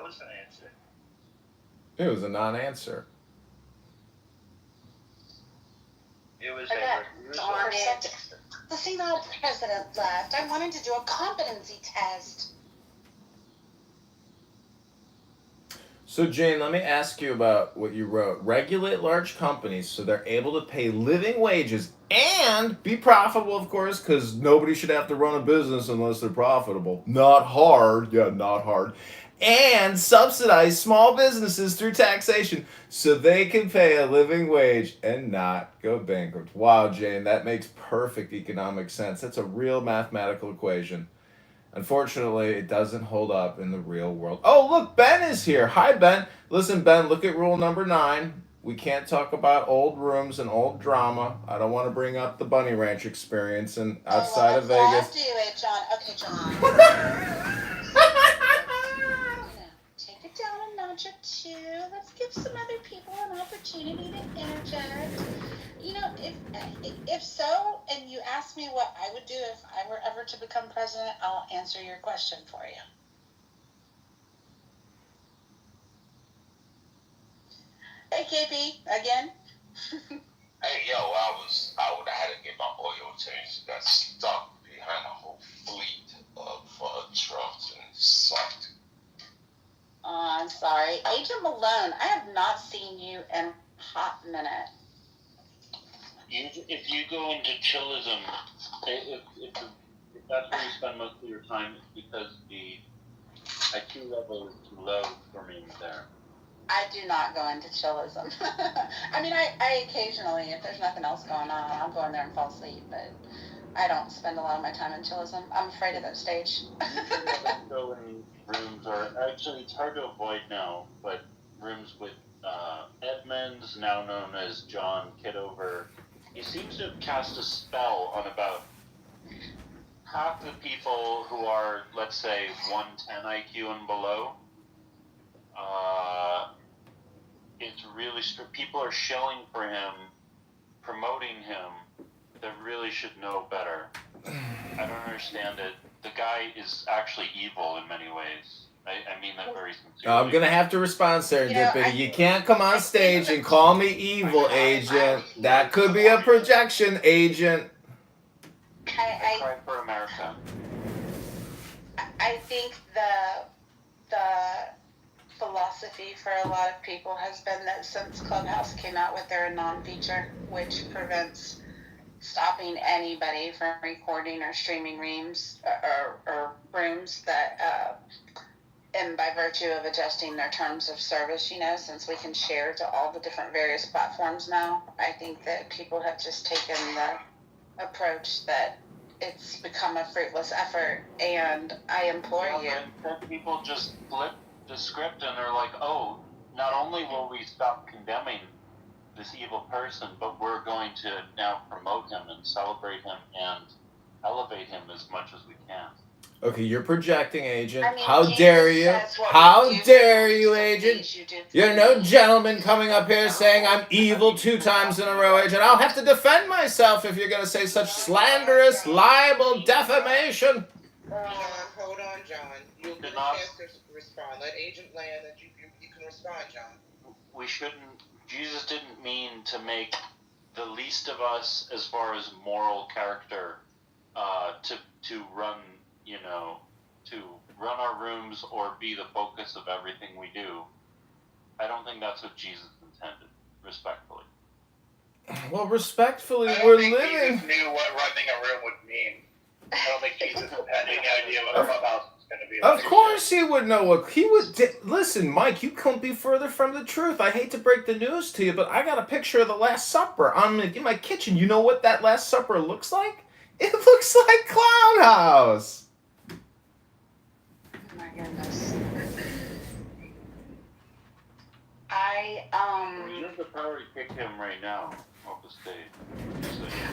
was an answer. It was a non-answer. It was Darn it. The thing that president left, I wanted to do a competency test. So, Jane, let me ask you about what you wrote. Regulate large companies so they're able to pay living wages and be profitable, of course, because nobody should have to run a business unless they're profitable. Not hard. Yeah, not hard. And subsidize small businesses through taxation so they can pay a living wage and not go bankrupt. Wow, Jane, that makes perfect economic sense. That's a real mathematical equation. Unfortunately, it doesn't hold up in the real world. Oh, look, Ben is here. Hi, Ben. Listen, Ben, look at rule number 9. We can't talk about old rooms and old drama. I don't want to bring up the Bunny Ranch experience and outside of Vegas. Do it, John. Okay, John. Take it down a notch or two. Let's give some other people an opportunity to interject. If so, and you ask me what I would do if I were ever to become president, I'll answer your question for you. Hey, KP, again. Hey, yo, I would have had to get my oil changed. Got stuck behind a whole fleet of trucks and it sucked. Oh, I'm sorry. Agent Malone, I have not seen you in a hot minute. If you go into chillism, if that's where you spend most of your time, it's because the IQ level is too low for me there. I do not go into chillism. I mean, I occasionally, if there's nothing else going on, I'll go in there and fall asleep, but I don't spend a lot of my time in chillism. I'm afraid of that stage. Go in rooms, or actually it's hard to avoid now, but rooms with Edmonds, now known as John Kitover. He seems to have cast a spell on about half the people who are, let's say, 110 IQ and below. It's really people are shilling for him, promoting him. That really should know better. I don't understand it. The guy is actually evil in many ways. I mean that very sincerely. I'm going to have to respond, Serendipity. You can't come on stage and call me evil, Agent. That could be a projection, Agent. I cry for America. I think the philosophy for a lot of people has been that since Clubhouse came out with their anon feature, which prevents stopping anybody from recording or streaming rooms or rooms that, and by virtue of adjusting their terms of service, since we can share to all the different various platforms now, I think that people have just taken the approach that it's become a fruitless effort, and I implore you. People just flip the script and they're like, oh, not only will we stop condemning this evil person, but we're going to now promote him and celebrate him and elevate him as much as we can. Okay, you're projecting, Agent. I mean, How Jesus dare you? says what How we do dare for you, others, Agent? you do for You're no me. gentleman coming up here saying I'm evil 2 times in a row, Agent. I'll have to defend myself if you're going to say such slanderous, libel, defamation. Hold on, John. You'll get a chance to respond. Let Agent land and you can respond, John. We shouldn't. Jesus didn't mean to make the least of us as far as moral character to run, to run our rooms or be the focus of everything we do. I don't think that's what Jesus intended, respectfully. Well, respectfully, I don't we're think living. Jesus knew what running a room would mean. I don't think Jesus had any idea what a clubhouse was going to be like. Of course he would know what he would. Listen, Mike, you couldn't be further from the truth. I hate to break the news to you, but I got a picture of the Last Supper in my kitchen. You know what that Last Supper looks like? It looks like Clown House. Oh my goodness. You have the power to kick him right now off the stage.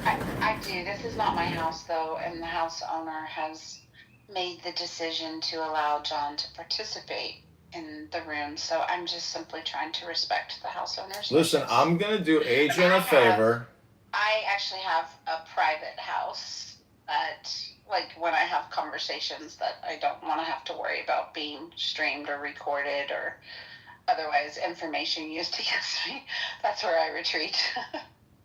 I do. This is not my house, though, and the house owner has made the decision to allow John to participate in the room, so I'm just simply trying to respect the house owner's Listen, wishes. I'm going to do Agent a favor. I actually have a private house, but like when I have conversations that I don't want to have to worry about being streamed or recorded or otherwise information used against me, that's where I retreat.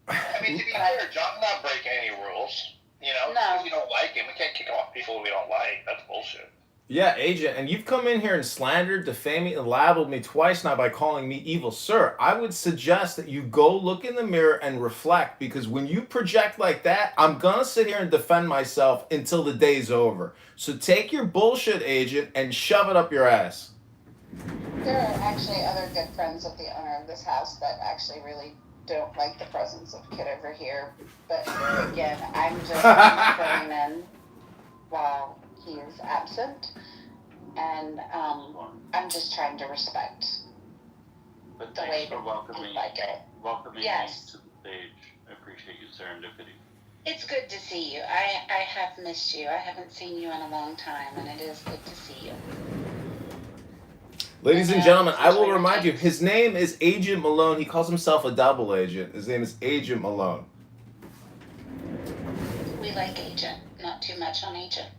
I mean, to be fair, John's not breaking any rules. You know, just because you don't like him, we can't kick off people we don't like. That's bullshit. Yeah, agent, and you've come in here and slandered, defamed, and labeled me twice now by calling me evil. Sir, I would suggest that you go look in the mirror and reflect, because when you project like that, I'm gonna sit here and defend myself until the day's over. So take your bullshit, agent, and shove it up your ass. There are actually other good friends of the owner of this house that actually really don't like the presence of Kitover here. But again, I'm just filling in while he is absent, and I'm just trying to respect But the thanks way for welcoming like it. me Yes. to the stage. I appreciate you, Serendipity. It's good to see you. I have missed you. I haven't seen you in a long time, and it is good to see you. Ladies and gentlemen, I will remind you, his name is Agent Malone. He calls himself a double agent. His name is Agent Malone. We like Agent, not too much on Agent.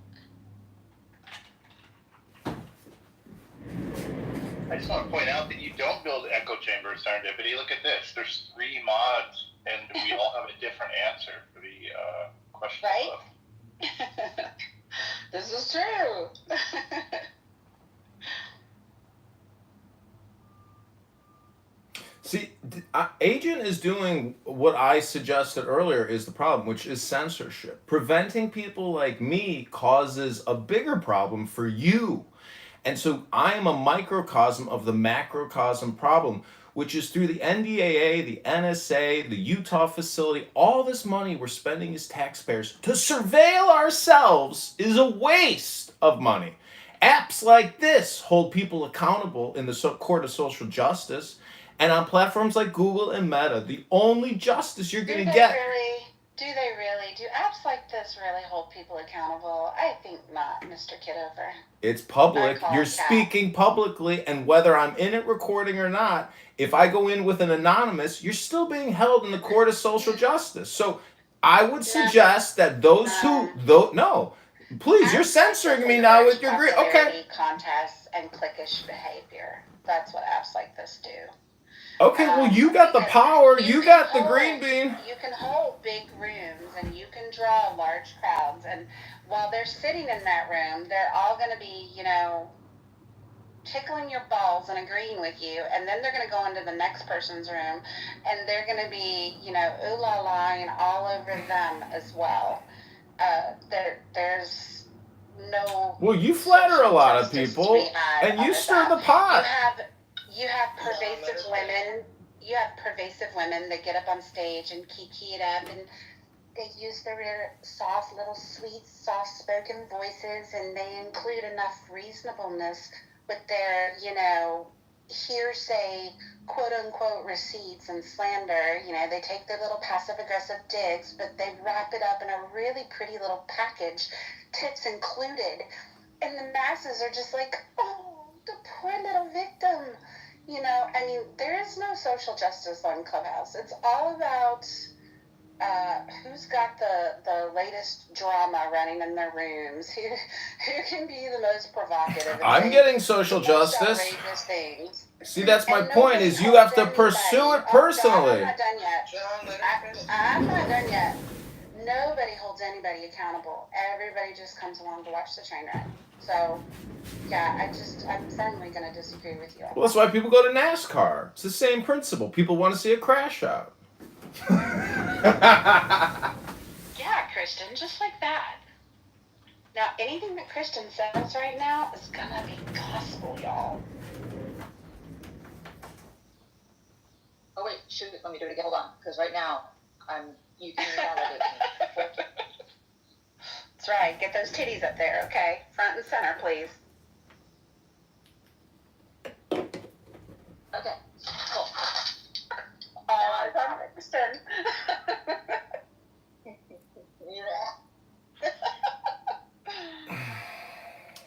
I just want to point out that you don't build echo chamber serendipity. Look at this. There's 3 mods, and we all have a different answer for the question. Right? This is true. See, Agent is doing what I suggested earlier is the problem, which is censorship. Preventing people like me causes a bigger problem for you. And so I am a microcosm of the macrocosm problem, which is through the NDAA, the NSA, the Utah facility. All this money we're spending as taxpayers to surveil ourselves is a waste of money. Apps like this hold people accountable in the court of social justice. And on platforms like Google and Meta, the only justice you're going to get. Do they really? Do apps like this really hold people accountable? I think not, Mr. Kitover. It's public. You're speaking publicly, and whether I'm in it recording or not, if I go in with an anonymous, you're still being held in the court of social justice. So I would suggest that those no, please, you're censoring me now with your green. Okay. Contests and cliquish behavior. That's what apps like this do. Okay, well, you got the power. You got the green bean. You can hold big rooms and you can draw large crowds. And while they're sitting in that room, they're all going to be, tickling your balls and agreeing with you. And then they're going to go into the next person's room and they're going to be, ooh la la all over them as well. There's no. Well, you flatter a lot of people and you stir the pot. You have pervasive women. You have pervasive women that get up on stage and kiki it up, and they use their soft, little, sweet, soft-spoken voices, and they include enough reasonableness with their, hearsay, quote-unquote, receipts and slander. They take their little passive-aggressive digs, but they wrap it up in a really pretty little package, tips included, and the masses are just like, oh, the poor little victim. There is no social justice on Clubhouse. It's all about who's got the latest drama running in their rooms, who can be the most provocative. I'm getting social justice. See, that's my point, is you have to pursue it personally. I'm not done yet. I'm not done yet. Nobody holds anybody accountable. Everybody just comes along to watch the train wreck. So, yeah, I'm firmly going to disagree with you. Well, that's why people go to NASCAR. It's the same principle. People want to see a crash out. Yeah, Christian, just like that. Now, anything that Christian says right now is going to be gospel, y'all. Oh, wait, shoot, let me do it again. Hold on, because right now, you can validate me. That's right. Get those titties up there, okay? Front and center, please. Okay, cool. Oh, I love it, Kristen.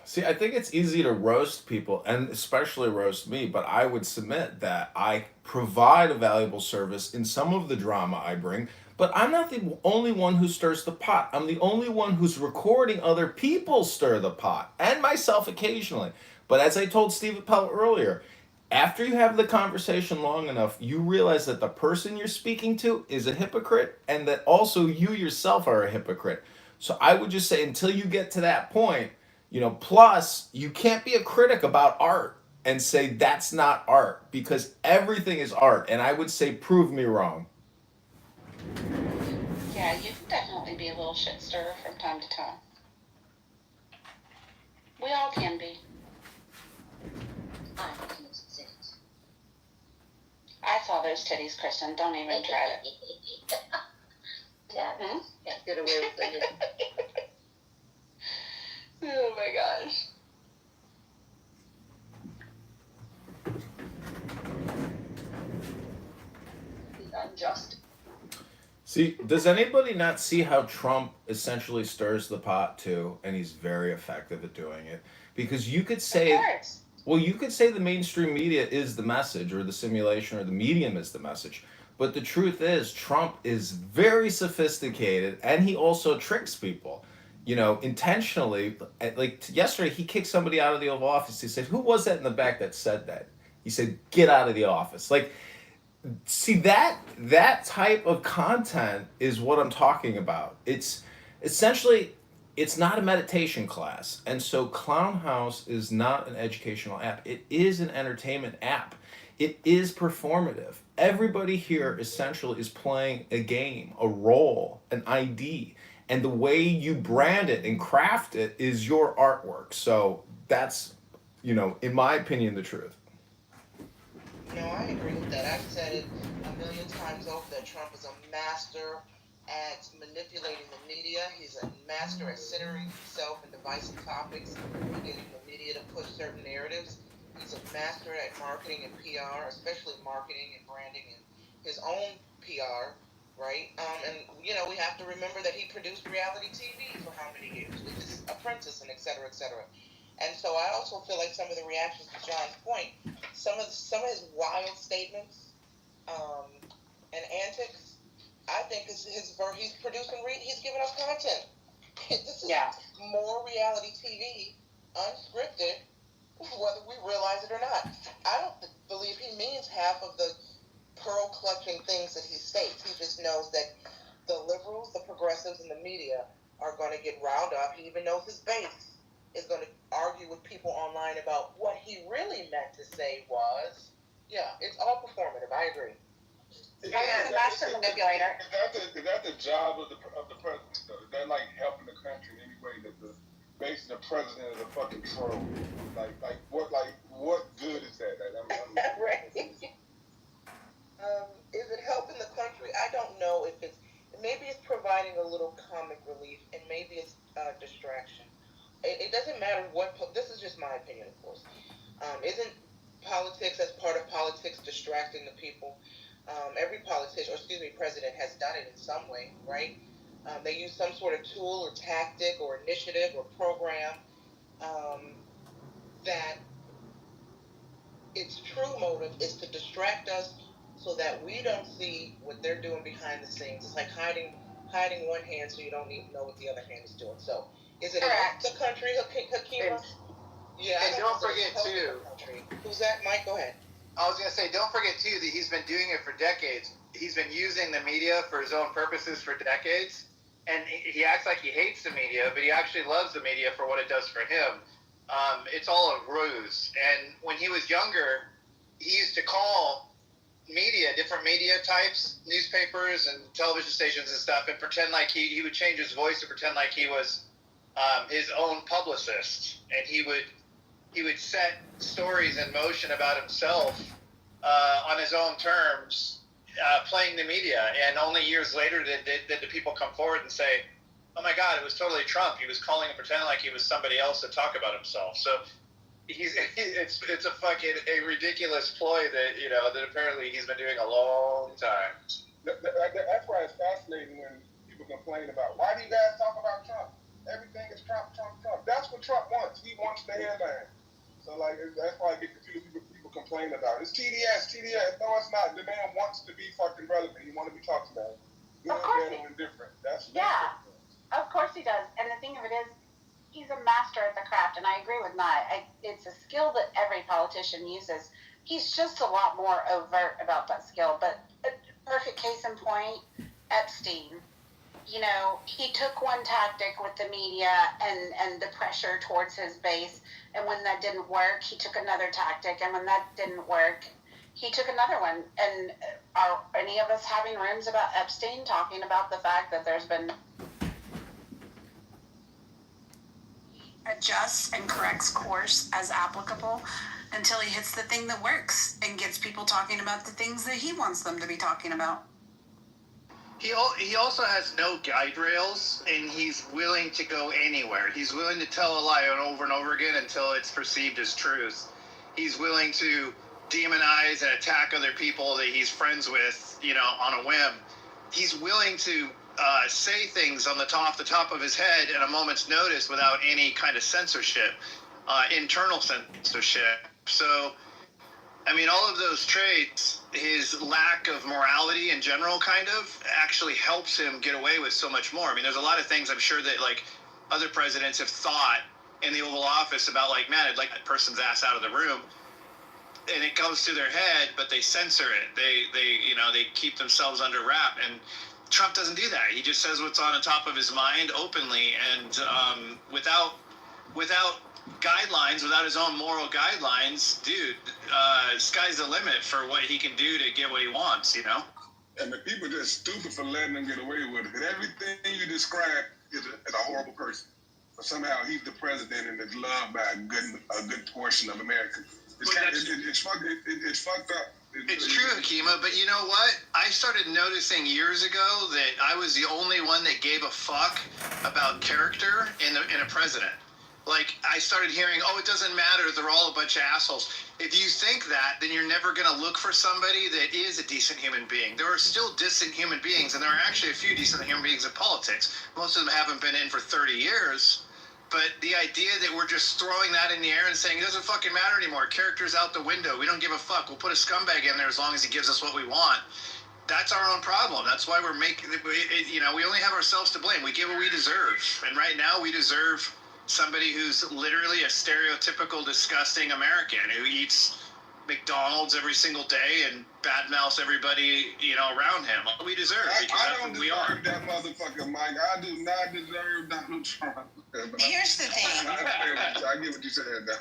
See, I think it's easy to roast people, and especially roast me, but I would submit that I provide a valuable service in some of the drama I bring, But I'm not the only one who stirs the pot. I'm the only one who's recording other people stir the pot, and myself occasionally. But as I told Steve Appel earlier, after you have the conversation long enough, you realize that the person you're speaking to is a hypocrite, and that also you yourself are a hypocrite. So I would just say until you get to that point, plus you can't be a critic about art and say that's not art, because everything is art. And I would say prove me wrong. Yeah, you can definitely be a little shit stirrer from time to time. We all can be. I saw those titties, Kristen. Don't even try it. Yeah, can't get away with it. Oh my gosh. Unjust. See, does anybody not see how Trump essentially stirs the pot too, and he's very effective at doing it? Because you could say, you could say the mainstream media is the message, or the simulation, or the medium is the message. But the truth is, Trump is very sophisticated, and he also tricks people, intentionally. Like yesterday, he kicked somebody out of the Oval Office. He said, "Who was that in the back that said that?" He said, "Get out of the office." Like, see, that type of content is what I'm talking about. It's essentially, it's not a meditation class, and so Clown House is not an educational app. It is an entertainment app. It is performative. Everybody here essentially is playing a game, a role, an ID, and the way you brand it and craft it is your artwork. So that's, in my opinion, the truth. No, I agree with that. I've said it a million times over that Trump is a master at manipulating the media. He's a master at centering himself in divisive topics and getting the media to push certain narratives. He's a master at marketing and PR, especially marketing and branding and his own PR, right? And we have to remember that he produced reality TV for how many years with his Apprentice and et cetera, et cetera. And so I also feel like some of the reactions to John's point, some of his wild statements and antics, I think he's producing, he's giving us content. This is more reality TV, unscripted, whether we realize it or not. I don't believe he means half of the pearl clutching things that he states. He just knows that the liberals, the progressives, and the media are going to get riled up. He even knows his base is going to argue with people online about what he really meant to say was. Yeah, it's all performative. I agree. He's a master manipulator. Is that the job of the president, though? Is that like helping the country in any way? That basically the president is a fucking troll. What good is that? Right. Is it helping the country? I don't know if maybe it's providing a little comic relief, and maybe it's distraction. It doesn't matter this is just my opinion, of course. Isn't politics, as part of politics, distracting the people? Every politician, president has done it in some way, right? They use some sort of tool or tactic or initiative or program that its true motive is to distract us so that we don't see what they're doing behind the scenes. It's like hiding one hand so you don't even know what the other hand is doing. So is it the country, Hakima? Yeah. And don't forget, too. Who's that? Mike, go ahead. I was going to say, don't forget, too, that he's been doing it for decades. He's been using the media for his own purposes for decades. And he acts like he hates the media, but he actually loves the media for what it does for him. It's all a ruse. And when he was younger, he used to call different media types, newspapers and television stations and stuff, and pretend like he would change his voice to pretend like he was his own publicist. And he would set stories in motion about himself on his own terms, playing the media. And only years later did the people come forward and say, "Oh my God, it was totally Trump. He was calling and pretending like he was somebody else to talk about himself." So it's a ridiculous ploy that apparently he's been doing a long time. That's why it's fascinating when people complain about, why do you guys talk about Trump? Everything is Trump, Trump, Trump. That's what Trump wants. He wants the headline. So that's why I get confused. People complain about it. It's TDS. No, it's not. The man wants to be fucking relevant. He wants to be talked about. good, Of course bad, he- or indifferent. That's Yeah. Of course he does. And the thing of it is, he's a master at the craft. And I agree with Nye. It's a skill that every politician uses. He's just a lot more overt about that skill. But a perfect case in point, Epstein. You know, he took one tactic with the media and the pressure towards his base. And when that didn't work, he took another tactic. And when that didn't work, he took another one. And are any of us having rooms about Epstein talking about the fact that there's been adjusts and corrects course as applicable until he hits the thing that works and gets people talking about the things that he wants them to be talking about. He also has no guide rails, and he's willing to go anywhere. He's willing to tell a lie over and over again until it's perceived as truth. He's willing to demonize and attack other people that he's friends with, you know, on a whim. He's willing to say things on the top of his head at a moment's notice without any kind of censorship, internal censorship. So, I mean, all of those traits, his lack of morality in general kind of actually helps him get away with so much more. I mean, there's a lot of things I'm sure that like other presidents have thought in the Oval Office about, like, man, I'd like that person's ass out of the room. And it goes through their head, but they censor it. They keep themselves under wrap. And Trump doesn't do that. He just says what's on the top of his mind openly, and without guidelines, without his own moral guidelines, dude, sky's the limit for what he can do to get what he wants, you know? And the people just stupid for letting them get away with it. And everything you describe is a horrible person. But somehow he's the president and is loved by a good portion of Americans. It's fucked up. It's true, Hakima, but you know what? I started noticing years ago that I was the only one that gave a fuck about character in a president. Like, I started hearing, oh, it doesn't matter, they're all a bunch of assholes. If you think that, then you're never going to look for somebody that is a decent human being. There are still decent human beings, and there are actually a few decent human beings in politics. Most of them haven't been in for 30 years. But the idea that we're just throwing that in the air and saying it doesn't fucking matter anymore, character's out the window, we don't give a fuck, we'll put a scumbag in there as long as he gives us what we want, that's our own problem. That's why we're making, we only have ourselves to blame. We get what we deserve. And right now we deserve somebody who's literally a stereotypical, disgusting American who eats McDonald's every single day and badmouths everybody, around him. We deserve, because that's what we are. I don't deserve that motherfucker, Mike. I do not deserve Donald Trump. Here's the thing. I get what you said now.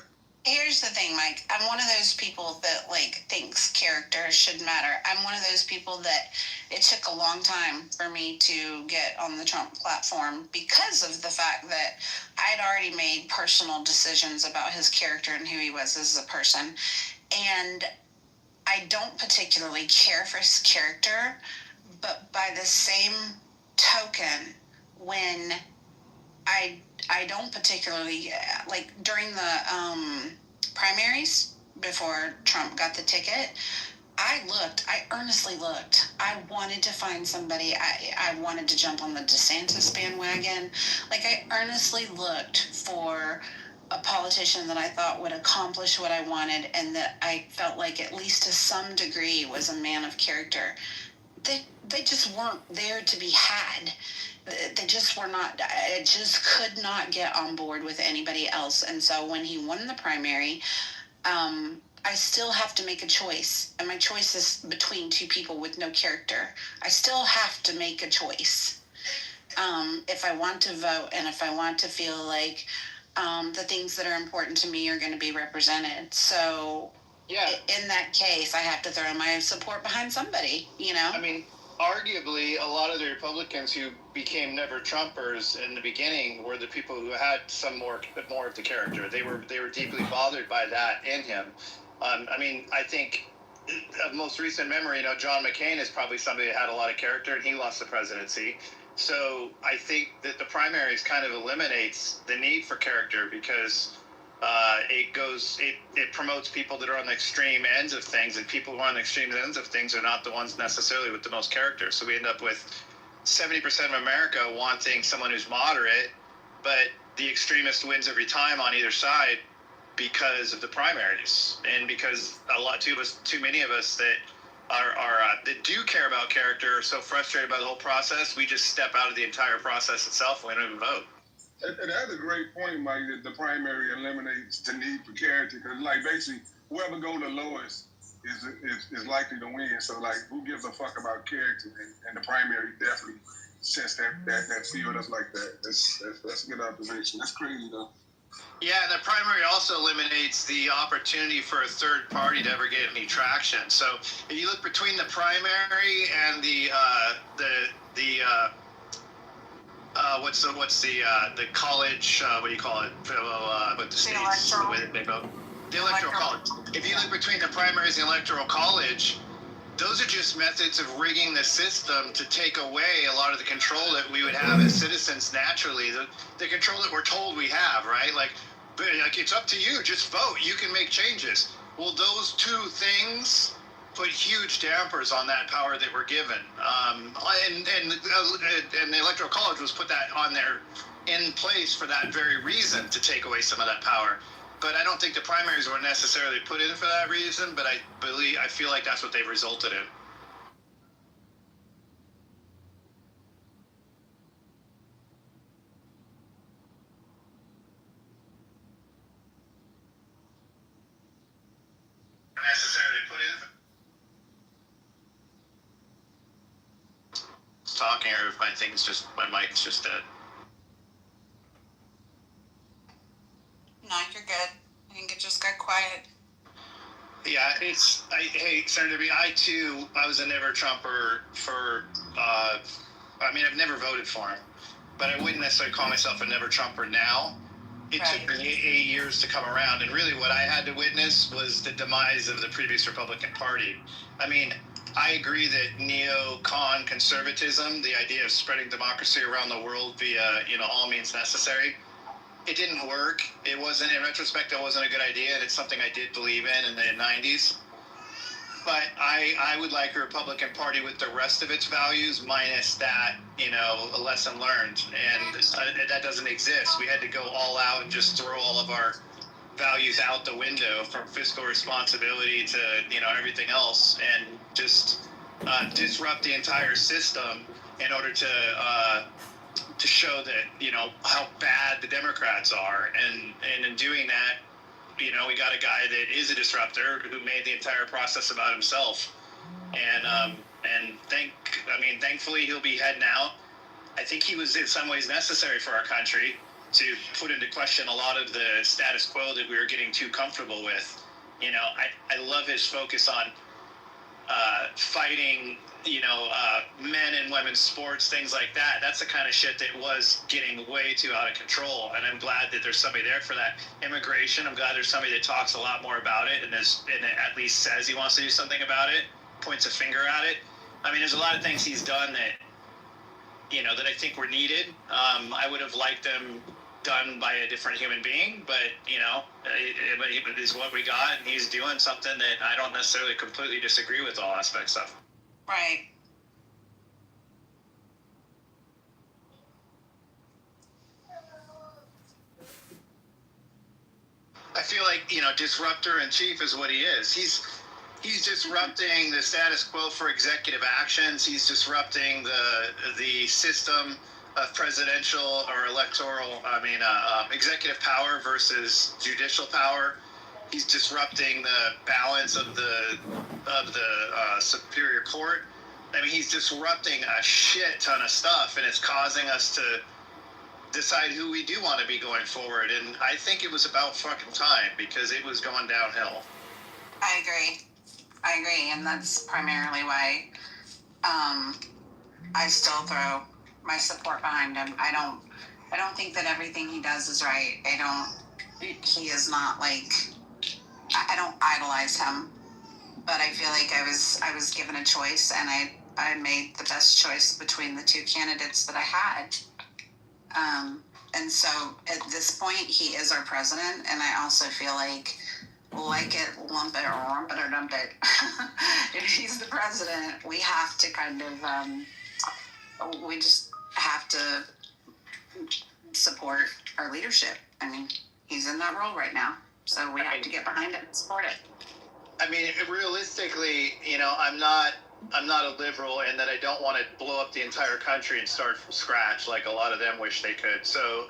Here's the thing, Mike. I'm one of those people that thinks character should matter. I'm one of those people that it took a long time for me to get on the Trump platform because of the fact that I'd already made personal decisions about his character and who he was as a person. And I don't particularly care for his character, but by the same token, when I don't particularly, during the primaries before Trump got the ticket, I earnestly looked. I wanted to find somebody. I wanted to jump on the DeSantis bandwagon. I earnestly looked for a politician that I thought would accomplish what I wanted and that I felt like at least to some degree was a man of character. They just weren't there to be had. They just were not. I just could not get on board with anybody else. And so when he won the primary, I still have to make a choice. And my choice is between two people with no character. I still have to make a choice. If I want to vote and if I want to feel like the things that are important to me are going to be represented. So Yeah. in that case, I have to throw my support behind somebody, I mean, arguably, a lot of the Republicans who became never Trumpers in the beginning were the people who had some more of the character. They were deeply bothered by that in him. I think of most recent memory, John McCain is probably somebody that had a lot of character, and he lost the presidency. So I think that the primaries kind of eliminates the need for character because it promotes people that are on the extreme ends of things, and people who are on the extreme ends of things are not the ones necessarily with the most character. So we end up with 70% of America wanting someone who's moderate, but the extremist wins every time on either side because of the primaries, and because too many of us that that do care about character are so frustrated by the whole process, we just step out of the entire process itself. We don't even vote. And that's a great point, Mike, that the primary eliminates the need for character. Because, like, basically, whoever go the lowest is likely to win. So, like, who gives a fuck about character? And the primary definitely sets that field up like that. That's a good observation. That's crazy, though. Yeah, and the primary also eliminates the opportunity for a third party to ever get any traction. So if you look between the primary and the college, what do you call it? With the states, the way that they vote. The electoral college. If you look between the primaries and the electoral college, those are just methods of rigging the system to take away a lot of the control that we would have as citizens naturally. The control that we're told we have, right? Like it's up to you. Just vote. You can make changes. Well, those two things put huge dampers on that power that we're given. And the electoral college was put that on there in place for that very reason, to take away some of that power. But I don't think the primaries were necessarily put in for that reason, but I feel like that's what they've resulted in. Necessarily put in. Talking, or if my mic's just dead. No, you're good. I think it just got quiet. Yeah, hey, Senator B, I was a never Trumper for, I've never voted for him, but I wouldn't necessarily call myself a never Trumper now. It took me 8 years to come around, and really what I had to witness was the demise of the previous Republican Party. I mean, I agree that neo-con conservatism, the idea of spreading democracy around the world via, all means necessary, it didn't work. It wasn't, in retrospect, it wasn't a good idea, and it's something I did believe in the 90s. But I would like a Republican Party with the rest of its values, minus that, a lesson learned. And that doesn't exist. We had to go all out and just throw all of our values out the window, from fiscal responsibility to, everything else, and just disrupt the entire system in order to show that, how bad the Democrats are. And in doing that, we got a guy that is a disruptor who made the entire process about himself. And thankfully he'll be heading out. I think he was in some ways necessary for our country to put into question a lot of the status quo that we were getting too comfortable with. I love his focus on fighting, men and women's sports, things like that. That's the kind of shit that was getting way too out of control. And I'm glad that there's somebody there for that. Immigration, I'm glad there's somebody that talks a lot more about it and at least says he wants to do something about it, points a finger at it. There's a lot of things he's done that, that I think were needed. I would have liked them done by a different human being, but it is what we got, and he's doing something that I don't necessarily completely disagree with all aspects of. Right. I feel like, disruptor in chief is what he is. He's disrupting the status quo for executive actions. He's disrupting the system of presidential or executive power versus judicial power. He's disrupting the balance of the Superior Court. He's disrupting a shit ton of stuff, and it's causing us to decide who we do want to be going forward. And I think it was about fucking time, because it was going downhill. I agree, and that's primarily why I still throw my support behind him. I don't think that everything he does is right. He is not like, I don't idolize him, but I feel like I was given a choice, and I made the best choice between the two candidates that I had. And so at this point, he is our president, and I also feel like it, lump it, or rump it, or dump it. If he's the president, we have to kind of, we just have to support our leadership. He's in that role right now, so we have to get behind it and support it. I mean, realistically, I'm not a liberal, and that I don't want to blow up the entire country and start from scratch like a lot of them wish they could. So,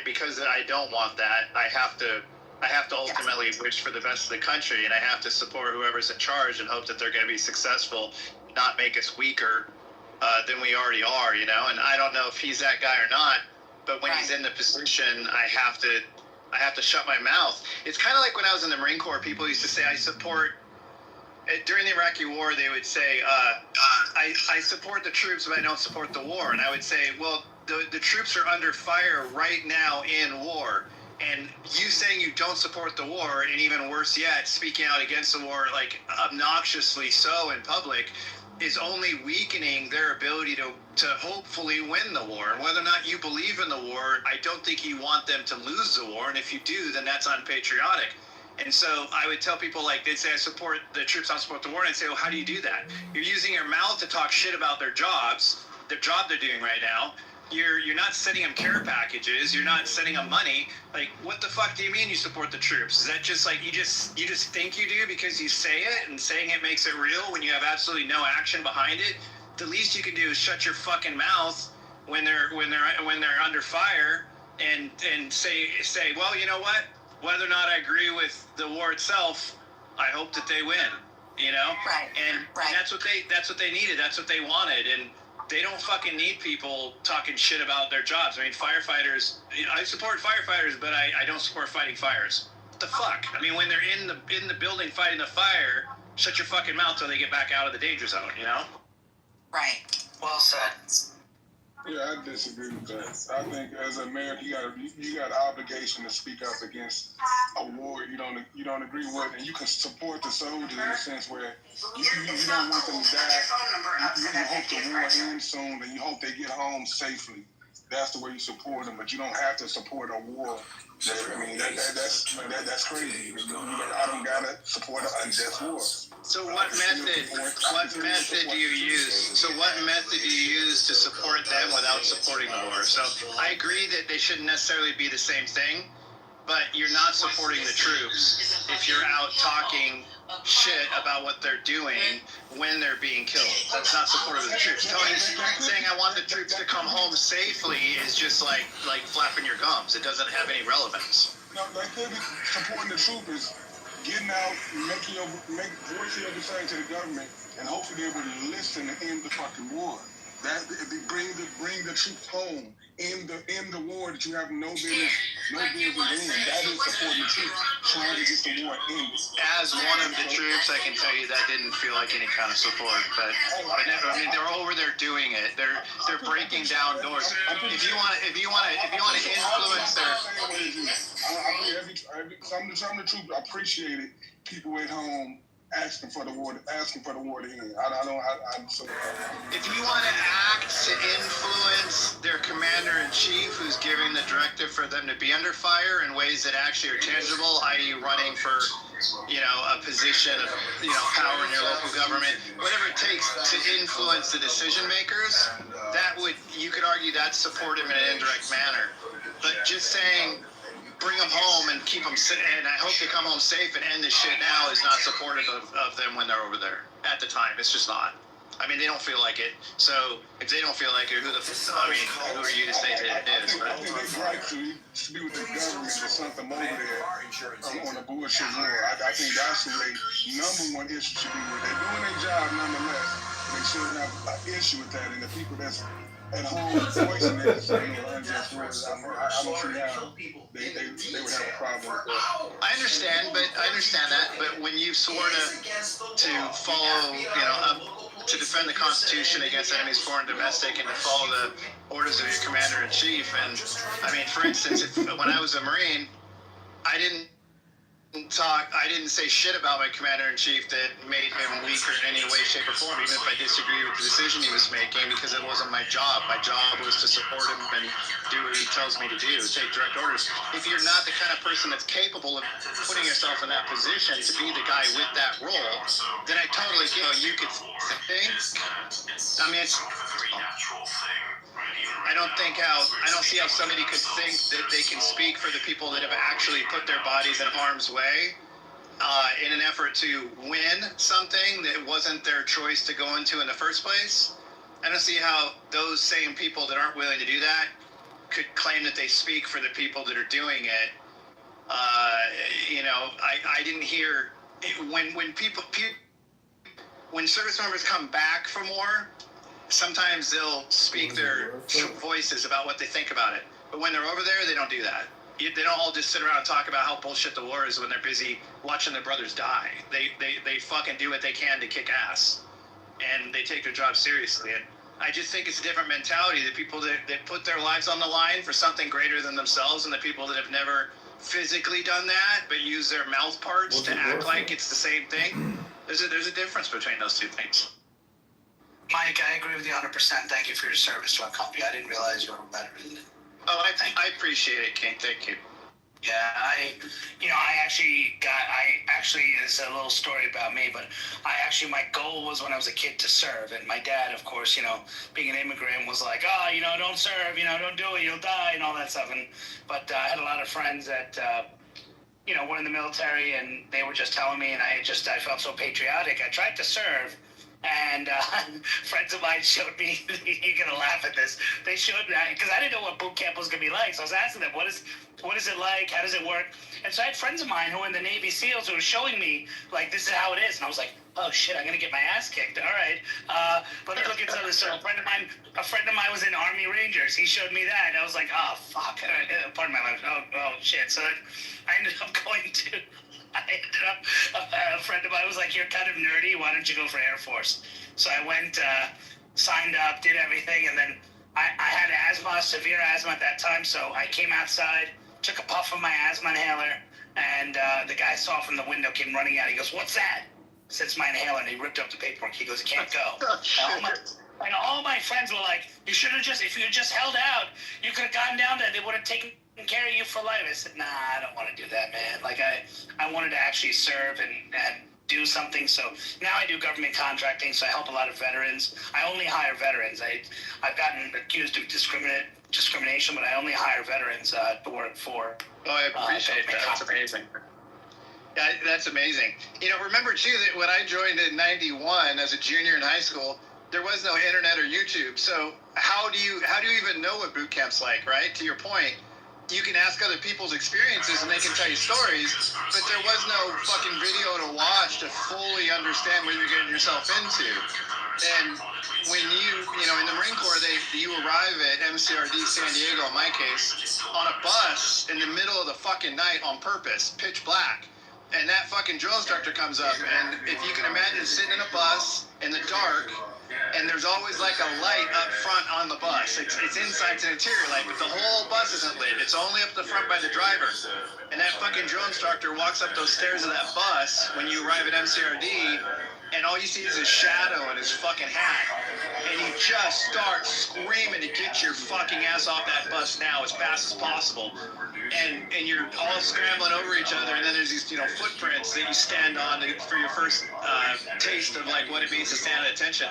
because I don't want that, I have to ultimately wish for the best of the country, and I have to support whoever's in charge and hope that they're going to be successful, not make us weaker than we already are. And I don't know if he's that guy or not, but when he's in the position, I have to shut my mouth. It's kind of like when I was in the Marine Corps. People used to say, I support. During the Iraqi War, they would say, I support the troops, but I don't support the war. And I would say, well, the troops are under fire right now in war. And you saying you don't support the war, and even worse yet, speaking out against the war, like obnoxiously so in public, is only weakening their ability to hopefully win the war. And whether or not you believe in the war, I don't think you want them to lose the war. And if you do, then that's unpatriotic. And so I would tell people, like, they'd say, I support the troops, I don't support the war. And I'd say, well, how do you do that? You're using your mouth to talk shit about their job they're doing right now. You're not sending them care packages. You're not sending them money. Like, what the fuck do you mean you support the troops? Is that just like you just think you do because you say it, and saying it makes it real when you have absolutely no action behind it? The least you can do is shut your fucking mouth when they're under fire and say, well, you know what? Whether or not I agree with the war itself, I hope that they win. Right. And that's what they needed. That's what they wanted. And they don't fucking need people talking shit about their jobs. I mean, firefighters. I support firefighters, but I don't support fighting fires. What the fuck? I mean, when they're in the building fighting the fire, shut your fucking mouth till they get back out of the danger zone. Right. Well said. Yeah, I disagree with that. I think as a mayor, you got an obligation to speak up against a war you don't agree with, and you can support the soldiers in a sense where you don't want them to die. You hope the war ends soon, and you hope they get home safely. That's the way you support them, but you don't have to support a war. That's crazy. I don't gotta support an unjust war. So what method do you use? So what method do you use to support them without supporting the war? So I agree that they shouldn't necessarily be the same thing, but you're not supporting the troops if you're out talking shit about what they're doing when they're being killed. That's not supportive of the troops. Tony saying I want the troops to come home safely is just like flapping your gums. It doesn't have any relevance. No, like supporting the troopers, getting out, voicing your concern to the government, and hopefully they're able to listen and end the fucking war. That bring the troops home in the war that you have no business in. That is supporting the troops, trying to get the war ended. As one of the troops, I can tell you that didn't feel like any kind of support. But I mean, they're over there doing it. They're breaking down doors. If you want to influence their. Some of the troops appreciated people at home asking for the war to end. I'm so. If you want to act to influence their commander-in-chief, who's giving the directive for them to be under fire in ways that actually are tangible, i.e., running for, a position of, power in your local government, whatever it takes to influence the decision makers, you could argue that's supportive in an indirect manner. But just saying, bring them home and keep them safe, and I hope they come home safe and end this shit now is not supportive of them when they're over there at the time. It's just not. I mean, they don't feel like it. So if they don't feel like it, who are you to say that it is? I think they gripe to be with the government or something over there on a bullshit war. I think that's the number one issue should be with. They're doing their job nonetheless. They shouldn't have an issue with that, and the people that's at home voicing it and saying unjust words, I don't see how they would have a problem with that. I understand that, but when you swore to follow, to defend the Constitution against enemies, foreign and domestic, and to follow the orders of your commander-in-chief, and I mean, for instance, when I was a Marine, I didn't say shit about my commander-in-chief that made him weaker in any way, shape, or form, even if I disagree with the decision he was making, because it wasn't my job. My job was to support him and do what he tells me to do, take direct orders. If you're not the kind of person that's capable of putting yourself in that position to be the guy with that role, then I totally get you could think. I mean, I don't see how somebody could think that they can speak for the people that have actually put their bodies in harm's way in an effort to win something that wasn't their choice to go into in the first place. I don't see how those same people that aren't willing to do that could claim that they speak for the people that are doing it. I didn't hear when service members come back from war, sometimes they'll speak their voices about what they think about it. But when they're over there, they don't do that. They don't all just sit around and talk about how bullshit the war is when they're busy watching their brothers die. They fucking do what they can to kick ass. And they take their job seriously. And I just think it's a different mentality. The people that put their lives on the line for something greater than themselves, and the people that have never physically done that but use their mouth parts to act like it's the same thing. There's a difference between those two things. Mike, I agree with you 100%. Thank you for your service to our company. I didn't realize you were a veteran. Oh, I appreciate it, King. Thank you. Yeah, it's a little story about me, but my goal was when I was a kid to serve. And my dad, of course, being an immigrant was like, don't serve, don't do it, you'll die and all that stuff. But I had a lot of friends that, were in the military, and they were just telling me, and I felt so patriotic. I tried to serve. And friends of mine showed me, you're going to laugh at this, they showed me, because I didn't know what boot camp was going to be like, so I was asking them, what is it like, how does it work? And so I had friends of mine who were in the Navy SEALs who were showing me, like, this is how it is, and I was like, oh shit, I'm going to get my ass kicked, all right, let me look into this. So a friend of mine was in Army Rangers, he showed me that, and I was like, oh fuck, pardon my language, oh shit, so I ended up a friend of mine was like, you're kind of nerdy, why don't you go for Air Force? So I went, signed up, did everything, and then I had asthma, severe asthma at that time, so I came outside, took a puff of my asthma inhaler, and the guy saw from the window, came running out, he goes, what's that? I said, it's my inhaler, and he ripped up the paperwork, he goes, you can't go. And all my friends were like, you should have if you had just held out, you could have gotten down there, they would have taken care of you for life. I said, nah, I don't want to do that, man. Like, I wanted to actually serve and do something. So now I do government contracting, so I help a lot of veterans. I only hire veterans. I've gotten accused of discrimination, but I only hire veterans to work for. Oh, I appreciate that. That's amazing. Yeah, that's amazing. Remember, too, that when I joined in 91 as a junior in high school, there was no internet or YouTube. So how do you even know what boot camp's like, right? To your point, you can ask other people's experiences and they can tell you stories, but there was no fucking video to watch to fully understand what you're getting yourself into. And when in the Marine Corps, you arrive at MCRD San Diego, in my case, on a bus in the middle of the fucking night on purpose, pitch black. And that fucking drill instructor comes up, and if you can imagine sitting in a bus in the dark, and there's always like a light up front on the bus. It's inside, it's an interior light, but the whole bus isn't lit. It's only up the front by the driver. And that fucking drill instructor walks up those stairs of that bus when you arrive at MCRD, and all you see is his shadow and his fucking hat. And you just start screaming to get your fucking ass off that bus now as fast as possible. And you're all scrambling over each other, and then there's these footprints that you stand on for your first taste of like what it means to stand at attention.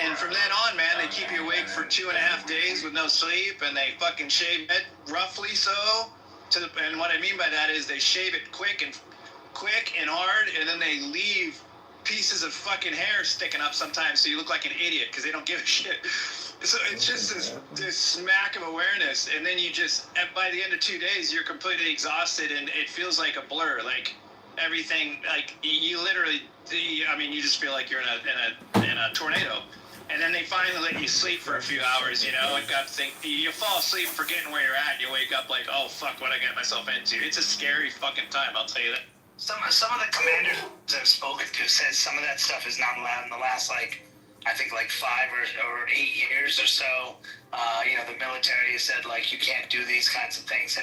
And from then on, man, they keep you awake for 2.5 days with no sleep, and they fucking shave it roughly so. And what I mean by that is they shave it quick and hard, and then they leave pieces of fucking hair sticking up sometimes, so you look like an idiot because they don't give a shit. So it's just this smack of awareness, and then by the end of 2 days, you're completely exhausted, and it feels like a blur. Like everything, like you literally, you just feel like you're in a tornado. And then they finally let you sleep for a few hours, you fall asleep forgetting where you're at, and you wake up like, oh fuck, what I got myself into. It's a scary fucking time, I'll tell you that. Some of the commanders I've spoken to said some of that stuff is not allowed in the last, I think 5 or 8 years or so. The military has said, you can't do these kinds of things.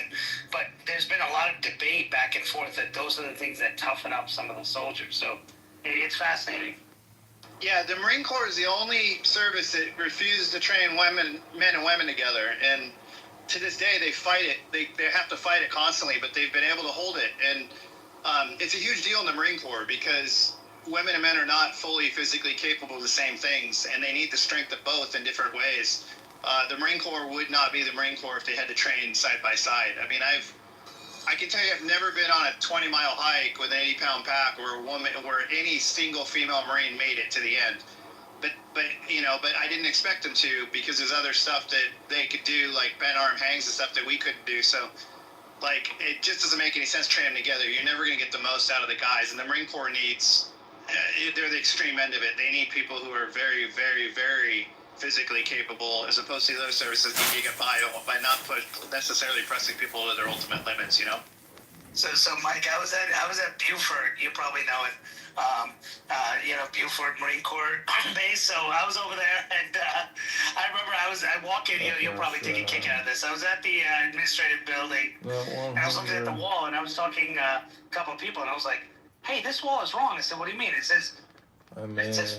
But there's been a lot of debate back and forth that those are the things that toughen up some of the soldiers. So it's fascinating. Yeah, the Marine Corps is the only service that refuses to train men and women together. And to this day, they fight it. They have to fight it constantly, but they've been able to hold it. And it's a huge deal in the Marine Corps because women and men are not fully physically capable of the same things, and they need the strength of both in different ways. The Marine Corps would not be the Marine Corps if they had to train side by side. I can tell you, I've never been on a 20-mile hike with an 80-pound pack where any single female Marine made it to the end. But I didn't expect them to, because there's other stuff that they could do, like bent arm hangs and stuff that we couldn't do. So, like, it just doesn't make any sense training them together. You're never going to get the most out of the guys. And the Marine Corps needs, they're the extreme end of it. They need people who are very, very, very physically capable, as opposed to the other services that you get by not necessarily pressing people to their ultimate limits, you know? So Mike, I was at Buford. You probably know it. Buford Marine Corps base. So I was over there, and I remember I walk in. You'll probably take a kick out of this. I was at the administrative building, and I was looking at the wall, and I was talking a couple of people, and I was like, "Hey, this wall is wrong." I said, "What do you mean?" It says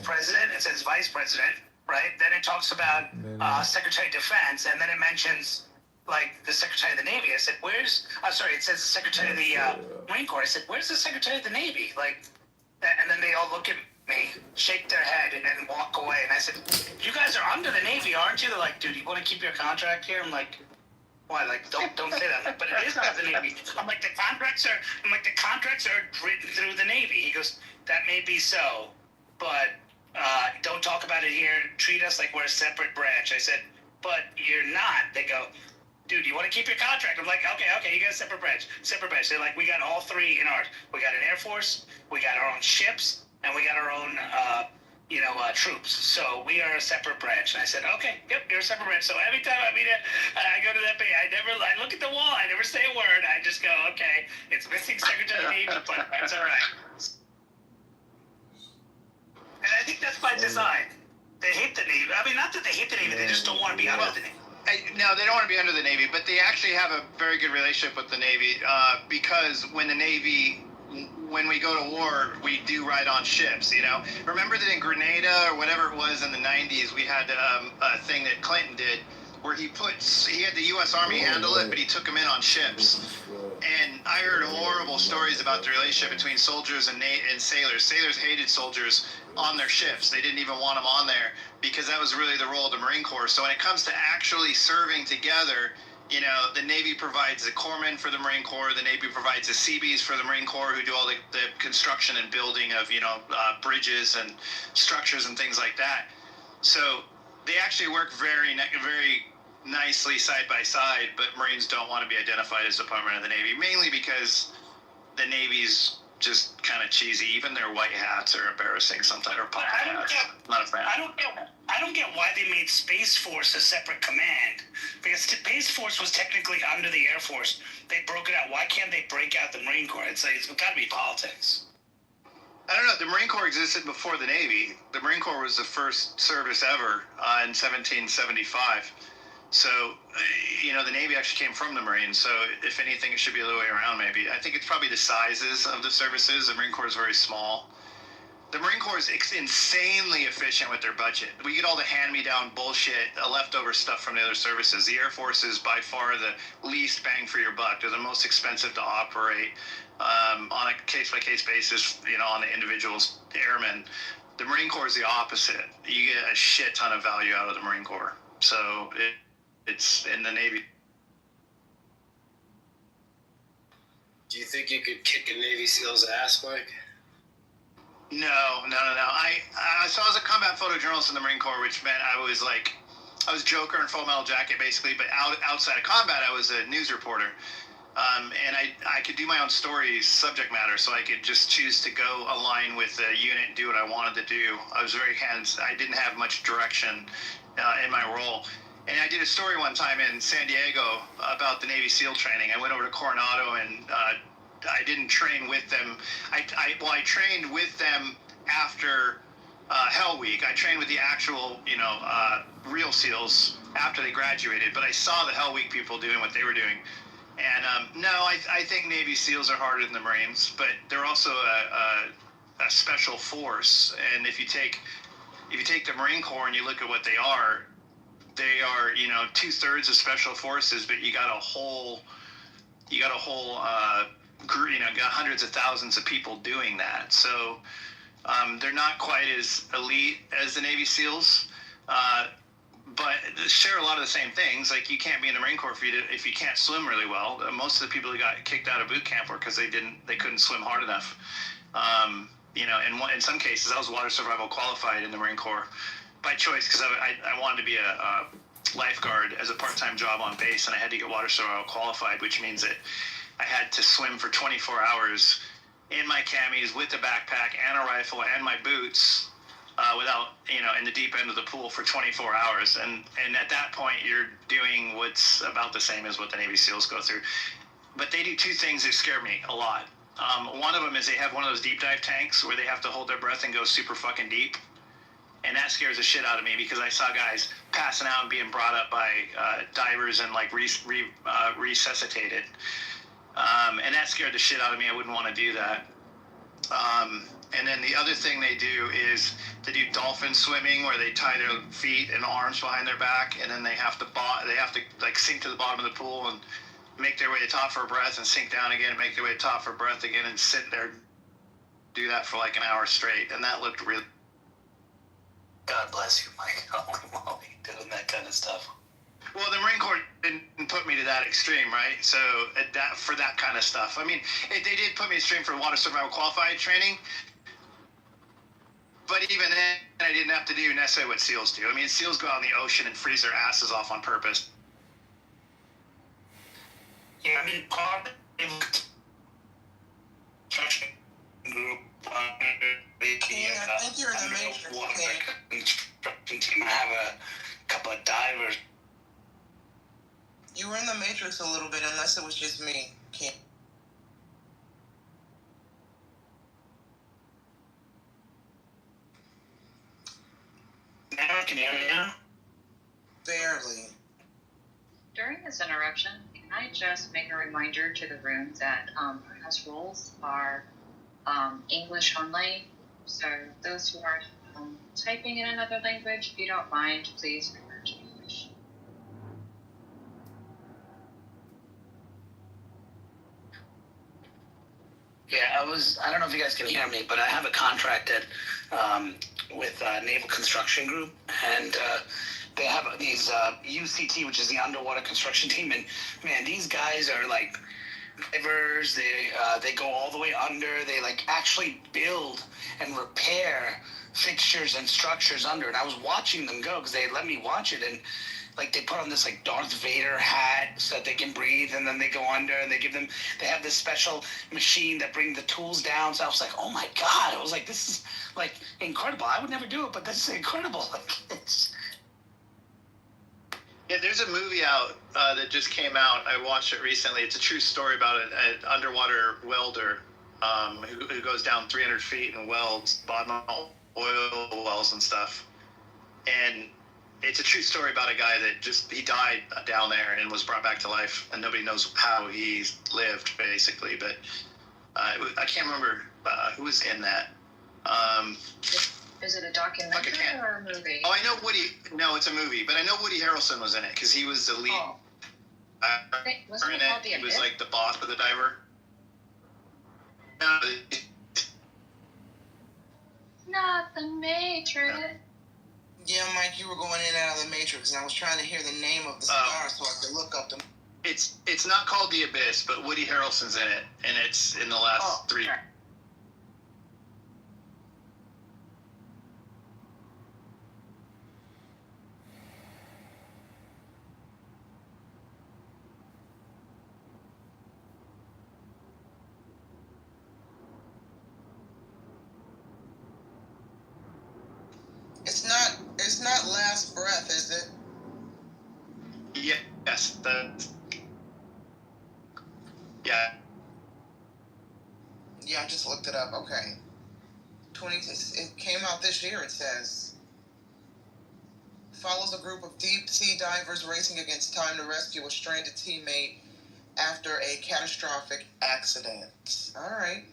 president. It says vice president, right? Then it talks about Secretary of Defense, and then it mentions like the Secretary of the Navy. I said, it says the Secretary of the Marine Corps. I said, where's the Secretary of the Navy? Like, and then they all look at me, shake their head, and then walk away. And I said, you guys are under the Navy, aren't you? They're like, dude, you want to keep your contract here? I'm like, why? Like, don't say that. I'm like, but it is not the Navy. I'm like, the contracts are written through the Navy. He goes, that may be so, but don't talk about it here. Treat us like we're a separate branch. I said, but you're not. They go, dude, you want to keep your contract? I'm like, okay, you got a separate branch. They're like, we got all three in ours. We got an Air Force, we got our own ships, and we got our own, troops. So we are a separate branch. And I said, okay, yep, you're a separate branch. So every time I meet it, I go to that bay, I look at the wall, I never say a word. I just go, okay, it's missing Secretary of the Navy, but that's all right. And I think that's by design. They hate the Navy. I mean, not that they hate the Navy, they just don't want to be under the Navy. No, they don't want to be under the Navy, but they actually have a very good relationship with the Navy because when we go to war, we do ride on ships, you know? Remember that in Grenada or whatever it was in the 90s, we had a thing that Clinton did where he had the U.S. Army handle it, but he took them in on ships. And I heard horrible stories about the relationship between soldiers and sailors. Sailors hated soldiers on their ships. They didn't even want them on there because that was really the role of the Marine Corps. So when it comes to actually serving together, you know, the Navy provides the corpsmen for the Marine Corps. The Navy provides the Seabees for the Marine Corps, who do all the construction and building of, bridges and structures and things like that. So they actually work very, very nicely side by side, but Marines don't want to be identified as Department of the Navy, mainly because the Navy's just kind of cheesy. Even their white hats are embarrassing sometimes, or pumpkin hats. Not a fan. I don't get why they made Space Force a separate command, because Space Force was technically under the Air Force. They broke it out. Why can't they break out the Marine Corps? It's got to be politics. I don't know. The Marine Corps existed before the Navy. The Marine Corps was the first service ever in 1775. So, the Navy actually came from the Marines. So, if anything, it should be the other way around, maybe. I think it's probably the sizes of the services. The Marine Corps is very small. The Marine Corps is insanely efficient with their budget. We get all the hand-me-down bullshit, leftover stuff from the other services. The Air Force is by far the least bang for your buck. They're the most expensive to operate on a case-by-case basis, on the individual's airmen. The Marine Corps is the opposite. You get a shit ton of value out of the Marine Corps. So, it's in the Navy. Do you think you could kick a Navy SEAL's ass, Mike? No. So I was a combat photojournalist in the Marine Corps, which meant I was Joker in Full Metal Jacket, basically, but outside of combat, I was a news reporter. And I could do my own stories, subject matter, so I could just choose to go align with the unit and do what I wanted to do. I was I didn't have much direction in my role. And I did a story one time in San Diego about the Navy SEAL training. I went over to Coronado and I didn't train with them. I trained with them after Hell Week. I trained with the actual, real SEALs after they graduated. But I saw the Hell Week people doing what they were doing. And no, I think Navy SEALs are harder than the Marines, but they're also a special force. And if you take the Marine Corps and you look at what they are 2/3 of special forces, but you got a whole group, got hundreds of thousands of people doing that. So they're not quite as elite as the Navy SEALs, but share a lot of the same things. Like, you can't be in the Marine Corps if you can't swim really well. Most of the people who got kicked out of boot camp were because they couldn't swim hard enough. In some cases, I was water survival qualified in the Marine Corps by choice because I wanted to be a lifeguard as a part-time job on base, and I had to get water survival qualified, which means that I had to swim for 24 hours in my camis with a backpack and a rifle and my boots without, in the deep end of the pool for 24 hours. And at that point, you're doing what's about the same as what the Navy SEALs go through. But they do two things that scare me a lot. One of them is they have one of those deep dive tanks where they have to hold their breath and go super fucking deep. And that scares the shit out of me because I saw guys passing out and being brought up by divers and like resuscitated. And that scared the shit out of me. I wouldn't want to do that. And then the other thing they do is they do dolphin swimming where they tie their feet and arms behind their back, and then they have to like sink to the bottom of the pool and make their way to top for a breath and sink down again and make their way to top for breath again and sit there, do that for like an hour straight. And that looked really... God bless you, Mike. Holy moly, doing that kind of stuff. Well, the Marine Corps didn't put me to that extreme, right? So for that kind of stuff. I mean, they did put me extreme for water survival qualified training. But even then, I didn't have to do necessarily what SEALs do. I mean, SEALs go out in the ocean and freeze their asses off on purpose. Yeah, I mean, part of the construction group, I think you're in the Matrix. Construction team. I have a couple of divers. You were in the Matrix a little bit, unless it was just me, Ken. Now, can you hear me now? Barely. During this interruption, can I just make a reminder to the room that house rules are English only. So those who are typing in another language, if you don't mind, please refer to English. Yeah, I don't know if you guys can hear me, but I have a contract with Naval Construction Group, and they have these UCT, which is the underwater construction team, and man, these guys are like divers. They go all the way under. They like actually build and repair fixtures and structures under. And I was watching them go because they let me watch it, and like they put on this like Darth Vader hat so that they can breathe, and then they go under and they have this special machine that brings the tools down. So I was like, oh my God. I was like, this is like incredible. I would never do it, but this is incredible. Like Yeah, there's a movie out that just came out. I watched it recently. It's a true story about an underwater welder who goes down 300 feet and welds bottom oil wells and stuff. And it's a true story about a guy that he died down there and was brought back to life, and nobody knows how he lived, basically. But I can't remember who was in that. Is it a documentary or a movie? Oh, I know Woody. No, it's a movie, but I know Woody Harrelson was in it because he was the lead. Oh. Wasn't In it called it, The he was Abyss? like the boss of the diver. No, Not the Matrix. Yeah, Mike, you were going in and out of the Matrix, and I was trying to hear the name of the star so I could look up the... It's not called The Abyss, but Woody Harrelson's in it, and it's in the last three. Sure. It's not Last Breath, is it? Yes, yeah. Yeah, I just looked it up. Okay. It came out this year, it says. Follows a group of deep sea divers racing against time to rescue a stranded teammate after a catastrophic accident. All right.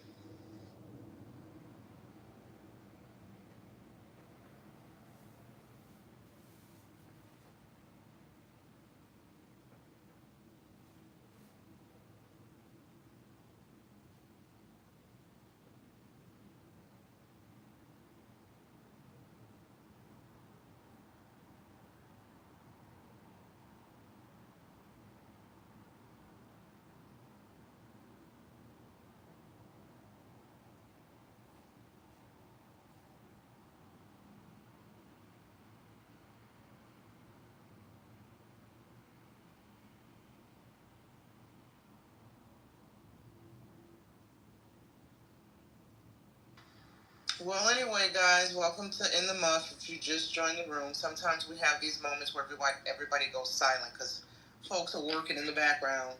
Well, anyway, guys, welcome to In the Muff. If you just joined the room, sometimes we have these moments where everybody goes silent because folks are working in the background.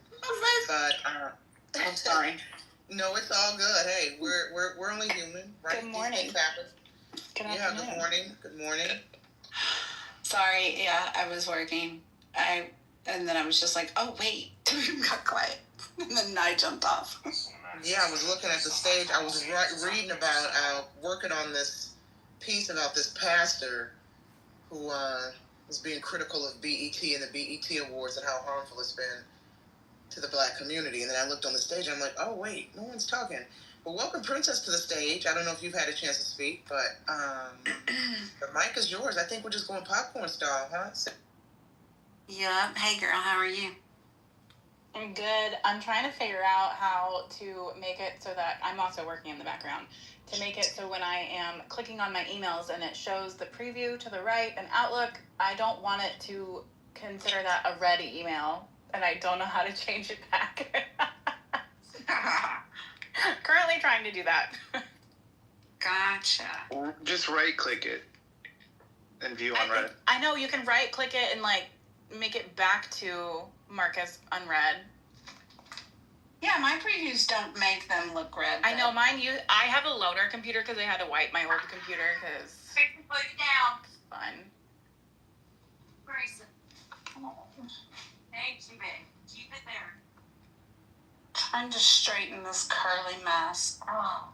But I'm sorry. no, it's all good. Hey, we're only human, right? Good morning. These things happen. Good Yeah. afternoon. Good morning. Good morning. Sorry, yeah, I was working. And then I was just like, oh wait, got quiet. And then I jumped off. Yeah, I was looking at the stage. I was reading about working on this piece about this pastor who was being critical of BET and the BET Awards and how harmful it's been to the black community. And then I looked on the stage and I'm like, oh wait, no one's talking. Well, welcome Princess to the stage. I don't know if you've had a chance to speak, but the mic is yours. I think we're just going popcorn style, huh? Yeah. Hey girl, how are you? I'm good. I'm trying to figure out how to make it so that I'm also working in the background to make it so when I am clicking on my emails and it shows the preview to the right and Outlook, I don't want it to consider that a red email, and I don't know how to change it back. Currently trying to do that. Gotcha. Just right click it and view unread. I know you can right click it and like make it back to mark as unread. Yeah, my previews don't make them look red. I know mine. I have a loaner computer because I had to wipe my old computer because Put it down. it's fun. Grayson. Hey, babe. Keep it there. Trying to straighten this curly mess. Oh.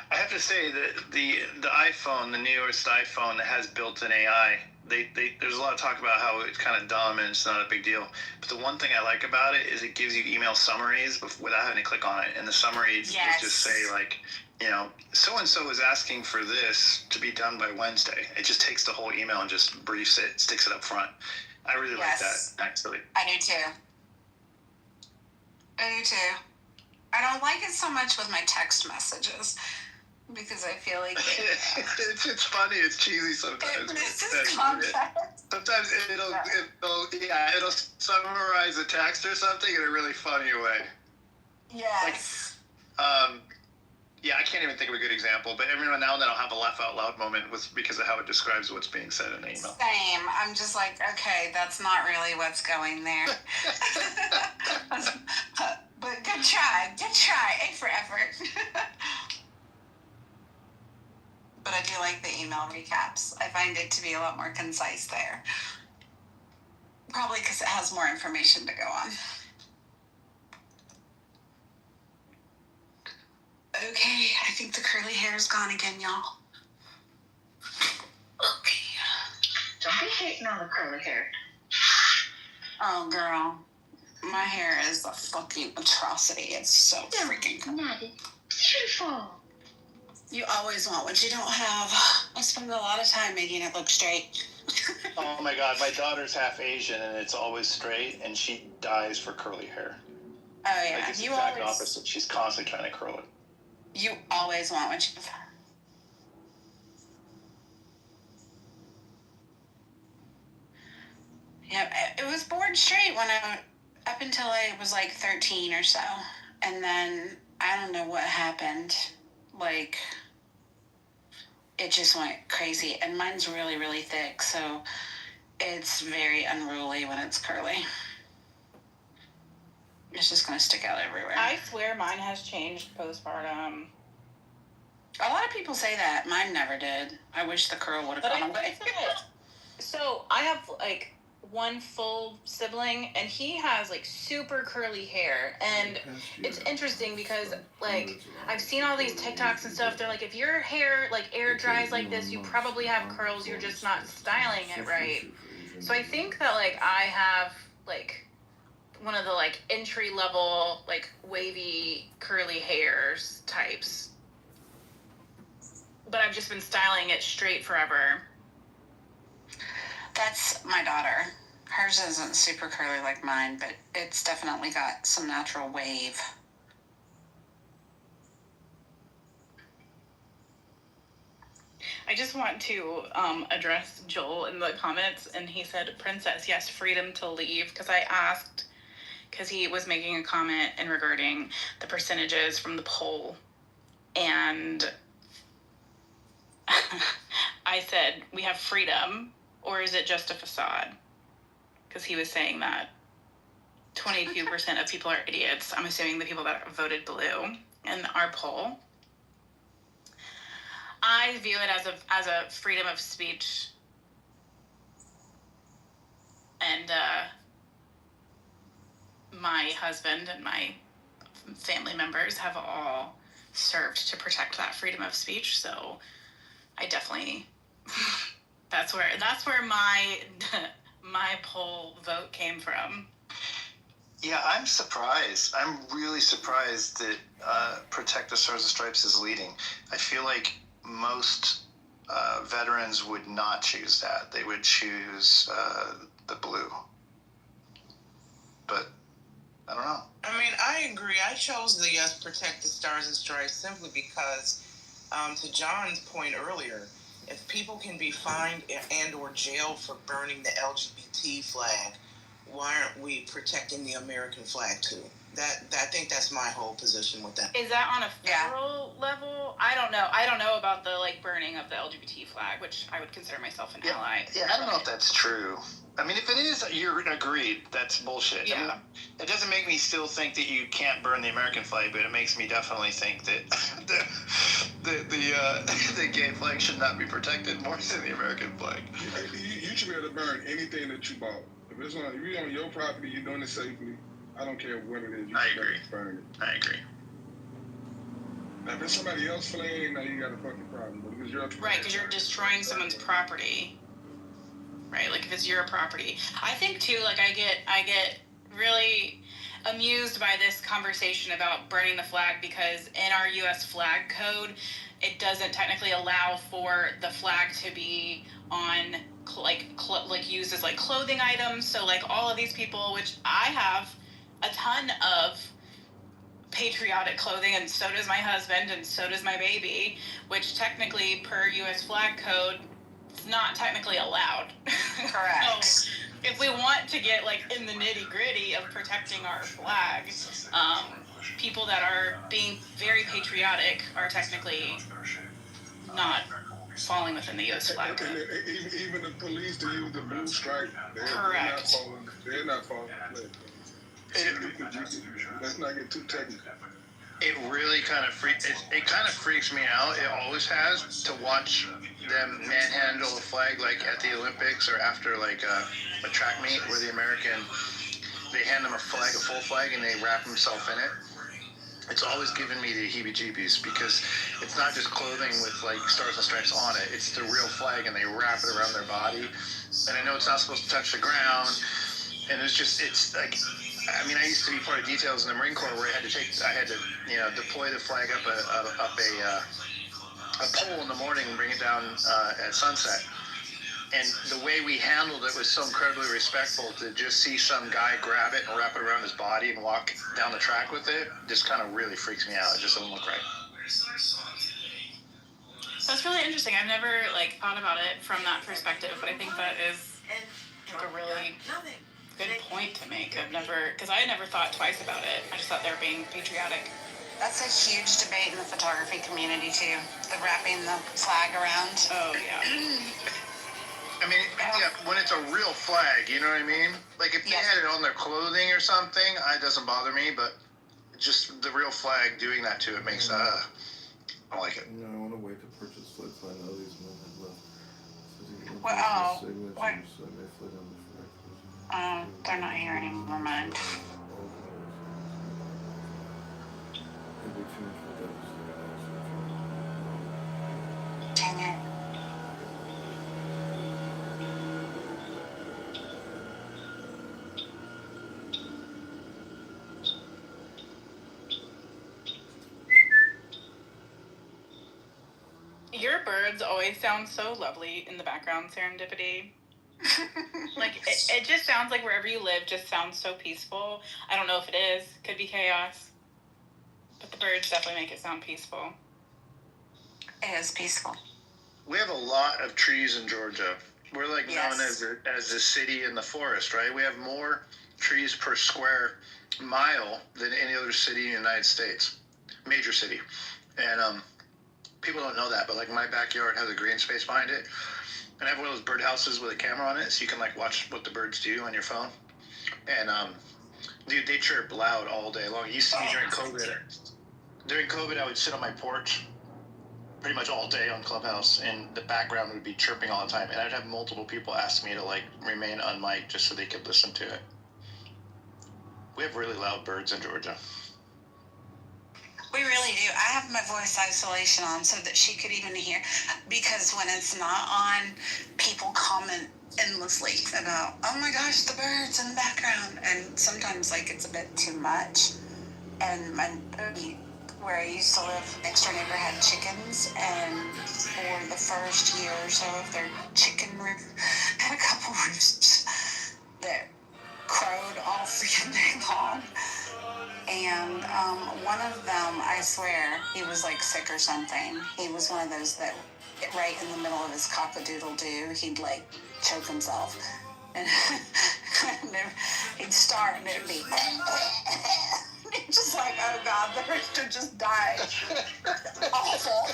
I have to say that the iPhone, the newest iPhone, that has built-in AI. There's a lot of talk about how it's kind of dumb and it's not a big deal. But the one thing I like about it is it gives you email summaries without having to click on it. And the summaries just say like, so and so is asking for this to be done by Wednesday. It just takes the whole email and just briefs it, sticks it up front. I really like that actually. I do too. I don't like it so much with my text messages because I feel like it's funny. It's cheesy sometimes. It misses context. Sometimes it'll summarize a text or something in a really funny way. Yes. I can't even think of a good example, but every now and then I'll have a laugh out loud moment because of how it describes what's being said in the email. Same. I'm just like, okay, that's not really what's going there. But good try. A for effort. But I do like the email recaps. I find it to be a lot more concise there. Probably because it has more information to go on. Okay, I think the curly hair is gone again, y'all. Okay. Don't be hating on the curly hair. Oh, girl. My hair is a fucking atrocity. It's so freaking beautiful. You always want what you don't have. I spend a lot of time making it look straight. Oh my god, my daughter's half Asian and it's always straight, and she dies for curly hair. Oh yeah, like it's the exact opposite. She's constantly trying to curl it. You always want what you have. Yeah, it was bored straight up until I was like 13 or so, and then I don't know what happened. Like, it just went crazy, and mine's really, really thick, so it's very unruly when it's curly. It's just gonna stick out everywhere. I swear mine has changed postpartum. A lot of people say that. Mine never did. I wish the curl would have gone away. So I have like one full sibling, and he has like super curly hair, and it's interesting because like I've seen all these TikToks and stuff. They're like, if your hair like air dries like this, you probably have curls. You're just not styling it right. So I think that like I have like one of the like entry level like wavy curly hairs types, but I've just been styling it straight forever. That's my daughter. Hers isn't super curly like mine, but it's definitely got some natural wave. I just want to address Joel in the comments, and he said, Princess, yes, freedom to leave, because I asked, because he was making a comment in regarding the percentages from the poll, and I said, we have freedom, or is it just a facade? Because he was saying that 22% of people are idiots. I'm assuming the people that voted blue in our poll. I view it as a freedom of speech, and my husband and my family members have all served to protect that freedom of speech. So I definitely that's where my my poll vote came from. Yeah, I'm surprised. I'm really surprised that Protect the Stars and Stripes is leading. I feel like most veterans would not choose that. They would choose the blue. But I don't know. I mean, I agree. I chose the Protect the Stars and Stripes simply because, to John's point earlier, if people can be fined and or jailed for burning the LGBT flag, why aren't we protecting the American flag too? I think that's my whole position with that. Is that on a federal level? I don't know. I don't know about the burning of the LGBT flag, which I would consider myself an ally. Yeah, I don't know if that's true. I mean, if it is, you're agreed. That's bullshit. Yeah. I mean, it doesn't make me still think that you can't burn the American flag, but it makes me definitely think that the gay flag should not be protected more than the American flag. You should be able to burn anything that you bought. If it's on your property, you're doing it safely. I don't care what it is. You should be able to burn it. I agree. Now, if it's somebody else flaying, now you got a fucking problem. But because you're right, because you're destroying someone's property. Right, like if it's your property. I think too, I get really amused by this conversation about burning the flag, because in our U.S. flag code, it doesn't technically allow for the flag to be on used as clothing items. So all of these people, which I have a ton of patriotic clothing, and so does my husband, and so does my baby, which technically per U.S. flag code, it's not technically allowed. Correct. So if we want to get in the nitty gritty of protecting our flag, people that are being very patriotic are technically not falling within the U.S. flag code. Even the police to use the blue stripe, correct. They're not falling. Let's not get too technical. It really kind of freaks me out. It always has, to watch them manhandle a flag at the Olympics or after a track meet where they hand them a full flag, and they wrap themselves in it. It's always given me the heebie-jeebies, because it's not just clothing with stars and stripes on it. It's the real flag, and they wrap it around their body. And I know it's not supposed to touch the ground, and I used to be part of details in the Marine Corps where I had to deploy the flag up a pole in the morning and bring it down at sunset. And the way we handled it was so incredibly respectful. To just see some guy grab it and wrap it around his body and walk down the track with it just kind of really freaks me out. It just doesn't look right. That's really interesting. I've never thought about it from that perspective, but I think that is a really good point to make. Because I had never thought twice about it. I just thought they were being patriotic. That's a huge debate in the photography community too. The wrapping the flag around. Oh yeah. I mean, when it's a real flag, you know what I mean? If they had it on their clothing or something, it doesn't bother me, but just the real flag doing that to it makes, I don't like it. I want to wait to purchase flights. I know these men have left. They're not here anymore, man. Dang it. Your birds always sound so lovely in the background, Serendipity. It just sounds like wherever you live just sounds so peaceful. I don't know if it is. Could be chaos. But the birds definitely make it sound peaceful. It is peaceful. We have a lot of trees in Georgia. We're known as the city in the forest, right? We have more trees per square mile than any other city in the United States. Major city. And people don't know that, but like my backyard has a green space behind it, and I have one of those bird houses with a camera on it, so you can like watch what the birds do on your phone. And dude, they chirp loud all day long. It used to be during COVID. During COVID, I would sit on my porch pretty much all day on Clubhouse, and the background would be chirping all the time, and I'd have multiple people ask me to like remain unmiked just so they could listen to it. We have really loud birds in Georgia. We really do. I have my voice isolation on so that she could even hear, because when it's not on, people comment endlessly about, oh my gosh, the birds in the background, and sometimes like it's a bit too much. And where I used to live, next door neighbor had chickens, and for the first year or so of their chicken roof, had a couple roosts that crowed all freaking day long. And one of them, I swear, he was like sick or something. He was one of those that right in the middle of his cock-a-doodle-doo, he'd like choke himself. And he'd start and it'd be just like, oh God, the rooster just died. Awful.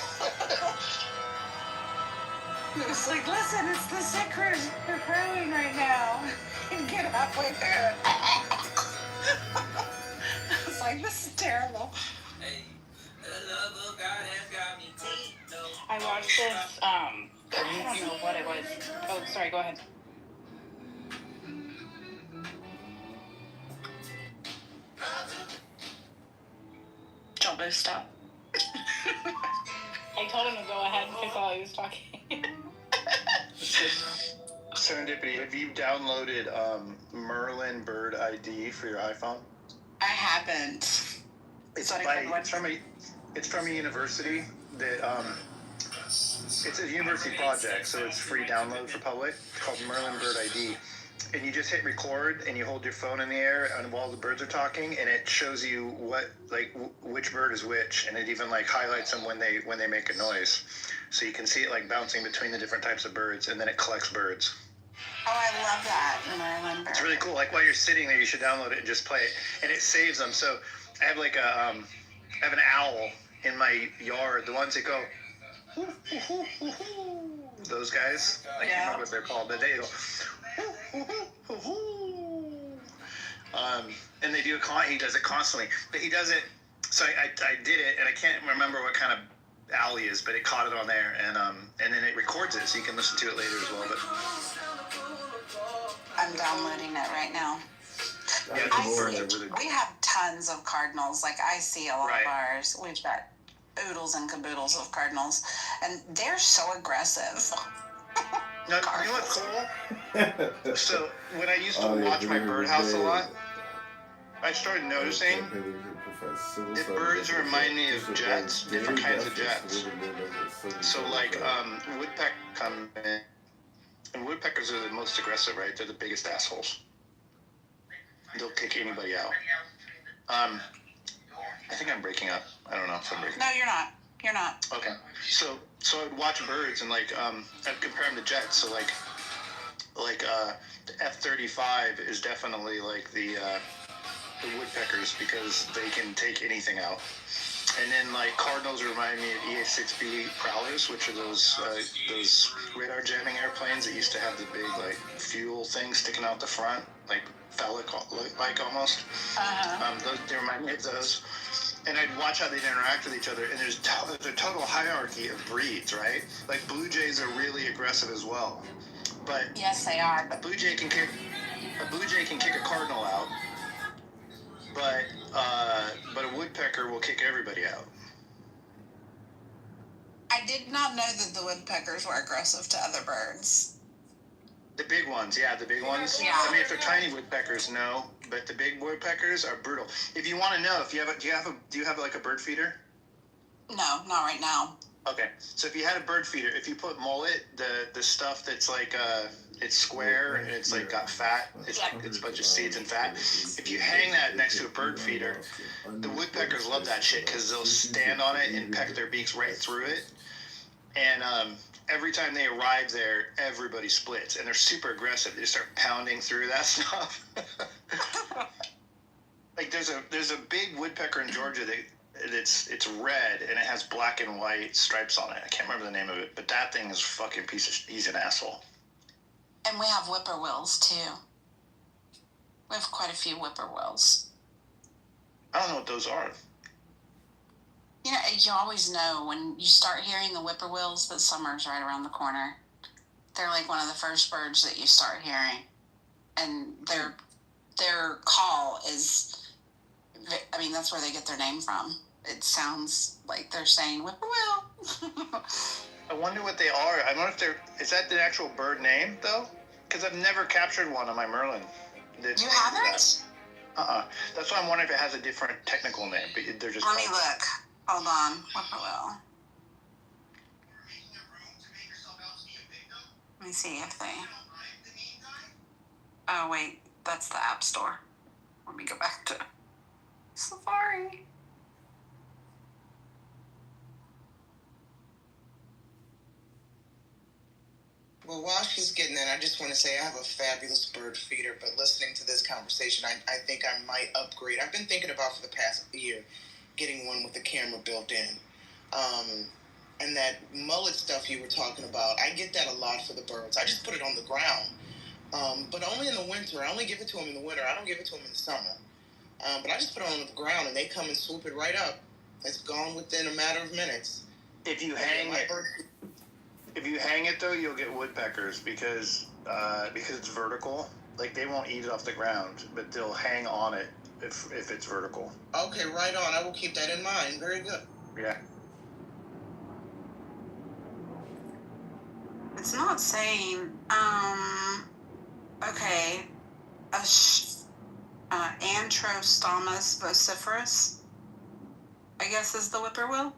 It was like, listen, it's the sick rooster. They're crowing right now. And get halfway through it. I was like, this is terrible. I watched this, I don't know what it was. Oh, sorry, go ahead. Don't both stop. I told him to go ahead because while he was talking. Serendipity, have you downloaded Merlin Bird ID for your iPhone? I haven't. It's from a university that it's a university project, so it's free download for public. It's called Merlin Bird ID, and you just hit record and you hold your phone in the air and while the birds are talking, and it shows you which bird is which, and it even like highlights them when they make a noise, so you can see it like bouncing between the different types of birds, and then it collects birds. Oh, I love that, Merlin Bird. It's really cool. Like while you're sitting there, you should download it and just play it, and it saves them. So I have like I have an owl in my yard. The ones that go, hoo, hoo, hoo, hoo, those guys. I can't remember what they're called, but they go, hoo, hoo, hoo, hoo. And they do he does it constantly, but he does it. So I did it, and I can't remember what kind of owl he is, but it caught it on there, and then it records it, so you can listen to it later as well. But I'm downloading it right now. We have tons of cardinals. Like I see a lot of ours. We've got oodles and caboodles of cardinals, and they're so aggressive. Now, you know what's cool? So when I used to watch my birdhouse a lot, I started noticing that birds remind me of jets, different kinds of jets. So like woodpecker come in, and woodpeckers are the most aggressive, right? They're the biggest assholes. They'll kick anybody out. I think I'm breaking up. I don't know if I'm breaking up. No, you're not. You're not. Okay. So I'd watch birds and like I'd compare them to jets. So like the F-35 is definitely like the woodpeckers because they can take anything out. And then like cardinals remind me of EA-6B prowlers, which are those radar jamming airplanes that used to have the big like fuel thing sticking out the front, like phallic like almost. Those, they remind me of those. And I'd watch how they'd interact with each other, and there's a total hierarchy of breeds, right? Like blue jays are really aggressive as well, but yes, they are. A blue jay can kick a cardinal out, but a woodpecker will kick everybody out. I did not know that the woodpeckers were aggressive to other birds. The big ones, yeah, the big ones. Yeah. I mean, if they're tiny woodpeckers, no, but the big woodpeckers are brutal. If you want to know, do you have like a bird feeder? No, not right now. Okay, so if you had a bird feeder, if you put mullet, the stuff that's like it's square and it's like got fat, it's a bunch of seeds and fat. If you hang that next to a bird feeder, the woodpeckers love that shit because they'll stand on it and peck their beaks right through it. And every time they arrive there, everybody splits, and they're super aggressive. They start pounding through that stuff. Like there's a big woodpecker in Georgia that It's red and it has black and white stripes on it. I can't remember the name of it, but that thing is fucking he's an asshole. And we have whippoorwills too. We have quite a few whippoorwills. I don't know what those are. You know, you always know when you start hearing the whippoorwills that summer's right around the corner. They're like one of the first birds that you start hearing. And their call is, I mean, that's where they get their name from. It sounds like they're saying whippoorwill. I wonder what they are. I wonder if is that the actual bird name, though? Because I've never captured one on my Merlin. You haven't? That's why I'm wondering if it has a different technical name. But they're just. Let me look. Hold on. Whippoorwill. Let me see if they... Oh, wait. That's the App Store. Let me go back to Safari. Well, while she's getting in, I just want to say I have a fabulous bird feeder, but listening to this conversation, I think I might upgrade. I've been thinking about for the past year getting one with the camera built in. And that mullet stuff you were talking about, I get that a lot for the birds. I just put it on the ground, but only in the winter. I only give it to them in the winter. I don't give it to them in the summer. But I just put it on the ground, and they come and swoop it right up. It's gone within a matter of minutes. If you hang it, though, you'll get woodpeckers because it's vertical. Like, they won't eat it off the ground, but they'll hang on it if it's vertical. Okay, right on. I will keep that in mind. Very good. Yeah. It's not saying, okay, Antrostomus vociferus, I guess is the whippoorwill.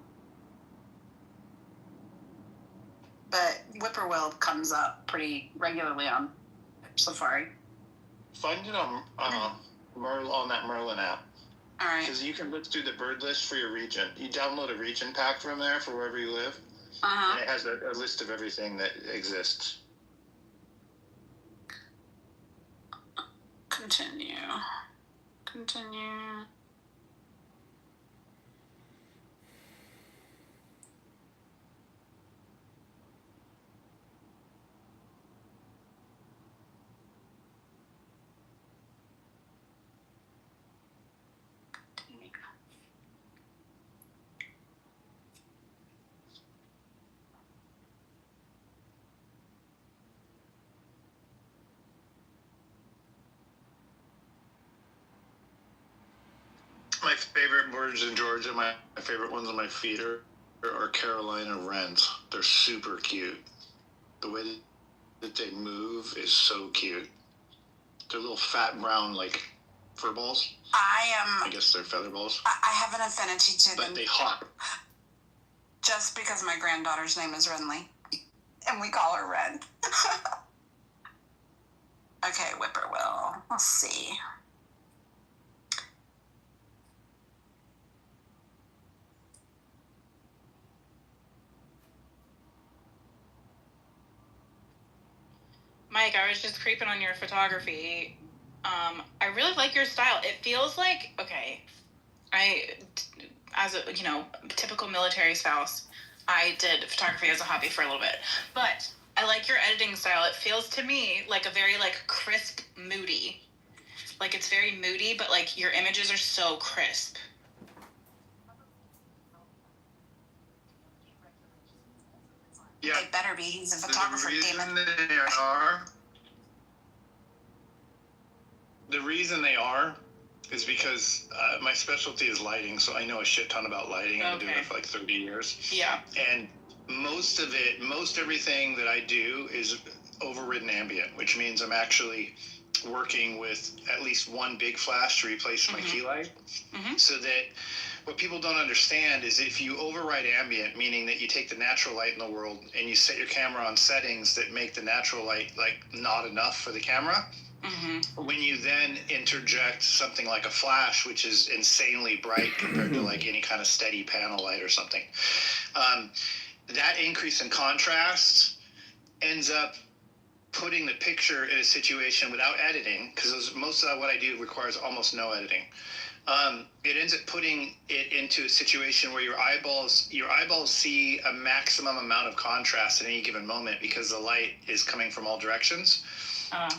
But whippoorwill comes up pretty regularly on Safari. Find it on on that Merlin app. All right. Because you can look through the bird list for your region. You download a region pack from there for wherever you live. Uh-huh. And it has a list of everything that exists. Continue. My favorite birds in Georgia, my favorite ones on my feeder are Carolina wrens. They're super cute. The way that they move is so cute. They're little fat brown, like, fur balls. I guess they're feather balls. I have an affinity to them. But they hop. Just because my granddaughter's name is Renly. And we call her Ren. Okay, whippoorwill. Let's see. Mike, I was just creeping on your photography. I really like your style. It feels like, okay, as a, typical military spouse, I did photography as a hobby for a little bit. But I like your editing style. It feels to me like a very, crisp, moody. Like, it's very moody, but, your images are so crisp. Yeah. They better be. He's a photographer, damn it. The reason they are is because my specialty is lighting, so I know a shit ton about lighting. I've been doing it for 30 years. Yeah. And most everything that I do is overridden ambient, which means I'm actually working with at least one big flash to replace my key light. Mm-hmm. So that what people don't understand is if you override ambient, meaning that you take the natural light in the world and you set your camera on settings that make the natural light not enough for the camera, when you then interject something like a flash, which is insanely bright compared to any kind of steady panel light or something, that increase in contrast ends up putting the picture in a situation without editing, because most of what I do requires almost no editing. it ends up putting it into a situation where your eyeballs see a maximum amount of contrast at any given moment because the light is coming from all directions.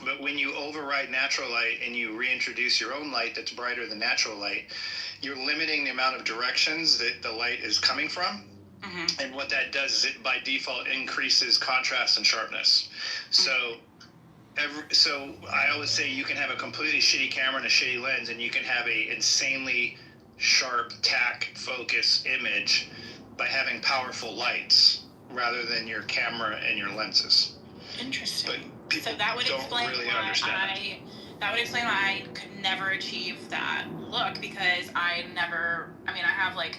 But when you override natural light and you reintroduce your own light that's brighter than natural light, you're limiting the amount of directions that the light is coming from. Mm-hmm. And what that does is it by default increases contrast and sharpness. So I always say you can have a completely shitty camera and a shitty lens, and you can have a insanely sharp tack focus image by having powerful lights rather than your camera and your lenses. Interesting. But people so that would don't explain really why understand that would explain why I could never achieve that look, because I have like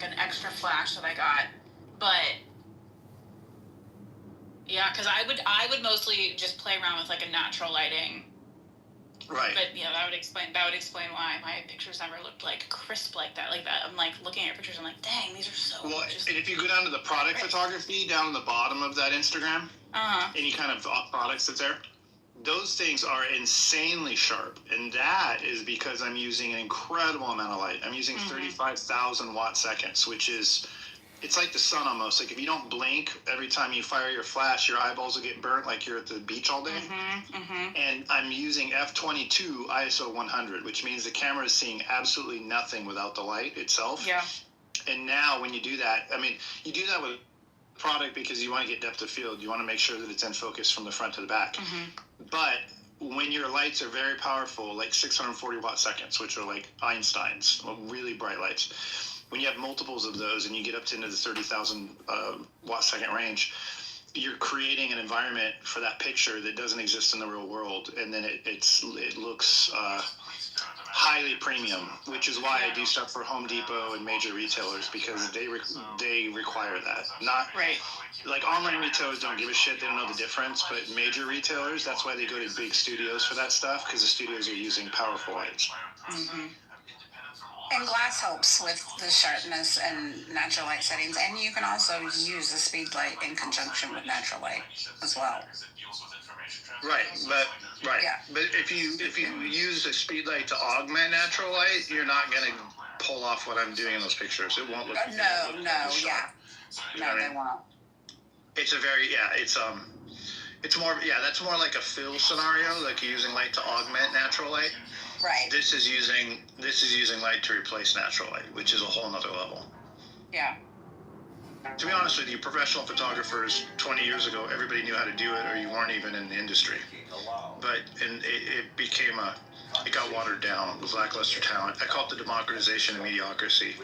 an extra flash that I got, but yeah, because I would mostly just play around with like a natural lighting. Right. But yeah, that would explain why my pictures never looked like crisp like that. I'm like looking at your pictures, I'm like, dang, these are so. Well, and if you go down to the product photography down the bottom of that Instagram, any kind of products that's there, those things are insanely sharp, and that is because I'm using an incredible amount of light. I'm using 35,000 watt seconds, which is. It's like the sun almost. Like if you don't blink every time you fire your flash, your eyeballs will get burnt like you're at the beach all day. And I'm using f/22 ISO 100, which means the camera is seeing absolutely nothing without the light itself. Yeah. And now when you do that, you do that with product because you want to get depth of field. You want to make sure that it's in focus from the front to the back. But when your lights are very powerful, like 640 watt seconds, which are like Einstein's, really bright lights, when you have multiples of those and you get up to into the 30,000 watt second range, you're creating an environment for that picture that doesn't exist in the real world, and then it looks highly premium, which is why I do stuff for Home Depot and major retailers, because they require that. Not right. Like online retailers don't give a shit; they don't know the difference. But major retailers, that's why they go to big studios for that stuff, because the studios are using powerful lights. And glass helps with the sharpness and natural light settings, and you can also use the speed light in conjunction with natural light as well. Right. But if you use a speed light to augment natural light, you're not going to pull off what I'm doing in those pictures. It won't look. No, they won't. It's a very it's more that's more like a fill scenario, like you're using light to augment natural light. Right. This is using light to replace natural light, which is a whole nother level. Yeah. To be honest with you, professional photographers 20 years ago, everybody knew how to do it, or you weren't even in the industry. But it got watered down with lackluster talent. I call it the democratization of mediocrity.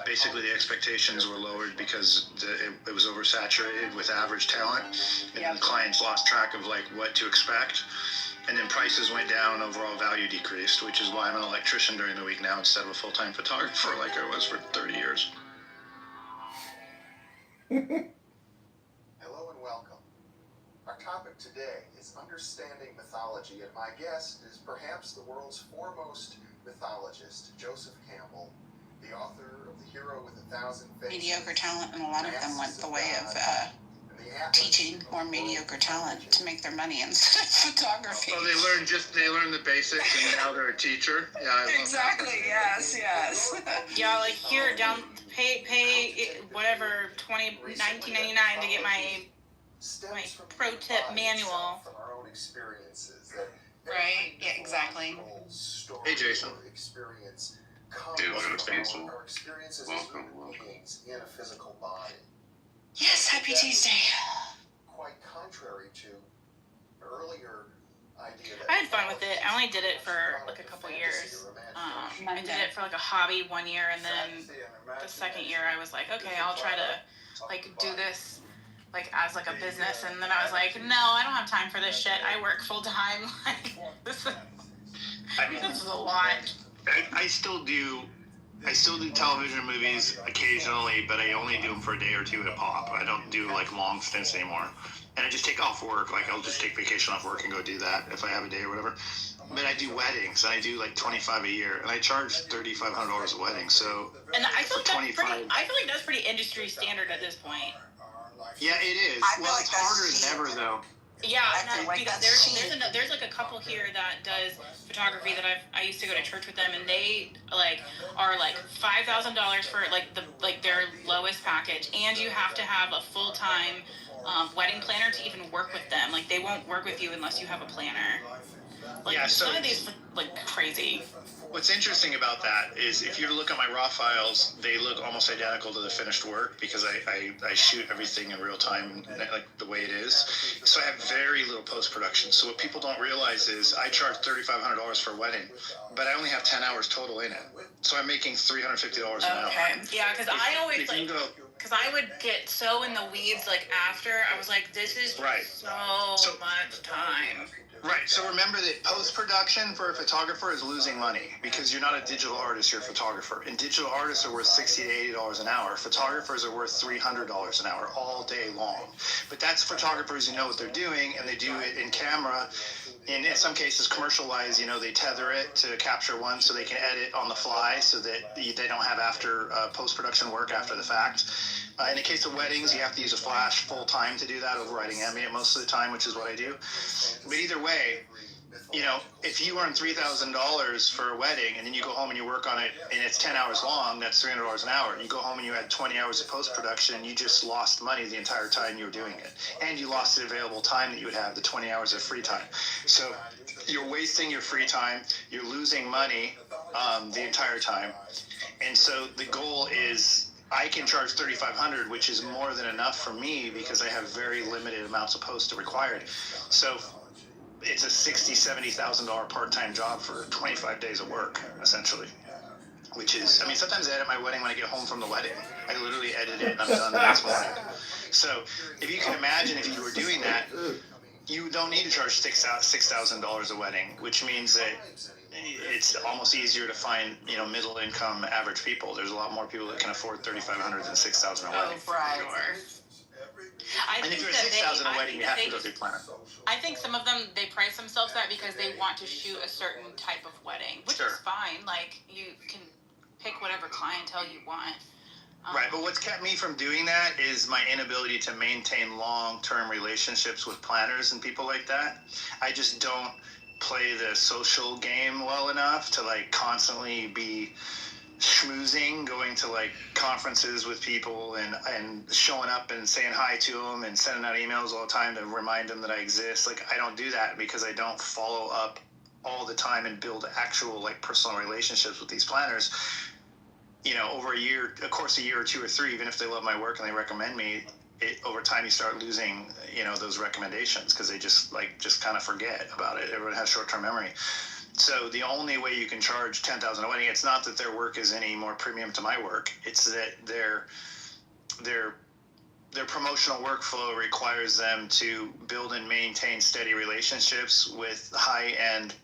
Basically, the expectations were lowered because it was oversaturated with average talent, and clients lost track of like what to expect. And then prices went down, overall value decreased, which is why I'm an electrician during the week now instead of a full-time photographer like I was for 30 years. Hello and welcome. Our topic today is understanding mythology, and my guest is perhaps the world's foremost mythologist, Joseph Campbell, the author of The Hero with 1,000 Faces. Mediocre talent, and a lot of them went the way of teaching more mediocre talent to make their money instead of photography. Oh, they learned the basics, and now they're a teacher. Yeah, exactly. Yes. Yeah, like here down, pay whatever $19.99 to get my pro tip manual. From our own experiences. Right. Yeah. Exactly. Hey, Jason. Experience Dude, what a face. our experiences as human beings in a physical body. Yes, happy Tuesday. Quite contrary to earlier idea that I had fun with it. I only did it for like a couple years. I did it for like a hobby one year, and then the second year I was like, okay, I'll try to like do this like as like a business, and then I was like, no, I don't have time for this shit. I work full time. Like this is a lot. I still do television movies occasionally, but I only do them for a day or two at a pop. I don't do like long stints anymore. And I just take off work. Like I'll just take vacation off work and go do that if I have a day or whatever. But I do weddings, and I do like 25 a year, and I charge $3,500 a wedding. So and I feel like that's pretty industry standard at this point. Yeah, it is. Well, it's harder than ever though. Yeah, I no, feel like because that's there's like a couple here that does photography that I used to go to church with them, and they like are like $5,000 for like their lowest package, and you have to have a full-time wedding planner to even work with them. Like they won't work with you unless you have a planner. Like Yeah, so some of these like crazy. what's interesting about that is if you look at my raw files, they look almost identical to the finished work because I shoot everything in real time, like the way it is. So I have very little post-production. So what people don't realize is I charge $3,500 for a wedding, but I only have 10 hours total in it. So I'm making $350 an hour. Okay. Yeah, because I always If you like. go, Because I would get so in the weeds, like after I was like, "This is Right. so much time." Right. So remember that post-production for a photographer is losing money because you're not a digital artist, you're a photographer. And digital artists are worth $60 to $80 an hour. Photographers are worth $300 an hour all day long. But that's photographers who know what they're doing, and they do it in camera. In some cases, commercial-wise, they tether it to capture one so they can edit on the fly so that they don't have after post-production work after the fact. In the case of weddings, you have to use a flash full-time to do that, overriding ambient most of the time, which is what I do. But either way, if you earn $3,000 for a wedding and then you go home and you work on it and it's 10 hours long, that's $300 an hour. You go home and you had 20 hours of post-production, you just lost money the entire time you were doing it. And you lost the available time that you would have, the 20 hours of free time. So you're wasting your free time, you're losing money the entire time. And so the goal is I can charge $3,500, which is more than enough for me because I have very limited amounts of post required. So it's a $60,000-$70,000 part-time job for 25 days of work, essentially. Which is, sometimes I edit my wedding when I get home from the wedding. I literally edit it and I'm done the next morning. So if you can imagine if you were doing that, you don't need to charge $6,000 a wedding, which means that it's almost easier to find, middle income average people. There's a lot more people that can afford $3,500 than $6,000 a wedding. right. And if you're at $6,000 a wedding, you have to go through planner. I think some of them they price themselves that because they want to shoot a certain type of wedding, which is fine. Like you can pick whatever clientele you want. Right, but what's kept me from doing that is my inability to maintain long-term relationships with planners and people like that. I just don't play the social game well enough to constantly be schmoozing, going to conferences with people and showing up and saying hi to them and sending out emails all the time to remind them that I exist. I don't do that because I don't follow up all the time and build actual personal relationships with these planners. Over a course of a year or two or three, even if they love my work and they recommend me, over time you start losing, those recommendations because they just kind of forget about it. Everyone has short-term memory. So the only way you can charge $10,000 a wedding, it's not that their work is any more premium to my work. It's that their promotional workflow requires them to build and maintain steady relationships with high-end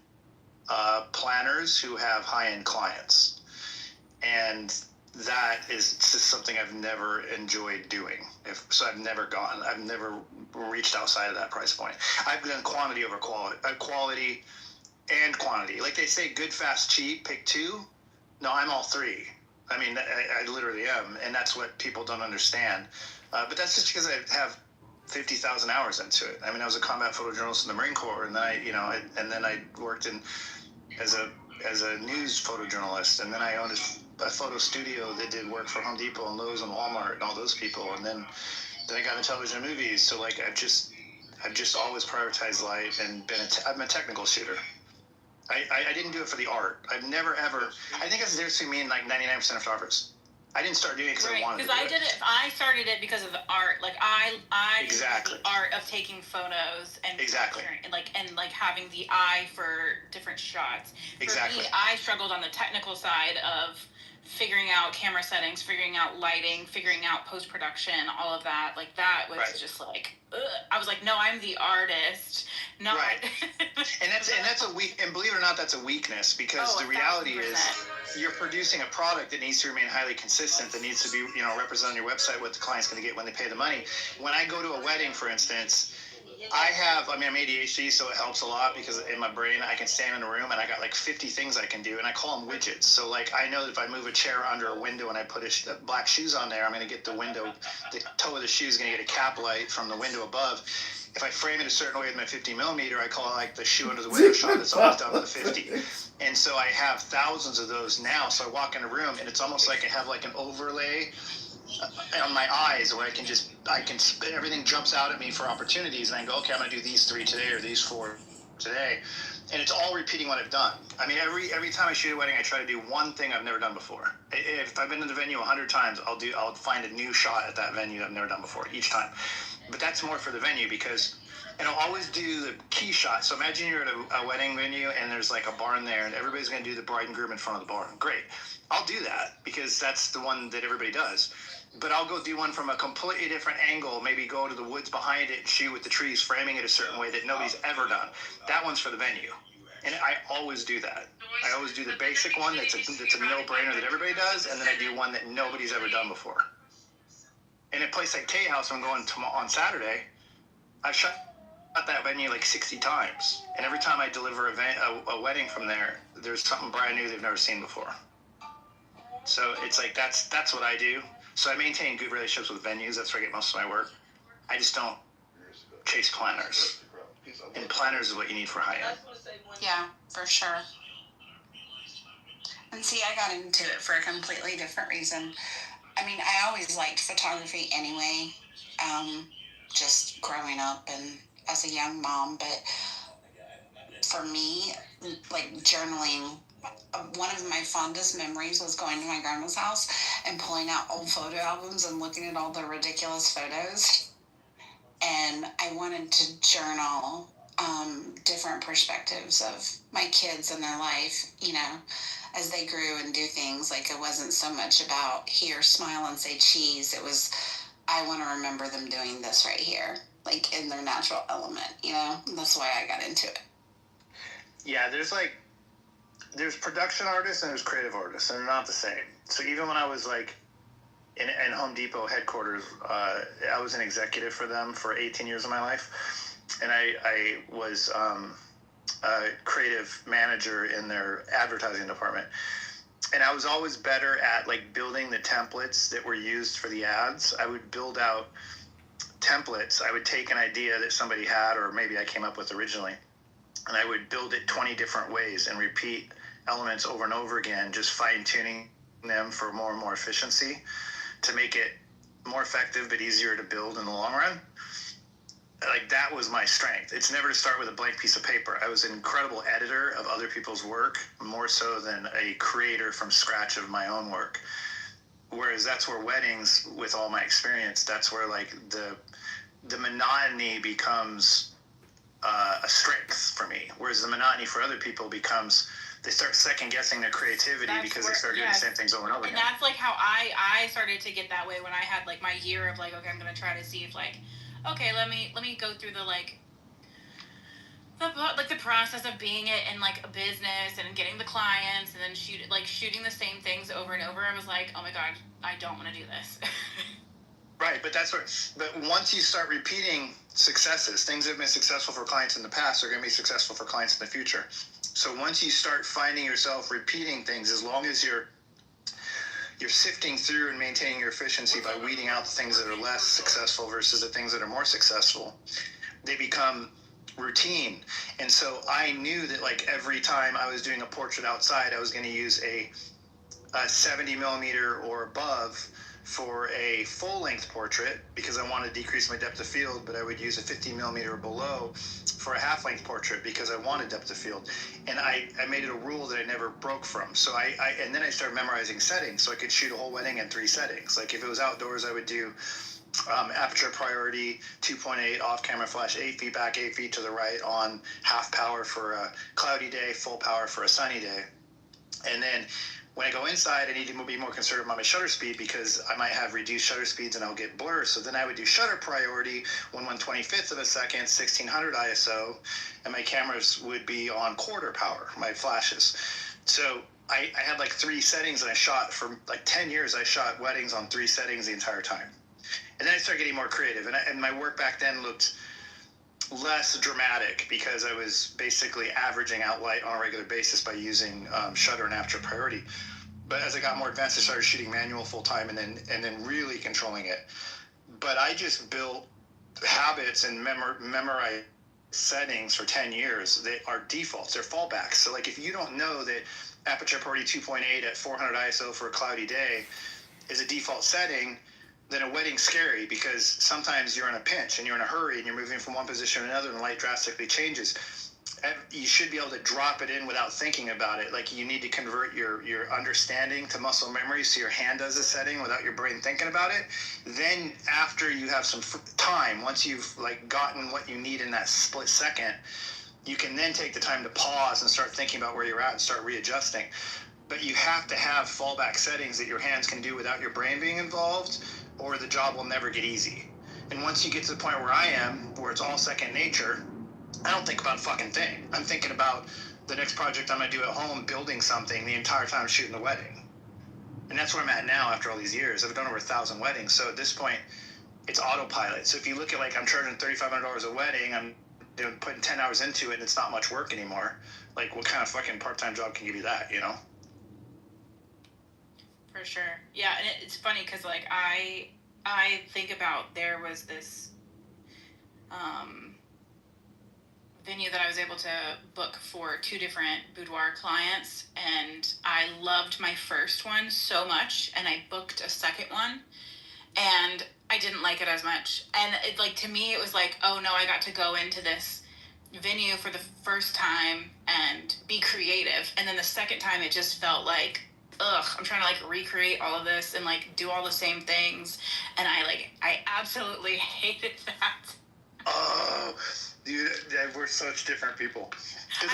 planners who have high-end clients. And that is just something I've never enjoyed doing. I've never reached outside of that price point. I've done quantity over quality and quantity. Like they say, good, fast, cheap, pick two. No, I'm all three. I literally am. And that's what people don't understand. But that's just because I have 50,000 hours into it. I was a combat photojournalist in the Marine Corps, and then I worked as a news photojournalist, and then I owned a photo studio that did work for Home Depot and Lowe's and Walmart and all those people, and then I got into television and movies. So I've just always prioritized life and I'm a technical shooter. I didn't do it for the art. I've never ever. I think that's the difference between me and 99% of photographers. I didn't start doing it because I wanted to do it. Because I did it. I started it because of the art. I Exactly. the art of taking photos and Exactly. capturing, and having the eye for different shots. Exactly. For me, I struggled on the technical side of figuring out camera settings, figuring out lighting, figuring out post-production, all of that. That was just ugh. I was like, no, I'm the artist, not. Right. and that's a weak. And believe it or not, that's a weakness because the reality is you're producing a product that needs to remain highly consistent. That needs to be represented on your website what the client's going to get when they pay the money. When I go to a wedding, for instance, I'm ADHD, so it helps a lot because in my brain I can stand in a room and I got like 50 things I can do, and I call them widgets. So like I know that if I move a chair under a window and I put black shoes on there, I'm going to get the toe of the shoe is going to get a cap light from the window above. If I frame it a certain way with my 50 millimeter, I call it like the shoe under the window shot that's always done with a 50. And so I have thousands of those now. So I walk in a room and it's almost like I have like an overlay on my eyes where everything jumps out at me for opportunities, and I go, okay, I'm going to do these 3 today or these 4 today. And it's all repeating what I've done. I mean, every time I shoot a wedding, I try to do one thing I've never done before. If I've been to the venue 100 times, I'll find a new shot at that venue that I've never done before each time. But that's more for the venue and I'll always do the key shot. So imagine you're at a wedding venue and there's like a barn there and everybody's going to do the bride and groom in front of the barn. Great. I'll do that because that's the one that everybody does. But I'll go do one from a completely different angle, maybe go to the woods behind it and shoot with the trees, framing it a certain way that nobody's ever done. That one's for the venue. And I always do that. I always do the basic one that's a no-brainer that everybody does, and then I do one that nobody's ever done before. In a place like Tay House, I'm going on Saturday, I've shot that venue like 60 times. And every time I deliver a wedding from there, there's something brand new they've never seen before. So it's like that's what I do. So I maintain good relationships with venues. That's where I get most of my work. I just don't chase planners. And planners is what you need for high-end. Yeah, for sure. And see, I got into it for a completely different reason. I mean, I always liked photography anyway, just growing up and as a young mom. But for me, like journaling, one of my fondest memories was going to my grandma's house and pulling out old photo albums and looking at all the ridiculous photos. And I wanted to journal different perspectives of my kids and their life, you know, as they grew and do things. Like, it wasn't so much about here, smile and say cheese. It was, I want to remember them doing this right here, like in their natural element, you know. And that's why I got into it. Yeah, there's production artists and there's creative artists, and they're not the same. So even when I was like in Home Depot headquarters, I was an executive for them for 18 years of my life, and I was a creative manager in their advertising department. And I was always better at like building the templates that were used for the ads. I would build out templates. I would take an idea that somebody had, or maybe I came up with originally, and I would build it 20 different ways and repeat elements over and over again, just fine-tuning them for more and more efficiency to make it more effective but easier to build in the long run. Like, that was my strength. It's never to start with a blank piece of paper. I was an incredible editor of other people's work, more so than a creator from scratch of my own work. Whereas that's where weddings, with all my experience, that's where like the monotony becomes a strength for me, whereas the monotony for other people becomes, they start second guessing their creativity because they start doing the same things over and over again. And that's like how I started to get that way when I had like my year of like, okay, I'm gonna try to see if like, okay, let me go through the the process of being it in like a business and getting the clients and then shooting the same things over and over. I was like, oh my god, I don't want to do this. Right, but once you start repeating successes, things that have been successful for clients in the past are going to be successful for clients in the future. So once you start finding yourself repeating things, as long as you're sifting through and maintaining your efficiency by weeding out the things that are less successful versus the things that are more successful, they become routine. And so I knew that like every time I was doing a portrait outside, I was going to use a 70 millimeter or above for a full-length portrait because I wanted to decrease my depth of field, but I would use a 50 millimeter below for a half-length portrait because I wanted depth of field. And I made it a rule that I never broke from. So and then I started memorizing settings so I could shoot a whole wedding in 3 settings. Like if it was outdoors, I would do aperture priority 2.8, off-camera flash 8 feet back, 8 feet to the right on half power for a cloudy day, full power for a sunny day. And then when I go inside, I need to be more conservative on my shutter speed because I might have reduced shutter speeds and I'll get blur. So then I would do shutter priority 1/125th of a second, 1600 ISO, and my cameras would be on quarter power, my flashes. So I had like 3 settings, and I shot for like 10 years. I shot weddings on 3 settings the entire time. And then I started getting more creative, and my work back then looked less dramatic because I was basically averaging out light on a regular basis by using shutter and aperture priority. But as I got more advanced, I started shooting manual full time and then really controlling it. But I just built habits and memorize settings for 10 years. They are defaults, they're fallbacks. So like if you don't know that aperture priority 2.8 at 400 ISO for a cloudy day is a default setting, then a wedding's scary because sometimes you're in a pinch and you're in a hurry and you're moving from one position to another and the light drastically changes. And you should be able to drop it in without thinking about it. Like you need to convert your understanding to muscle memory so your hand does the setting without your brain thinking about it. Then after you have some time, once you've like gotten what you need in that split second, you can then take the time to pause and start thinking about where you're at and start readjusting. But you have to have fallback settings that your hands can do without your brain being involved, or the job will never get easy. And once you get to the point where I am, where it's all second nature, I don't think about a fucking thing. I'm thinking about the next project I'm going to do at home, building something the entire time I'm shooting the wedding. And that's where I'm at now after all these years. I've done over 1,000 weddings. So at this point, it's autopilot. So if you look at like I'm charging $3,500 a wedding, I'm putting 10 hours into it and it's not much work anymore. Like what kind of fucking part-time job can give you that, you know? For sure. Yeah, and it's funny because like I think about there was this venue that I was able to book for 2 different boudoir clients, and I loved my first one so much, and I booked a second one, and I didn't like it as much. And it like to me it was like, oh no, I got to go into this venue for the first time and be creative, and then the second time it just felt like, ugh, I'm trying to like recreate all of this and like do all the same things, and I absolutely hated that. Oh, dude, we're such different people. I know.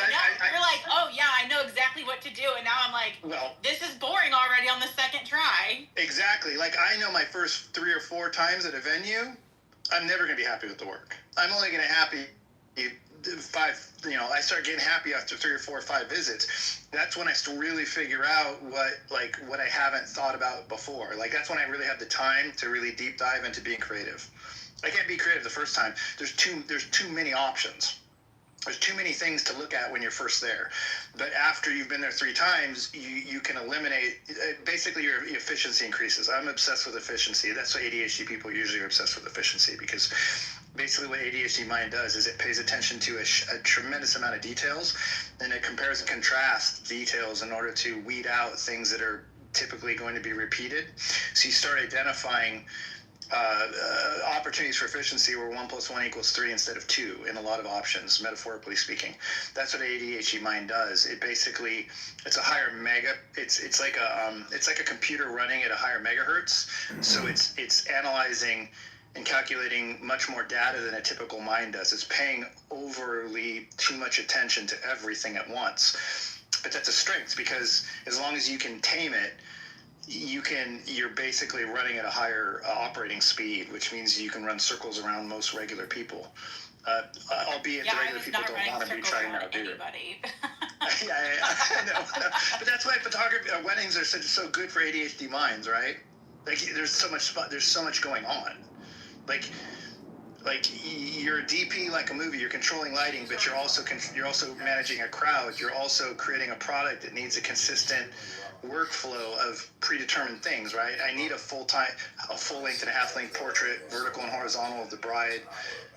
You're like, oh yeah, I know exactly what to do, and now I'm like, well, this is boring already on the second try. Exactly. Like I know my first 3 or 4 times at a venue, I'm never gonna be happy with the work. I'm only gonna happy 5. I start getting happy after 3 or 4 or 5 visits. That's when I really figure out what I haven't thought about before. Like that's when I really have the time to really deep dive into being creative. I can't be creative the first time. There's too many options. There's too many things to look at when you're first there. But after you've been there 3 times, you can eliminate, basically your efficiency increases. I'm obsessed with efficiency. That's why ADHD people usually are obsessed with efficiency, because basically what ADHD mind does is it pays attention to a tremendous amount of details, and it compares and contrasts details in order to weed out things that are typically going to be repeated. So you start identifying opportunities for efficiency where 1 + 1 = 3 instead of 2 in a lot of options, metaphorically speaking. That's what ADHD mind does. It basically, it's a higher it's like a computer running at a higher megahertz. So it's analyzing and calculating much more data than a typical mind does. It's paying overly too much attention to everything at once. But that's a strength, because as long as you can tame it, you're basically running at a higher operating speed, which means you can run circles around most regular people. Albeit the regular people don't want to be trying to outdo it. I know. But that's why photography, weddings are so good for ADHD minds, right? Like there's so much going on. Like you're a DP like a movie. You're controlling lighting, but you're also managing a crowd. You're also creating a product that needs a consistent workflow of predetermined things, right? I need a full length and a half length portrait, vertical and horizontal, of the bride.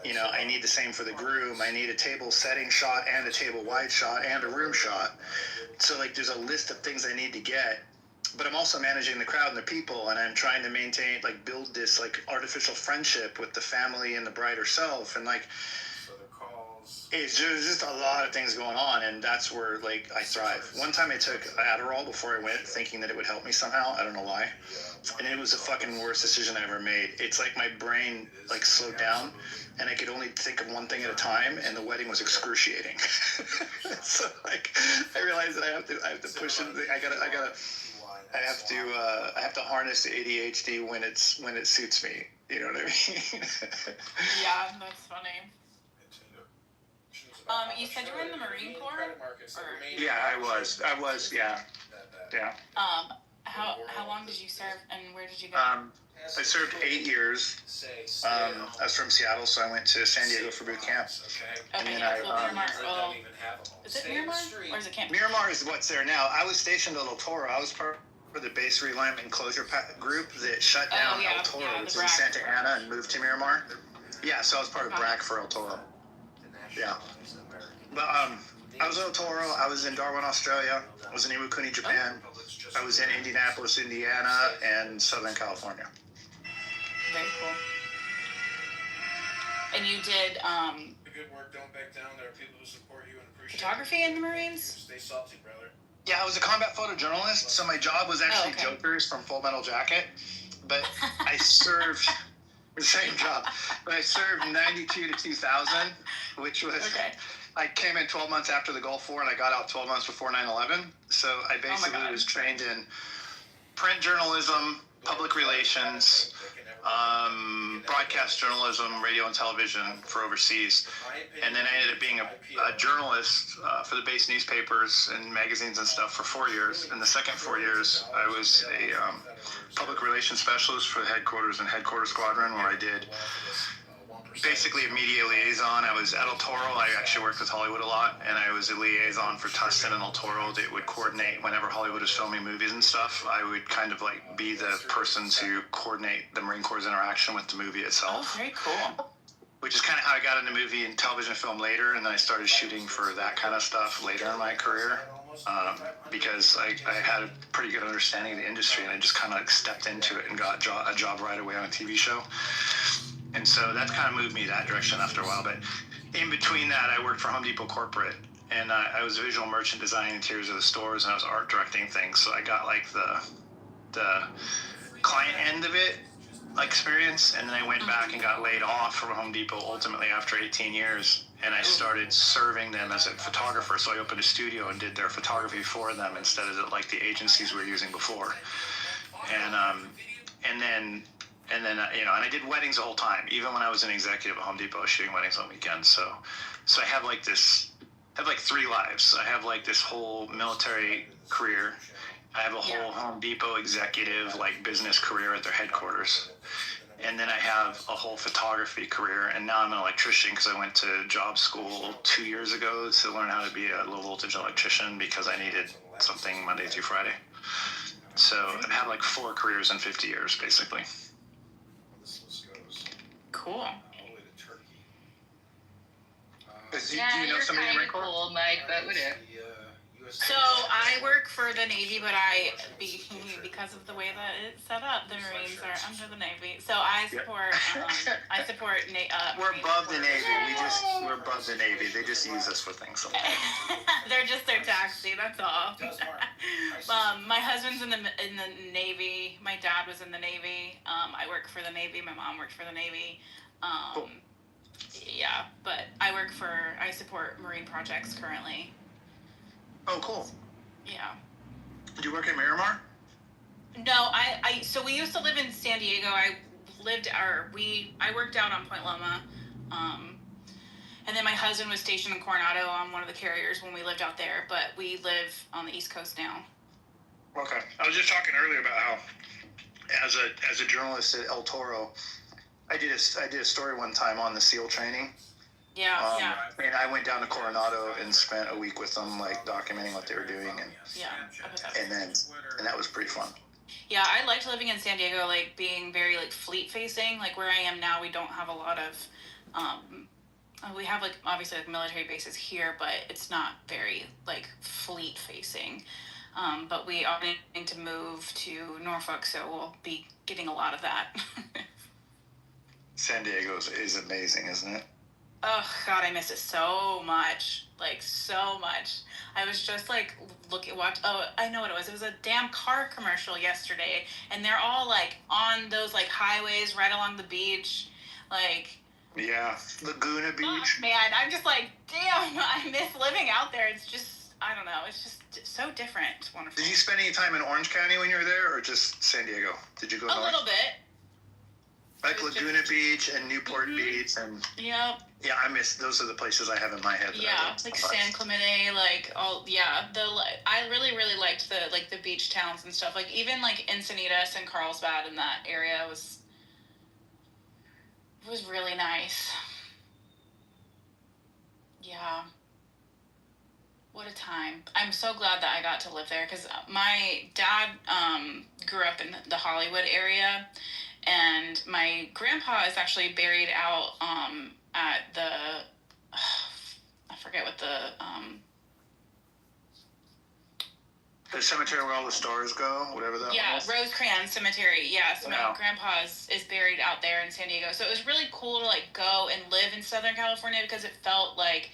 I need the same for the groom. I need a table setting shot and a table wide shot and a room shot. So like there's a list of things I need to get, but I'm also managing the crowd and the people, and I'm trying to maintain, build this artificial friendship with the family and the bride herself, and it's just a lot of things going on, and that's where I thrive. One time I took Adderall before I went, thinking that it would help me somehow. I don't know why, and it was the fucking worst decision I ever made. It's like my brain slowed down, and I could only think of one thing at a time, and the wedding was excruciating. So I realized that I have to push it. I have to harness the ADHD when it suits me. You know what I mean? Yeah, that's funny. You said you were in the Marine Corps? Yeah, I was, yeah. How long did you serve, and where did you go? I served 8 years. I was from Seattle, so I went to San Diego for boot camp. And then Miramar. Well, is it Miramar or is it Camp? Miramar is what's there now. I was stationed at El Toro. I was part of the base realignment closure group that shut down El Toro, which is in Santa Ana, and moved to Miramar. Yeah, so I was part of BRAC for El Toro. Yeah. But I was in El Toro. I was in Darwin, Australia. I was in Iwakuni, Japan. I was in Indianapolis, Indiana, and Southern California. Very cool. And you did Good work. Don't back down. There are people who support you and appreciate photography in the Marines? Stay salty, brother. Yeah, I was a combat photojournalist, so my job was actually Jokers from Full Metal Jacket. But I served the same job. But I served 92 to 2000, which was I came in 12 months after the Gulf War, and I got out 12 months before 9/11. So I basically was trained in print journalism, public relations, broadcast journalism, radio and television for overseas. And then I ended up being a journalist for the base newspapers and magazines and stuff for 4 years. In the second 4 years, I was a public relations specialist for the headquarters and headquarters squadron, where I did basically a media liaison. I was at El Toro. I actually worked with Hollywood a lot, and I was a liaison for Tustin and El Toro that would coordinate whenever Hollywood was filming movies and stuff. I would kind of like be the person to coordinate the Marine Corps' interaction with the movie itself. Oh, very cool. Which is kind of how I got into movie and television film later, and then I started shooting for that kind of stuff later in my career. Because I had a pretty good understanding of the industry, and I just kind of like stepped into it and got a job right away on a TV show. And so that kind of moved me that direction after a while. But in between that, I worked for Home Depot Corporate, and I was a visual merchant designing interiors of the stores, and I was art directing things. So I got like the client end of it experience, and then I went back and got laid off from Home Depot ultimately after 18 years, and I started serving them as a photographer. So I opened a studio and did their photography for them instead of like the agencies we were using before. And then and I did weddings the whole time. Even when I was an executive at Home Depot, I was shooting weddings on weekends. So I have like three lives. I have like this whole military career. I have a whole Home Depot executive like business career at their headquarters. And then I have a whole photography career. And now I'm an electrician because I went to job school 2 years ago to learn how to be a low voltage electrician because I needed something Monday through Friday. So I've had like 4 careers in 50 years, basically. Cool. Do you know somebody in the Marine Corps? Cool, Mike, but whatever. So I work for the Navy, but because of the way that it's set up, the Marines are under the Navy. So I support. We're above the Navy. We're above the Navy. They just use us for things sometimes. They're just their taxi. That's all. My husband's in the Navy. My dad was in the Navy. I work for the Navy. My mom worked for the Navy. Cool. Yeah, but I support Marine projects currently. Oh, cool. Yeah. Did you work at Miramar? No, so we used to live in San Diego. I worked out on Point Loma. And then my husband was stationed in Coronado on one of the carriers when we lived out there, but we live on the East Coast now. Okay. I was just talking earlier about how as a journalist at El Toro, I did a story one time on the SEAL training. Yeah. And I went down to Coronado and spent a week with them, like documenting what they were doing, and that was pretty fun. Yeah, I liked living in San Diego, like being very like fleet facing. Like where I am now, we don't have a lot of. We have like obviously like military bases here, but it's not very like fleet facing. But we are going to move to Norfolk, so we'll be getting a lot of that. San Diego is amazing, isn't it? Oh God, I miss it so much. Like so much. I was just like I know what it was. It was a damn car commercial yesterday, and they're all like on those like highways right along the beach, like. Yeah, Laguna Beach. Man, I'm just like, damn, I miss living out there. It's just, I don't know, it's just so different. It's wonderful. Did you spend any time in Orange County when you were there, or just San Diego? Did you go north? A little bit. Like Laguna Beach and Newport Beach and Yep. yeah, I miss those are the places I have in my head. Yeah, like San Clemente, like I really liked the beach towns and stuff. Like even like Encinitas and Carlsbad in that area was really nice. Yeah. What a time. I'm so glad that I got to live there because my dad grew up in the Hollywood area, and my grandpa is actually buried out at the I forget what the cemetery where all the stars go, whatever that was. Rosecrans Cemetery. Yeah, so my grandpa is buried out there in San Diego. So it was really cool to like go and live in Southern California because it felt like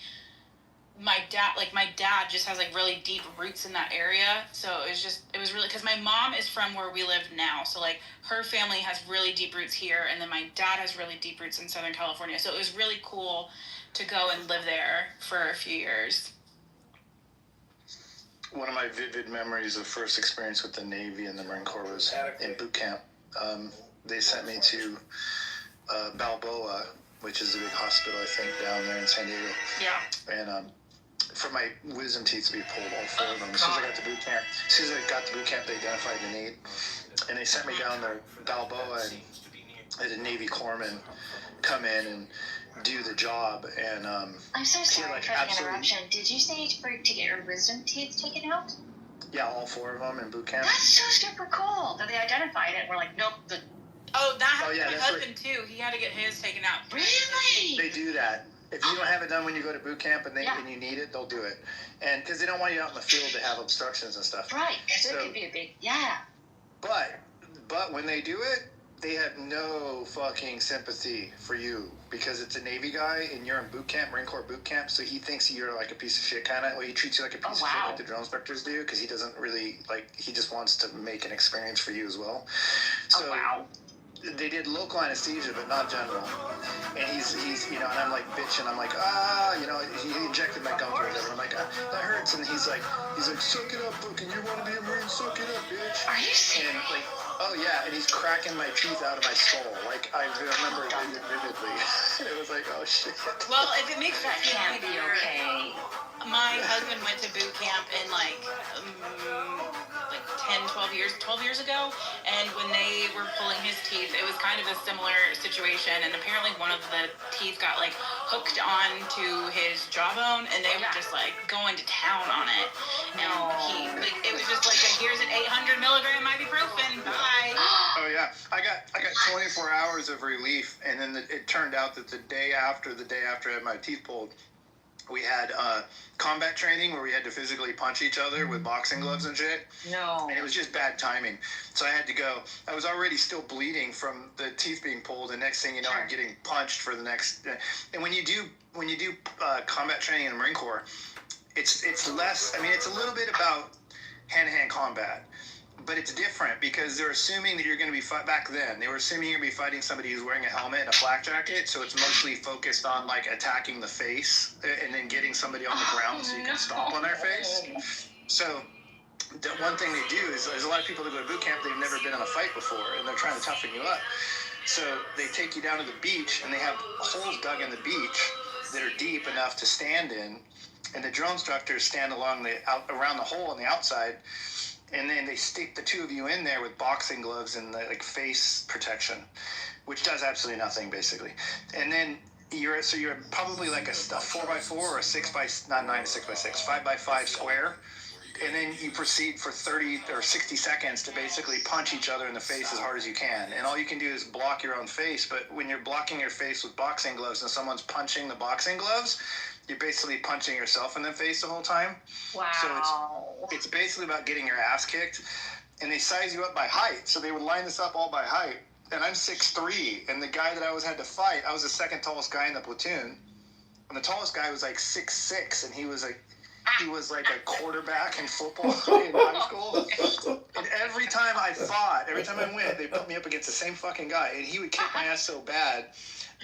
my dad just has like really deep roots in that area. So it was really, because my mom is from where we live now, so like her family has really deep roots here, and then my dad has really deep roots in Southern California. So it was really cool to go and live there for a few years. One of my vivid memories of first experience with the Navy and the Marine Corps was in boot camp. They sent me to Balboa, which is a big hospital, I think, down there in San Diego. Yeah. And for my wisdom teeth to be pulled, all four of them. As soon as I got to boot camp, they identified the need. And they sent me down to Balboa, and I had a Navy corpsman come in and do the job. And I'm so sorry for the interruption. Did you say to get your wisdom teeth taken out? Yeah, all four of them in boot camp. That's so super cool that they identified it. We're like, nope. That happened to my husband too. He had to get his taken out. Really? They do that. If you don't have it done when you go to boot camp and you need it, they'll do it. And because they don't want you out in the field to have obstructions and stuff. Right. So it could be a big But when they do it, they have no fucking sympathy for you because it's a Navy guy and you're in boot camp, Marine Corps boot camp, so he thinks you're like a piece of shit kind of. Well, he treats you like a piece of shit like the drill instructors do because he doesn't really he just wants to make an experience for you as well. So they did local anesthesia, but not general. And he's and I'm like bitching. I'm like, he injected my gums or whatever. I'm like, that hurts. And he's like, suck it up, fucking. You want to be a Marine? Suck it up, bitch. Are you serious? And like, oh yeah. And he's cracking my teeth out of my skull. Like I remember it vividly. It was like, oh shit. Well, if it makes that can't be okay. My husband went to boot camp in like 12 years ago, and when they were pulling his teeth, it was kind of a similar situation, and apparently one of the teeth got like hooked onto his jawbone, and they were just like going to town on it, and it was just like here's an 800 milligram ibuprofen, bye. Oh yeah, I got 24 hours of relief, and then it turned out that the day after I had my teeth pulled, we had combat training where we had to physically punch each other with boxing gloves and shit. No. And it was just bad timing. So I had to go. I was already still bleeding from the teeth being pulled. And next thing you know, I'm getting punched for the next. And when you do combat training in the Marine Corps, it's less. I mean, it's a little bit about hand-to-hand combat. But it's different because they're assuming that you're going to be back then. They were assuming you're going to be fighting somebody who's wearing a helmet and a flak jacket, so it's mostly focused on like attacking the face and then getting somebody on the ground so you can stomp on their face. So the one thing they do is there's a lot of people that go to boot camp, they've never been in a fight before, and they're trying to toughen you up. So they take you down to the beach, and they have holes dug in the beach that are deep enough to stand in, and the drill instructors stand around the hole on the outside. And then they stick the two of you in there with boxing gloves and the face protection, which does absolutely nothing basically. And then you're probably like a 4x4 or a 5x5 square. And then you proceed for 30 or 60 seconds to basically punch each other in the face as hard as you can. And all you can do is block your own face. But when you're blocking your face with boxing gloves and someone's punching the boxing gloves, you're basically punching yourself in the face the whole time. Wow. So it's basically about getting your ass kicked. And they size you up by height. So they would line this up all by height. And I'm 6'3", and the guy that I had to fight, I was the second tallest guy in the platoon. And the tallest guy was like 6'6", and he was like a quarterback in football in high school. And every time I went, they put me up against the same fucking guy. And he would kick my ass so bad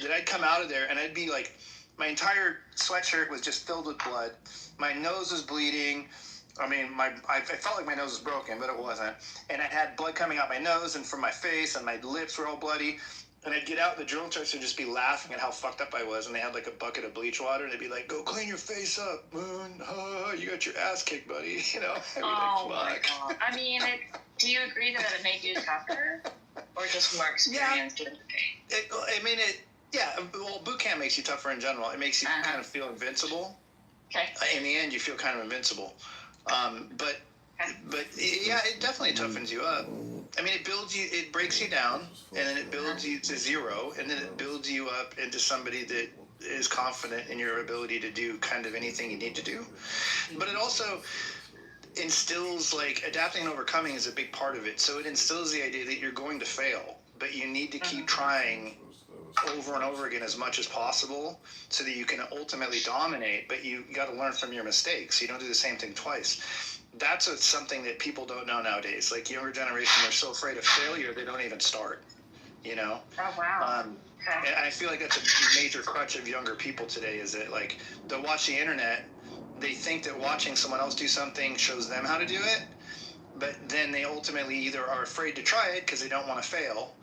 that I'd come out of there and I'd be like, my entire sweatshirt was just filled with blood. My nose was bleeding. I mean, I felt like my nose was broken, but it wasn't. And I had blood coming out my nose and from my face, and my lips were all bloody. And I'd get out, and the drill instructor would just be laughing at how fucked up I was, and they had like a bucket of bleach water, and they'd be like, "Go clean your face up, Moon. You got your ass kicked, buddy." You know? I'd be Oh like, my god. I mean, do you agree that it made you tougher, or just more experienced with the pain? Well, boot camp makes you tougher in general. It makes you kind of feel invincible. Okay. In the end, you feel kind of invincible. But yeah, it definitely toughens you up. I mean, it breaks you down, and then it builds you to zero, and then it builds you up into somebody that is confident in your ability to do kind of anything you need to do. But it also instills, like, adapting and overcoming is a big part of it. So it instills the idea that you're going to fail, but you need to keep trying over and over again as much as possible so that you can ultimately dominate, but you got to learn from your mistakes. You don't do the same thing twice. That's something that people don't know nowadays. Like, younger generation, they're so afraid of failure, they don't even start, you know? Oh, wow. And I feel like that's a major crutch of younger people today, is that, like, they'll watch the internet, they think that watching someone else do something shows them how to do it, but then they ultimately either are afraid to try it because they don't want to fail,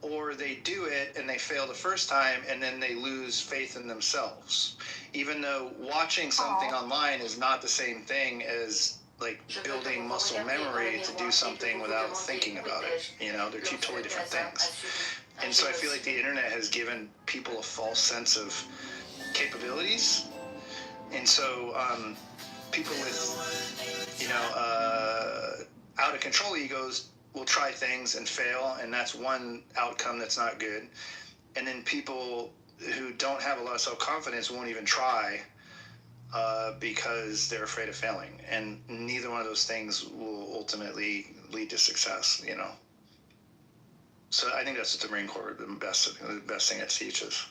or they do it and they fail the first time and then they lose faith in themselves. Even though watching something online is not the same thing as, like, building muscle memory to do something without thinking about it. You know, they're two totally different things. And so I feel like the internet has given people a false sense of capabilities. And so people with, you know, out of control egos will try things and fail, and that's one outcome that's not good. And then people who don't have a lot of self-confidence won't even try because they're afraid of failing. And neither one of those things will ultimately lead to success, you know. So I think that's what the Marine Corps, the best thing it teaches.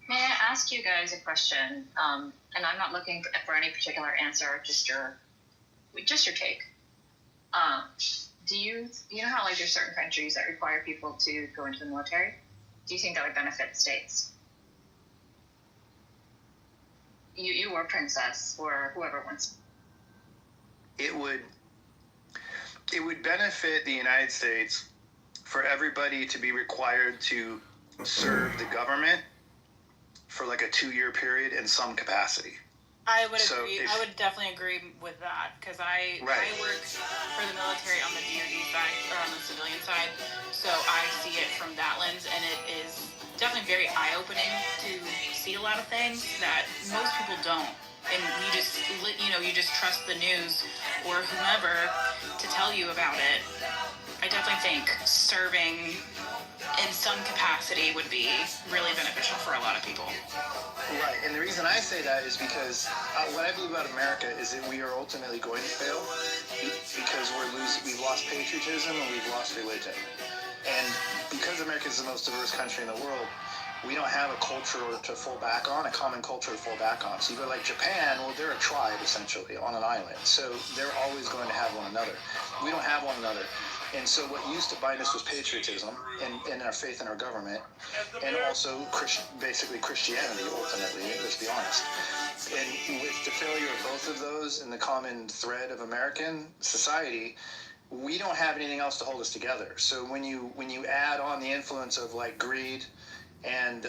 May I ask you guys a question? And I'm not looking for any particular answer, just your take. Do you know how, like, there's certain countries that require people to go into the military? Do you think that would benefit the states? You or Princess or whoever wants. It would benefit the United States for everybody to be required to serve the government for like a 2-year period in some capacity. I would agree. I would definitely agree with that, because I work for the military on the DoD side, or on the civilian side, so I see it from that lens, and it is definitely very eye-opening to see a lot of things that most people don't. And you just trust the news or whomever to tell you about it. I definitely think serving in some capacity would be really beneficial for a lot of people. Right, and the reason I say that is because what I believe about America is that we are ultimately going to fail because we've lost patriotism and we've lost religion. And because America is the most diverse country in the world, we don't have a culture to fall back on, a common culture to fall back on. So you go like Japan, well, they're a tribe essentially on an island. So they're always going to have one another. We don't have one another. And so what used to bind us was patriotism and our faith in our government, and also basically Christianity, ultimately, let's be honest. And with the failure of both of those and the common thread of American society, we don't have anything else to hold us together. So when you add on the influence of, like, greed and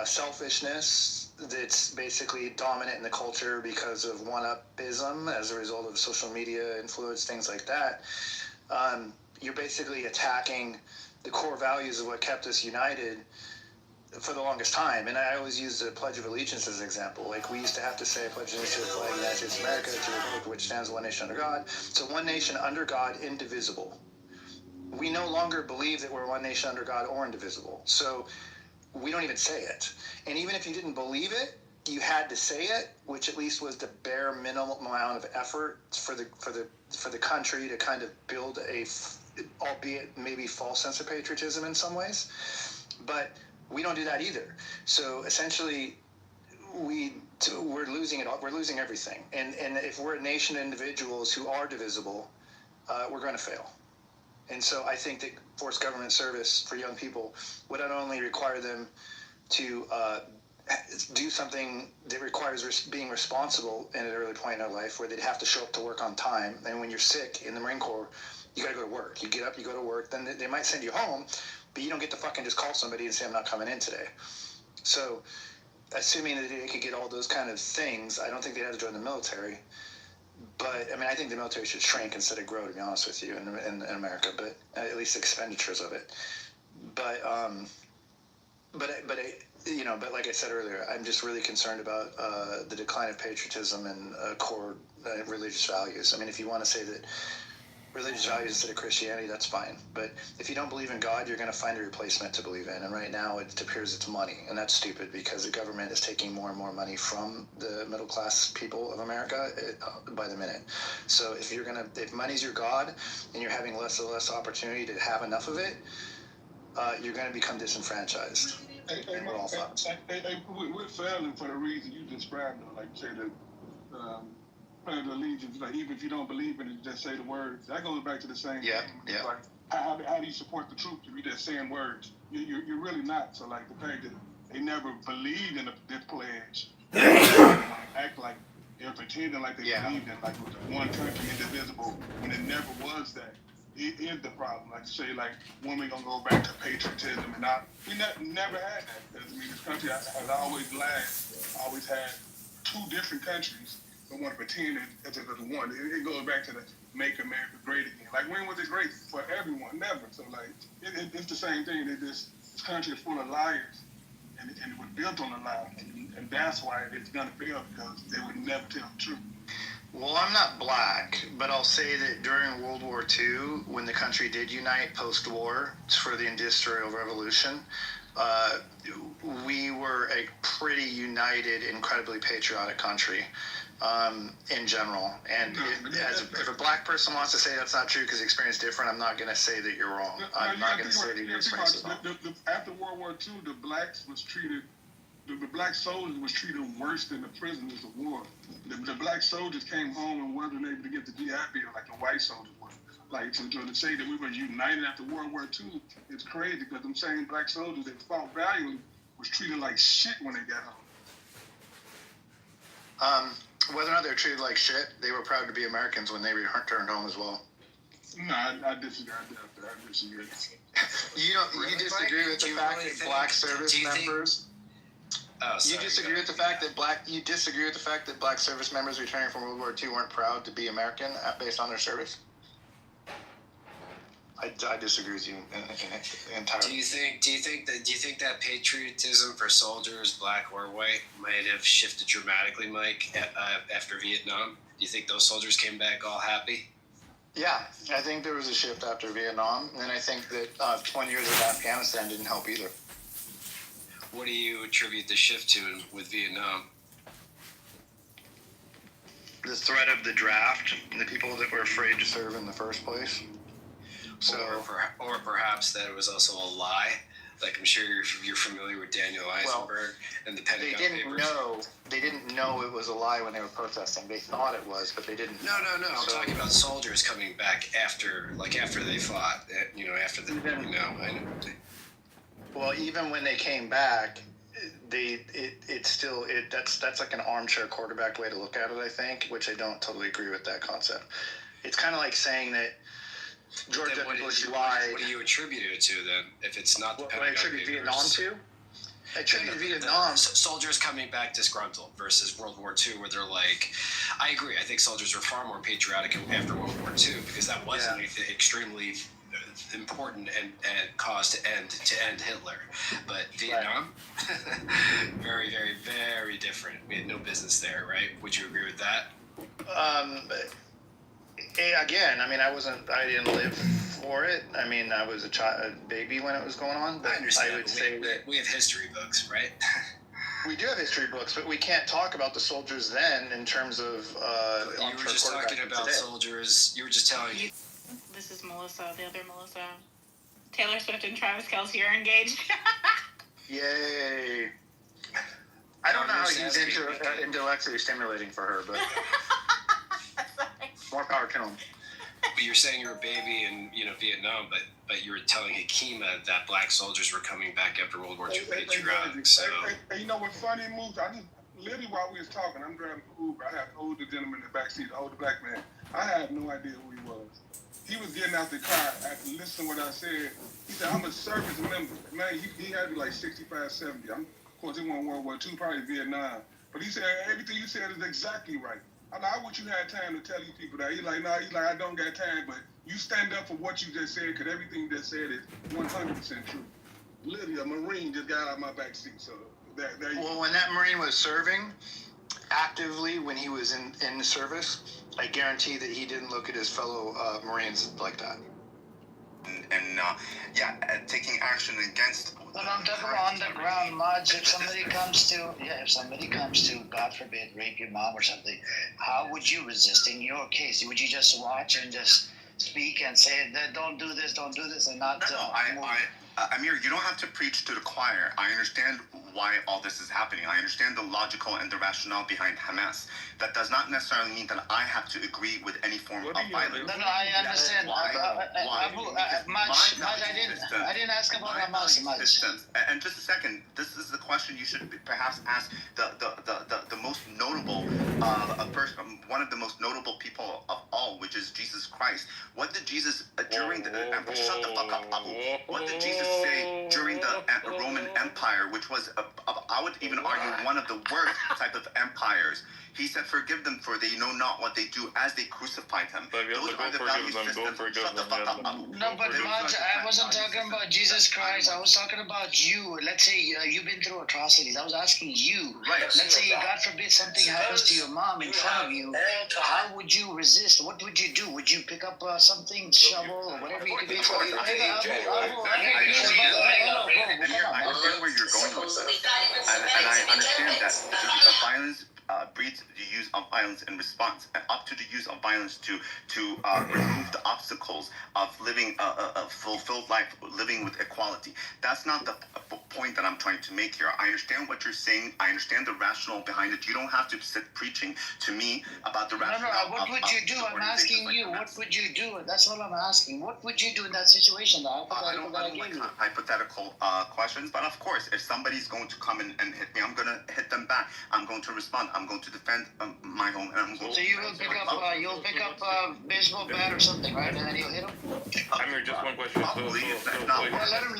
selfishness that's basically dominant in the culture because of one-upism as a result of social media influence, things like that, you're basically attacking the core values of what kept us united for the longest time. And I always use the Pledge of Allegiance as an example. Like, we used to have to say, "Pledge allegiance to the flag of the United States of America, to the republic for which stands one nation under God." So one nation under God, indivisible. We no longer believe that we're one nation under God or indivisible. So we don't even say it. And even if you didn't believe it, you had to say it, which at least was the bare minimum amount of effort for the country to kind of build a, albeit maybe false sense of patriotism in some ways. But we don't do that either. So essentially, we're losing it all. We're losing everything. And if we're a nation of individuals who are divisible, we're going to fail. And so I think that forced government service for young people would not only require them to do something that requires being responsible in an early point in their life, where they'd have to show up to work on time. And when you're sick in the Marine Corps, you got to go to work. You get up, you go to work. Then they might send you home, but you don't get to fucking just call somebody and say I'm not coming in today. So, assuming that they could get all those kind of things, I don't think they'd have to join the military. But I mean, I think the military should shrink instead of grow, to be honest with you, in America. But at least expenditures of it. But like I said earlier, I'm just really concerned about the decline of patriotism and core religious values. I mean, if you want to say that religious values instead of Christianity, that's fine. But if you don't believe in God, you're going to find a replacement to believe in. And right now, it appears it's money, and that's stupid because the government is taking more and more money from the middle class people of America by the minute. So if money's your God, and you're having less and less opportunity to have enough of it, you're going to become disenfranchised. We're failing for the reason you described, though. Like you say that pledge of allegiance, like even if you don't believe in it, just say the words. That goes back to the same thing. Yeah. Like, how do you support the troops if you're just saying words? You're really not. So like the fact that they never believed in this pledge, act like they're pretending like they believed in like one country indivisible when it never was that. It is the problem. Like you say, like when we gonna go back to patriotism and we never had that because I mean this country has always had two different countries. Don't want to pretend as if it's one. It goes back to the make America great again. Like when was it great for everyone? Never. So like it's the same thing. That this country is full of liars, and it was built on a lie, and that's why it's gonna fail because they would never tell the truth. Well, I'm not black, but I'll say that during World War II, when the country did unite post-war for the Industrial Revolution, we were a pretty united, incredibly patriotic country in general. And if a black person wants to say that's not true because the experience is different, I'm not going to say that you're wrong. I'm not going to say that your experience is wrong. After World War II, the blacks was treated. The black soldiers was treated worse than the prisoners of war. The black soldiers came home and wasn't able to get the GI Bill like the white soldiers were. Like to say that we were united after World War II, it's crazy because them same black soldiers that fought valiantly was treated like shit when they got home. Whether or not they were treated like shit, they were proud to be Americans when they returned home as well. No, I disagree. I disagree. You disagree with the fact that black service members? Oh, sorry, you disagree with the fact that black service members returning from World War II weren't proud to be American based on their service? I disagree with you entirely. Do you think that patriotism for soldiers, black or white, might have shifted dramatically, Mike, after Vietnam? Do you think those soldiers came back all happy? Yeah, I think there was a shift after Vietnam, and I think that 20 years of Afghanistan didn't help either. What do you attribute the shift to with Vietnam? The threat of the draft and the people that were afraid to serve in the first place. So, or perhaps that it was also a lie. Like I'm sure you're familiar with Daniel Eisenberg and the Pentagon Papers. They didn't know it was a lie when they were protesting. They thought it was, but they didn't. No. I'm talking about soldiers coming back after they fought. After the. I know. Well, even when they came back, that's like an armchair quarterback way to look at it, I think, which I don't totally agree with that concept. It's kind of like saying that George W. Bush lied. What do you attribute it to then? If it's not the Pentagon Papers? What I attribute Vietnam to? I attribute Vietnam. Soldiers coming back disgruntled versus World War II, where they're like, I agree. I think soldiers were far more patriotic after World War II because that was an extremely important and cause to end Hitler. But Vietnam, very, very, very different. We had no business there, right? Would you agree with that? Again, I mean, I didn't live for it. I mean, I was a baby when it was going on. But I understand. I would say that we have history books, right? We do have history books, but we can't talk about the soldiers then in terms of. You were just talking about soldiers. You were just telling me. This is Melissa, the other Melissa. Taylor Swift and Travis Kelce are engaged. Yay! I don't know how he's intellectually stimulating for her, but more power to him. But you're saying you're a baby in Vietnam, but you were telling Hakima that black soldiers were coming back after World War II patriotic. So hey, you know what's funny, Moose? I just literally while we was talking, I'm driving Uber. I had an older gentleman in the backseat, an older black man. I had no idea who he was. he was getting out the car after listening to what I said. He said, I'm a service member. Man, he had to be like 65, 70. Of course, it wasn't World War II, probably Vietnam. But he said, everything you said is exactly right. I'm like, I wish you had time to tell these people that. He's like, no, I don't got time, but you stand up for what you just said, because everything you just said is 100% true. Literally, a Marine just got out of my back seat, so there you go. Well, when that Marine was serving actively, when he was in the service, I guarantee that he didn't look at his fellow Marines like that. Taking action against. But I'm talking on the ground, Mudge. If somebody comes to, God forbid, rape your mom or something, how would you resist in your case? Would you just watch and just speak and say that don't do this, and not? Amir, you don't have to preach to the choir. I understand why all this is happening. I understand the logical and the rationale behind Hamas. That does not necessarily mean that I have to agree with any form of violence. No, I understand. Mudge, I didn't ask about Hamas, Mudge. And just a second, this is the question you should perhaps ask the most notable person, one of the most notable people of all, which is Jesus Christ. What did Jesus during the shut the fuck up, Abu? What did Jesus say during the Roman Empire, which was I would even argue one of the worst type of empires? He said, "Forgive them, for they know not what they do," as they crucified him. Those are the value systems. Shut the fuck up, Abu. No, but Mudge, I wasn't talking about Jesus Christ. I was talking about you. Let's say you've been through atrocities. I was asking you. Right. Let's say, God forbid, something happens to your mom in front of you. How would you resist? What would you do? Would you pick up something, shovel, or whatever you could do? I understand where you're going with this, and I understand that the violence breeds the use of violence in response, and up to the use of violence to remove the obstacles of living a fulfilled life, living with equality. That's not the point that I'm trying to make here. I understand what you're saying. I understand the rationale behind it. You don't have to sit preaching to me about the rationale. What would you do? I'm asking you. What would you do? That's all I'm asking. What would you do in that situation? I don't like hypothetical questions, but of course, if somebody's going to come and hit me, I'm going to hit them back. I'm going to respond. I'm going to defend my home, and I'm going. So you will pick up a baseball bat or something, right? And then you'll hit him. Amir, just one question. Let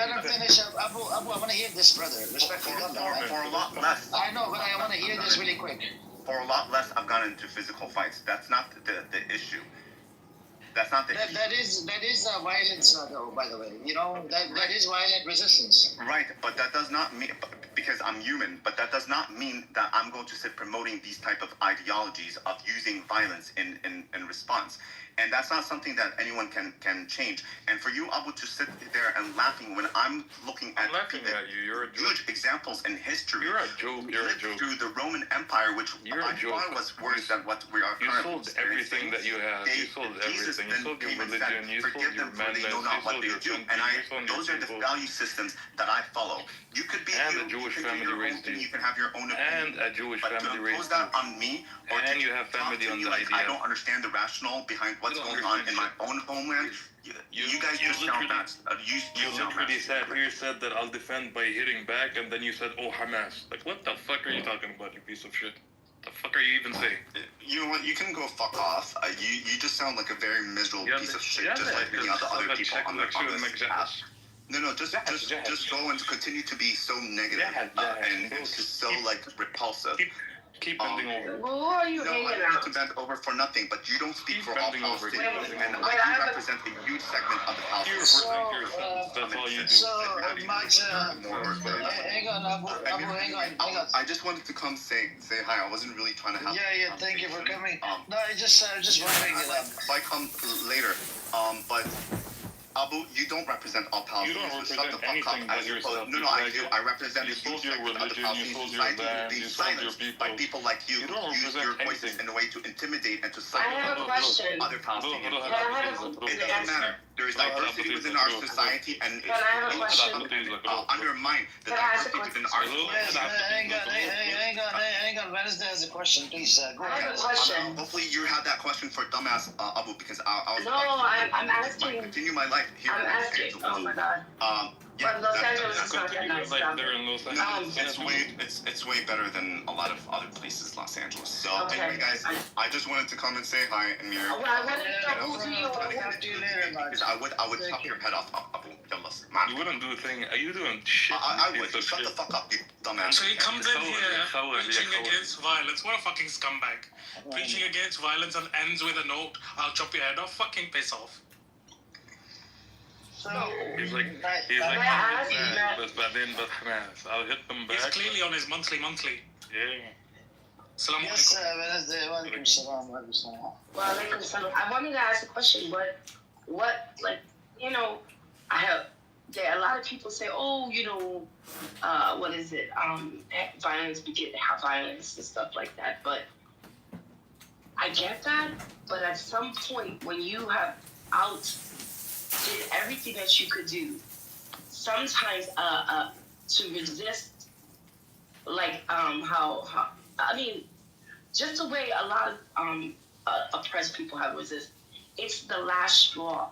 him finish. Abu, I want to hear this, brother. Respectfully, for a lot less. I know, but I want to hear this really quick. For a lot less, I've gone into physical fights. That's not the issue. That's not the issue. That is violence, though. By the way, that is violent resistance. Right, but that does not mean, because I'm human. But that does not mean that I'm going to sit promoting these type of ideologies of using violence in response. And that's not something that anyone can change. And for you, Abu, to sit there and laughing when I'm looking at huge examples in history. You're a joke. You're a joke. Through the Roman Empire, which I thought was worse than what we are currently. You sold everything that you have. You sold everything. You sold your religion. You sold your mandate. You sold your country. And those are the value systems that I follow. You could be a Jewish family raised you. You can have your own opinion. And a Jewish family raised you. But to impose that on me, or and you have family on the idea. I don't understand the rationale behind what's going on in my own homeland. You guys just sound nuts. You literally said that I'll defend by hitting back, and then you said, "Oh, Hamas." Like, what the fuck are you talking about, you piece of shit? The fuck are you even saying? You know what? You can go fuck off. You just sound like a very miserable piece of shit, just like any other people on this app. No, just go and continue to be so negative and just so like repulsive. Keep bending over. Well, who are you hanging out? To bend over for nothing, but you don't speak for all Palestinians, and I do represent a huge segment of the Palestinians. That's all you do. So, Mudge, hang on, Abu, hang on. I just wanted to come say hi. I wasn't really trying to have. Yeah. Thank you for coming. No, I just wondering. If I come later, but. Abu, you don't represent all Palestinians. You don't represent anything but yourself. No, I do. I represent a huge segment of the Palestinian society being silenced by people like you who use your voices in a way to intimidate and to silence other Palestinians. It doesn't matter. There is diversity within our society, and it's undermine the diversity within our society. Hang on. Wednesday has a question, please. Go ahead. I have a question. Hopefully you had that question for dumbass Abu, because I was. No, I'm asking. Continue my life here. I'm asking. Oh my God. But Los Angeles is not that nice. Like they're in Los Angeles. It's way better than a lot of other places, Los Angeles. So Okay. anyway, guys, I just wanted to come and say hi, and you're. Well, I wanted to know who do you Because I would chop your head off. You wouldn't do a thing. Are you doing shit? I would. Shut the fuck up, you dumbass. So he comes in here preaching against violence. What a fucking scumbag. Preaching against violence and ends with a note, "I'll chop your head off." Fucking piss off. He's like, but then, I'll hit them back. He's clearly on his monthly. Yeah. Salaam Yes, alaikum. Wednesday. Walaikum salam. Walaikum salam. Well, alaikum salam. I wanted to ask a question. What, like, you know, there are a lot of people say, oh, you know, what is it? Violence begets violence and stuff like that. But I get that. But at some point, when you have did everything that you could do, sometimes to resist, like how I mean, just the way a lot of oppressed people have resisted. It's the last straw.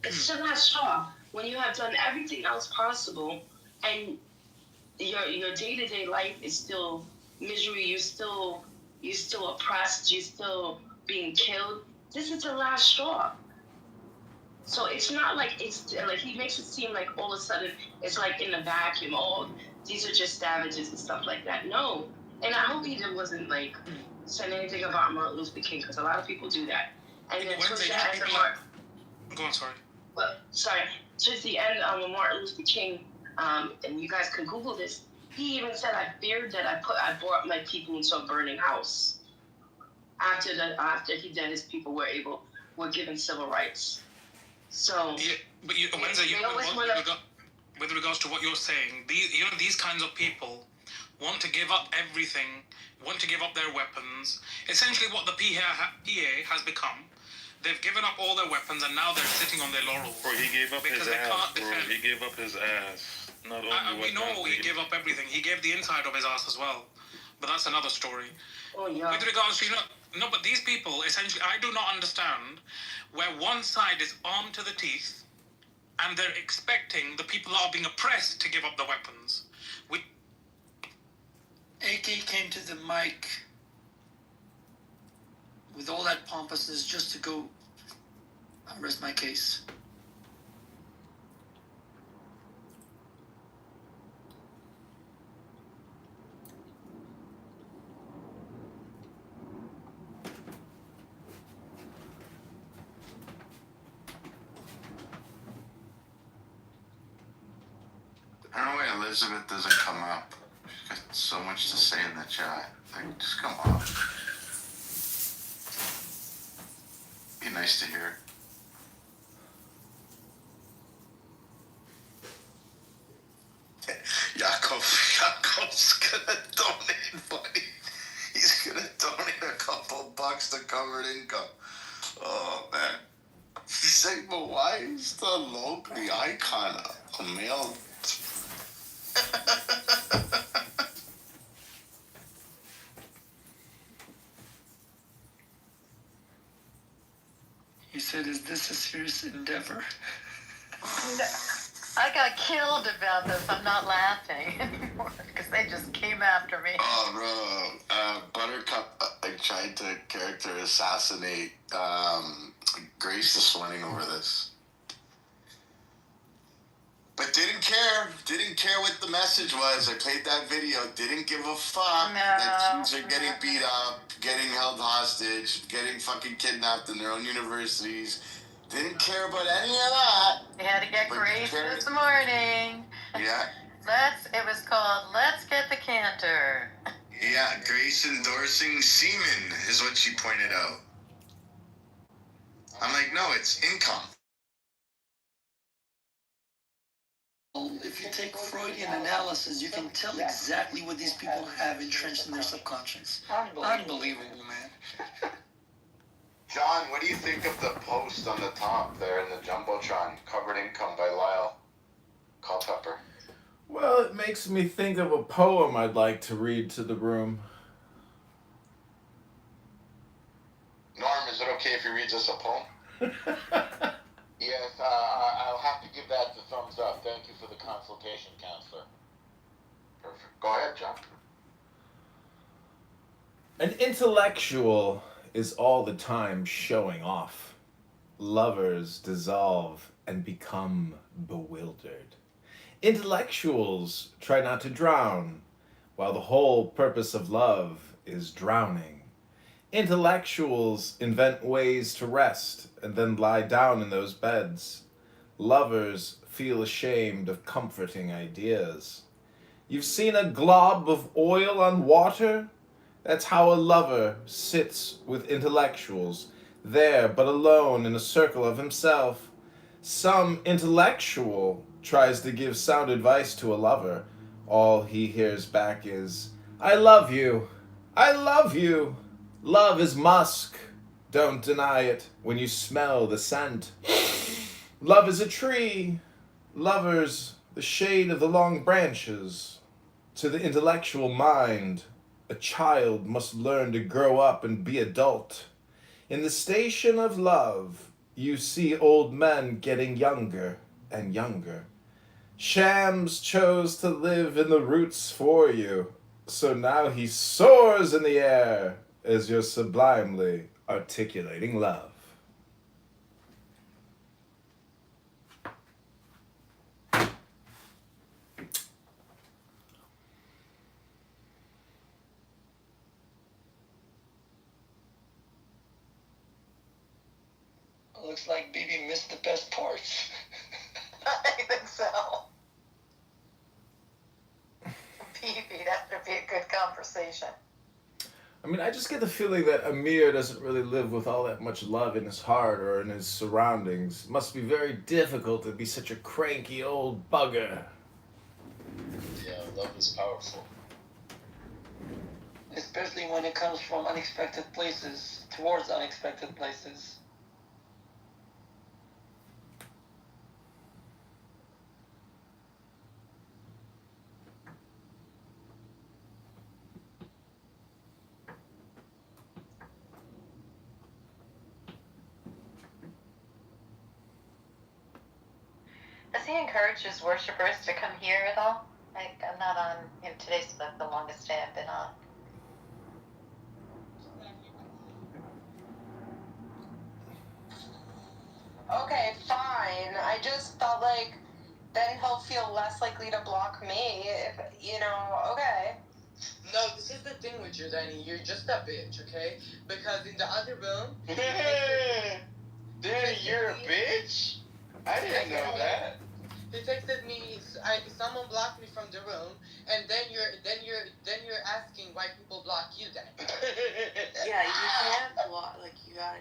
It's the last straw. When you have done everything else possible, and your day-to-day life is still misery, you're still oppressed, you're still being killed. This is the last straw. So it's not like he makes it seem like all of a sudden it's like in a vacuum. Oh, these are just savages and stuff like that. No. And I hope he wasn't like saying anything about Martin Luther King, because a lot of people do that. And then towards the end of Go on, sorry. Well, sorry. Towards the end of Martin Luther King, and you guys can Google this, he even said, I feared that I brought my people into a burning house. After his people were given civil rights. So yeah, but Wenzel, with regards to what you're saying, these kinds of people want to give up everything, want to give up their weapons. Essentially, what the PA has become, they've given up all their weapons and now they're sitting on their laurels. Bro, he gave up his because they ass, can't bro. defend. He gave up his ass. Not only we know he gave up everything. He gave the inside of his ass as well. But that's another story. Oh, yeah. With regards to, no, but these people, essentially, I do not understand where one side is armed to the teeth and they're expecting the people that are being oppressed to give up the weapons. AK came to the mic with all that pompousness just to go rest my case. I don't know why Elizabeth doesn't come up. She's got so much to say in the chat. Like, just come up. Be nice to hear. Jakob's gonna donate money. He's gonna donate a couple bucks to covered income. Oh man. He's like, but why is the logo the icon of a male? He said, is this a serious endeavor? I got killed about this. I'm not laughing anymore because they just came after me. Oh, bro. Buttercup tried to character assassinate Grace this morning over this. But didn't care. Didn't care what the message was. I played that video. Didn't give a fuck that students are getting beat up, getting held hostage, getting fucking kidnapped in their own universities. Didn't care about any of that. We had to get Grace this morning. Yeah. It was called Let's Get the Canter. Yeah, Grace endorsing semen is what she pointed out. I'm like, no, it's income. If you take Freudian analysis, you can tell exactly what these people have entrenched in their subconscious. Unbelievable, man. John, what do you think of the post on the top there in the Jumbotron, Covered Income by Lyle Culpepper? Well, it makes me think of a poem I'd like to read to the room. Norm, is it okay if he reads us a poem? Yes, I'll have to give that the thumbs up. Thank you for the consultation, counselor. Perfect. Go ahead, John. An intellectual is all the time showing off. Lovers dissolve and become bewildered. Intellectuals try not to drown, while the whole purpose of love is drowning. Intellectuals invent ways to rest and then lie down in those beds. Lovers feel ashamed of comforting ideas. You've seen a glob of oil on water? That's how a lover sits with intellectuals, there but alone in a circle of himself. Some intellectual tries to give sound advice to a lover. All he hears back is, I love you. I love you. Love is musk. Don't deny it when you smell the scent. Love is a tree. Lovers, the shade of the long branches. To the intellectual mind, a child must learn to grow up and be adult. In the station of love, you see old men getting younger and younger. Shams chose to live in the roots for you, so now he soars in the air as you're sublimely articulating love. Looks like BB missed the best parts. I think so. BB, that would be a good conversation. I mean, I just get the feeling that Amir doesn't really live with all that much love in his heart or in his surroundings. It must be very difficult to be such a cranky old bugger. Yeah, love is powerful. Especially when it comes from unexpected places, towards unexpected places. Does he encourage his worshippers to come here at all? I'm not on, today's the longest day I've been on. Okay, fine. I just felt like then he'll feel less likely to block me if, okay. No, this is the thing with you, Danny. You're just a bitch, okay? Because in the other room... Danny, you're a bitch? I didn't know that. He texted me, someone blocked me from the room, and then you're asking why people block you, Danny. Yeah, you can't block, you gotta...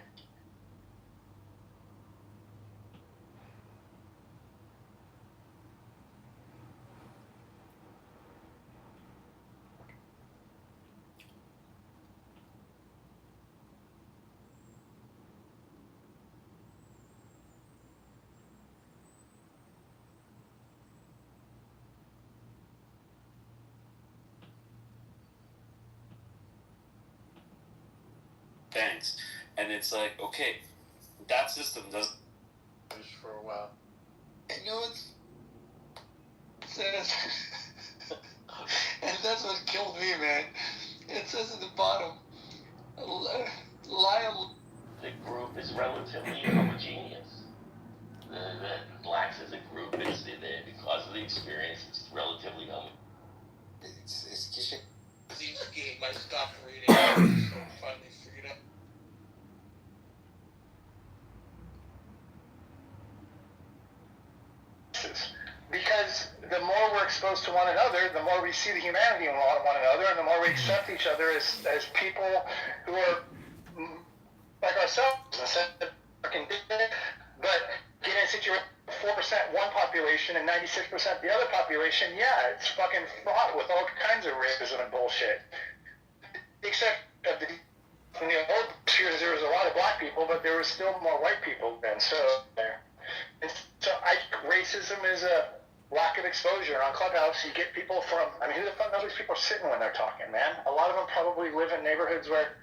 Thanks. And it's like, okay, that system doesn't for a while. You know what it says? And that's what killed me, man. It says at the bottom, Lyle. The group is relatively homogeneous. The blacks as a group, because of the experience, it's relatively homogeneous. It's just... These game, I stopped reading, so finally freed up. Because the more we're exposed to one another, the more we see the humanity in one another, and the more we accept each other as people who are like ourselves. But get in a situation 4% one population and 96% the other population, yeah, it's fucking fraught with all kinds of racism and bullshit. Except that in the old years there was a lot of black people, but there was still more white people then. So racism is a lack of exposure. On Clubhouse, you get people from, who the fuck knows these people are sitting when they're talking, man? A lot of them probably live in neighborhoods where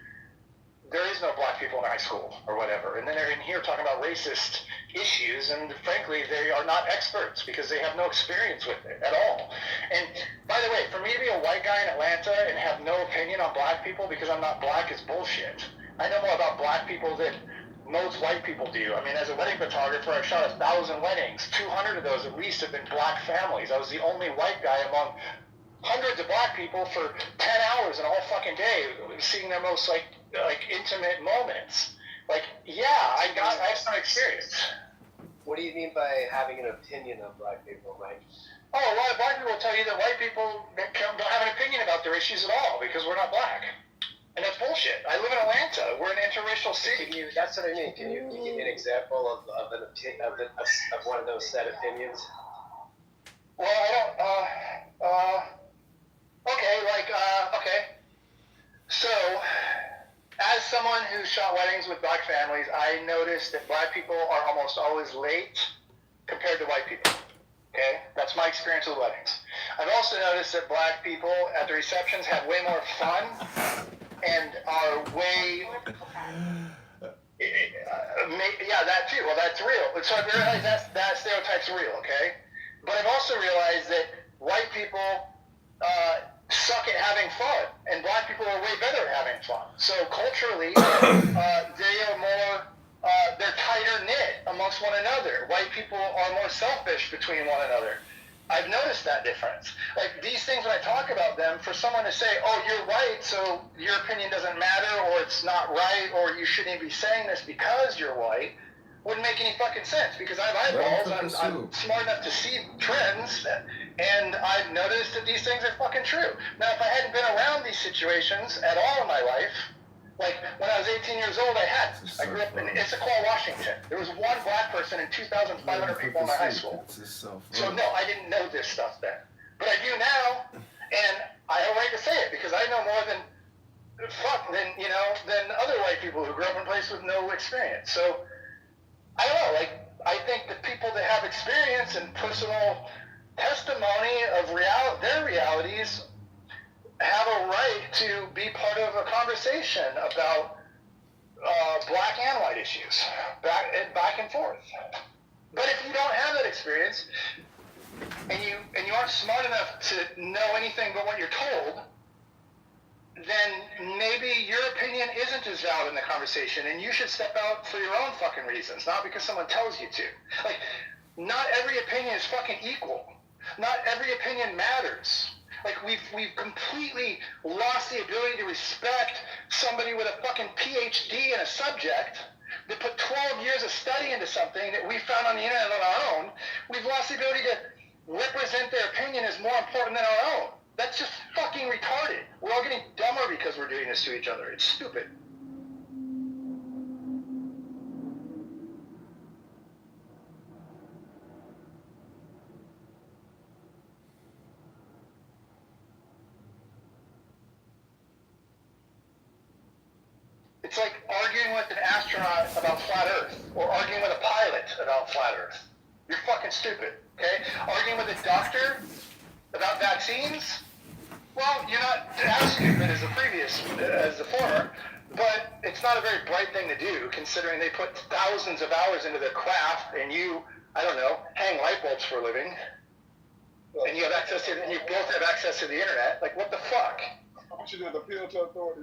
there is no black people in high school or whatever. And then they're in here talking about racist issues, and frankly, they are not experts because they have no experience with it at all. And by the way, for me to be a white guy in Atlanta and have no opinion on black people because I'm not black is bullshit. I know more about black people than most white people do. I mean, as a wedding photographer, I've shot 1,000 weddings. 200 of those at least have been black families. I was the only white guy among hundreds of black people for 10 hours in a whole fucking day, seeing their most like intimate moments. Like, yeah, I have some experience. What do you mean by having an opinion on black people, Mike? Oh, a lot of black people will tell you that white people don't have an opinion about their issues at all because we're not black. And that's bullshit. I live in Atlanta. We're an interracial city. That's what I mean. Can you give me an example of one of those set opinions? Well, I don't. Okay. So, as someone who shot weddings with black families, I noticed that black people are almost always late compared to white people. Okay? That's my experience with weddings. I've also noticed that black people at the receptions have way more fun and are way... yeah, that too. Well, that's real. So I realize that stereotype's real, okay? But I've also realized that white people suck at having fun, and black people are way better at having fun. So culturally, they are more, they're tighter knit amongst one another. White people are more selfish between one another. I've noticed that difference. Like these things, when I talk about them, for someone to say, oh, you're white, so your opinion doesn't matter, or it's not right, or you shouldn't be saying this because you're white, wouldn't make any fucking sense, because I have eyeballs, I'm smart enough to see trends, and I've noticed that these things are fucking true. Now, if I hadn't been around these situations at all in my life, like when I was 18 years old, I grew up in Issaquah, Washington. There was one black person in 2,500 people in my high school. So no, I didn't know this stuff then. But I do now, and I have a right to say it, because I know more than other white people who grew up in places with no experience. So, I don't know, I think the people that have experience and personal testimony of their realities have a right to be part of a conversation about black and white issues, back and forth. But if you don't have that experience, and you aren't smart enough to know anything but what you're told, then maybe your opinion isn't as valid in the conversation, and you should step out for your own fucking reasons, not because someone tells you to. Like, not every opinion is fucking equal. Not every opinion matters. Like, we've completely lost the ability to respect somebody with a fucking PhD in a subject that put 12 years of study into something that we found on the internet on our own. We've lost the ability to represent their opinion as more important than our own. That's just fucking retarded. We're all getting dumber because we're doing this to each other. It's stupid. It's like arguing with an astronaut about flat Earth, or arguing with a pilot about flat Earth. You're fucking stupid, okay? Arguing with a doctor about vaccines? Well, you're not as stupid as the former, but it's not a very bright thing to do, considering they put thousands of hours into their craft, and you, I don't know, hang light bulbs for a living, and you both have access to the internet. Like, what the fuck? You should just appeal to authority.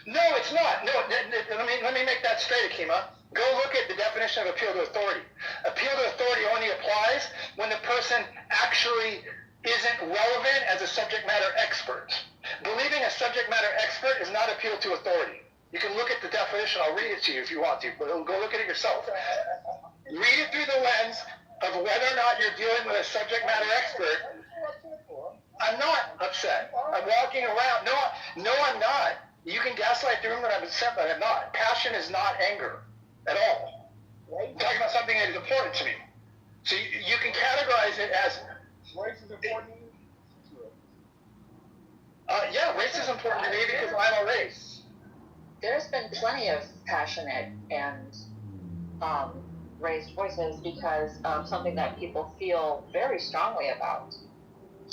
No, it's not. No, let me make that straight, Akima. Go look at the definition of appeal to authority. Appeal to authority only applies when the person actually isn't relevant as a subject matter expert. Believing a subject matter expert is not appeal to authority. You can look at the definition. I'll read it to you if you want to, but go look at it yourself. Read it through the lens of whether or not you're dealing with a subject matter expert. I'm not upset. I'm walking around. No, I'm not. You can gaslight the room that I'm upset, but I'm not. Passion is not anger at all. I'm talking about something that is important to me. So you can categorize it as... Race is important to you? Yeah, race is important to me because I'm a race. There's been plenty of passionate and raised voices because of something that people feel very strongly about.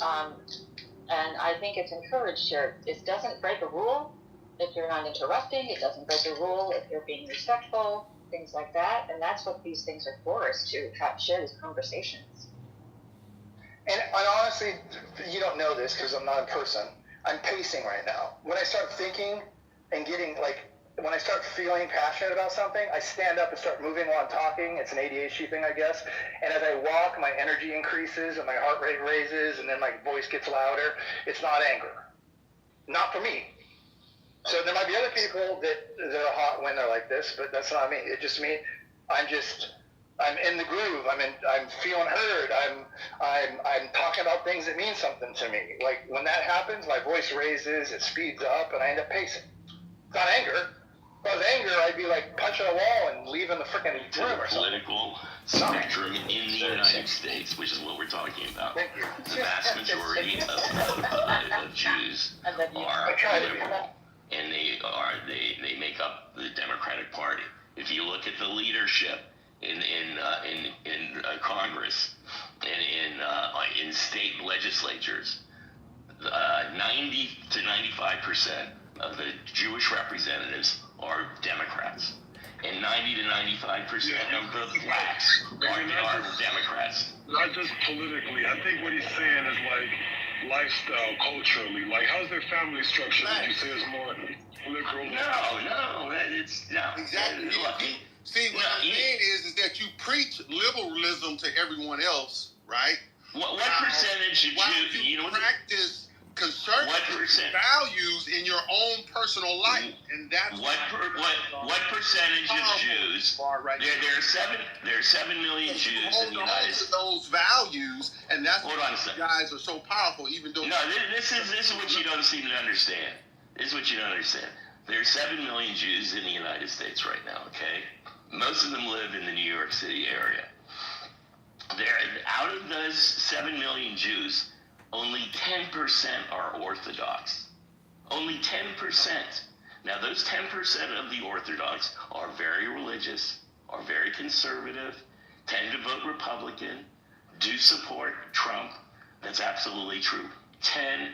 And I think it's encouraged here. It doesn't break a rule if you're not interrupting. It doesn't break a rule if you're being respectful. things like that. And that's what these things are for, is to share these conversations. And honestly, you don't know this because I'm not in person. I'm pacing right now. When I start thinking and getting when I start feeling passionate about something, I stand up and start moving while I'm talking. It's an ADHD thing, I guess. And as I walk, my energy increases and my heart rate raises and then my voice gets louder. It's not anger. Not for me. So there might be other people that are hot when they're like this, but that's not me. It's just me. I'm in the groove. I'm feeling heard. I'm talking about things that mean something to me. Like when that happens, my voice raises, it speeds up, and I end up pacing. It's not anger. If I was anger, I'd be like punching a wall and leaving the freaking room or something. Political spectrum in the United States, which is what we're talking about. The vast majority of Jews are liberal, and they make up the Democratic Party. If you look at the leadership in Congress and in state legislatures, 90 to 95% of the Jewish representatives are Democrats, and 90 to 95% of the blacks are Democrats. Not just politically. I think what he's saying is like lifestyle, culturally. Like, how's their family structure? Would you say is more liberal? No, it's no. Exactly. See, what I'm saying is that you preach liberalism to everyone else, right? What percentage of Jews? You know, practice conservative values in your own personal life, and that's what percentage of Jews? There are 7 million Jews in the United States. Those values, and that's why you guys are so powerful. Even though this is what you don't seem to understand. This is what you don't understand. There are 7 million Jews in the United States right now. Okay, most of them live in the New York City area. Out of those 7 million Jews, only 10% are Orthodox. Only 10%. Now, those 10% of the Orthodox are very religious, are very conservative, tend to vote Republican, do support Trump. That's absolutely true. 10%.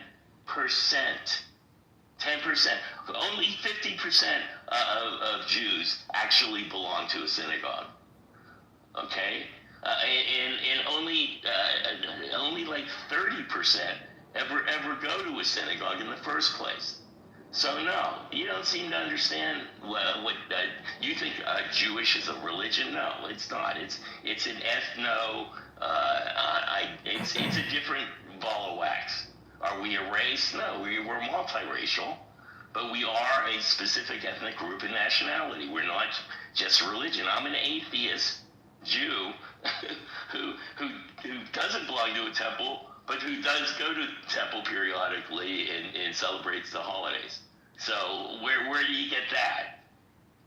10%. Only 50% of Jews actually belong to a synagogue. Okay? And only like 30% ever go to a synagogue in the first place. So no, you don't seem to understand what you think Jewish is a religion. No, it's not. It's an ethno. It's a different ball of wax. Are we a race? No, we're multiracial, but we are a specific ethnic group and nationality. We're not just religion. I'm an atheist Jew who doesn't belong to a temple, but who does go to temple periodically and celebrates the holidays. So where do you get that?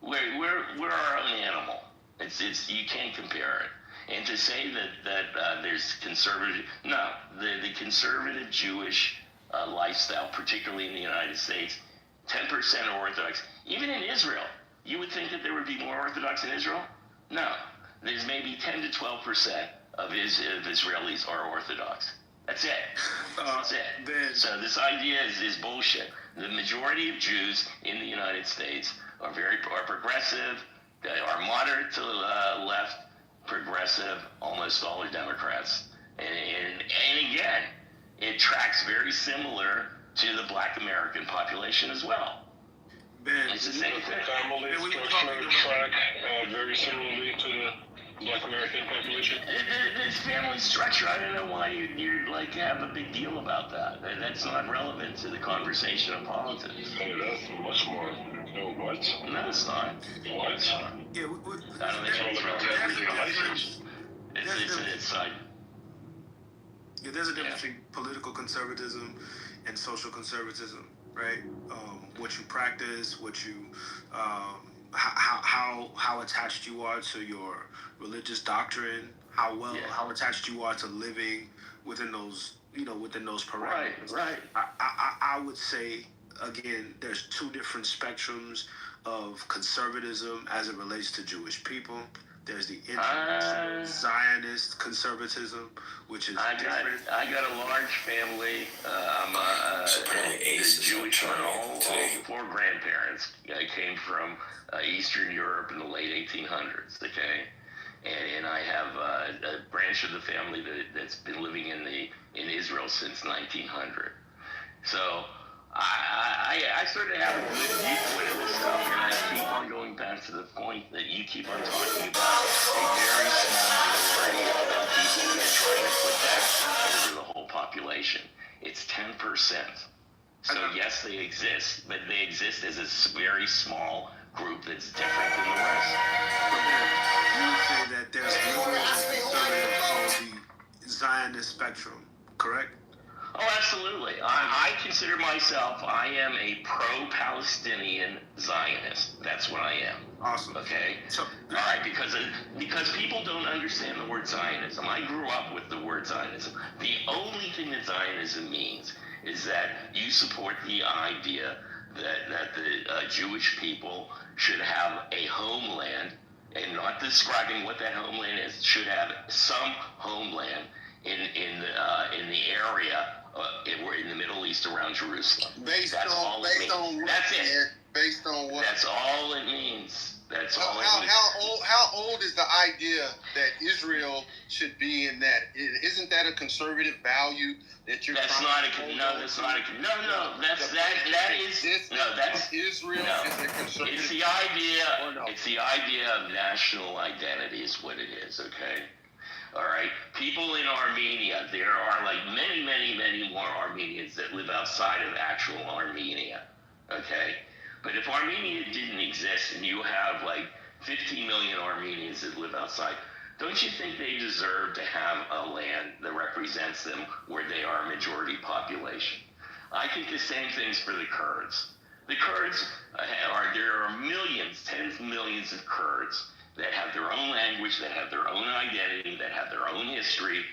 We're our own animal. It's you can't compare it. And to say that there's conservative, no, the conservative Jewish lifestyle, particularly in the United States, 10% are Orthodox. Even in Israel, you would think that there would be more Orthodox in Israel. No. There's maybe 10 to 12% of Israelis are Orthodox. That's it. That's it. So this idea is bullshit. The majority of Jews in the United States are progressive, are moderate to left, progressive. Almost all are Democrats. And again, it tracks very similar to the Black American population as well. Ben, it's the same thing. Family structure track very similarly to the Black American population. This family structure, I don't know why you like have a big deal about that. That's not relevant to the conversation of politics. Hey, that's much more. No, what? No, it's not. What? It's not. Yeah, I don't think it's relevant. There's a difference between political conservatism and social conservatism, right? What you practice, what you, how attached you are to your religious doctrine, how attached you are to living within those, within those parameters. Right. I would say, again, there's two different spectrums of conservatism as it relates to Jewish people. There's the international Zionist conservatism, which is different. I got a large family. I'm a Jewish. All 4 grandparents came from Eastern Europe in the late 1800s. Okay, and I have a branch of the family that's been living in Israel since 1900. So I sort of have a good viewpoint of this stuff, and I keep on going back to the point that you keep on talking about a very small minority of people that are trying to put that over the whole population. It's 10%. So yes, they exist, but they exist as a very small group that's different than the rest. You would say that there's liberal and conservative on the Zionist spectrum, correct? Oh, absolutely. I consider myself, I am a pro-Palestinian Zionist. That's what I am. Awesome. Okay? All right, because people don't understand the word Zionism. I grew up with the word Zionism. The only thing that Zionism means is that you support the idea that the Jewish people should have a homeland, and not describing what that homeland is, should have some homeland in the area in the Middle East around Jerusalem. Based on what? That's all it means. That's all it means. How old is the idea that Israel should be in that? Isn't that a conservative value that you're? That's not a no. That's not a no. That's Israel is a conservative. It's the idea. It's the idea of national identity is what it is. Okay. All right. People in Armenia, there are like many, many, many more Armenians that live outside of actual Armenia. Okay. But if Armenia didn't exist and you have like 15 million Armenians that live outside, don't you think they deserve to have a land that represents them where they are a majority population? I think the same thing's for the Kurds. The Kurds there are millions, tens of millions of Kurds that have their own language, that have their own identity, that have their own history.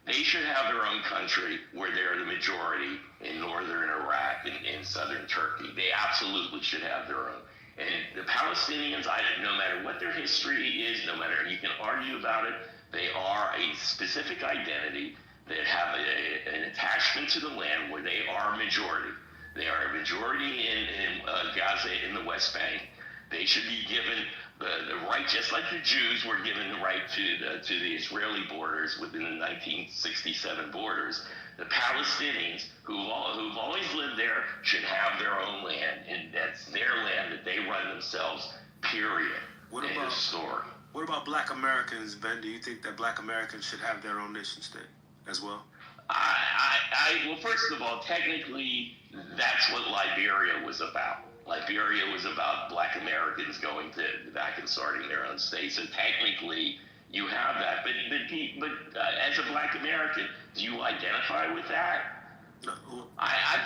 They should have their own country where they're the majority in northern Iraq and in southern Turkey. They absolutely should have their own. And the Palestinians, no matter what their history is, no matter, you can argue about it, they are a specific identity that have an attachment to the land where they are a majority. They are a majority in Gaza, in the West Bank. They should be given the right, just like the Jews were given the right to the Israeli borders within the 1967 borders. The Palestinians, who've always lived there, should have their own land, and that's their land that they run themselves. Period. End of story. What about Black Americans, Ben? Do you think that Black Americans should have their own nation state as well? Well, first of all, technically, that's what Liberia was about. Liberia was about Black Americans going back and starting their own state. So technically, you have that. But as a Black American, do you identify with that?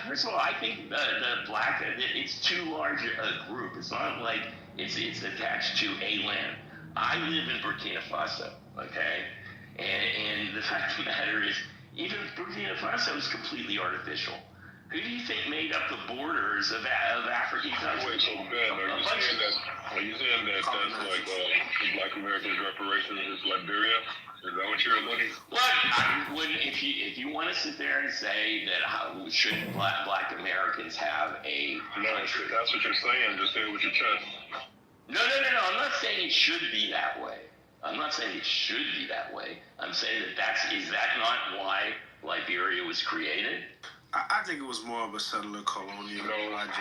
First of all, I think the Black, it's too large a group. It's not like it's attached to a land. I live in Burkina Faso, okay? And the fact of the matter is, even Burkina Faso is completely artificial. Who do you think made up the borders of African countries? Wait, so Ben, are you saying that that's like Black Americans' reparations is Liberia? Is that what you're alluding? Look, if you want to sit there and say that should Black Americans have a country? No, that's what you're saying. Just say it with your chest. No. I'm not saying it should be that way. I'm not saying it should be that way. I'm saying is that not why Liberia was created? I think it was more of a settler colonial project.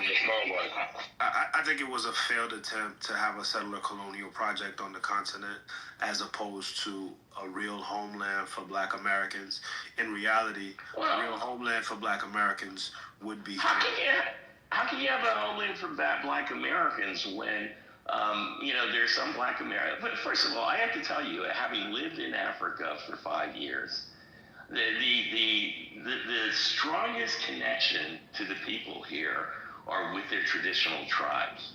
I think it was a failed attempt to have a settler colonial project on the continent as opposed to a real homeland for Black Americans. In reality, a real homeland for Black Americans would be How can you have a homeland for Black Americans when there's some Black Americans? But first of all, I have to tell you, having lived in Africa for 5 years, the strongest connection to the people here are with their traditional tribes.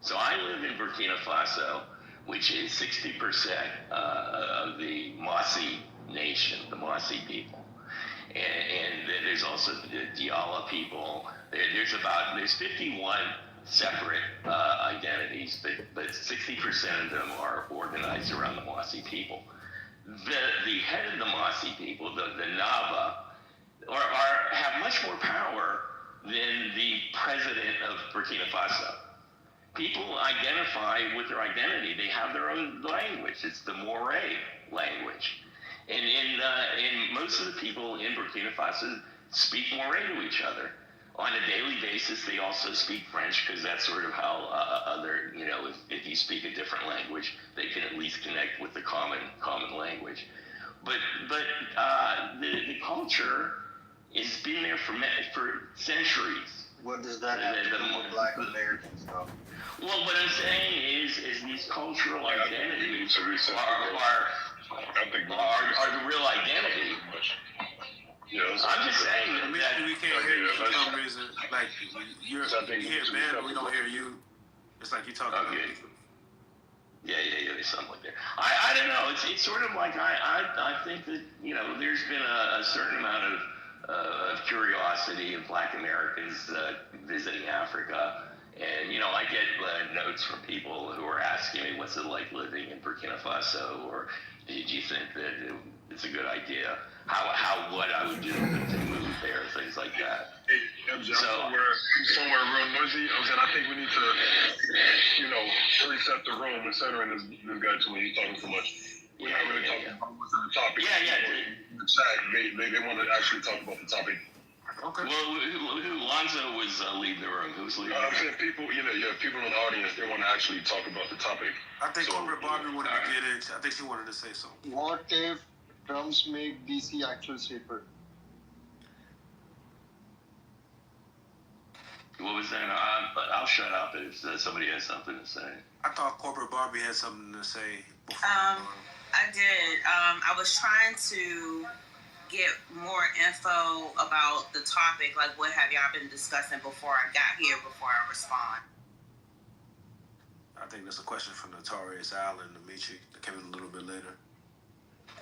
So I live in Burkina Faso, which is 60% of the Mossi nation, the Mossi people. And there's also the Diala people. There's 51 separate identities, but 60% of them are organized around the Mossi people. The head of the Mossi people, the Naba, have much more power than the president of Burkina Faso. People identify with their identity. They have their own language. It's the Moray language. And most of the people in Burkina Faso speak Moray to each other. On a daily basis, they also speak French, because that's sort of how other, if you speak a different language, they can at least connect with the common language. But the culture has been there for centuries. What does that have to do with Black Americans, though? Well, what I'm saying is these cultural identities are the real identity. I'm just saying that we can't hear you for some reason. Like you hear Ben, we don't hear you. It's like you talking. Okay. Yeah, something like that. I don't know. It's sort of like I think that there's been a certain amount of curiosity of Black Americans visiting Africa. And, I get notes from people who are asking me, what's it like living in Burkina Faso? Or did you think that it's a good idea? What I would do to move there, things like that. Hey, MJ, somewhere real noisy. I think we need to, reset the room and center in this guy too when he's talking too much. We're not really talking about what's in the topic. In the chat, they want to actually talk about the topic. Okay. Well, Lonzo was leading the room. Who's leading? I'm saying people, people in the audience, they want to actually talk about the topic. I think Corporate Barbie wanted to get into. I think she wanted to say something. What if Trump's make DC actually safer? What was that? I'll shut up if somebody has something to say. I thought Corporate Barbie had something to say. I did. I was trying to get more info about the topic, like what have y'all been discussing before I got here, before I respond. I think that's a question for Notorious Al and Dimitri that came in a little bit later.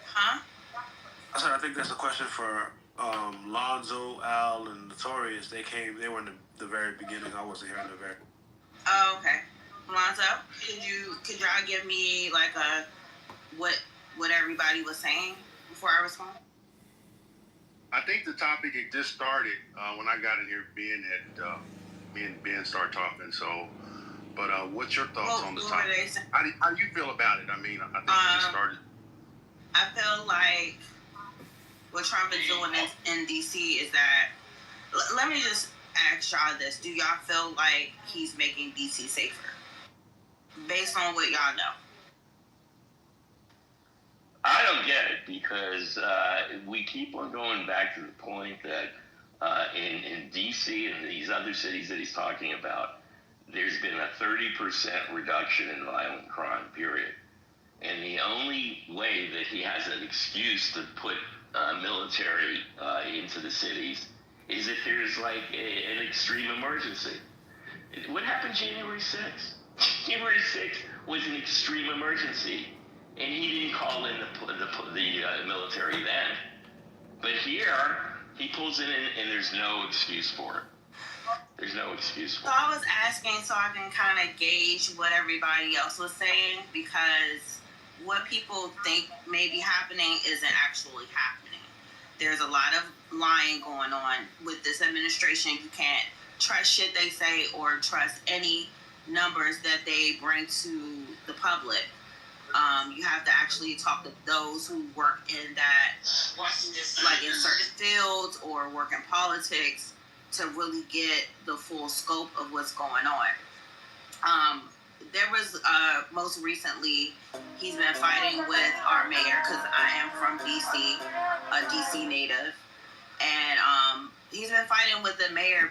Huh? I said I think that's a question for Lonzo, Al, and Notorious. They were in the very beginning. I wasn't here in the very. Oh, okay. Lonzo, could y'all give me like what everybody was saying before I respond? I think the topic had just started when I got in here. Me and Ben started talking. So, but what's your thoughts on the topic? How do you feel about it? I think it just started. I feel like what Trump is doing in DC is that. Let me just ask y'all this: do y'all feel like he's making DC safer, based on what y'all know? I don't get it, because we keep on going back to the point that in D.C. and these other cities that he's talking about, there's been a 30% reduction in violent crime, period. And the only way that he has an excuse to put military into the cities is if there's like an extreme emergency. What happened January 6th? January 6th was an extreme emergency. And he didn't call in the military then. But here, he pulls in and there's no excuse for it. There's no excuse for it. So I was asking so I can kind of gauge what everybody else was saying, because what people think may be happening isn't actually happening. There's a lot of lying going on with this administration. You can't trust shit they say or trust any numbers that they bring to the public. You have to actually talk to those who work in that, like in certain fields or work in politics, to really get the full scope of what's going on. There was, most recently, he's been fighting with our mayor, because I am from DC, a DC native, and he's been fighting with the mayor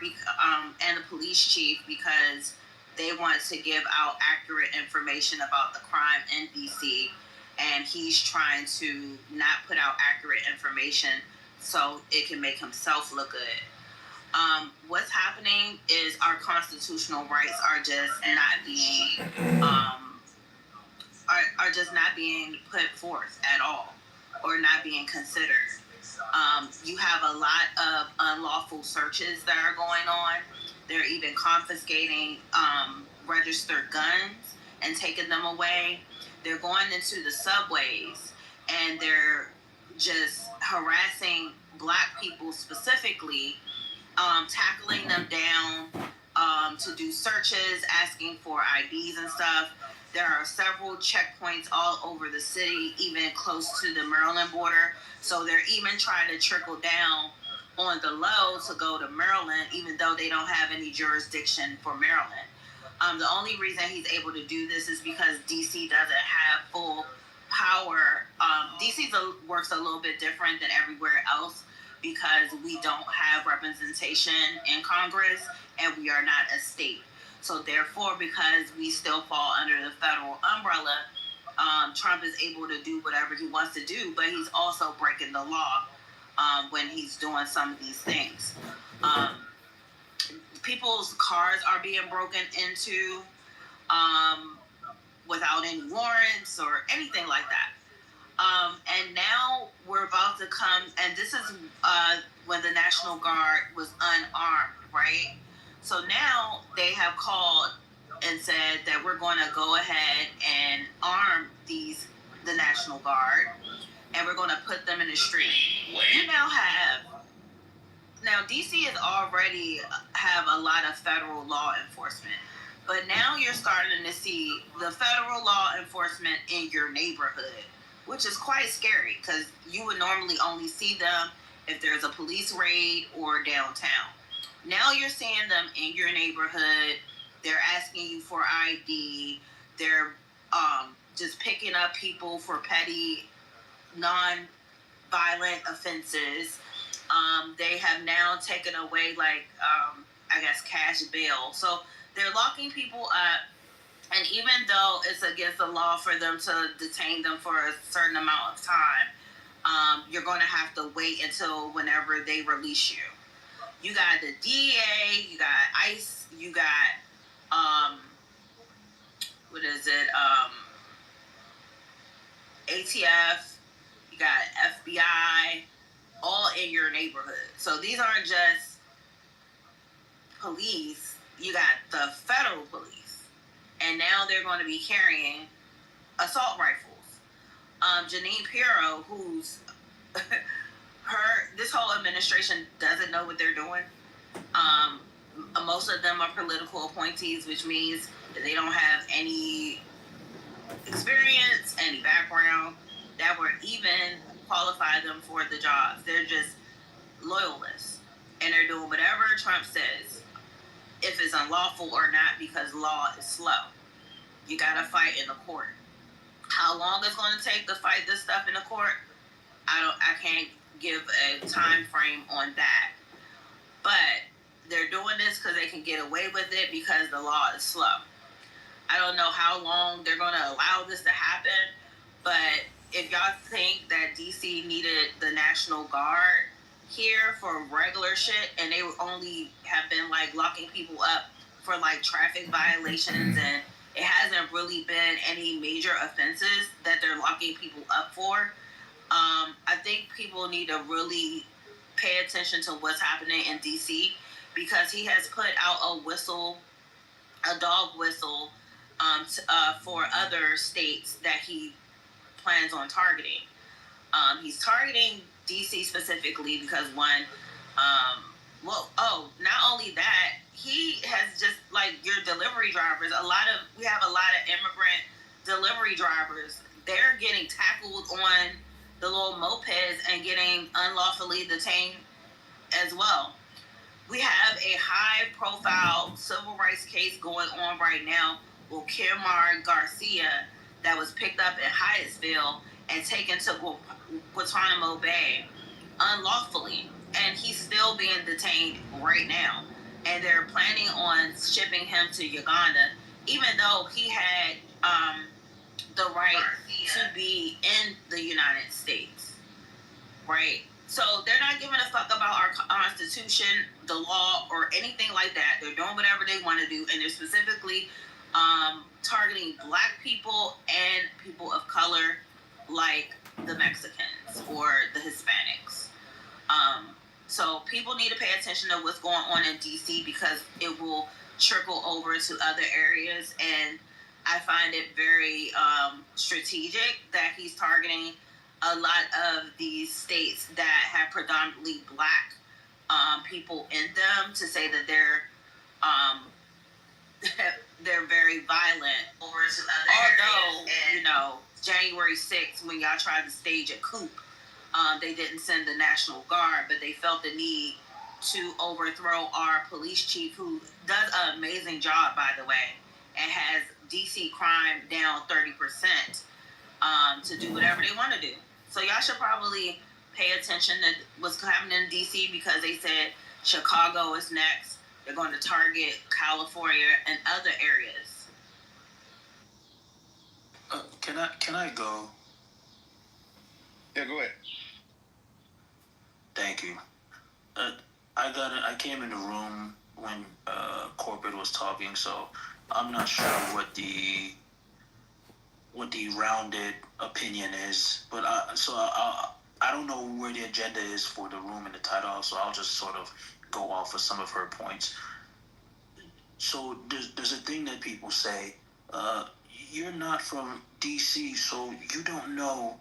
and the police chief because they want to give out accurate information about the crime in DC, and he's trying to not put out accurate information so it can make himself look good. What's happening is our constitutional rights are just not being are just not being put forth at all, or not being considered. You have a lot of unlawful searches that are going on. They're even confiscating registered guns and taking them away. They're going into the subways and they're just harassing black people specifically, tackling them down to do searches, asking for IDs and stuff. There are several checkpoints all over the city, even close to the Maryland border. So they're even trying to trickle down on the low to go to Maryland, even though they don't have any jurisdiction for Maryland. The only reason he's able to do this is because DC doesn't have full power. DC works a little bit different than everywhere else because we don't have representation in Congress and we are not a state. So therefore, because we still fall under the federal umbrella, Trump is able to do whatever he wants to do, but he's also breaking the law when he's doing some of these things. People's cars are being broken into without any warrants or anything like that. And now we're about to come, and this is when the National Guard was unarmed, right? So now they have called and said that we're going to go ahead and arm the National Guard, and we're going to put them in the street. You now DC is already have a lot of federal law enforcement, but now you're starting to see the federal law enforcement in your neighborhood, which is quite scary because you would normally only see them if there's a police raid or downtown. Now you're seeing them in your neighborhood. They're asking you for ID. They're just picking up people for petty, non-violent offenses. They have now taken away, I guess, cash bail. So they're locking people up. And even though it's against the law for them to detain them for a certain amount of time, you're going to have to wait until whenever they release you. You got the DEA, you got ICE, you got, ATF, you got FBI, all in your neighborhood. So these aren't just police, you got the federal police. And now they're going to be carrying assault rifles. Janine Pirro, who's this whole administration doesn't know what they're doing. Most of them are political appointees, which means that they don't have any experience, any background that would even qualify them for the jobs. They're just loyalists, and they're doing whatever Trump says, if it's unlawful or not, because law is slow. You gotta fight in the court. How long it's going to take to fight this stuff in the court, I can't give a time frame on that. But they're doing this because they can get away with it because the law is slow. I don't know how long they're going to allow this to happen, but if y'all think that DC needed the National Guard here for regular shit, and they would only have been locking people up for traffic violations, and it hasn't really been any major offenses that they're locking people up for, I think people need to really pay attention to what's happening in DC, because he has put out a dog whistle for other states that he plans on targeting. He's targeting DC specifically because not only that, he has just your delivery drivers. We have a lot of immigrant delivery drivers. They're getting tackled on the little mopeds and getting unlawfully detained as well. We have a high-profile civil rights case going on right now with Kemar Garcia that was picked up in Hyattsville and taken to Guantanamo Bay unlawfully, and he's still being detained right now. And they're planning on shipping him to Uganda, even though he had the right to be in the United States, right? So they're not giving a fuck about our Constitution, the law, or anything like that. They're doing whatever they want to do, and they're specifically targeting Black people and people of color, like the Mexicans or the Hispanics. So people need to pay attention to what's going on in DC because it will trickle over to other areas. And I find it very strategic that he's targeting a lot of these states that have predominantly black people in them to say that they're they're very violent over to other areas. You know, January 6th, when y'all tried to stage a coup, they didn't send the National Guard, but they felt the need to overthrow our police chief, who does an amazing job, by the way, and has DC crime down 30%, to do whatever they want to do. So y'all should probably pay attention to what's happening in DC because they said Chicago is next. They're going to target California and other areas. Can I go? Yeah, go ahead. Thank you. I came in the room when corporate was talking, so I'm not sure what the rounded opinion is, but I don't know where the agenda is for the room and the title, so I'll just sort of go off of some of her points. So there's a thing that people say, you're not from DC, so you don't know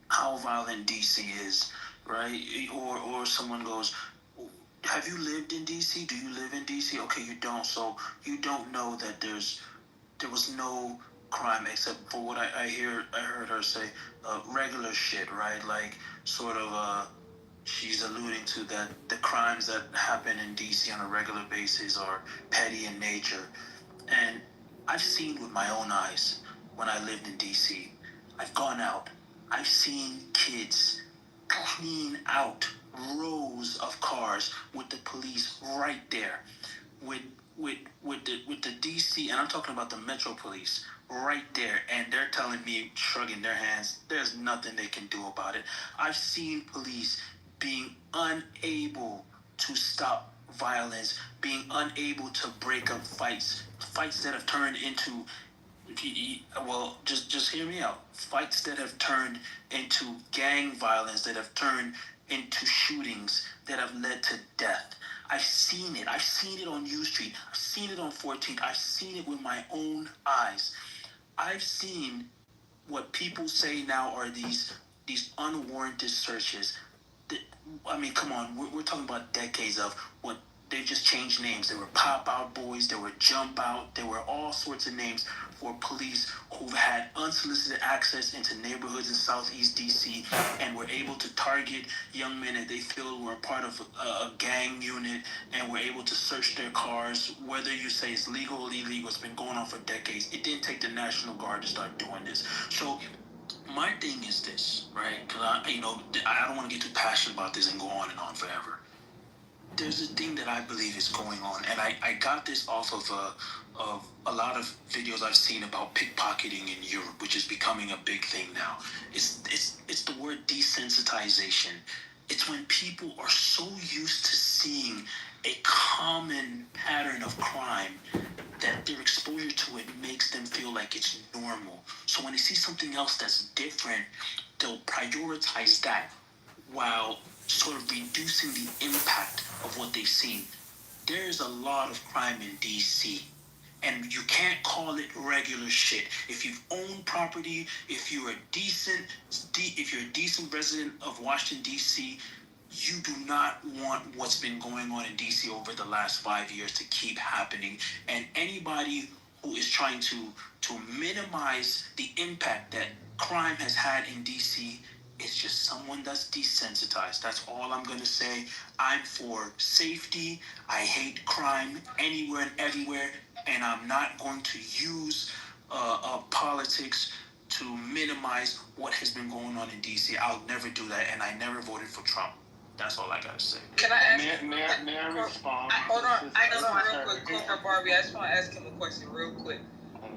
how violent DC is, right? Or someone goes, have you lived in DC? Do you live in DC? Okay, you don't, so you don't know that there was no crime except for what I heard her say, regular shit, right? Like sort of she's alluding to that the crimes that happen in DC on a regular basis are petty in nature. And I've seen with my own eyes when I lived in DC. I've gone out. I've seen kids clean out rows of cars with the police right there, with the DC, and I'm talking about the Metro Police right there, and they're telling me, shrugging their hands, there's nothing they can do about it. I've seen police being unable to stop violence, being unable to break up fights that have turned into, well, just hear me out. Fights that have turned into gang violence, that have turned into shootings, that have led to death. I've seen it. I've seen it on U Street. I've seen it on 14th. I've seen it with my own eyes. I've seen what people say now are these unwarranted searches. I mean, come on. We're talking about decades of what they just changed names. There were pop-out boys. There were jump-out. There were all sorts of names for police who had unsolicited access into neighborhoods in Southeast DC and were able to target young men that they feel were a part of a gang unit and were able to search their cars. Whether you say it's legal or illegal, it's been going on for decades. It didn't take the National Guard to start doing this. So my thing is this, right? Because I don't want to get too passionate about this and go on and on forever. There's a thing that I believe is going on, and I got this off of a lot of videos I've seen about pickpocketing in Europe, which is becoming a big thing now. It's the word desensitization. It's when people are so used to seeing a common pattern of crime that their exposure to it makes them feel like it's normal. So when they see something else that's different, they'll prioritize that while sort of reducing the impact of what they've seen. There's a lot of crime in DC, and you can't call it regular shit. If you've owned property, if you're a decent resident of Washington DC, you do not want what's been going on in DC over the last 5 years to keep happening. And anybody who is trying to minimize the impact that crime has had in DC, it's just someone that's desensitized. That's all I'm going to say. I'm for safety. I hate crime anywhere and everywhere. And I'm not going to use politics to minimize what has been going on in DC. I'll never do that. And I never voted for Trump. That's all I got to say. Can I ask? May I respond? Hold on. I just want real quick. Corporate Barbie, I just want to ask him a question real quick.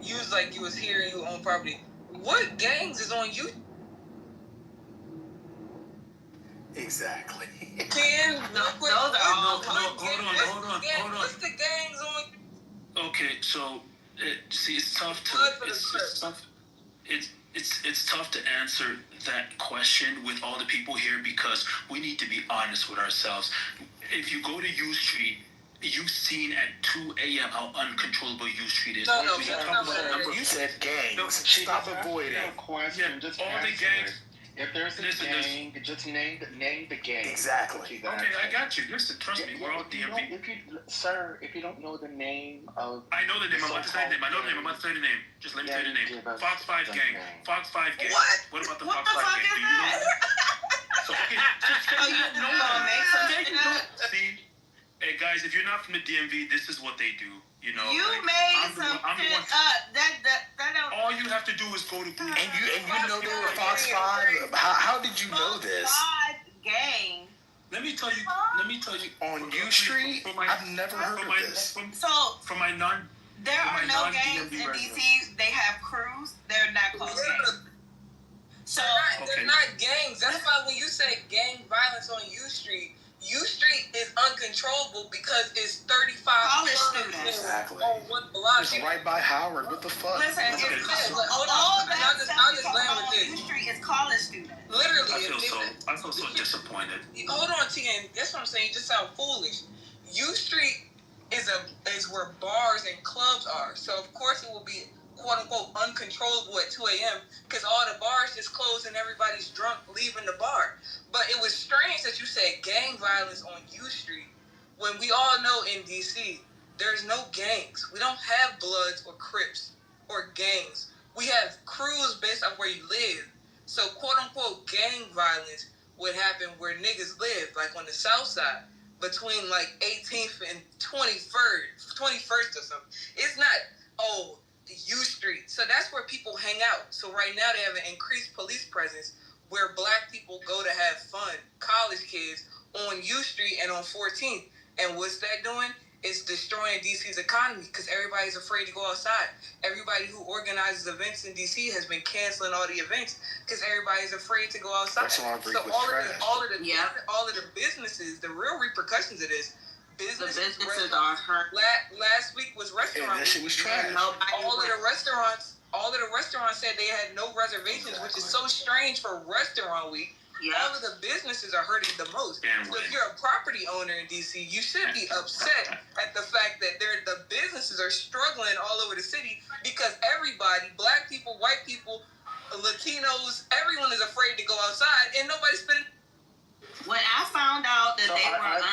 You was like, you was here, you own property. What gangs is on you? Exactly. Ken, Hold on. What's the gangs on? Okay, so see, it's tough to. It's tough. It's tough to answer that question with all the people here because we need to be honest with ourselves. If you go to U Street, you've seen at 2 a.m. how uncontrollable U Street is. No, We that's talk not about what it number- is. You said gangs. No, Stop avoiding. Yeah, Just all the answer gangs. it. If there's a gang, just name the gang. Exactly. Okay, I got you. Listen, trust me, we're all DMV. If you don't know the name of, I know the name. I'm about to say the name. I know the name. I'm about to say the name. Just let me say the name. Fox 5 gang. Fox 5 gang. What about the Fox 5 gang? Do you know? So, okay, Oh, you gonna make something up? See, hey guys, if you're not from the DMV, this is what they do. You know, You like, made I'm the some one- I'm the shit one- up. That don't. All you have to do is go to Google. And you know they were Fox 5? How did you know this? Fox 5 gang. Let me tell you. On U Street? I've never heard of this. So for my non. There are no gangs in DC. They have crews. They're not called gangs. So they're not gangs. That's why when you say gang violence on U Street is uncontrollable because it's 35 college students Exactly. on one block. It's right by Howard. What the fuck? Listen, hold all on. that I'll just stuff land with on this. U Street is college students. Literally, I feel so disappointed. Hold on, TN. That's what I'm saying. You just sound foolish. U Street is where bars and clubs are. So of course it will be quote unquote uncontrollable at 2 a.m. because all the bars just close and everybody's drunk leaving the bar. But it was strange that you said gang violence on U Street when we all know in DC there's no gangs. We don't have Bloods or Crips or gangs. We have crews based on where you live. So quote unquote gang violence would happen where niggas live, like on the south side, between like 18th and 21st or something. It's not, U Street. So that's where people hang out. So right now they have an increased police presence where black people go to have fun, college kids, on U Street and on 14th. And what's that doing? It's destroying DC's economy because everybody's afraid to go outside. Everybody who organizes events in DC has been canceling all the events because everybody's afraid to go outside. That's why I agree So with all of the businesses, the real repercussions of this, The businesses are hurt. Last week was restaurant. And that shit was trash. All of the restaurants said they had no reservations, which is so strange for restaurant week. Yeah. All of the businesses are hurting the most. So if you're a property owner in DC, you should be upset at the fact that the businesses are struggling all over the city because everybody, black people, white people, Latinos, everyone is afraid to go outside and nobody's spending. When I found out that they were I was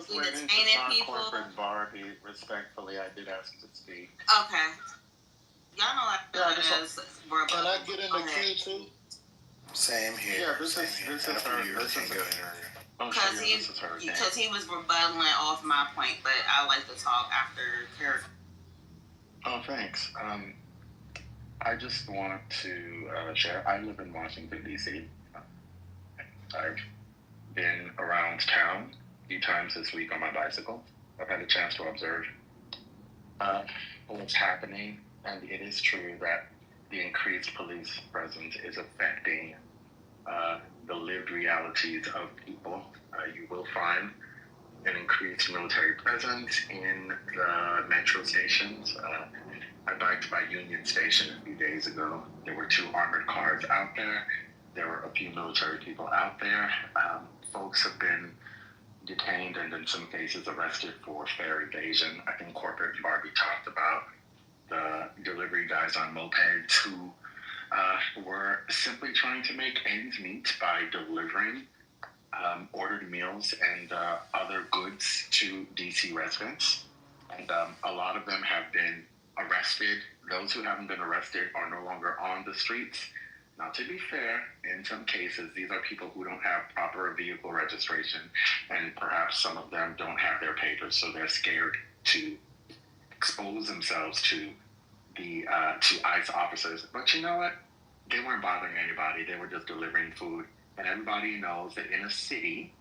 unlawfully waiting detaining to people. corporate Barbie. Respectfully, I did ask to speak. Okay. Y'all know I feel like this. Can I get in the queue too? Same here. Yeah, this is her. Because he was rebutting off my point, but I like to talk after Karen. Oh, thanks. I just wanted to share. I live in Washington, D.C. I've been around town a few times this week on my bicycle. I've had a chance to observe what's happening, and it is true that the increased police presence is affecting the lived realities of people. You will find an increased military presence in the metro stations. I biked by Union Station a few days ago. There were 2 armored cars out there. There were a few military people out there. Folks have been detained and in some cases arrested for fare evasion. I think Corporate Barbie talked about the delivery guys on mopeds who were simply trying to make ends meet by delivering ordered meals and other goods to DC residents. And a lot of them have been arrested. Those who haven't been arrested are no longer on the streets. Now, to be fair, in some cases, these are people who don't have proper vehicle registration, and perhaps some of them don't have their papers, so they're scared to expose themselves to the to ICE officers. But you know what? They weren't bothering anybody. They were just delivering food. And everybody knows that in a city,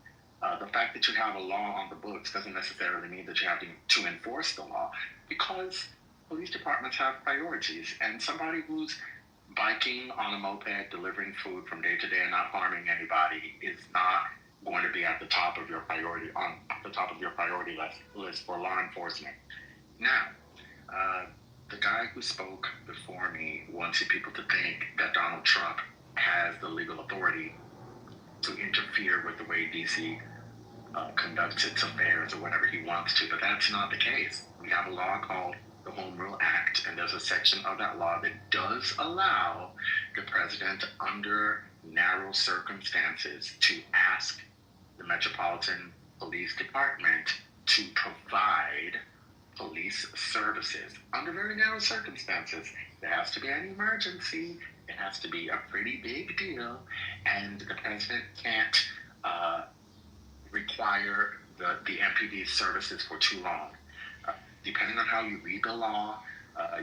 the fact that you have a law on the books doesn't necessarily mean that you have to enforce the law, because police departments have priorities. And somebody who's biking on a moped, delivering food from day to day and not harming anybody is not going to be at the top of your priority list for law enforcement. Now, the guy who spoke before me wanted people to think that Donald Trump has the legal authority to interfere with the way DC conducts its affairs or whatever he wants to, but that's not the case. We have a law called the Home Rule Act, and there's a section of that law that does allow the president, under narrow circumstances, to ask the Metropolitan Police Department to provide police services under very narrow circumstances. There has to be an emergency. It has to be a pretty big deal, and the president can't require the MPD services for too long. Depending on how you read the law,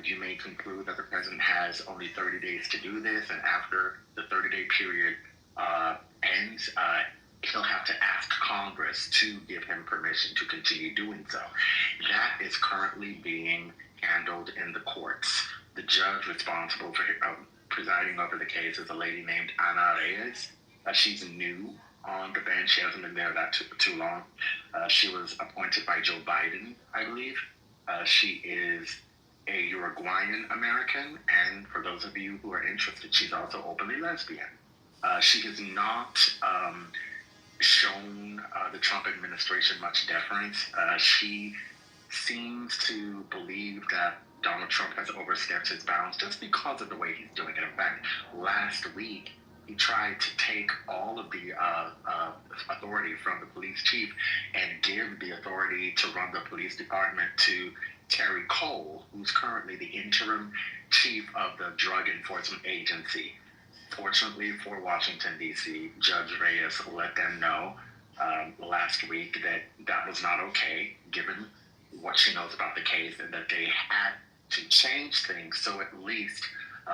you may conclude that the president has only 30 days to do this, and after the 30-day period ends, he'll have to ask Congress to give him permission to continue doing so. That is currently being handled in the courts. The judge responsible for presiding over the case is a lady named Ana Reyes. She's new on the bench. She hasn't been there that too long. She was appointed by Joe Biden, I believe. She is a Uruguayan American, and for those of you who are interested, she's also openly lesbian. She has not shown the Trump administration much deference. She seems to believe that Donald Trump has overstepped his bounds just because of the way he's doing it. In fact, last week, he tried to take all of the authority from the police chief and give the authority to run the police department to Terry Cole, who's currently the interim chief of the Drug Enforcement Agency. Fortunately for Washington, D.C., Judge Reyes let them know last week that that was not okay, given what she knows about the case, and that they had to change things so at least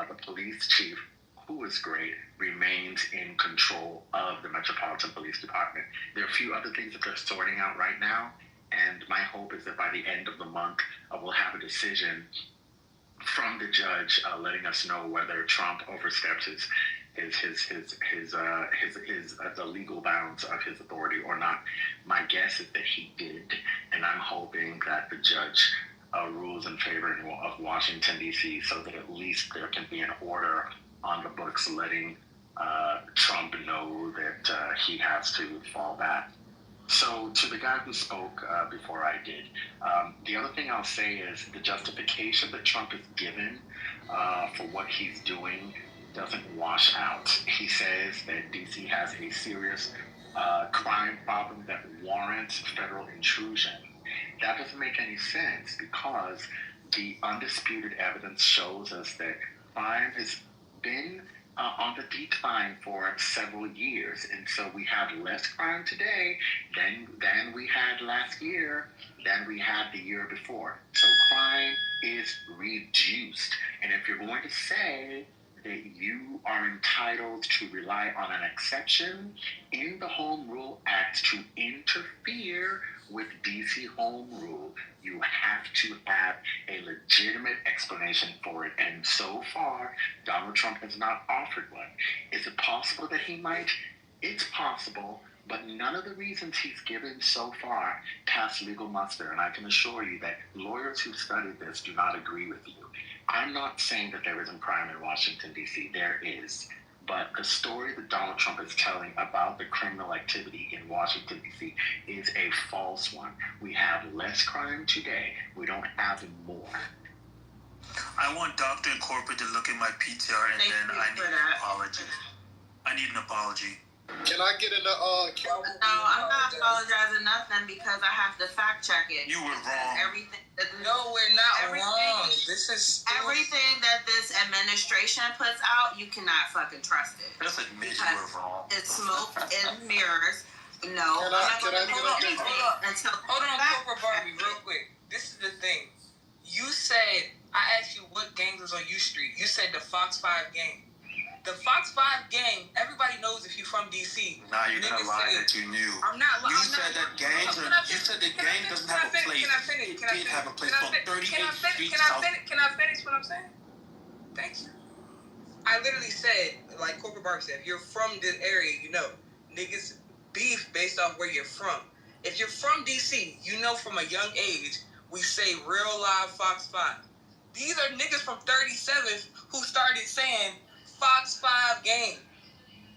the police chief, who is great, remains in control of the Metropolitan Police Department. There are a few other things that they're sorting out right now, and my hope is that by the end of the month, we'll have a decision from the judge letting us know whether Trump overstepped the legal bounds of his authority or not. My guess is that he did, and I'm hoping that the judge rules in favor of Washington, D.C., so that at least there can be an order on the books letting Trump know that he has to fall back. So to the guy who spoke before I did, the other thing I'll say is the justification that Trump is given for what he's doing doesn't wash out. He says that D.C. has a serious crime problem that warrants federal intrusion. That doesn't make any sense because the undisputed evidence shows us that crime has been on the decline for several years, and so we have less crime today than we had last year, than we had the year before. So crime is reduced, and if you're going to say that you are entitled to rely on an exception in the Home Rule Act to interfere with DC Home Rule, you have to have a legitimate explanation for it. And so far, Donald Trump has not offered one. Is it possible that he might? It's possible, but none of the reasons he's given so far pass legal muster. And I can assure you that lawyers who studied this do not agree with you. I'm not saying that there isn't crime in Washington, D.C. There is. But the story that Donald Trump is telling about the criminal activity in Washington, D.C. is a false one. We have less crime today. We don't have more. I want Dr. Incorporate to look at my PTR and then I need an apology. I need an apology. Can I get in the No, I'm not apologizing nothing because I have to fact check it. You were wrong. Everything. No, we're not wrong. This is everything that this administration puts out. You cannot fucking trust it. Just admit you were wrong. It's smoke and mirrors. No, hold on, Corporate Barbie, real quick. This is the thing. You said, I asked you what gang was on U Street. You said the Fox 5 gang. The Fox 5 gang, everybody knows if you're from DC. Now you're gonna lie that you knew. I'm not lying. You said that gangs are. You said the gang doesn't have a place. Can I finish? It did have a place called 38th Street South. Can I finish what I'm saying? Thanks. I literally said, like Corporate Barbie said, if you're from this area, you know, niggas beef based off where you're from. If you're from DC, you know from a young age, we say real live Fox 5. These are niggas from 37th who started saying Fox 5 gang.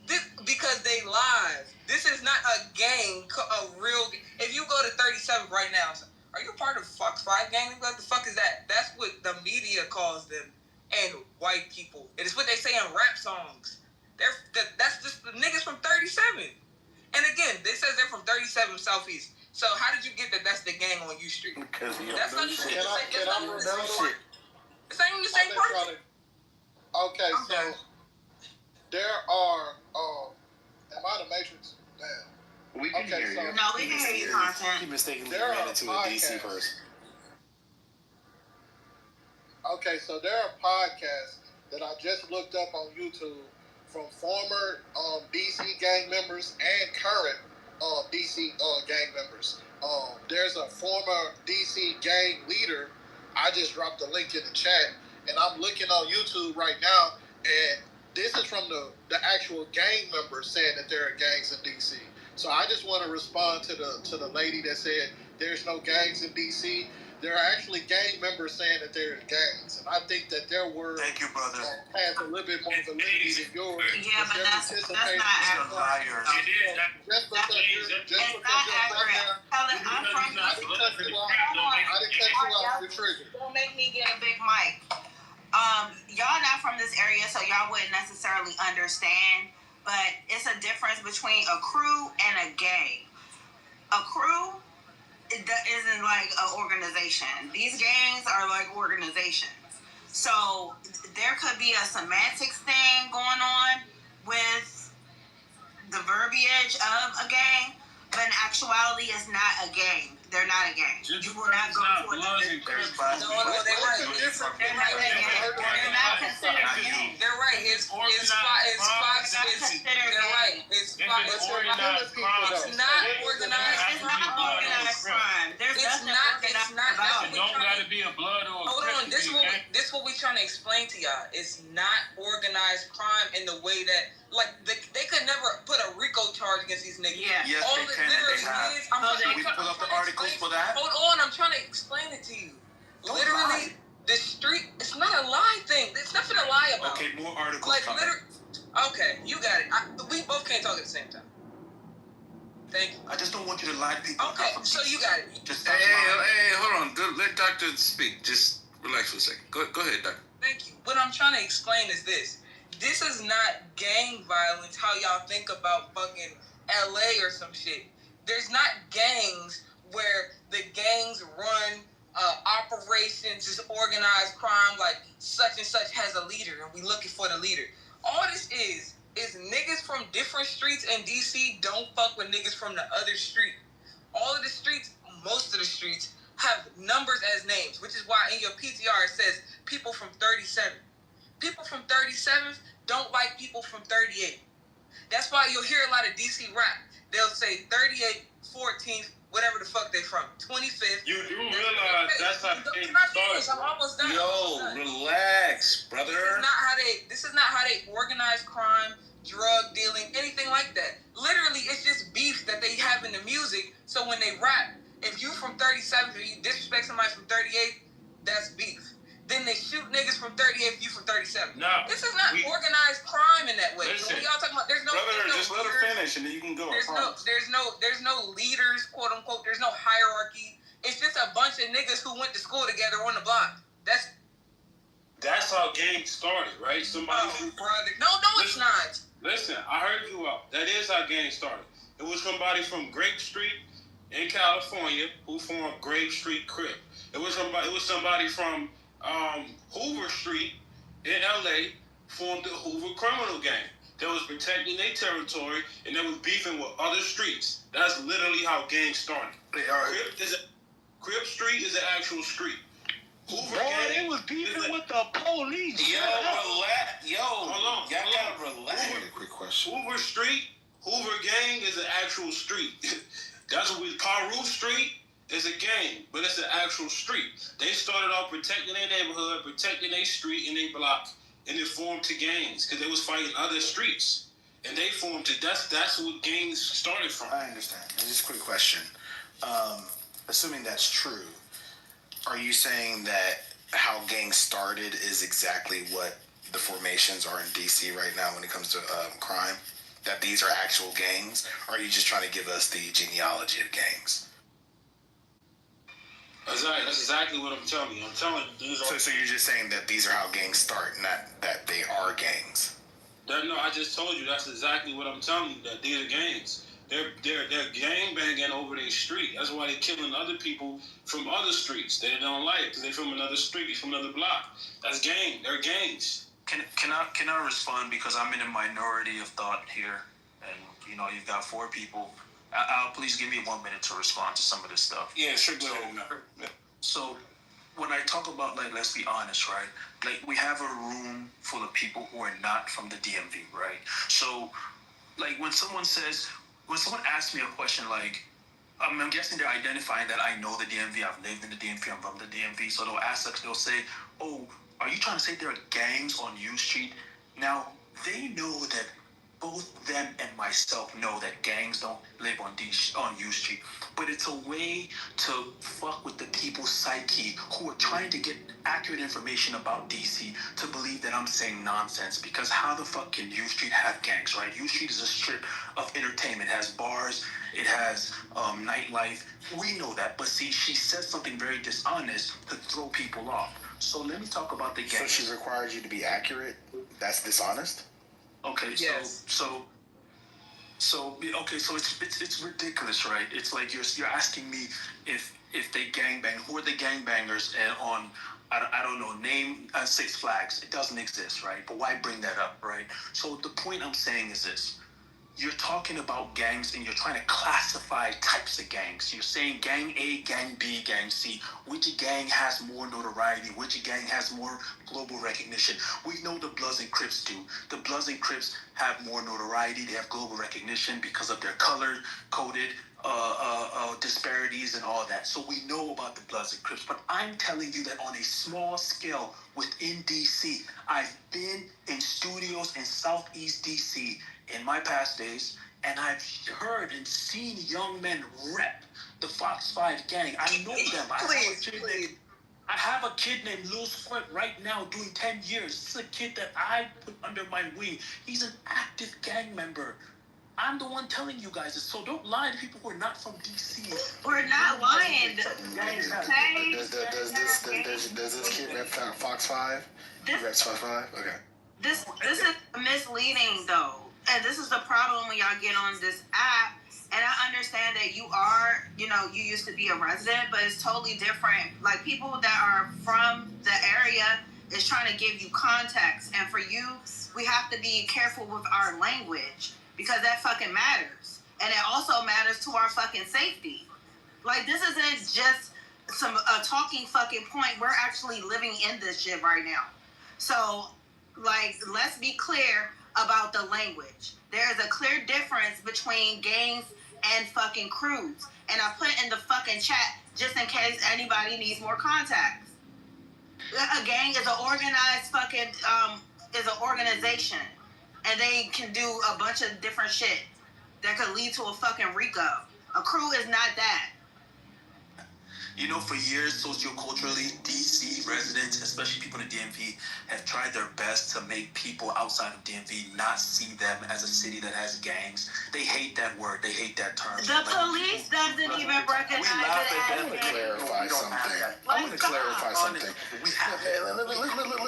This because they live. This is not a gang, a real. If you go to 37th right now, are you part of Fox 5 gang? What the fuck is that? That's what the media calls them, and white people. It is what they say in rap songs. That's just the niggas from 37th. And again, they says they're from 37th Southeast. So how did you get that? That's the gang on U Street. Because you That's not even the same. That's not even the same part. It's not even the same person. Okay, so there are. Am I the Matrix? Damn. We can hear you. No, we can hear you, content. He mistakenly ran into a DC person. Okay, so there are podcasts that I just looked up on YouTube from former DC gang members and current DC gang members. There's a former DC gang leader. I just dropped the link in the chat, and I'm looking on YouTube right now, and this is from the actual gang members saying that there are gangs in DC. So I just want to respond to the lady that said there's no gangs in DC. There are actually gang members saying that there are gangs, and I think that their word has a little bit more validity than yours. Yeah, but that's not accurate. Just because you're accurate. I'm from I didn't cut you off. You're triggered. Don't make me get a big mic. Y'all not from this area, so y'all wouldn't necessarily understand, but it's a difference between a crew and a gang. A crew isn't like an organization. These gangs are like organizations. So there could be a semantics thing going on with the verbiage of a gang, but in actuality, it's not a gang. They're not a gang. You will not go to another. No, they're right. They're not considered a gang. They're right. It's Fox. They're right. It's Fox. It's not organized. It's not organized crime. It's not. It don't gotta be a blood or. Hold on. This is what we trying to explain to y'all. It's not organized crime in the way that, like, they could never put a RICO charge against these niggas. Yeah. Yes, All they it can and literally they have. is. We pull up the articles for that. Hold on. I'm trying to explain it to you. Literally, the street. It's not a lie thing. It's nothing to lie about. Okay, more articles Like coming. Okay, you got it. We both can't talk at the same time. Thank you. I just don't want you to lie to people. Okay, so you got it. Just Hey, hold on. Let Doctor speak. Just relax for a second. Go ahead, Doctor. Thank you. What I'm trying to explain is this. This is not gang violence, how y'all think about fucking LA or some shit. There's not gangs where the gangs run operations, is organized crime, like such and such has a leader and we looking for the leader. All this is niggas from different streets in DC don't fuck with niggas from the other street. All of the streets, most of the streets, have numbers as names, which is why in your PTR it says people from 37. People from 37th don't like people from 38. That's why you'll hear a lot of DC rap. They'll say 38, 14th, whatever the fuck they from. 25th. You do realize that's how they started. I'm almost done. Relax, brother. This is not how they organize crime, drug dealing, anything like that. Literally, it's just beef that they have in the music. So when they rap, if you from 37th or you disrespect somebody from 38, that's beef. Then they shoot niggas from 38 if you from 37. No, this is not organized crime in that way. Listen, so y'all talking about there's no just let her finish and then you can go. There's no leaders, quote unquote. There's no hierarchy. It's just a bunch of niggas who went to school together on the block. That's how gangs started, right? Somebody No, it's not. Listen, I heard you out. That is how gangs started. It was somebody from Grape Street in California who formed Grape Street Crip. It was somebody from Hoover Street in LA formed the Hoover Criminal Gang that was protecting their territory and that was beefing with other streets. That's literally how gangs started. Crip Street is an actual street. Hoover Gang, they was beefing with the police. Hold on. Y'all gotta relax. Quick question. Hoover Street, Hoover Gang is an actual street. That's what Carew Street is a gang, but it's an actual street. They started off protecting their neighborhood, protecting their street and their block, and it formed to gangs because they was fighting other streets, and they formed to. That's what gangs started from. I understand. And just a quick question. Assuming that's true, are you saying that how gangs started is exactly what the formations are in DC right now when it comes to crime? That these are actual gangs? Or are you just trying to give us the genealogy of gangs? Exactly. That's exactly what I'm telling you. I'm telling you, these are. So you're just saying that these are how gangs start, not that they are gangs? No, I just told you that's exactly what I'm telling you. That these are gangs. They're gang banging over their street. That's why they're killing other people from other streets they don't like because they're from another street, from another block. That's gang. They're gangs. Can I respond because I'm in a minority of thought here, and you know you've got 4 people. Please give me 1 minute to respond to some of this stuff. Yeah, sure. Go ahead. So when I talk about, like, let's be honest, right? Like, we have a room full of people who are not from the DMV, right? So, like, when someone asks me a question like, I'm guessing they're identifying that I know the DMV, I've lived in the DMV, I'm from the DMV. So they'll say, oh, are you trying to say there are gangs on U Street? Now, they know that both them and myself know that gangs don't live on U Street, but it's a way to fuck with the people's psyche who are trying to get accurate information about DC to believe that I'm saying nonsense. Because how the fuck can U Street have gangs, right? U Street is a strip of entertainment. It has bars, it has nightlife. We know that, but see, she says something very dishonest to throw people off. So let me talk about the gangs. So she requires you to be accurate? That's dishonest? Okay, Yes. so it's ridiculous, right? It's like you're asking me if they gangbang. Who are the gangbangers? And on I don't know, name Six Flags. It doesn't exist, right? But why bring that up, right? So the point I'm saying is this. You're talking about gangs and you're trying to classify types of gangs. You're saying gang A, gang B, gang C. Which gang has more notoriety? Which gang has more global recognition? We know the Bloods and Crips do. The Bloods and Crips have more notoriety. They have global recognition because of their color-coded disparities and all that. So we know about the Bloods and Crips. But I'm telling you that on a small scale within DC, I've been in studios in Southeast DC in my past days, and I've heard and seen young men rep the Fox 5 gang. I know them. I have a kid named Lil Squirt right now doing 10 years. This is a kid that I put under my wing. He's an active gang member. I'm the one telling you guys this, so don't lie to people who are not from DC. We're not lying. Does this kid rep Fox 5? He reps Fox 5? Okay. This is misleading, though. And this is the problem when y'all get on this app. And I understand that you are, you used to be a resident, but it's totally different. Like, people that are from the area is trying to give you context. And for you, we have to be careful with our language because that fucking matters. And it also matters to our fucking safety. Like, this isn't just a talking fucking point. We're actually living in this shit right now. So, like, let's be clear about the language. There is a clear difference between gangs and fucking crews. And I put in the fucking chat just in case anybody needs more context. A gang is an organized fucking, is an organization. And they can do a bunch of different shit that could lead to a fucking RICO. A crew is not that. You know, for years, socioculturally, DC residents, especially people in the DMV, have tried their best to make people outside of DMV not see them as a city that has gangs. They hate that word. They hate that term. The police doesn't even recognize it. I want to clarify something.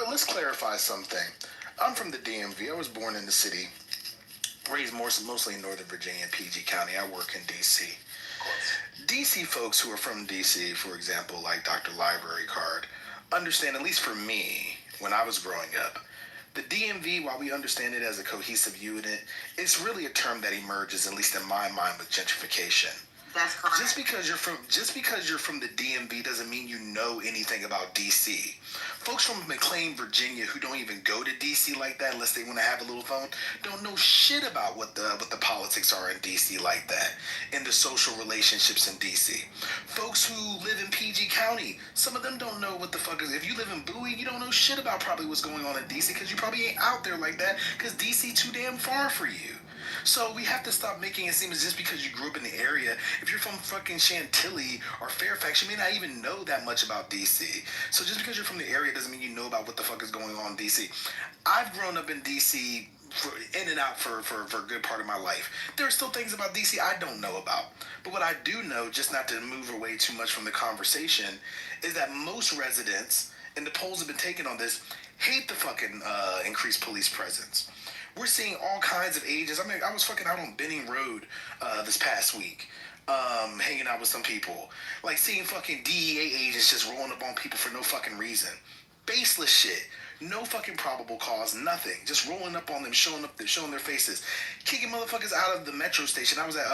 Let's clarify something. I'm from the DMV. I was born in the city, raised mostly in Northern Virginia, PG County. I work in DC. DC folks who are from DC, for example, like Dr. Library Card, understand, at least for me, when I was growing up, the DMV, while we understand it as a cohesive unit, it's really a term that emerges, at least in my mind, with gentrification. That's correct. Just because you're from the DMV doesn't mean you know anything about DC. Folks from McLean, Virginia, who don't even go to DC like that unless they want to have a little phone, don't know shit about what the politics are in DC like that, and the social relationships in DC. Folks who live in PG County, some of them don't know what the fuck is. If you live in Bowie, you don't know shit about probably what's going on in DC because you probably ain't out there like that because DC too damn far for you. So we have to stop making it seem as just because you grew up in the area. If you're from fucking Chantilly or Fairfax, you may not even know that much about DC. So just because you're from the area doesn't mean you know about what the fuck is going on in DC. I've grown up in DC in and out for a good part of my life. There are still things about DC I don't know about. But what I do know, just not to move away too much from the conversation, is that most residents, and the polls have been taken on this, hate the fucking increased police presence. We're seeing all kinds of ages. I mean, I was fucking out on Benning Road this past week, hanging out with some people. Like, seeing fucking DEA agents just rolling up on people for no fucking reason. Baseless shit. No fucking probable cause, nothing. Just rolling up on them, showing their faces, kicking motherfuckers out of the metro station. I was at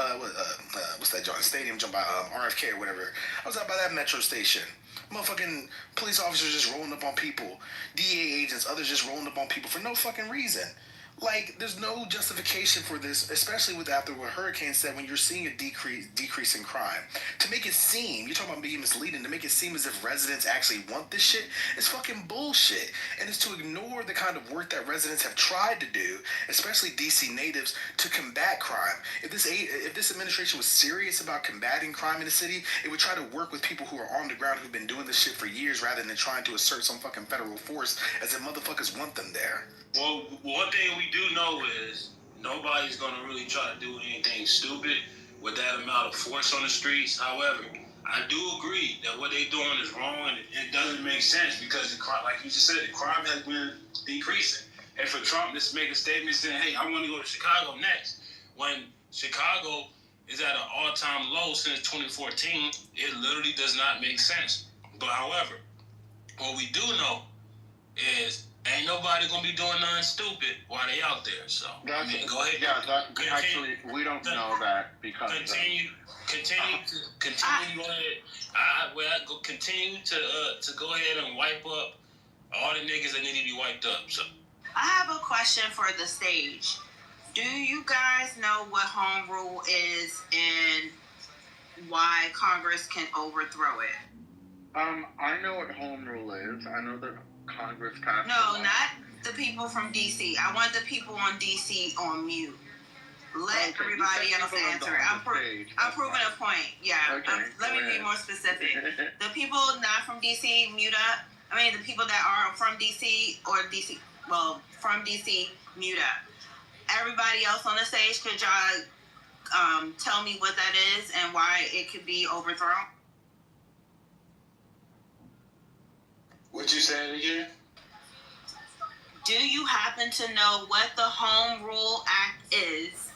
what's that joint? Stadium jump by RFK or whatever. I was out by that metro station. Motherfucking police officers just rolling up on people. DEA agents, others just rolling up on people for no fucking reason. Like, there's no justification for this, especially with after what Hurricane said, when you're seeing a decrease in crime. To make it seem, you're talking about being misleading, to make it seem as if residents actually want this shit, is fucking bullshit. And it's to ignore the kind of work that residents have tried to do, especially DC natives, to combat crime. If this administration was serious about combating crime in the city, it would try to work with people who are on the ground who've been doing this shit for years rather than trying to assert some fucking federal force as if motherfuckers want them there. Well, one thing we do know is nobody's going to really try to do anything stupid with that amount of force on the streets. However, I do agree that what they're doing is wrong and it doesn't make sense because, like you just said, the crime has been decreasing. And for Trump to make a statement saying, hey, I want to go to Chicago next, when Chicago is at an all-time low since 2014, it literally does not make sense. But however, what we do know is ain't nobody gonna be doing nothing stupid while they out there. So go ahead. Yeah, actually, we don't know that because continue. Go ahead. Continue to go ahead and wipe up all the niggas that need to be wiped up. So I have a question for the stage. Do you guys know what home rule is and why Congress can overthrow it? I know what home rule is. I know that Congress passed. No, not the people from DC. I want the people on DC on mute. Let everybody else answer it. I'm proving a point. Yeah. Okay, let me be more specific. The people not from DC, mute up. I mean, the people that are from DC or DC, from DC, mute up. Everybody else on the stage, could y'all tell me what that is and why it could be overthrown? What you saying again? Do you happen to know what the Home Rule Act is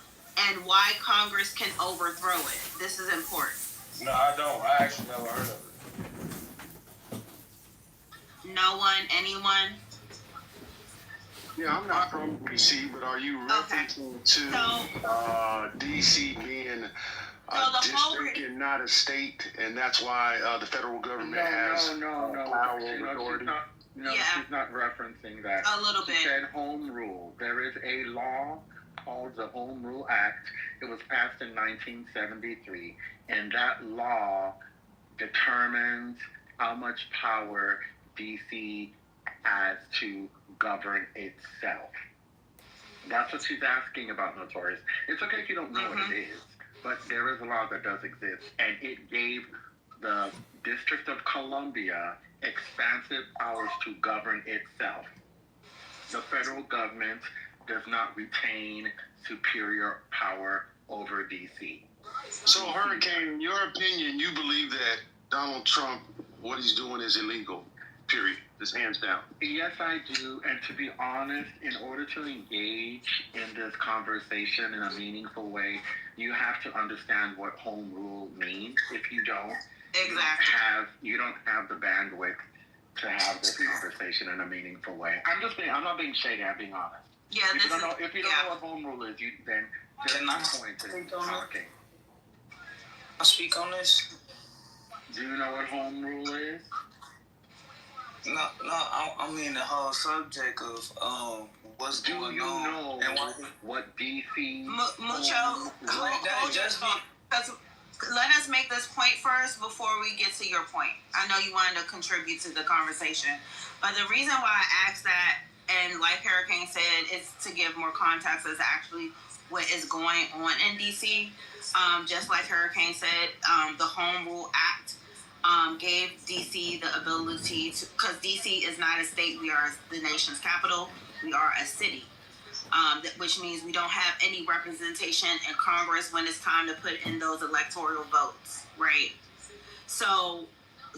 and why Congress can overthrow it? This is important. No, I don't. I actually never heard of it. No one? Anyone? Yeah, I'm not from DC, but are you referencing to DC being a district and not a state, and that's why the federal government has power and authority? She's not referencing that. A little bit. She said home rule. There is a law called the Home Rule Act. It was passed in 1973, and that law determines how much power DC has to govern itself. That's what she's asking about, Notorious. It's okay if you don't know what it is, but there is a law that does exist, and it gave the District of Columbia expansive powers to govern itself. The federal government does not retain superior power over DC. So, Hurricane, in your opinion, you believe that Donald Trump, what he's doing is illegal, period, just hands down? Yes, I do. And to be honest, in order to engage in this conversation in a meaningful way, you have to understand what home rule means. If you don't, you don't have the bandwidth to have this conversation in a meaningful way. I'm not being shady, I'm being honest. Yeah, if you don't know what home rule is, then there's no point in talking. I'll speak on this. Do you know what home rule is? No, I mean the whole subject of what's going on. Do you know what DC? Mucho, let us make this point first before we get to your point. I know you wanted to contribute to the conversation, but the reason why I asked that, and like Hurricane said, is to give more context as to actually what is going on in DC. Just like Hurricane said, the Home Rule Act gave DC the ability to, because DC is not a state, we are the nation's capital, we are a city. Which means we don't have any representation in Congress when it's time to put in those electoral votes, right? So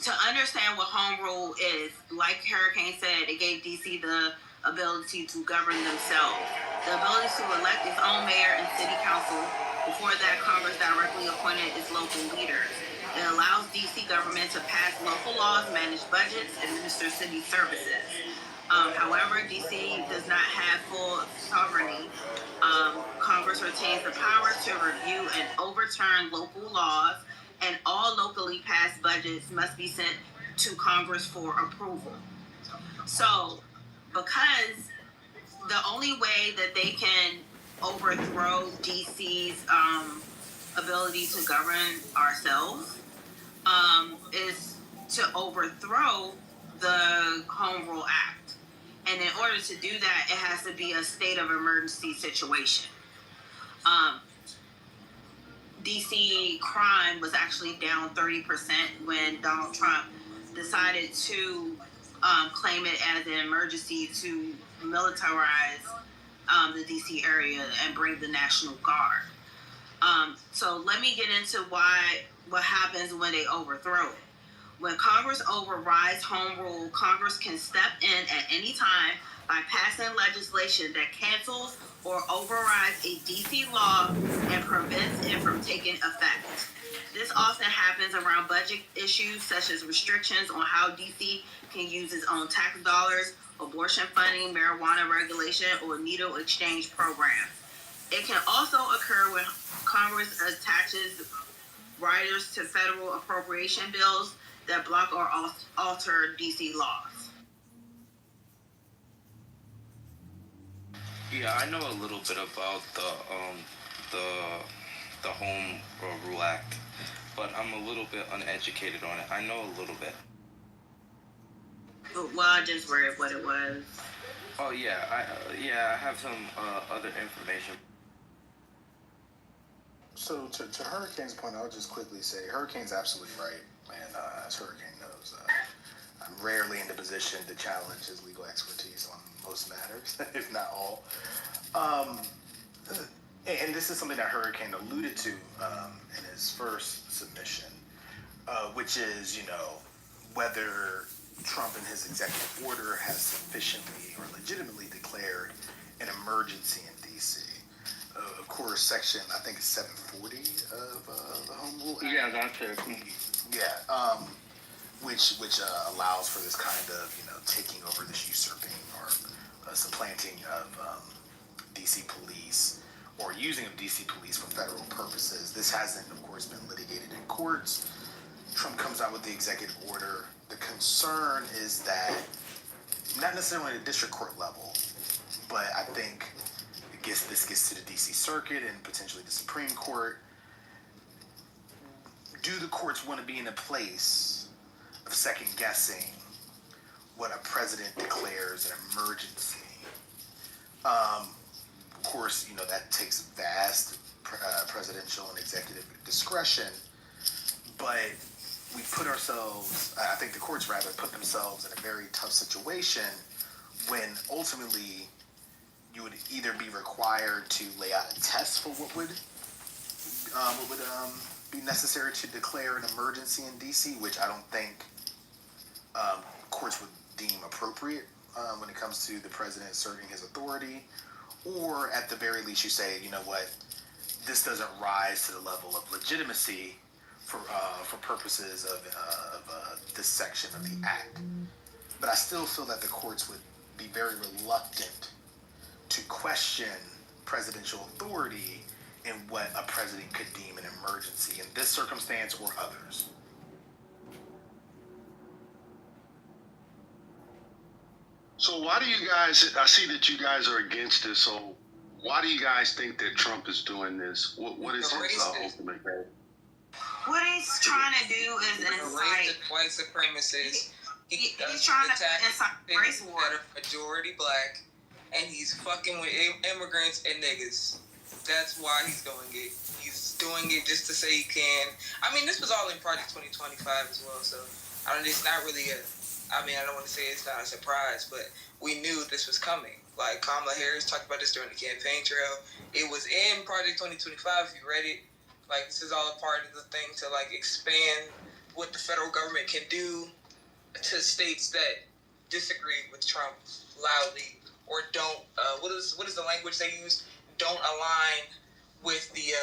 to understand what home rule is, like Hurricane said, it gave DC the ability to govern themselves, the ability to elect its own mayor and city council. Before that, Congress directly appointed its local leaders. It allows DC government to pass local laws, manage budgets, and administer city services. However, DC does not have full sovereignty. Congress retains the power to review and overturn local laws, and all locally passed budgets must be sent to Congress for approval. So, because the only way that they can overthrow DC's ability to govern ourselves is to overthrow the Home Rule Act. And in order to do that, it has to be a state of emergency situation. DC crime was actually down 30% when Donald Trump decided to claim it as an emergency to militarize the DC area and bring the National Guard. So let me get into what happens when they overthrow it. When Congress overrides home rule, Congress can step in at any time by passing legislation that cancels or overrides a DC law and prevents it from taking effect. This often happens around budget issues such as restrictions on how DC can use its own tax dollars, abortion funding, marijuana regulation, or needle exchange programs. It can also occur when Congress attaches riders to federal appropriation bills that block or alter DC laws. Yeah, I know a little bit about the Home Rule Act, but I'm a little bit uneducated on it. I know a little bit. Well, I just read what it was. Oh yeah, I have some other information. So to Hurricane's point, I'll just quickly say Hurricane's absolutely right, and as Hurricane knows, I'm rarely in the position to challenge his legal expertise on most matters, if not all. And this is something that Hurricane alluded to in his first submission, which is, whether Trump in his executive order has sufficiently or legitimately declared an emergency in D.C. Of course, section, I think it's 740 of the Home Rule Act. Yeah, that's it. Yeah, which allows for this kind of, taking over, this usurping or supplanting of DC police or using of DC police for federal purposes. This hasn't, of course, been litigated in courts. Trump comes out with the executive order. The concern is that, not necessarily at a district court level, but I think this gets to the DC Circuit and potentially the Supreme Court. Do the courts want to be in a place of second guessing what a president declares an emergency? Of course, that takes vast presidential and executive discretion, but we put ourselves, I think the courts rather, put themselves in a very tough situation when ultimately you would either be required to lay out a test for what would be necessary to declare an emergency in DC, which I don't think courts would deem appropriate when it comes to the president asserting his authority, or at the very least you say, this doesn't rise to the level of legitimacy for purposes of this section of the act. But I still feel that the courts would be very reluctant to question presidential authority in what a president could deem an emergency in this circumstance or others. So why do you guys, I see that you guys are against this, so why do you guys think that Trump is doing this? What is his ultimate goal? What he's trying to do is incite white supremacists. He's trying to incite race war. That are majority black, and he's fucking with immigrants and niggas. That's why he's doing it. He's doing it just to say he can. I mean, this was all in Project 2025 as well, so it's not really I don't want to say it's not a surprise, but we knew this was coming. Like, Kamala Harris talked about this during the campaign trail. It was in Project 2025, if you read it. Like, this is all a part of the thing to, like, expand what the federal government can do to states that disagree with Trump loudly or don't, what is the language they use? Don't align with the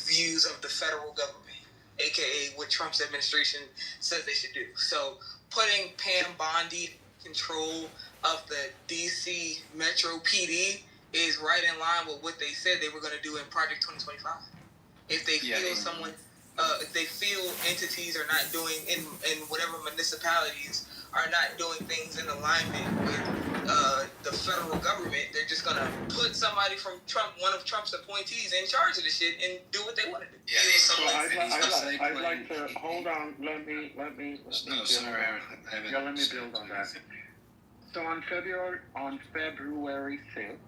views of the federal government, aka what Trump's administration says they should do. So putting Pam Bondi in control of the DC Metro PD is right in line with what they said they were going to do in Project 2025. If they feel if they feel entities are not doing in whatever municipalities are not doing things in alignment with the federal government, they're just gonna put somebody from Trump, one of Trump's appointees, in charge of the shit and do what they want to do. Yeah, so I'd like to hold on. Let me. No, sorry, let me build on that. So on February 6th,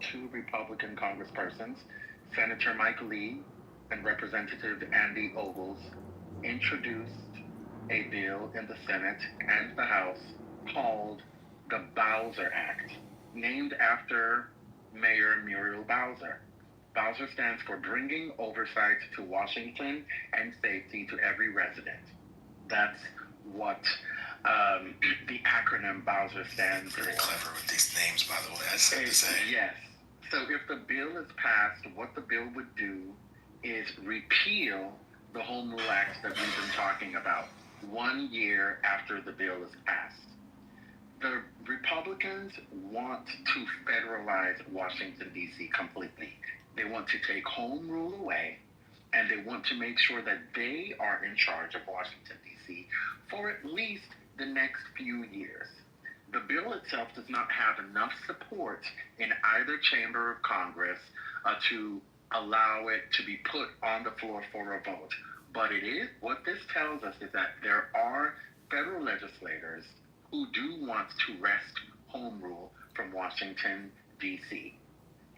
two Republican congresspersons, Senator Mike Lee and Representative Andy Ogles, introduced a bill in the Senate and the House called the Bowser Act, named after Mayor Muriel Bowser. Bowser stands for Bringing Oversight to Washington and Safety to Every Resident. That's what the acronym Bowser stands for. Very clever with these names, by the way, I just have to say. Yes. So if the bill is passed, what the bill would do is repeal the Home Rule Act that we've been talking about 1 year after the bill is passed. The Republicans want to federalize Washington, D.C. completely. They want to take home rule away, and they want to make sure that they are in charge of Washington, D.C. for at least the next few years. The bill itself does not have enough support in either chamber of Congress to allow it to be put on the floor for a vote. But what this tells us is that there are federal legislators who do want to wrest home rule from Washington, D.C.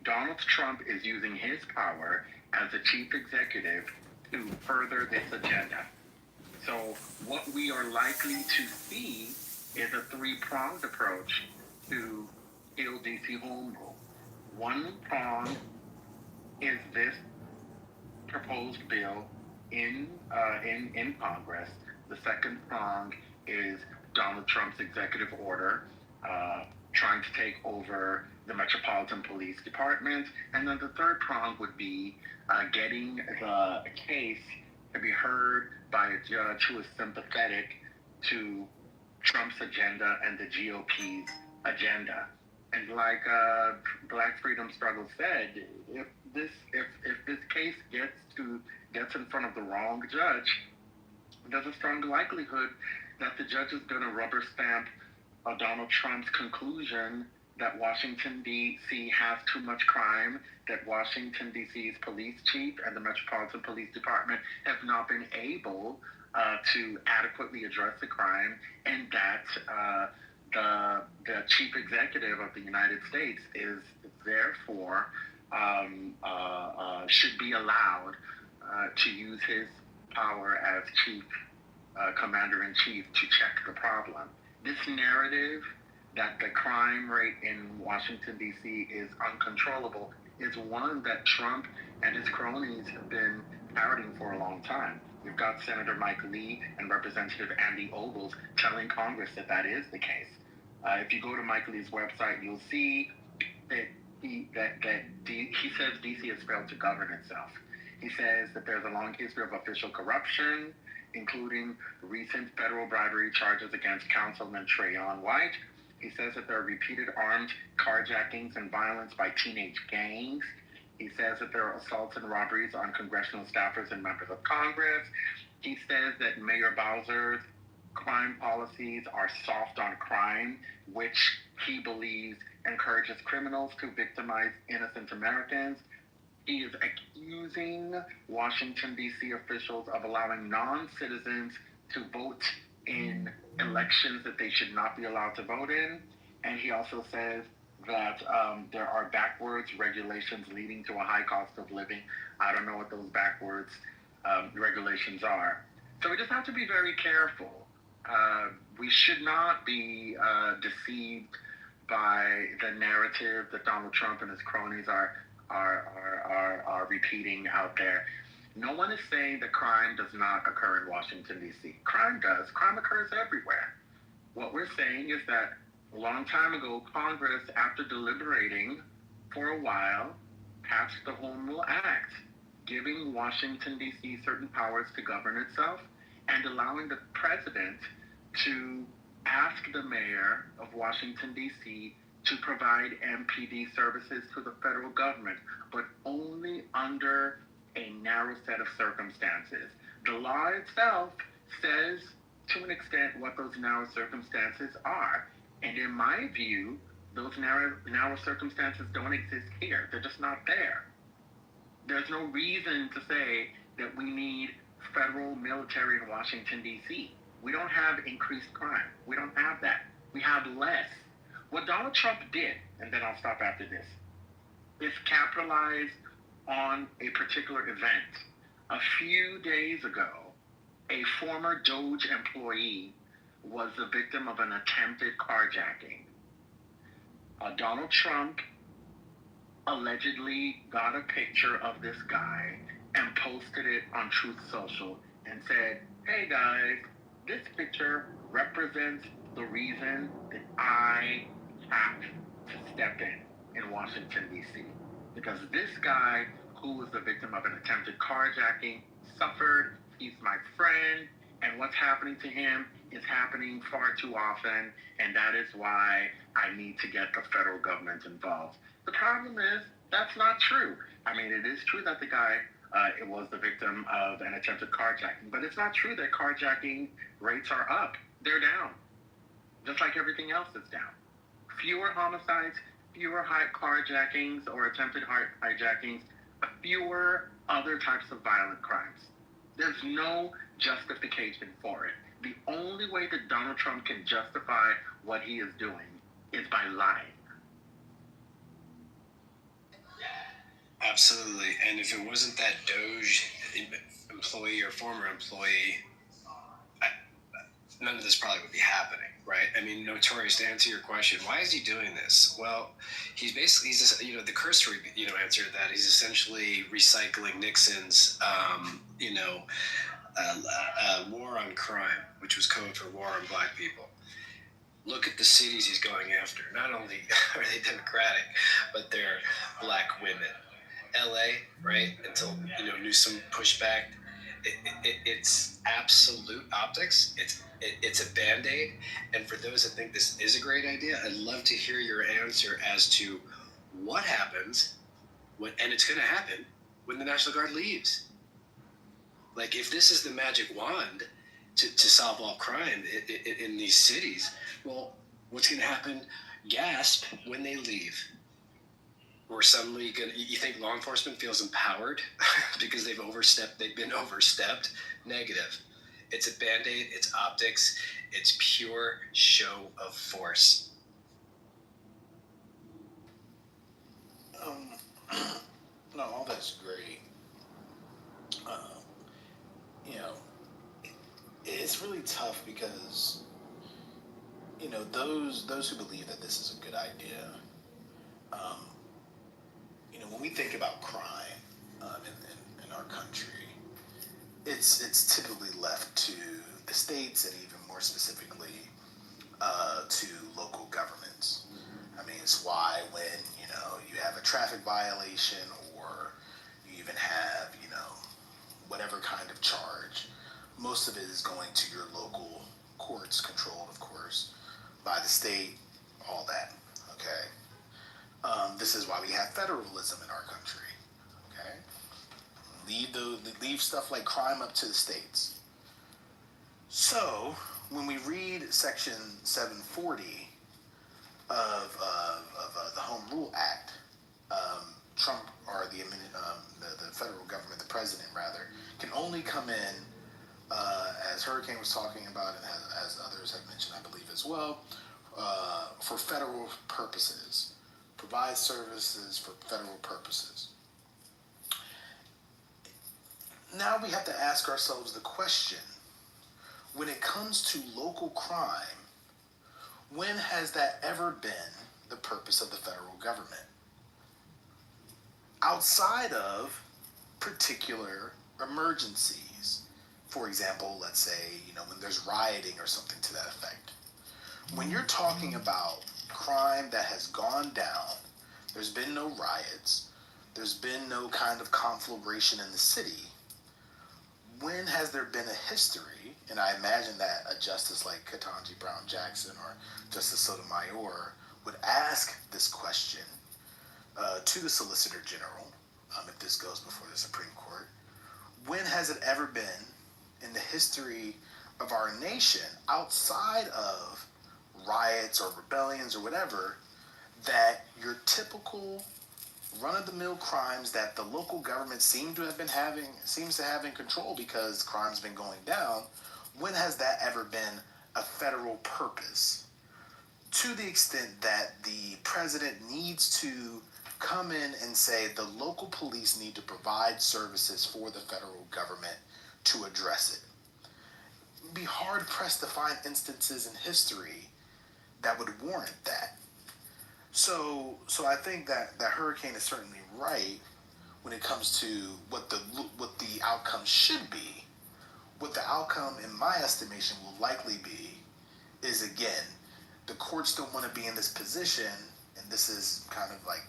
Donald Trump is using his power as the chief executive to further this agenda. So what we are likely to see is a three-pronged approach to kill D.C. home rule. One prong is this proposed bill in Congress. The second prong is Donald Trump's executive order trying to take over the Metropolitan Police Department. And then the third prong would be getting the case to be heard by a judge who is sympathetic to Trump's agenda and the GOP's agenda. And like Black Freedom Struggle said, if this case gets in front of the wrong judge, there's a strong likelihood that the judge is going to rubber stamp Donald Trump's conclusion that Washington, D.C. has too much crime, that Washington, D.C.'s police chief and the Metropolitan Police Department have not been able to adequately address the crime, and that the chief executive of the United States is therefore should be allowed to use his power as chief commander-in-chief to check the problem. This narrative that the crime rate in Washington, D.C. is uncontrollable is one that Trump and his cronies have been parroting for a long time. We've got Senator Mike Lee and Representative Andy Ogles telling Congress that is the case. If you go to Mike Lee's website, you'll see that he says D.C. has failed to govern itself. He says that there's a long history of official corruption, including recent federal bribery charges against Councilman Trayon White. He says that there are repeated armed carjackings and violence by teenage gangs. He says that there are assaults and robberies on congressional staffers and members of Congress. He says that Mayor Bowser's crime policies are soft on crime, which he believes encourages criminals to victimize innocent Americans. He is accusing Washington, D.C. officials of allowing non-citizens to vote in elections that they should not be allowed to vote in. And he also says that there are backwards regulations leading to a high cost of living. I don't know what those backwards regulations are. So we just have to be very careful. We should not be deceived by the narrative that Donald Trump and his cronies are repeating out there. No one is saying that crime does not occur in Washington, D.C. Crime does. Crime occurs everywhere. What we're saying is that a long time ago, Congress, after deliberating for a while, passed the Home Rule Act, giving Washington, D.C. certain powers to govern itself and allowing the president to ask the mayor of Washington, D.C. to provide MPD services to the federal government, but only under a narrow set of circumstances. The law itself says, to an extent, what those narrow circumstances are. And in my view, those narrow circumstances don't exist here. They're just not there. There's no reason to say that we need federal military in Washington, D.C. We don't have increased crime. We don't have that. We have less. What Donald Trump did, and then I'll stop after this, is capitalize on a particular event. A few days ago, a former Doge employee was the victim of an attempted carjacking. Donald Trump allegedly got a picture of this guy and posted it on Truth Social and said, hey guys, this picture represents the reason that I have to step in Washington, D.C. Because this guy, who was the victim of an attempted carjacking, suffered. He's my friend, and what's happening to him is happening far too often, and that is why I need to get the federal government involved. The problem is, that's not true. I mean, it is true that the guy it was the victim of an attempted carjacking, but it's not true that carjacking rates are up. They're down, just like everything else is down. Fewer homicides, fewer carjackings or attempted hijackings, fewer other types of violent crimes. There's no justification for it. The only way that Donald Trump can justify what he is doing is by lying. Absolutely. And if it wasn't that Doge employee or former employee, none of this probably would be happening, right? I mean, Notorious, to answer your question, why is he doing this? Well, he's just, the cursory, answer to that. He's essentially recycling Nixon's, war on crime, which was code for war on black people. Look at the cities he's going after. Not only are they Democratic, but they're black women. LA, right? Until Newsom pushed back. It's absolute optics. It's a Band-Aid. And for those that think this is a great idea, I'd love to hear your answer as to what happens and it's going to happen when the National Guard leaves. Like, if this is the magic wand to solve all crime in these cities, well, what's going to happen, gasp, when they leave? We're suddenly you think law enforcement feels empowered because they've been overstepped? Negative. It's a Band-Aid, it's optics, it's pure show of force. No, all that's great. It's really tough because, those who believe that this is a good idea, when we think about crime in our country, it's typically left to the states and even more specifically to local governments. I mean, it's why when you have a traffic violation or you even have whatever kind of charge, most of it is going to your local courts, controlled, of course, by the state, all that. Okay. This is why we have federalism in our country. Okay. Leave stuff like crime up to the states. So when we read Section 740 of the Home Rule Act, Trump, or the federal government, the president rather, can only come in, as Hurricane was talking about, and as others have mentioned, I believe as well, for federal purposes. provide services for federal purposes. Now we have to ask ourselves the question, when it comes to local crime, when has that ever been the purpose of the federal government? Outside of particular emergencies. For example, let's say, when there's rioting or something to that effect. When you're talking about crime that has gone down, there's been no riots, there's been no kind of conflagration in the city, when has there been a history, and I imagine that a justice like Ketanji Brown Jackson or Justice Sotomayor would ask this question to the Solicitor General, if this goes before the Supreme Court, when has it ever been in the history of our nation, outside of riots or rebellions or whatever, that your typical run-of-the-mill crimes that the local government seems to have in control because crime's been going down, when has that ever been a federal purpose? To the extent that the president needs to come in and say the local police need to provide services for the federal government to address it. It'd be hard-pressed to find instances in history that would warrant that. So I think that Hurricane is certainly right when it comes to what the outcome should be. What the outcome, in my estimation, will likely be is, again, the courts don't want to be in this position, and this is kind of like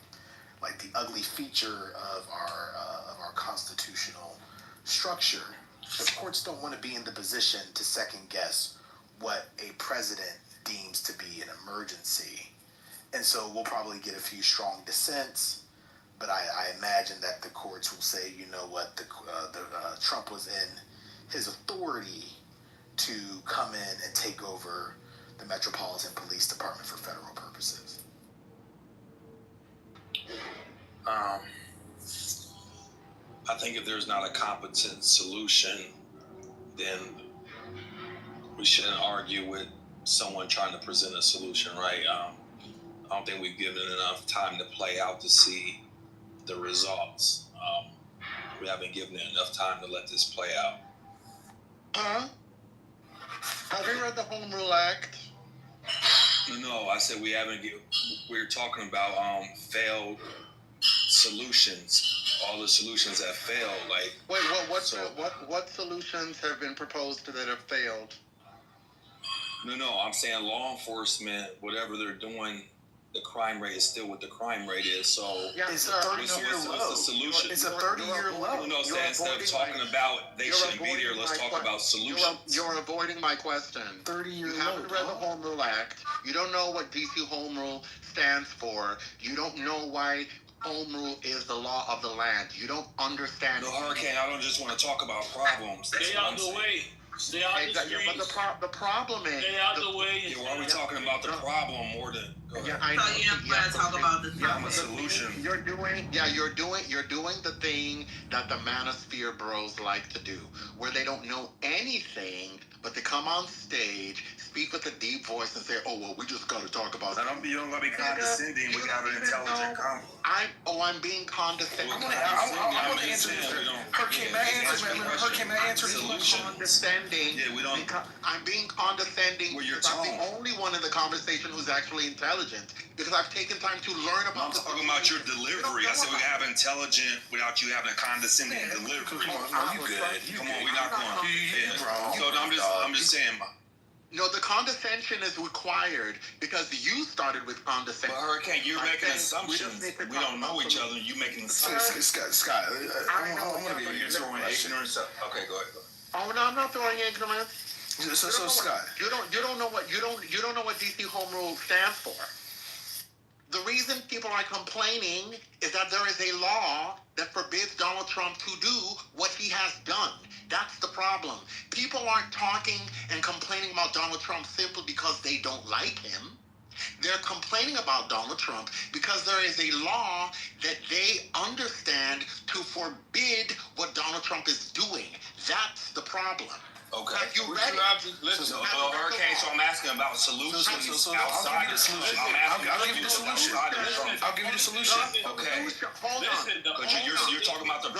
the ugly feature of our constitutional structure. The courts don't want to be in the position to second guess what a president deems to be an emergency. And so we'll probably get a few strong dissents, but I imagine that the courts will say, you know what, Trump was in his authority to come in and take over the Metropolitan Police Department for federal purposes. I think if there's not a competent solution, then we shouldn't argue with someone trying to present a solution, right? I don't think we've given enough time to play out to see the results. We haven't given it enough time to let this play out. Have you read the Home Rule Act? No, I said we haven't. We're talking about failed solutions. All the solutions that failed, like. Wait, what solutions have been proposed that have failed? No, I'm saying law enforcement, whatever they're doing, the crime rate is still what the crime rate is. So it's a 30-year low. What's the solution? It's a 30-year low. No, instead of talking about they shouldn't be there, let's talk about solutions. You're avoiding my question. 30-year low. You haven't read the Home Rule Act. You don't know what DC Home Rule stands for. You don't know why Home Rule is the law of the land. You don't understand. No, Hurricane, I don't just want to talk about problems. That's Stay what out I'm the saying. way. Stay out the streets. But the problem is. Stay out the way. Yeah, why are we talking about the problem more than? Yeah, I know. So you don't want to talk about the I'm a solution. You're doing the thing that the manosphere bros like to do, where they don't know anything, but they come on stage, speak with a deep voice, and say, "Oh well, we just got to talk about." You don't gotta be condescending. We have an intelligent convo. I'm being condescending. I want to answer this. Hurricane, may I answer this question? Condescending. Yeah, we don't. I'm being condescending because I'm the only one in the conversation who's actually intelligent. Because I've taken time to learn about. I'm talking about your delivery. I said we can have intelligent without you having a condescending delivery. Come on, you good? Come on, we're not going. Yeah. So I'm just saying. No, the condescension is required because you started with condescension. But Hurricane, you're making assumptions. We don't know each other. You making assumptions. Scott, I'm gonna be throwing ignorance. Okay, go ahead. Oh no, I'm not throwing ignorance. So Scott, you don't know what DC Home Rule stands for. The reason people are complaining is that there is a law that forbids Donald Trump to do what he has done. That's the problem. People aren't talking and complaining about Donald Trump simply because they don't like him. They're complaining about Donald Trump because there is a law that they understand to forbid what Donald Trump is doing. That's the problem. Okay. You ready? Listen, Hurricane, so I'm asking about solutions outside the solution. I'll give you the solution. I'll give you the solution. Okay. Hold on. Because you're talking about the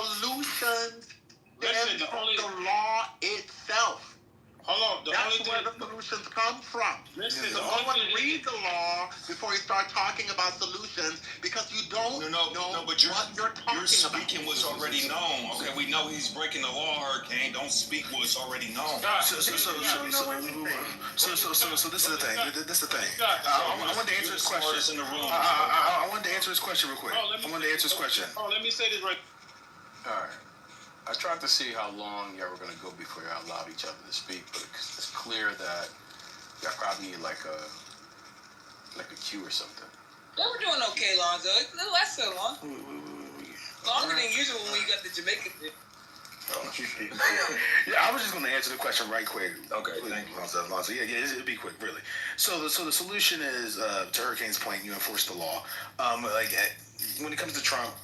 solutions stem from the law itself. Hold on. That's where the solutions come from. Listen, so no one read the law before you start talking about solutions because you don't know but what you're talking you're speaking what's already known. Okay, we know he's breaking the law, Hurricane. Don't speak what's already known. So this is the thing. This is the thing. I wanted to answer his question. I wanted to answer his question real quick. I wanted to answer his question. Let me say this right. All right. I tried to see how long y'all were going to go before y'all allowed each other to speak, but it's clear that y'all probably need like a cue or something. Yeah, we're doing okay, Lonzo. It's a little less so long. Longer than usual when you got the Jamaican thing. Yeah, I was just going to answer the question right quick. Okay, thank you. Lonzo. Yeah, it'll be quick, really. So the solution is, to Hurricane's point, you enforce the law. When it comes to Trump,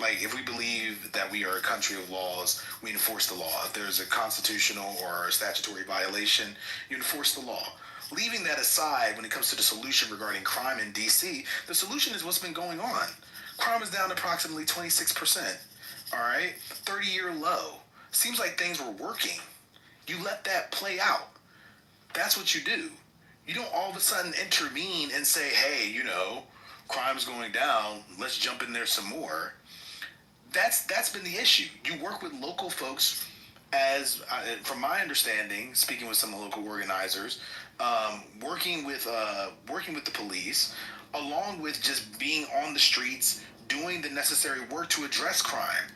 if we believe that we are a country of laws, we enforce the law. If there's a constitutional or a statutory violation, you enforce the law. Leaving that aside, when it comes to the solution regarding crime in D.C., the solution is what's been going on. Crime is down approximately 26%. All right? 30-year low. Seems like things were working. You let that play out. That's what you do. You don't all of a sudden intervene and say, hey, crime's going down. Let's jump in there some more. That's been the issue. You work with local folks, as from my understanding, speaking with some local organizers, working with the police, along with just being on the streets, doing the necessary work to address crime.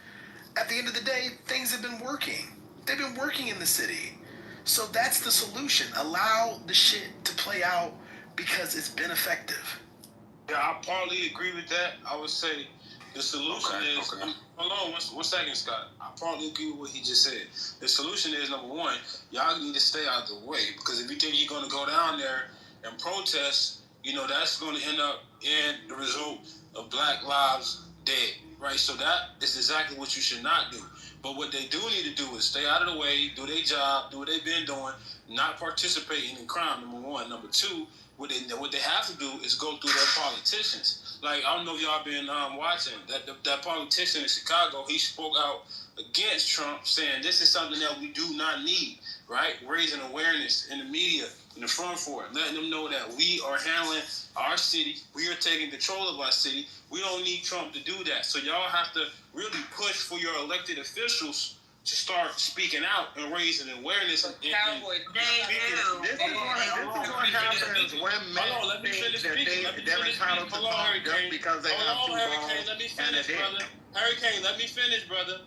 At the end of the day, things have been working. They've been working in the city. So that's the solution. Allow the shit to play out because it's been effective. Yeah, I partly agree with that. I would say the solution is... Okay. Hold on one second, Scott. I partly agree with what he just said. The solution is, number one, y'all need to stay out of the way. Because if you think you're going to go down there and protest, that's going to end up in the result of Black lives dead. Right? So that is exactly what you should not do. But what they do need to do is stay out of the way, do their job, do what they've been doing, not participating in crime, number one. Number two, what they have to do is go through their politicians. I don't know if y'all been watching that politician in Chicago. He spoke out against Trump, saying this is something that we do not need. Right, raising awareness in the media, in the front for it, letting them know that we are handling our city. We are taking control of our city. We don't need Trump to do that. So y'all have to really push for your elected officials to start speaking out and raising awareness. Cowboy, they do. This is what happens when men think that they're entitled to talk just because they have two balls and a dick. Hurricane, let me finish, brother.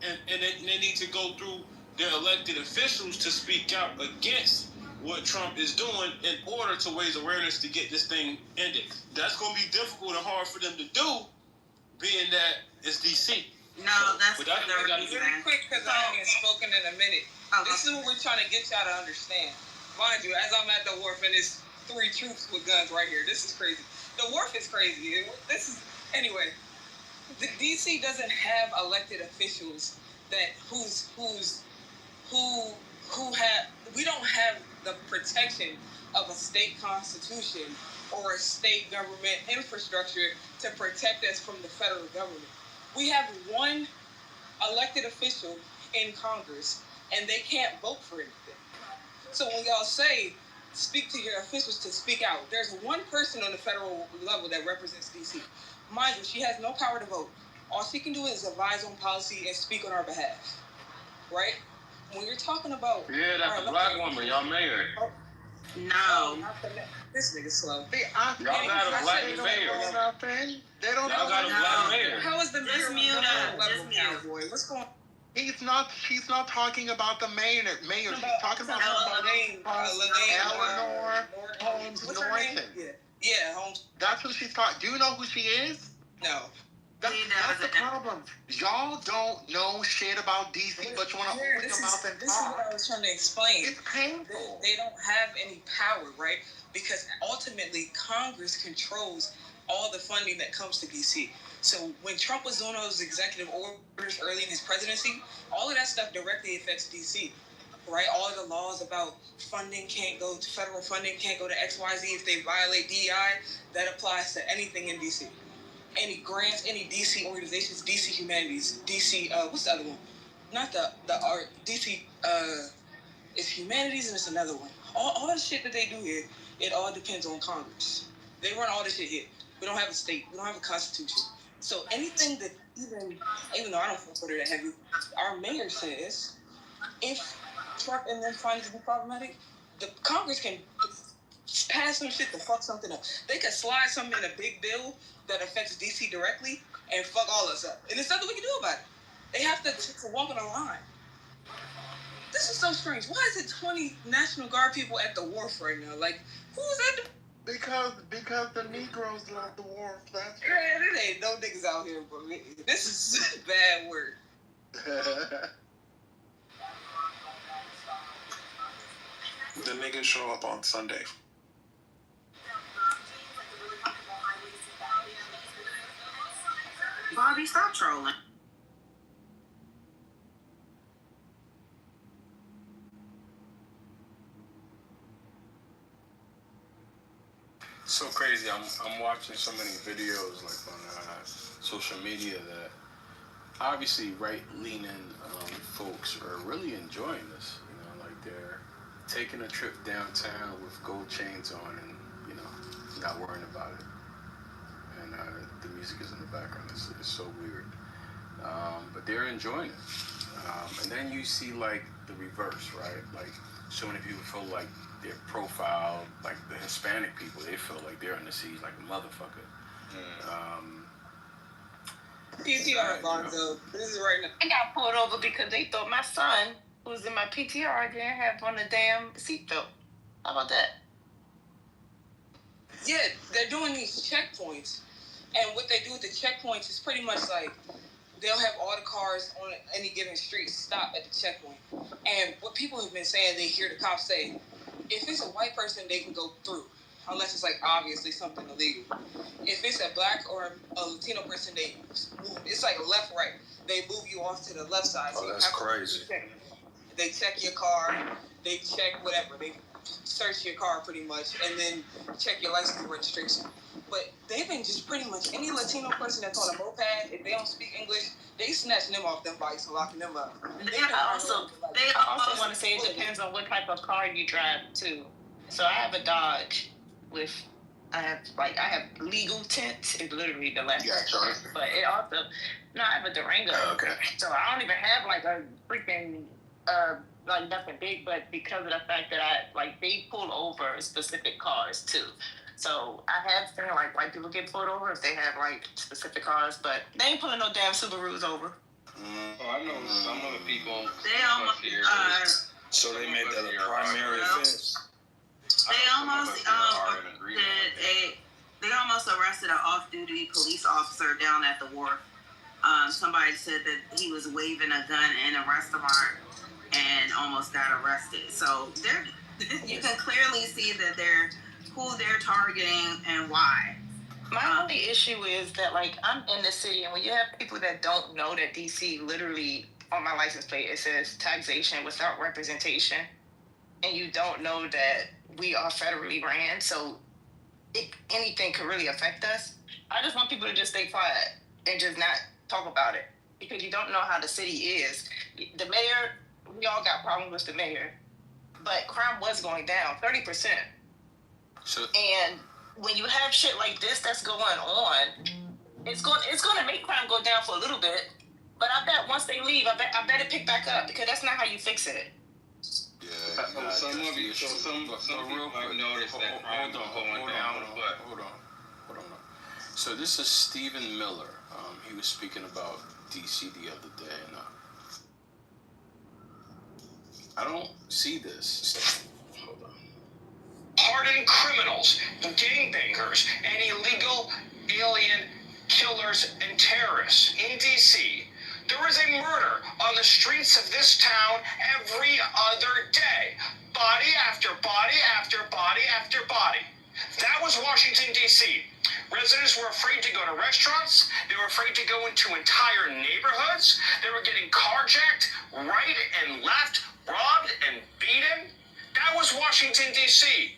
And they need to go through their elected officials to speak out against what Trump is doing in order to raise awareness to get this thing ended. That's going to be difficult and hard for them to do, being that it's D.C. No, that's very quick because I haven't spoken in a minute. This is what we're trying to get y'all to understand. Mind you, as I'm at the wharf and there's 3 troops with guns right here. This is crazy. The wharf is crazy. Anyway. The DC doesn't have elected officials we don't have the protection of a state constitution or a state government infrastructure to protect us from the federal government. We have one elected official in Congress, and they can't vote for anything. So when y'all say, speak to your officials to speak out, there's one person on the federal level that represents DC. Mind you, she has no power to vote. All she can do is advise on policy and speak on our behalf. Right? When you're talking about... Yeah, that's a black woman. Y'all married. No. This nigga's slow. Y'all got a black mayor. They don't Y'all got a black mayor. How is the mayor cowboy? What's going on? She's not talking about the mayor. She's talking about Eleanor Holmes Norton. Yeah, Holmes. That's who she's talking. Do you know who she is? No. That's the problem. Y'all don't know shit about DC, but you want to open your mouth and talk. This is what I was trying to explain. It's painful. They don't have any power, right? Because ultimately, Congress controls all the funding that comes to DC. So when Trump was doing those executive orders early in his presidency, all of that stuff directly affects DC, right? All of the laws about federal funding can't go to XYZ if they violate DEI, that applies to anything in DC. Any grants, any DC organizations, DC Humanities, DC, what's the other one? Not the art, DC, it's Humanities and it's another one. All the shit that they do here, it all depends on Congress. They run all this shit here. We don't have a state. We don't have a constitution. So anything that even though I don't consider it heavy, our mayor says if Trump and them find it to be problematic, the Congress can pass some shit to fuck something up. They can slide something in a big bill that affects DC directly and fuck all us up. And there's nothing we can do about it. They have to walk on a line. This is so strange. Why is it 20 National Guard people at the wharf right now? Like, who is at the... Because the Negroes love the wharf. That's Man, it ain't no niggas out here, bro. This is a bad word. The niggas show up on Sunday. Bobby, stop trolling. So crazy. I'm watching so many videos like on social media that obviously right-leaning folks are really enjoying this. You know, like they're taking a trip downtown with gold chains on and, you know, not worrying about it. And the music is in the background. It's so weird. But they're enjoying it. And then you see like the reverse, right? Like so many people feel like they're profiled, like the Hispanic people, they feel like they're in the seas like a motherfucker. PTR Bonzo. This is right now. I got pulled over because they thought my son, who was in my PTR, didn't have on the damn seatbelt. How about that? Yeah, they're doing these checkpoints. And what they do with the checkpoints is pretty much like they'll have all the cars on any given street stop at the checkpoint. And what people have been saying, they hear the cops say, if it's a white person, they can go through, unless it's like obviously something illegal. If it's a black or a Latino person, they move. It's like left, right. They move you off to the left side. Oh, that's crazy. They check your car. They check whatever. They search your car pretty much, and then check your license and registration. But they've been just pretty much any Latino person that's on a moped, if they don't speak English, they snatching them off them bikes and locking them up. I also want to say it depends on what type of car you drive too. So I have a Dodge with I have legal tint. It's literally the left. Yeah, sorry. But it also I have a Durango. Oh, okay. So I don't even have like a freaking like nothing big, but because of the fact that they pull over specific cars too. So I have seen like white people get pulled over if they have like specific cars, but they ain't pulling no damn Subarus over. Oh, I know some of the people. They almost So they made that a primary offense. they almost arrested an off-duty police officer down at the wharf. Somebody said that he was waving a gun in a restaurant and almost got arrested. So you can clearly see that who they're targeting and why. My only issue is that I'm in the city, and when you have people that don't know that DC literally on my license plate it says taxation without representation, and you don't know that we are federally ran, so anything could really affect us. I just want people to just stay quiet and just not talk about it, because you don't know how the city is. The mayor, we all got problems with the mayor, but crime was going down 30%. And when you have shit like this that's going on, it's going to make crime go down for a little bit. But I bet once they leave, I bet it pick back up, because that's not how you fix it. Yeah, some of you, some people might notice that crime is going down. Hold on. So this is Stephen Miller. He was speaking about DC the other day, and I don't see this. Hold on. Hardened criminals, gangbangers, and illegal alien killers and terrorists. In D.C., there is a murder on the streets of this town every other day. Body after body after body after body. That was Washington, D.C. Residents were afraid to go to restaurants. They were afraid to go into entire neighborhoods. They were getting carjacked right and left, robbed and beaten. That was Washington, D.C.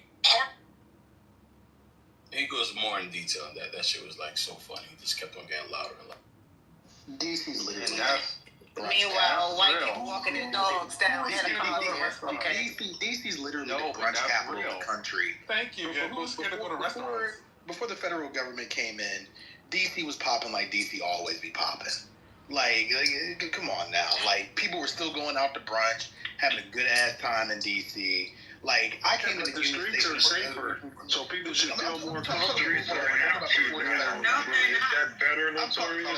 He goes more in detail on that. That shit was like so funny. He just kept on getting louder and louder. DC's literally. Meanwhile, white people walking their dogs down in a car. Okay. DC's literally the brunch capital of the country. Thank you. Who's scared to go to restaurants? Before the federal government came in, DC was popping like DC always be popping. Like, come on now. Like, people were still going out to brunch, having a good ass time in DC. Like, I came into the streets are safer, so people should feel more comfortable going out. That better, Notorious?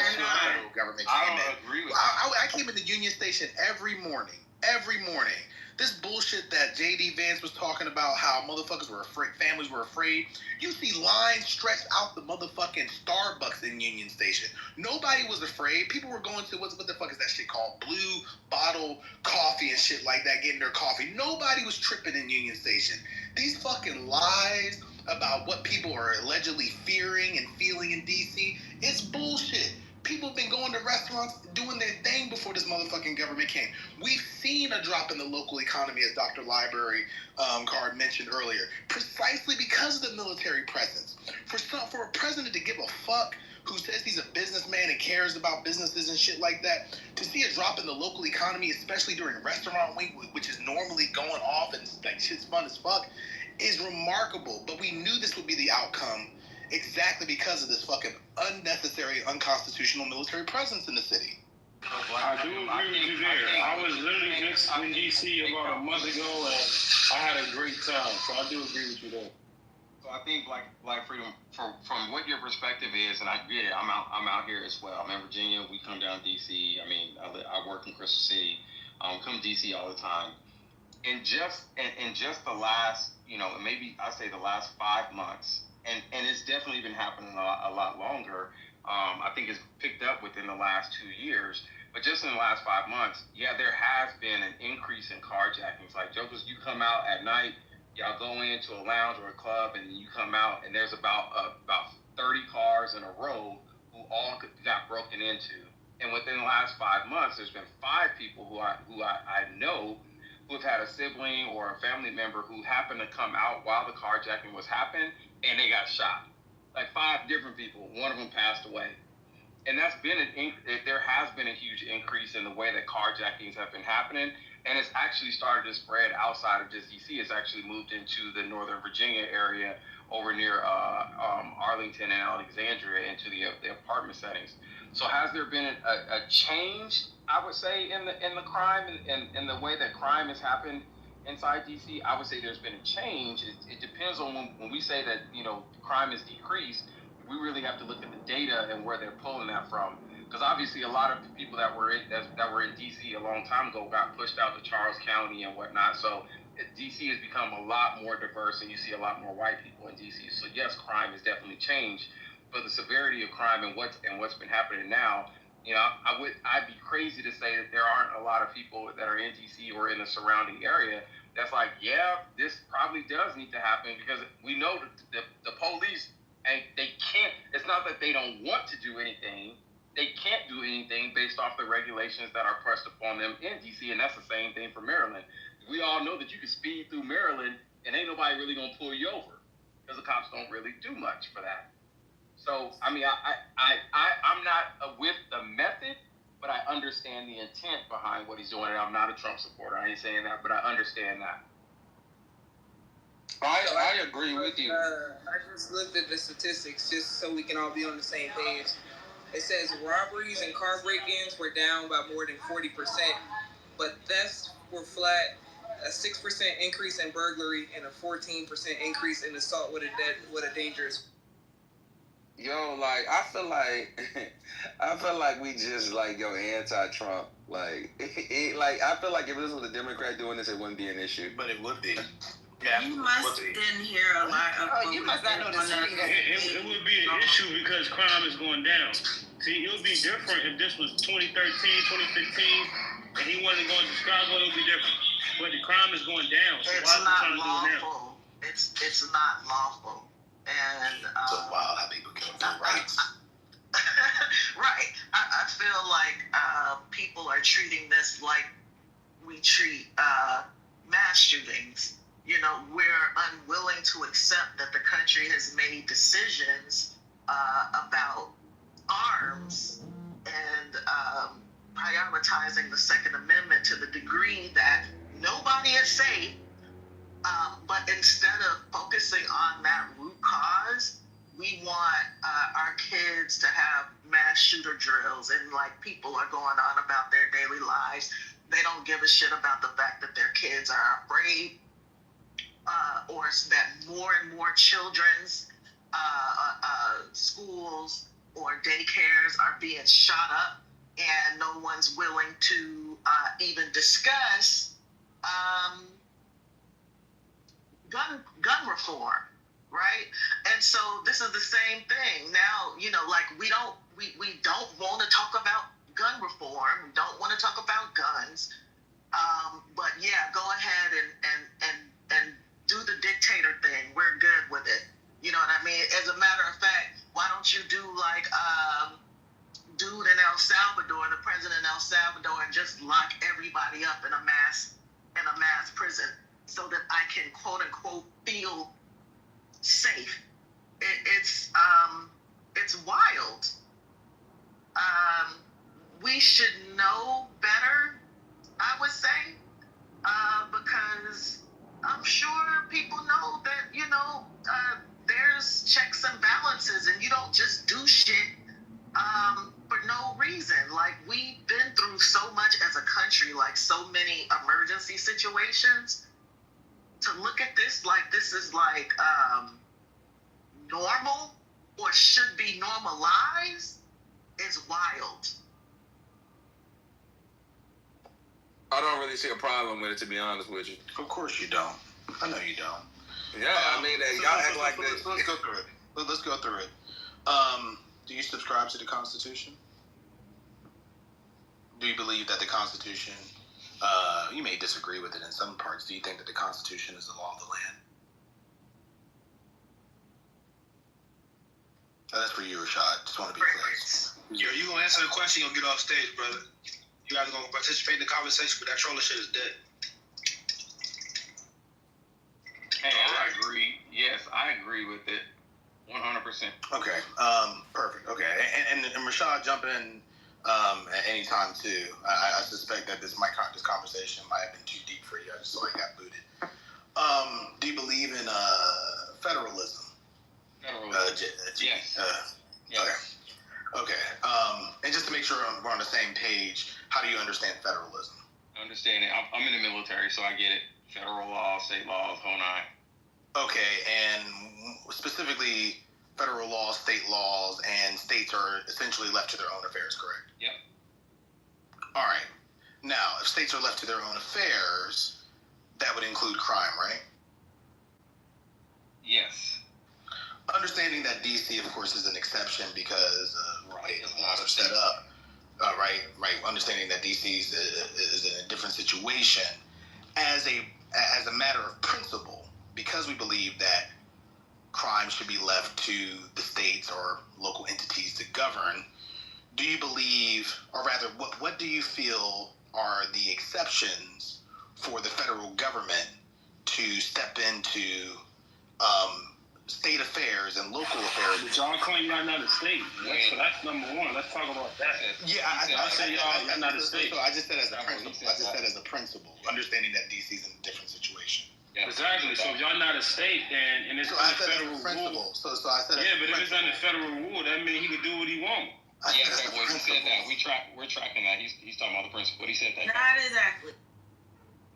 Government I came don't in. agree with I came into Union Station every morning. Every morning. This bullshit that J.D. Vance was talking about, how motherfuckers were afraid, families were afraid. You see lines stretched out the motherfucking Starbucks in Union Station. Nobody was afraid. People were going to, what the fuck is that shit called? Blue Bottle Coffee and shit like that, getting their coffee. Nobody was tripping in Union Station. These fucking lies about what people are allegedly fearing and feeling in D.C., it's bullshit. People have been going to restaurants, doing their thing before this motherfucking government came. We've seen a drop in the local economy, as Dr. Library Card mentioned earlier, precisely because of the military presence. For a president to give a fuck who says he's a businessman and cares about businesses and shit like that, to see a drop in the local economy, especially during restaurant week, which is normally going off and like shit's fun as fuck, is remarkable. But we knew this would be the outcome exactly because of this fucking unnecessary, unconstitutional military presence in the city. I do agree with you there. I was literally just in D.C. about a month ago, and I had a great time. So I do agree with you there. So I think Black Freedom, from what your perspective is, and I get it. I'm out here as well. I'm in Virginia. We come down to D.C. I mean, I work in Crystal City. Come to D.C. all the time. And just the last, maybe I say the last 5 months. And it's definitely been happening a lot longer. I think it's picked up within the last 2 years. But just in the last 5 months, yeah, there has been an increase in carjackings. Like, jokers, you come out at night, y'all go into a lounge or a club, and you come out, and there's about 30 cars in a row who all got broken into. And within the last 5 months, there's been 5 people who I know who have had a sibling or a family member who happened to come out while the carjacking was happening, and they got shot. Like 5 different people. One of them passed away. And that's been there has been a huge increase in the way that carjackings have been happening, and it's actually started to spread outside of just D.C. It's actually moved into the Northern Virginia area over near Arlington and Alexandria into the apartment settings. So has there been a change, I would say, in the crime and the way that crime has happened inside DC? I would say there's been a change. It depends on when we say that crime is decreased. We really have to look at the data and where they're pulling that from. Because obviously a lot of people that were in DC a long time ago got pushed out to Charles County and whatnot. So DC has become a lot more diverse, and you see a lot more white people in DC. So yes, crime has definitely changed, but the severity of crime and what's been happening now, I'd be crazy to say that there aren't a lot of people that are in DC or in the surrounding area that's like, yeah, this probably does need to happen, because we know that the police, and they can't. It's not that they don't want to do anything. They can't do anything based off the regulations that are pressed upon them in DC, and that's the same thing for Maryland. We all know that you can speed through Maryland, and ain't nobody really gonna pull you over, because the cops don't really do much for that. So, I mean, I'm not with the method, but I understand the intent behind what he's doing, and I'm not a Trump supporter. I ain't saying that, but I understand that. I agree with you. I just looked at the statistics just so we can all be on the same page. It says robberies and car break-ins were down by more than 40%, but thefts were flat. A 6% increase in burglary and a 14% increase in assault with a dangerous. Yo, like I feel like we just anti-Trump. Like I feel like if this was a Democrat doing this, it wouldn't be an issue. But it would be. Yeah, you must didn't hear a lot of. You must not know the city. It would be an issue because crime is going down. See, it would be different if this was 2013, 2015, and he wasn't going to Chicago. It would be different. But the crime is going down. So it's not lawful. It's not lawful. And so wild how people kill their rights. Right. I feel like people are treating this like we treat mass shootings. You know, we're unwilling to accept that the country has made decisions about arms and prioritizing the Second Amendment to the degree that nobody is safe. But instead of focusing on that root cause, we want our kids to have mass shooter drills, and like people are going on about their daily lives. They don't give a shit about the fact that their kids are afraid, or that more and more children's schools or daycares are being shot up, and no one's willing to even discuss gun reform, right? And so this is the same thing. Now, you know, like we don't want to talk about gun reform. We don't want to talk about guns. But yeah, go ahead and do the dictator thing. We're good with it. You know what I mean? As a matter of fact, why don't you do like dude in El Salvador, the president in El Salvador, and just lock everybody up in a mass prison so that I can quote unquote feel safe. It's wild. We should know better, I would say, because I'm sure people know that, you know, there's checks and balances, and you don't just do shit for no reason. Like, we've been through so much as a country, like so many emergency situations. To look at this like this is like normal or should be normalized is wild. I don't really see a problem with it, to be honest with you. Of course you don't. I know you don't. Yeah, I mean, y'all act like this. Let's go through it. Let's go through it. Do you subscribe to the Constitution? Do you believe that the Constitution, you may disagree with it in some parts, do you think that the Constitution is the law of the land? That's for you, Rashad. Just want to be clear. Yo, you gonna answer the question, you'll get off stage, brother. You guys are gonna participate in the conversation, but that trolling shit is dead. Hey, I agree. Yes, I agree with it. 100%. Okay. Perfect. Okay. And Rashad, jump in at any time too. I suspect that this conversation might have been too deep for you. I just saw I got booted. Do you believe in federalism? Federalism. Yes. Yes. Okay. And just to make sure we're on the same page, how do you understand federalism? I understand it. I'm in the military, so I get it. Federal law, state laws, whole nine. Okay, and specifically federal laws, state laws, and states are essentially left to their own affairs, correct? Yep. All right. Now, if states are left to their own affairs, that would include crime, right? Yes. Understanding that D.C., of course, is an exception because the way the laws are set up, right? Understanding that D.C. is in a different situation. As a matter of principle, because we believe that crime should be left to the states or local entities to govern, do you believe, or rather, what do you feel are the exceptions for the federal government to step into state affairs and local affairs? But y'all claim y'all not a state. That's number one. Let's talk about that. Yeah, I say y'all not a state. So I just said as a principle. Understanding that DC is in a different situation. Yeah. Exactly. So if y'all not a state, then and it's under federal rule. So I said. Yeah, but if it's under federal rule, that means he can do what he wants. Yeah, he said that. We're tracking that. He's talking about the principle. He said that. Not exactly.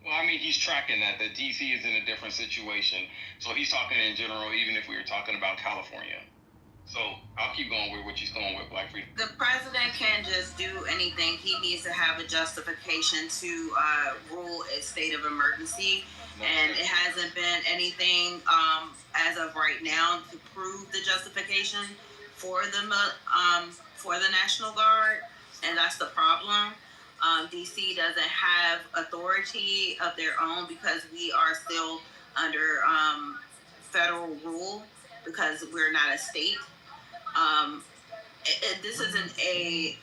Well, I mean, he's tracking that DC is in a different situation. So he's talking in general, even if we were talking about California. So I'll keep going with what she's going with, Black Freedom. The president can't just do anything. He needs to have a justification to rule a state of emergency. And it hasn't been anything as of right now to prove the justification for the National Guard. And that's the problem. DC doesn't have authority of their own because we are still under federal rule. because we're not a state. This isn't a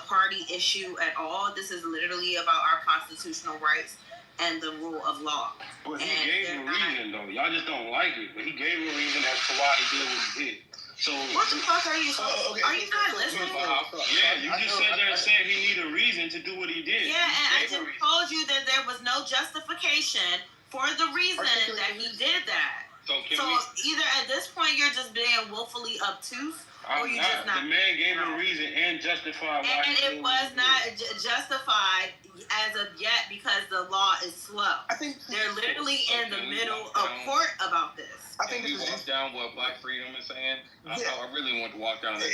party issue at all. This is literally about our constitutional rights and the rule of law. But he gave a reason, though. Y'all just don't like it. But he gave a reason as to why he did what he did. So what the fuck are you? Are you not listening? Yeah, you just sat there and said he needed a reason to do what he did. Yeah, and I just told you that there was no justification for the reason that he did that. So either at this point you're just being willfully obtuse, or you just not. The man gave a reason and justified why. And it was not justified as of yet because the law is slow. I think they're literally in the middle of court about this. I think we walk down what Black Freedom is saying. I really want to walk down that.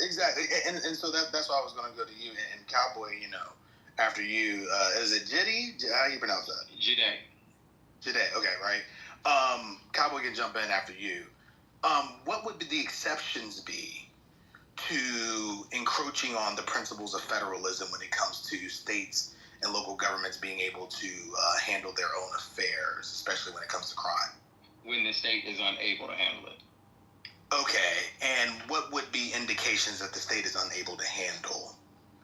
Exactly, and so that's why I was going to go to you and Cowboy. You know, after you, is it Jiddy? How you pronounce that? Jide. Okay, right. Cowboy can jump in after you. What would the exceptions be to encroaching on the principles of federalism when it comes to states and local governments being able to handle their own affairs, especially when it comes to crime? When the state is unable to handle it. Okay, and what would be indications that the state is unable to handle?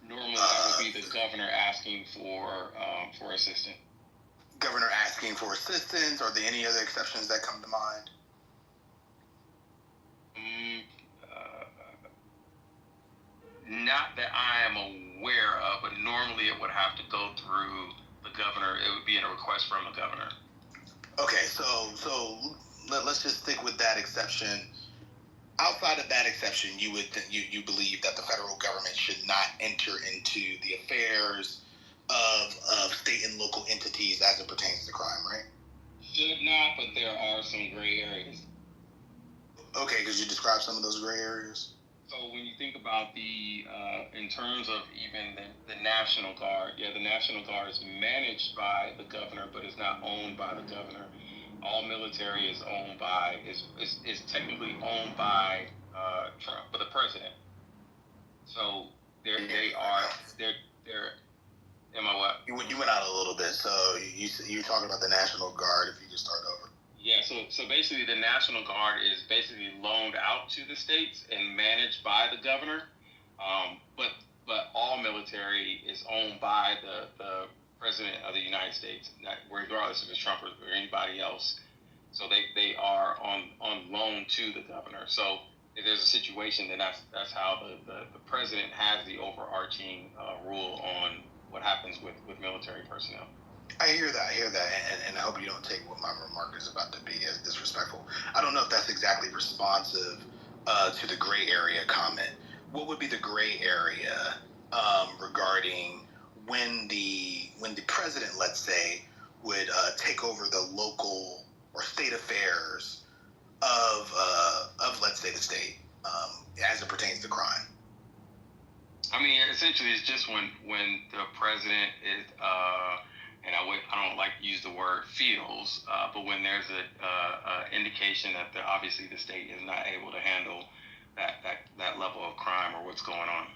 Normally, that would be the governor asking for assistance. Governor asking for assistance. Are there any other exceptions that come to mind? Not that I am aware of, but normally it would have to go through the governor. It would be in a request from the governor. Okay, so let's just stick with that exception. Outside of that exception, you believe that the federal government should not enter into the affairs of state and local entities as it pertains to crime, right? Should not, but there are some gray areas. Okay, could you describe some of those gray areas? So when you think about in terms of even the National Guard, the National Guard is managed by the governor, but it's not owned by the governor. All military is owned by, is technically owned by Trump, but the president. So they're am I what? You went out a little bit, so you're talking about the National Guard, if you just start over. Yeah, so basically the National Guard is basically loaned out to the states and managed by the governor, but all military is owned by the President of the United States, regardless if it's Trump or anybody else. So they are on loan to the governor. So if there's a situation, then that's how the president has the overarching rule on what happens with military personnel. I hear that, and I hope you don't take what my remark is about to be as disrespectful. I don't know if that's exactly responsive to the gray area comment. What would be the gray area regarding when the president, let's say, would take over the local or state affairs of let's say the state as it pertains to crime? I mean, essentially, it's just when the president is, and I don't like to use the word feels, but when there's a indication that obviously the state is not able to handle that level of crime or what's going on,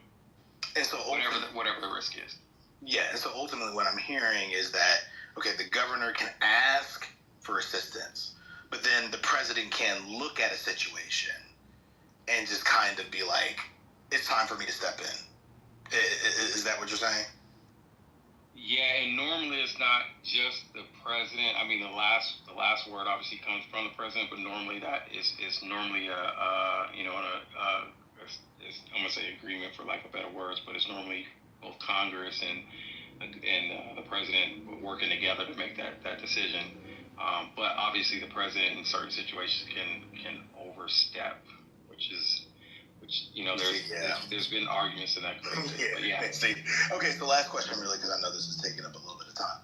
and so whatever the risk is. Yeah, and so ultimately, what I'm hearing is that the governor can ask for assistance, but then the president can look at a situation and just kind of be like, "It's time for me to step in." Is that what you're saying? Yeah, and normally it's not just the president. I mean, the last word obviously comes from the president, but normally that is normally I'm gonna say agreement for lack of better words, but it's normally both Congress and the president working together to make that decision. But obviously the president in certain situations can overstep, which there's been arguments in that case. Okay, so last question really, because I know this is taking up a little bit of time.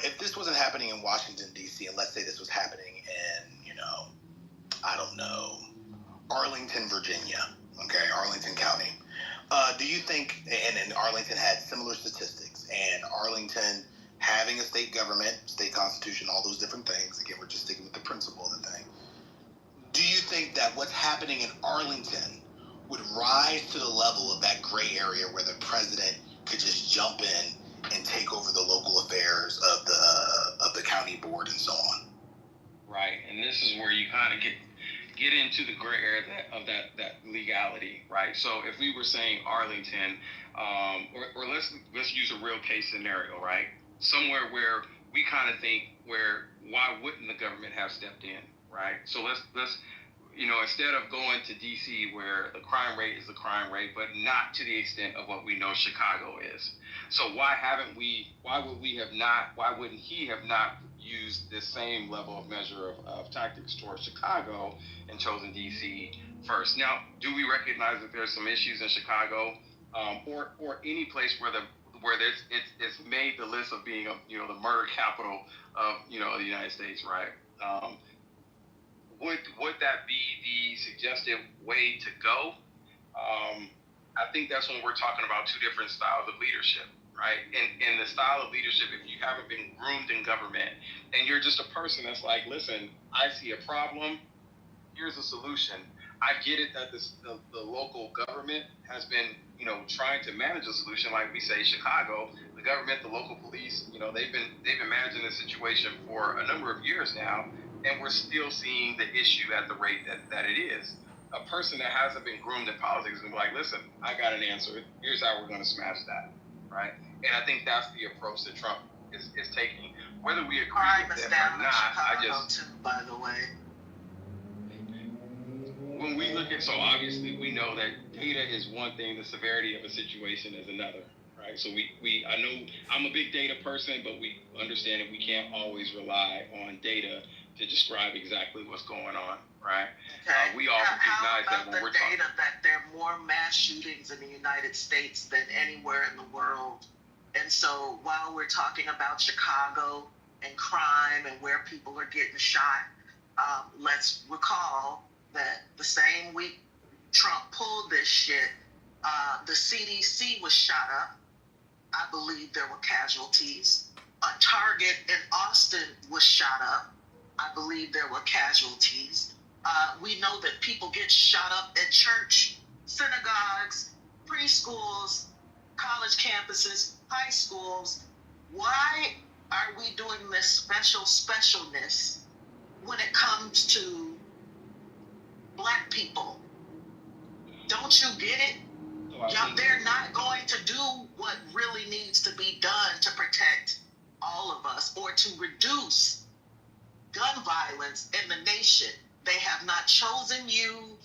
If this wasn't happening in Washington, D.C., and let's say this was happening in, I don't know, Arlington, Virginia, Arlington County, do you think, and Arlington had similar statistics, and Arlington having a state government, state constitution, all those different things, again, we're just sticking with the principle of the thing, do you think that what's happening in Arlington would rise to the level of that gray area where the president could just jump in and take over the local affairs of the county board and so on? Right, and this is where you kind of get into the gray area of that legality, right? So if we were saying Arlington, or let's use a real case scenario, right? Somewhere where we kind of think why wouldn't the government have stepped in, right? So let's instead of going to DC where the crime rate is the crime rate, but not to the extent of what we know Chicago is. So why wouldn't he have not used this same level of measure of tactics towards Chicago and chosen DC first? Now, do we recognize that there's some issues in Chicago, or any place where it's made the list of being the murder capital of the United States, right? Would that be the suggested way to go? I think that's when we're talking about two different styles of leadership, right? And the style of leadership, if you haven't been groomed in government and you're just a person that's like, listen, I see a problem, here's a solution. I get it that the local government has been, trying to manage a solution, like we say Chicago, the government, the local police, they've been managing this situation for a number of years now, and we're still seeing the issue at the rate that it is. A person that hasn't been groomed in politics is going to be like, listen, I got an answer. Here's how we're going to smash that, right? And I think that's the approach that Trump is taking. Whether we agree with it or not, too, by the way. When we look at, so obviously we know that data is one thing, the severity of a situation is another, right? So I know I'm a big data person, but we understand that we can't always rely on data to describe exactly what's going on, right? Okay. We all recognize that when we're talking. Data that there are more mass shootings in the United States than anywhere in the world. And so while we're talking about Chicago and crime and where people are getting shot, let's recall that the same week Trump pulled this shit, the CDC was shot up. I believe there were casualties. A Target in Austin was shot up. I believe there were casualties. We know that people get shot up at church, synagogues, preschools, college campuses, high schools. Why are we doing this specialness when it comes to Black people? Don't you get it? They're not going to do what really needs to be done to protect all of us or to reduce gun violence in the nation. They have not chosen you.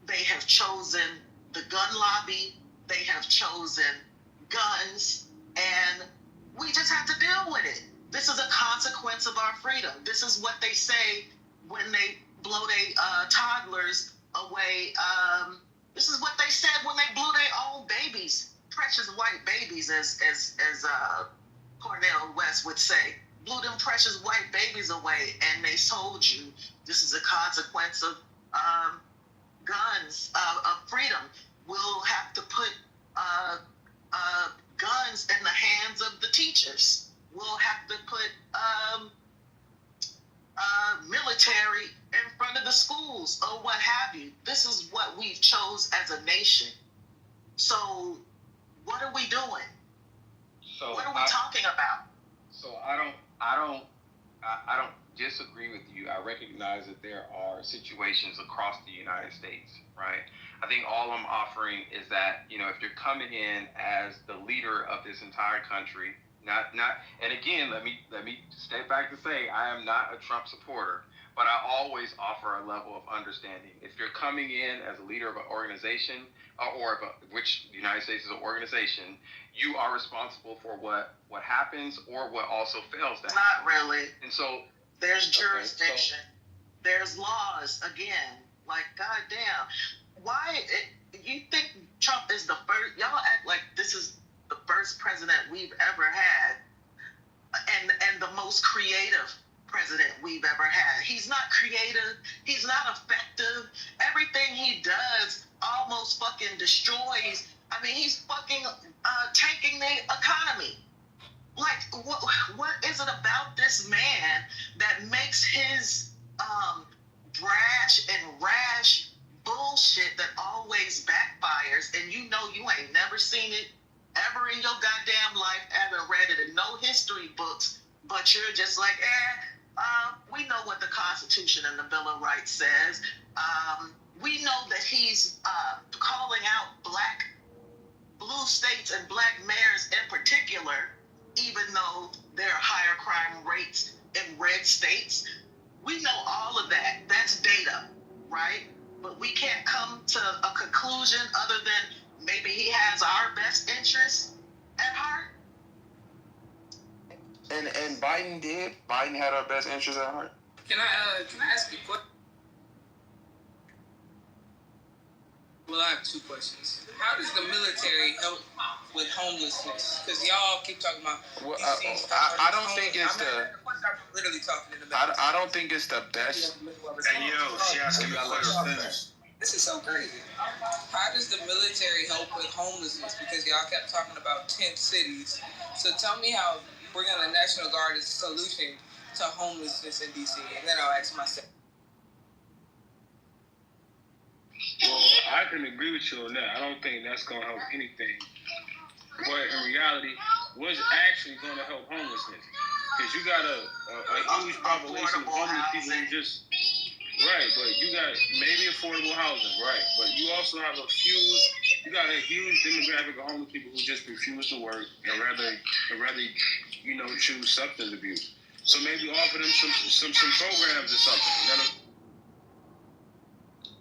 They have chosen the gun lobby. They have chosen guns. And we just have to deal with it. This is a consequence of our freedom. This is what they say when they blow their toddlers away. This is what they said when they blew their own babies, precious white babies, as Cornel West would say. Blew them precious white babies away, and they told you this is a consequence of guns, of freedom. We'll have to put guns in the hands of the teachers. We'll have to put military in front of the schools or what have you. This is what we've chose as a nation. So what are we doing? So what are we talking about? So I don't disagree with you. I recognize that there are situations across the United States, right? I think all I'm offering is that, if you're coming in as the leader of this entire country, not, and again, let me step back to say I am not a Trump supporter, but I always offer a level of understanding. If you're coming in as a leader of an organization, which the United States is an organization, you are responsible for what happens or what also fails to happen. Not really. And so there's jurisdiction. There's laws again. Like, goddamn, you think Trump is the first? Y'all act like this is the first president we've ever had, and the most creative president we've ever had. He's not creative. He's not effective. Everything he does almost fucking destroys. I mean, he's fucking tanking the economy. Like, what is it about this man that makes his brash and rash bullshit that always backfires, and you ain't never seen it ever in your goddamn life, haven't read it in no history books, but you're just like, We know what the Constitution and the Bill of Rights says. We know that he's calling out blue states and black mayors in particular, even though there are higher crime rates in red states. We know all of that. That's data, right? But we can't come to a conclusion other than maybe he has our best interests at heart. And Biden did. Biden had our best interests at heart. Can I ask you a question? Well, I have two questions. How does the military help with homelessness? Because y'all keep talking about. Well, I don't think it's the. I'm literally talking in the back. I don't think it's the best. Hey, yo, she asking me a question. This is so crazy. How does the military help with homelessness? Because y'all kept talking about tent cities. So tell me how bringing the National Guard is a solution to homelessness in D.C. And then I'll ask myself. Well, I can agree with you on that. I don't think that's going to help anything. But in reality, what's actually going to help homelessness? Because you got a huge population of homeless people who just... Right, but you got maybe affordable housing, right? But you also have a huge demographic of homeless people who just refuse to work and rather choose substance abuse. So maybe offer them some programs or something.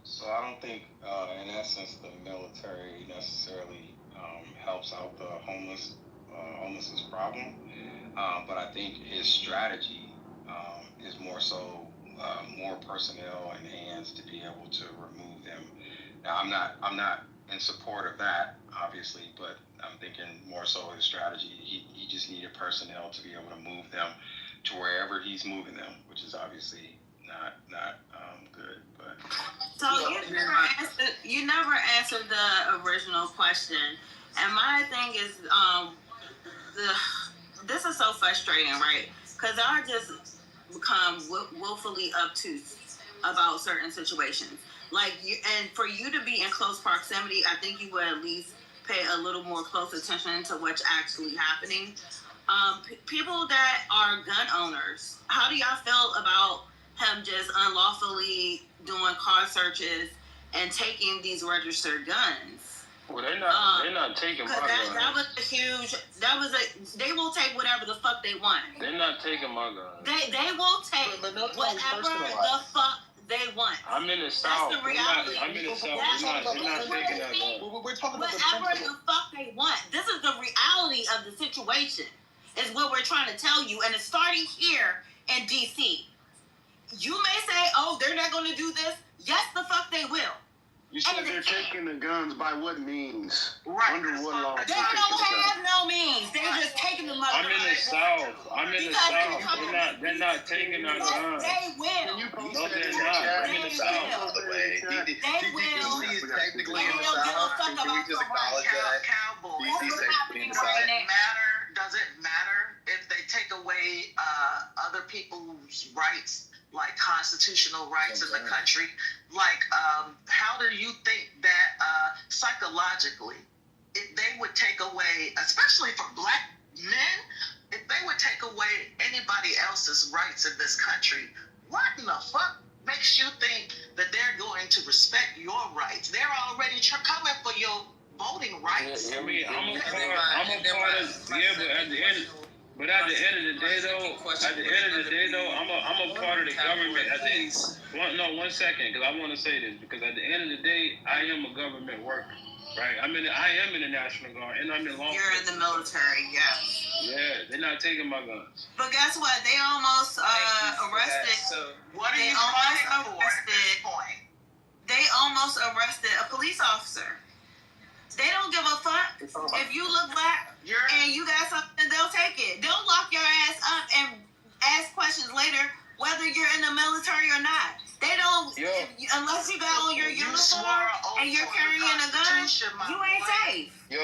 So I don't think, in essence, the military necessarily helps out the homelessness problem. But I think his strategy is more so more personnel and hands to be able to remove them. Now, I'm not in support of that, obviously, but I'm thinking more so his strategy. He just needed personnel to be able to move them to wherever he's moving them, which is obviously not good. But so you never answered the original question, and my thing is this is so frustrating, right? Because I just become willfully obtuse about certain situations. And for you to be in close proximity, I think you would at least pay a little more close attention to what's actually happening. People that are gun owners, how do y'all feel about him just unlawfully doing car searches and taking these registered guns? Well, they're not taking my guns. That was a huge. They will take whatever the fuck they want. They're not taking my guns. They will take whatever the fuck they want. I'm in the South. That's the reality. I'm in the South. They're not taking that gun. We're talking about whatever the fuck they want. This is the reality of the situation. Is what we're trying to tell you, and it's starting here in D.C. You may say, "Oh, they're not going to do this." Yes, the fuck they will. You said they're taking the guns by what means? Right. Under what law? They don't have no means. They're just taking them up. I'm in the South. They're not taking our guns. They will. No, they're not. I'm in the South. They will. DC is technically in the They don't give a South. fuck Can we about just acknowledge that? Cowboys. DC is technically in the South. Does it matter if they take away other people's rights, like constitutional rights in the country? Like, how do you think that psychologically, if they would take away, especially for black men, if they would take away anybody else's rights in this country, what in the fuck makes you think that they're going to respect your rights? They're already coming for your voting rights. I mean, I'm a part of, yeah, but at the end of the day, though, I'm a part of the government. One second, because I want to say this, because at the end of the day, I am a government worker, right? I am in the National Guard, and I'm in law enforcement. You're in the military, yes. Yeah, they're not taking my guns. But guess what? They almost arrested. What are you fighting for at this point? They almost arrested a police officer. They don't give a fuck. If you look black and you got something, they'll take it. They'll lock your ass up and ask questions later, whether you're in the military or not. They don't, unless you got on your uniform and you're carrying a gun, you ain't safe. Yo,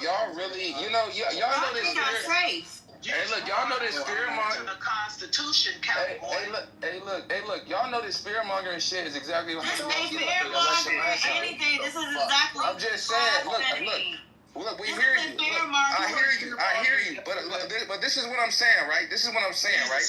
y'all really, y'all know this. Safe. Hey, look, y'all know this fear-mongering. The Constitution, cowboy. Hey, look, y'all know this fear-mongering shit is exactly what This ain't fear-mongering anything. This is exactly I'm just saying, look, Look, we hear you. Look, I hear you. But this is what I'm saying, right? This is what I'm saying, right?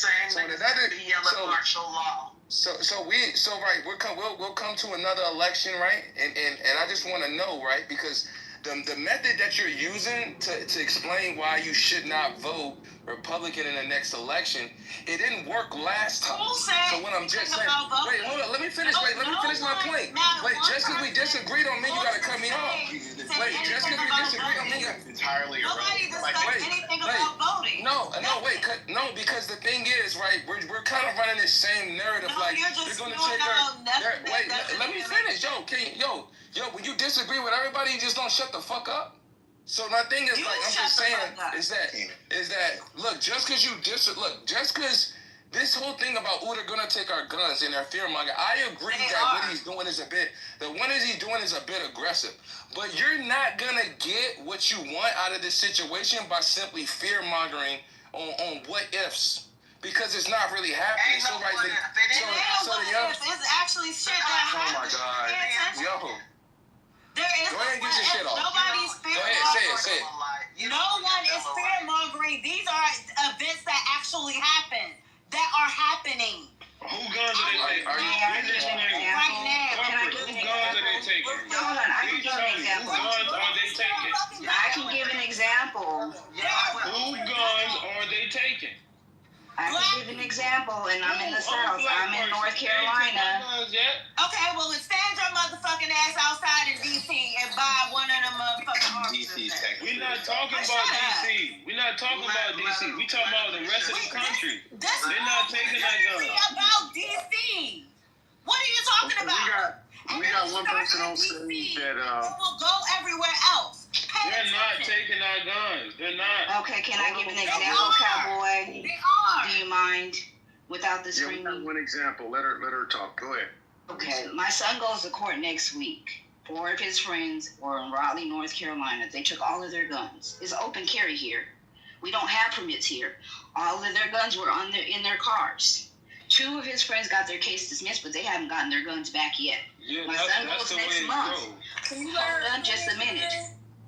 We'll come to another election, right? And I just want to know, right? Because the method that you're using to explain why you should not vote Republican in the next election, it didn't work last time. So what I'm just saying, wait, hold on, let me finish. Let me finish my point. Wait, just because we disagreed on me, you gotta cut me off. Wait, just because we disagreed on me, entirely nobody discussed anything about voting. No, because the thing is, right, we're kind of running this same narrative, like they're gonna take her. Wait, let me finish, yo, when you disagree with everybody, you just don't shut the fuck up. So my thing is, like, I'm just saying, is that look, just because this whole thing about they're gonna take our guns and they're fear mongering, I agree what he's doing is a bit aggressive. But you're not gonna get what you want out of this situation by simply fear mongering on what ifs. Because it's not really happening. It's actually shit that happens. Oh my God. Yo. There is go ahead and get your shit off. Nobody's fear mongering. Say it. No one is fear mongering. These are events that actually happen. That are happening. Who guns are they taking? Right now. Can I give an example? Hold on, I can give an example. Who guns are they taking? I can give an example. Who guns are they taking? I can give an example, and I'm in the South. I'm in North Carolina. Okay, well, stand your motherfucking ass outside in D.C. and buy one of them motherfucking DC's we're not talking about D.C. We're not talking about D.C. We talking about the rest of the country. They're not taking that gun. About D.C. What are you talking about? We got one person on stage that will go everywhere else. They're not taking our guns. They're not. Okay, can I give an example, Cowboy? They are. Do you mind? Without the Yeah, we screaming. got one example. Let her talk. Go ahead. Okay, my son goes to court next week. 4 of his friends were in Raleigh, North Carolina. They took all of their guns. It's open carry here. We don't have permits here. All of their guns were in their cars. 2 of his friends got their case dismissed, but they haven't gotten their guns back yet. Yeah, my son goes next month. Hold on just a minute.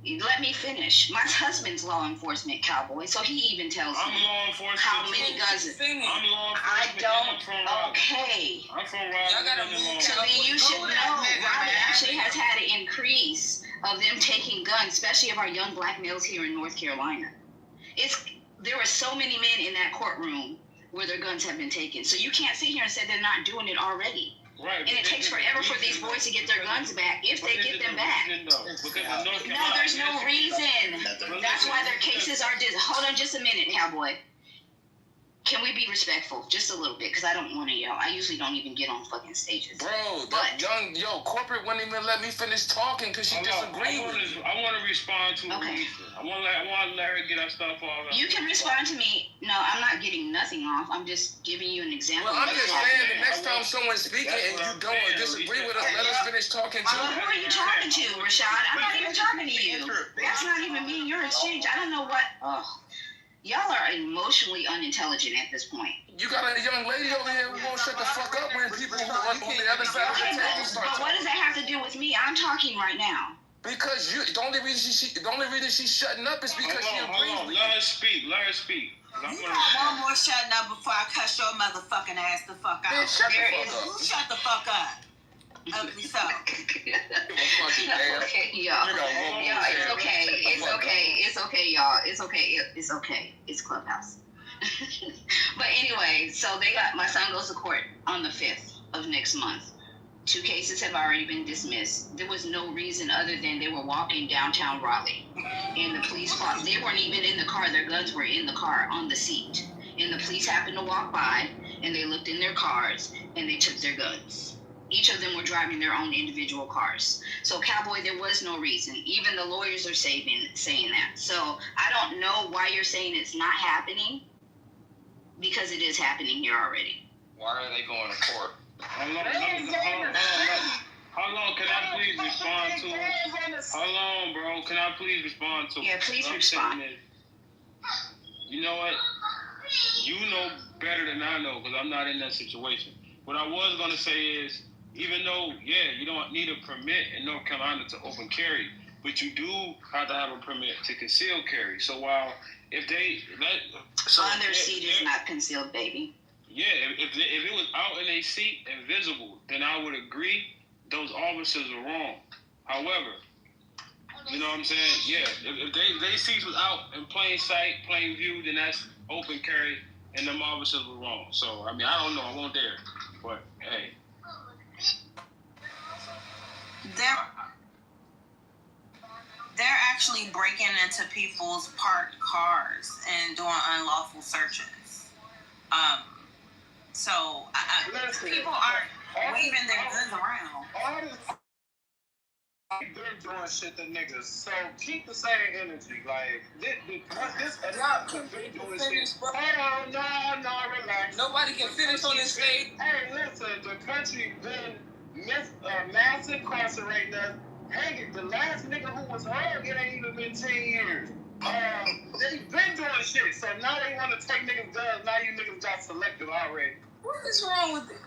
Let me finish. My husband's law enforcement, Cowboy, so he even tells me law enforcement how many guns. I'm law enforcement. I don't. Okay. I'm from Raleigh. So then you should know Raleigh actually has had an increase of them taking guns, especially of our young black males here in North Carolina. There are so many men in that courtroom where their guns have been taken. So you can't sit here and say they're not doing it already. Right. And it takes forever for these boys to get their guns back, if they get them back. No, there's no reason. That's why their cases are hold on just a minute, Cowboy. Can we be respectful? Just a little bit, because I don't want to yell. I usually don't even get on fucking stages. Bro, corporate wouldn't even let me finish talking because she disagreed with me. I want to respond to okay. I want to let her get her stuff off. You can respond to me. No, I'm not getting nothing off. I'm just giving you an example. Well, I'm just saying the next time someone's speaking and you don't disagree with us, let us finish talking to you. Who are you talking to, Rashad? I'm not even talking to you. That's not even me. Your exchange. I don't know what. Y'all are emotionally unintelligent at this point. You got a young lady over here who won't shut the fuck up when people who are on the other side of the table start talking. But what does that have to do with me? I'm talking right now. Because the only reason she's shutting up is because she agrees with you. Let her speak. You got one more shutting up before I cuss your motherfucking ass the fuck out. Man, shut the fuck up. Shut the fuck up. Ugly so. Okay, y'all. It's okay, y'all. It's okay. It's Clubhouse. But anyway, so my son goes to court on the 5th of next month. 2 cases have already been dismissed. There was no reason other than they were walking downtown Raleigh. And the police fought. They weren't even in the car. Their guns were in the car on the seat. And the police happened to walk by, and they looked in their cars, and they took their guns. Each of them were driving their own individual cars. So, Cowboy, there was no reason. Even the lawyers are saying that. So, I don't know why you're saying it's not happening, because it is happening here already. Why are they going to court? How long can I please respond to it? How long, bro? Can I please respond to it? Yeah, please respond. You know what? You know better than I know because I'm not in that situation. What I was going to say is, even though, you don't need a permit in North Carolina to open carry, but you do have to have a permit to conceal carry. So while if they on their seat is not concealed, baby. Yeah, if it was out in a seat and visible, then I would agree those officers are wrong. However, you know what I'm saying? Yeah, if they seats was out in plain sight, plain view, then that's open carry, and them officers were wrong. So, I mean, I don't know. I won't dare. But, hey. They're actually breaking into people's parked cars and doing unlawful searches. So people aren't waving their guns around. They're doing shit to niggas, so keep the same energy. Like this not been doing shit. Hold on, no, relax. Nobody can finish on this stage. Hey, listen, the country been mass incarcerating us. Hey, the last nigga who was hung, it ain't even been 10 years. They been doing shit, so now they want to take niggas' guns. Now you niggas got selective already. What is wrong with it?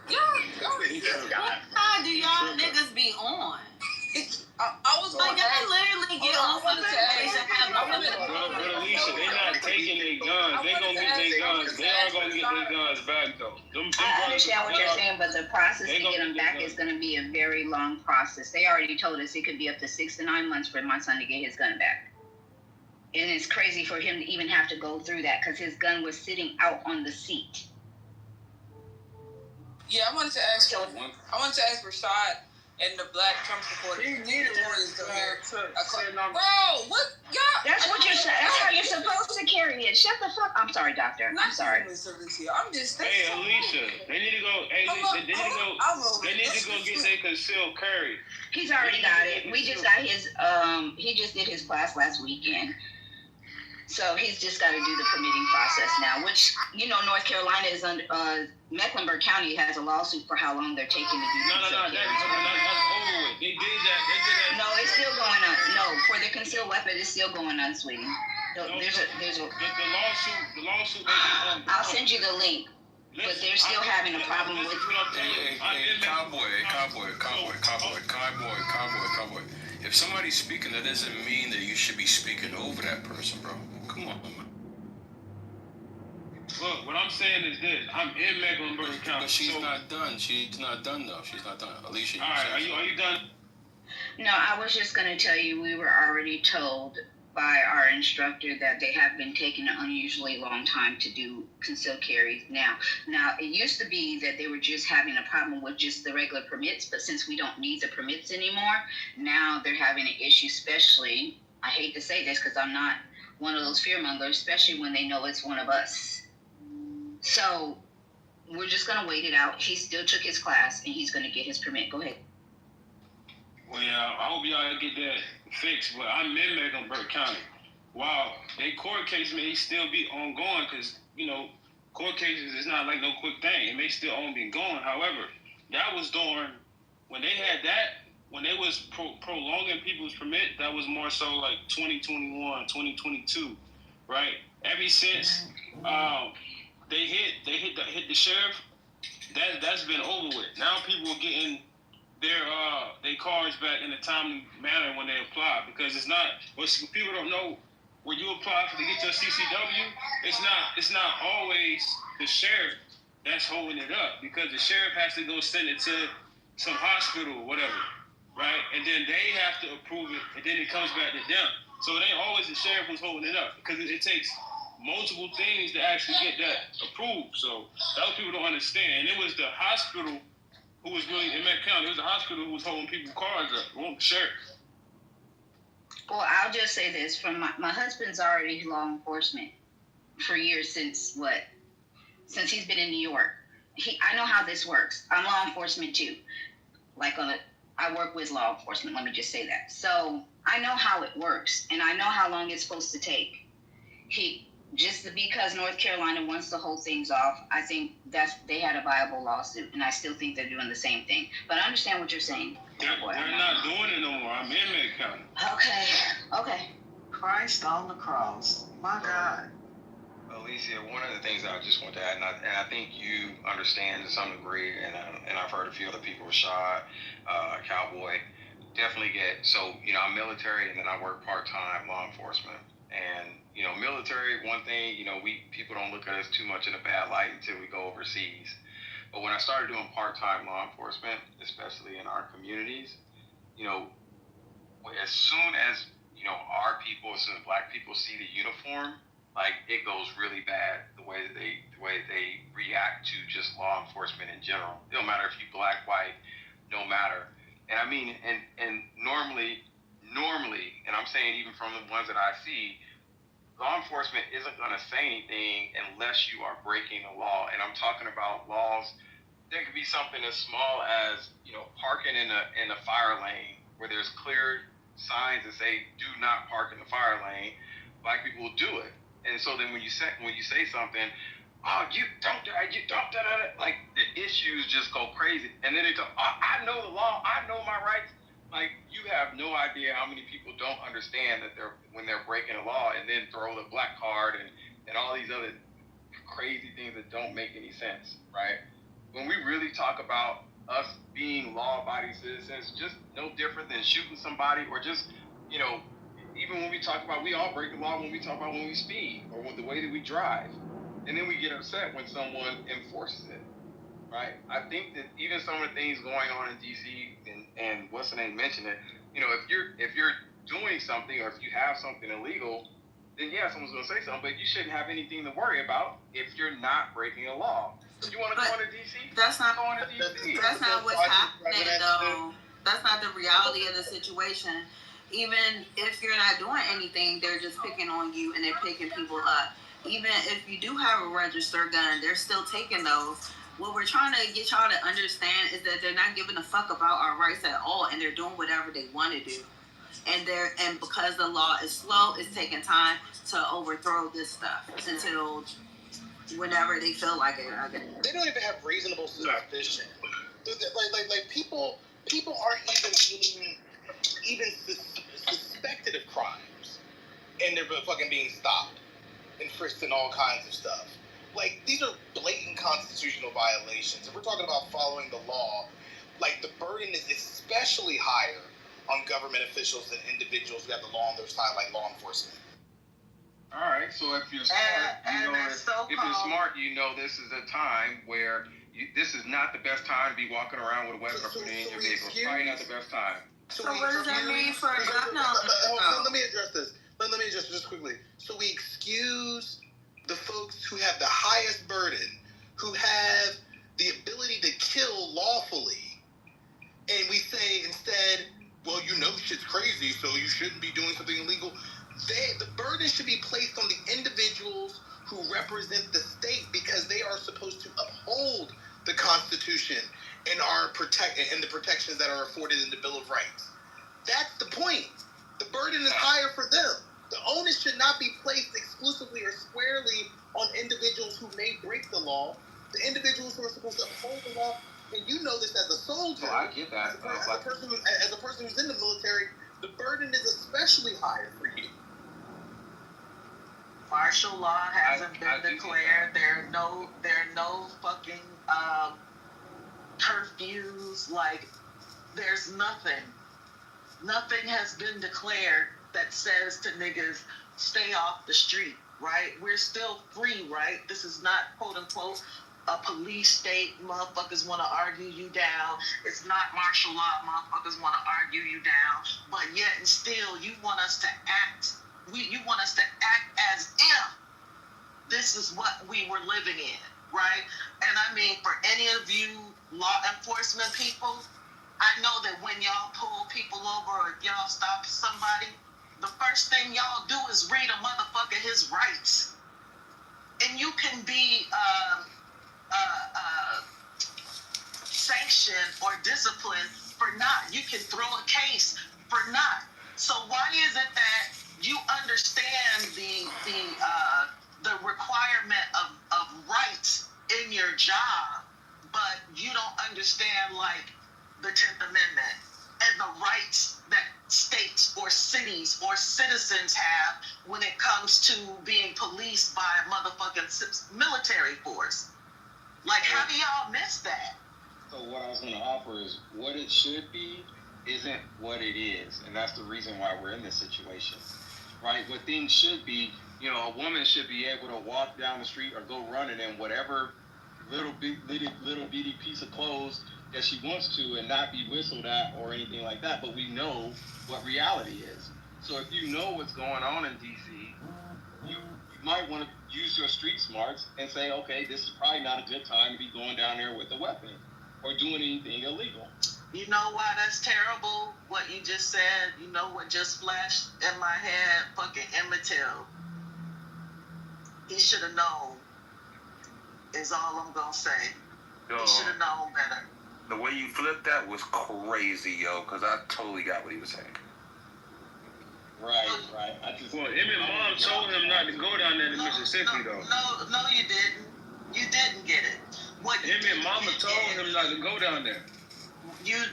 How do y'all niggas be on? I was like, I literally get on for the place and have But Alicia, they not taking their guns. They gonna get their guns. They are gonna get their guns back though. I understand what you're saying, but the process to get them back is going to be a very long process. They already told us it could be up to 6 to 9 months for my son to get his gun back. And it's crazy for him to even have to go through that because his gun was sitting out on the seat. Yeah, I wanted to ask Rashad and the black Trump supporters. He needed Bro, what? Yeah. That's what you're saying. That's how you're supposed to carry it. Shut the fuck. I'm sorry, doctor. I'm sorry. I'm just. Hey, Alicia, they need to go. Hey, Alicia, they need to go get their concealed carry. He's already got it. We just got his. He just did his class last weekend. So he's just got to do the permitting process now, which, you know, North Carolina is under, Mecklenburg County has a lawsuit for how long they're taking to do concealed carry. That's over with. They did that. No, it's still going on. No, for the concealed weapon, it's still going on, sweetie. There's a. The lawsuit. I'll send you the link. But they're still having a problem with. Cowboy. If somebody's speaking, that doesn't mean that you should be speaking over that person, bro. Come on, man. Look, what I'm saying is this: I'm in Mecklenburg County. But she's not done. She's not done though. She's not done. Alicia. All right, are you done? No, I was just going to tell you we were already told by our instructor that they have been taking an unusually long time to do concealed carries now. Now, it used to be that they were just having a problem with just the regular permits, but since we don't need the permits anymore, now they're having an issue, especially, I hate to say this because I'm not one of those fearmongers, especially when they know it's one of us. So we're just going to wait it out. He still took his class and he's going to get his permit. Go ahead. Well, yeah, I hope y'all get that fixed, but I'm in Mecklenburg County. Wow, they court case may still be ongoing because, you know, court cases is not like no quick thing. It may still only be going. However, that was during, when they had that, when they was prolonging people's permit, that was more so like 2021, 2022, right? Ever since they hit the sheriff, that's been over with. Now people are getting their cards back in a timely manner when they apply, because it's not what people don't know. When you apply to get your CCW, it's not always the sheriff that's holding it up, because the sheriff has to go send it to some hospital or whatever, right? And then they have to approve it, and then it comes back to them. So it ain't always the sheriff who's holding it up, because it takes multiple things to actually get that approved. So that's what people don't understand. And it was the hospital who was really in Met County. It was the hospital who was holding people's cards up. It wasn't the sheriff. Well, I'll just say this: from my husband's already law enforcement for years, since he's been in New York. I know how this works. I'm law enforcement too. I work with law enforcement. Let me just say that. So I know how it works, and I know how long it's supposed to take. Just because North Carolina wants to hold things off, I think they had a viable lawsuit, and I still think they're doing the same thing. But I understand what you're saying. They're not doing it no more. I'm in Met County. Okay. Christ on the cross. My God. Alicia, one of the things I just want to add, and I think you understand to some degree, and I've heard a few other people, Rashad, Cowboy, definitely get, so, you know, I'm military and then I work part-time law enforcement. And, you know, military, one thing, you know, people don't look at us too much in a bad light until we go overseas. But when I started doing part-time law enforcement, especially in our communities, you know, as soon as, you know, our people, as soon as black people see the uniform, like, it goes really bad the way that they react to just law enforcement in general. It don't matter if you black, white, no matter. And I mean, and normally, and I'm saying even from the ones that I see, law enforcement isn't going to say anything unless you are breaking the law. And I'm talking about laws. There could be something as small as, you know, parking in a fire lane where there's clear signs that say do not park in the fire lane. Black people will do it. And so then when you say something, oh, you don't, like, the issues just go crazy. And then they talk, oh, I know the law, I know my rights. Like, you have no idea how many people don't understand that when they're breaking a law, and then throw the black card and all these other crazy things that don't make any sense, right? When we really talk about us being law-abiding citizens, just no different than shooting somebody, or just, you know, even when we talk about, we all break the law when we talk about when we speed or the way that we drive. And then we get upset when someone enforces it, right? I think that even some of the things going on in DC, and what's the name mentioned it, you know, if you're doing something, or if you have something illegal, then yeah, someone's going to say something, but you shouldn't have anything to worry about if you're not breaking a law. You want to go into DC? That's not going to DC. That's not what's happening, though. That's not the reality of the situation. Even if you're not doing anything, they're just picking on you and they're picking people up. Even if you do have a registered gun, they're still taking those. What we're trying to get y'all to understand is that they're not giving a fuck about our rights at all, and they're doing whatever they want to do. And because the law is slow, it's taking time to overthrow this stuff until whenever they feel like it. They don't even have reasonable suspicion. Like people aren't even suspected of crimes, and they're fucking being stopped and frisked and all kinds of stuff. Like, these are blatant constitutional violations. If we're talking about following the law, like, the burden is especially higher on government officials than individuals who have the law on their side, like law enforcement. All right, so if you're smart, you know this is a time where this is not the best time to be walking around with a weapon or putting it in your vehicle. It's probably not the best time. So what does that mean for a gun owner? Let me address this. Let me address this just quickly. So we excuse the folks who have the highest burden, who have the ability to kill lawfully, and we say instead, well, you know shit's crazy, so you shouldn't be doing something illegal. The burden should be placed on the individuals who represent the state, because they are supposed to uphold the Constitution and and the protections that are afforded in the Bill of Rights. That's the point. The burden is higher for them. The onus should not be placed exclusively or squarely on individuals who may break the law. The individuals who are supposed to uphold the law, and you know this as a soldier. Oh, I get that. As a person who's in the military, the burden is especially higher for you. Martial law hasn't been declared. There are no fucking curfews. Like, there's nothing. Nothing has been declared that says to niggas, stay off the street, right? We're still free, right? This is not, quote unquote, a police state. Motherfuckers want to argue you down. It's not martial law. Motherfuckers want to argue you down. But yet and still, you want us to act. You want us to act as if this is what we were living in, right? And I mean, for any of you law enforcement people, I know that when y'all pull people over or if y'all stop somebody, the first thing y'all do is read a motherfucker his rights. And you can be sanctioned or disciplined for not. You can throw a case for not. So why is it that you understand the requirement of rights in your job, but you don't understand, like, the 10th Amendment and the rights that states or cities or citizens have when it comes to being policed by a motherfucking military force? Like, how do y'all miss that? So what I was going to offer is what it should be isn't what it is, and that's the reason why we're in this situation, right? What things should be, a woman should be able to walk down the street or go running in whatever little bitty piece of clothes that she wants to, and not be whistled at or anything like that. But we know what reality is. So if you know what's going on in DC, you might want to use your street smarts and say, okay, this is probably not a good time to be going down there with a weapon or doing anything illegal. You know why that's terrible? What you just said. You know what just flashed in my head? Fucking Emmett Till. He should have known. Is all I'm gonna say. He should have known better. The way you flipped that was crazy, yo, because I totally got what he was saying. Right. Well, Emmett mom told him not to go down there to Mississippi, though. No, you didn't. You didn't get it. Emmett mama told him not to go down there.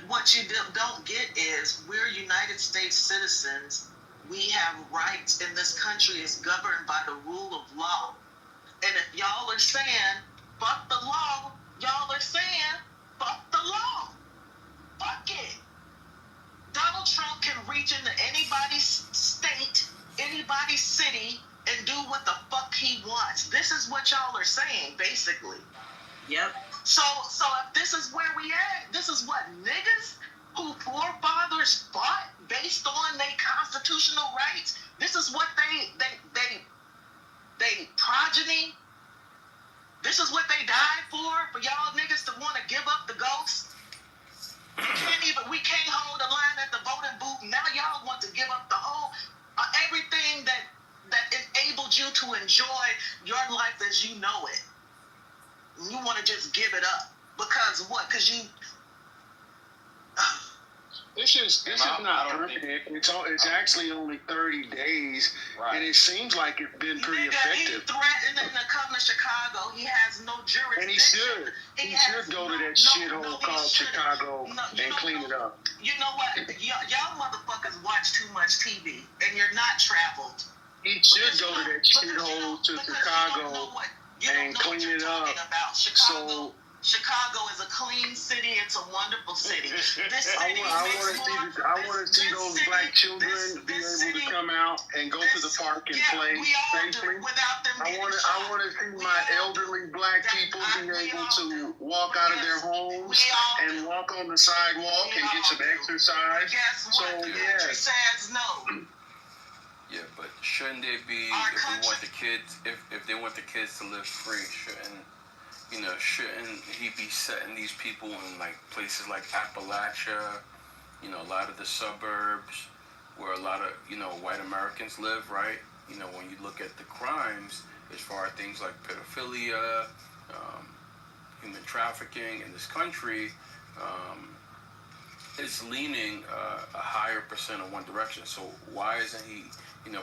What you don't get is we're United States citizens. We have rights in this country. Is governed by the rule of law. And if y'all are saying fuck the law, y'all are saying fuck the law. Fuck it. Donald Trump can reach into anybody's state, anybody's city, and do what the fuck he wants. This is what y'all are saying, basically. Yep. So if this is where we at, this is what niggas who forefathers fought based on their constitutional rights. This is what they progeny. This is what they died for y'all niggas to want to give up the ghost. We can't hold the line at the voting booth. Now y'all want to give up the whole everything that enabled you to enjoy your life as you know it. You want to just give it up because what? Because you. This is not perfect. It's actually only 30 days, and it seems like it's been pretty effective. He threatened to come to Chicago. He has no jurisdiction. And he should. He should go to that shithole called Chicago and clean it up. You know what? Y'all motherfuckers watch too much TV, and you're not traveled. He should go to that shithole to Chicago and clean it up. Chicago is a clean city. It's a wonderful city. This city I want to see those black children be able to come out and go to the park and play safely. I want to see my elderly black people be able to walk out of their homes and walk on the sidewalk and get some exercise. So yes. Says no. Yeah, but shouldn't they be if they want the kids to live free, shouldn't he be setting these people in like places like Appalachia, a lot of the suburbs where a lot of, white Americans live, right? When you look at the crimes as far as things like pedophilia, human trafficking in this country, it's leaning a higher percent in one direction. So why isn't he,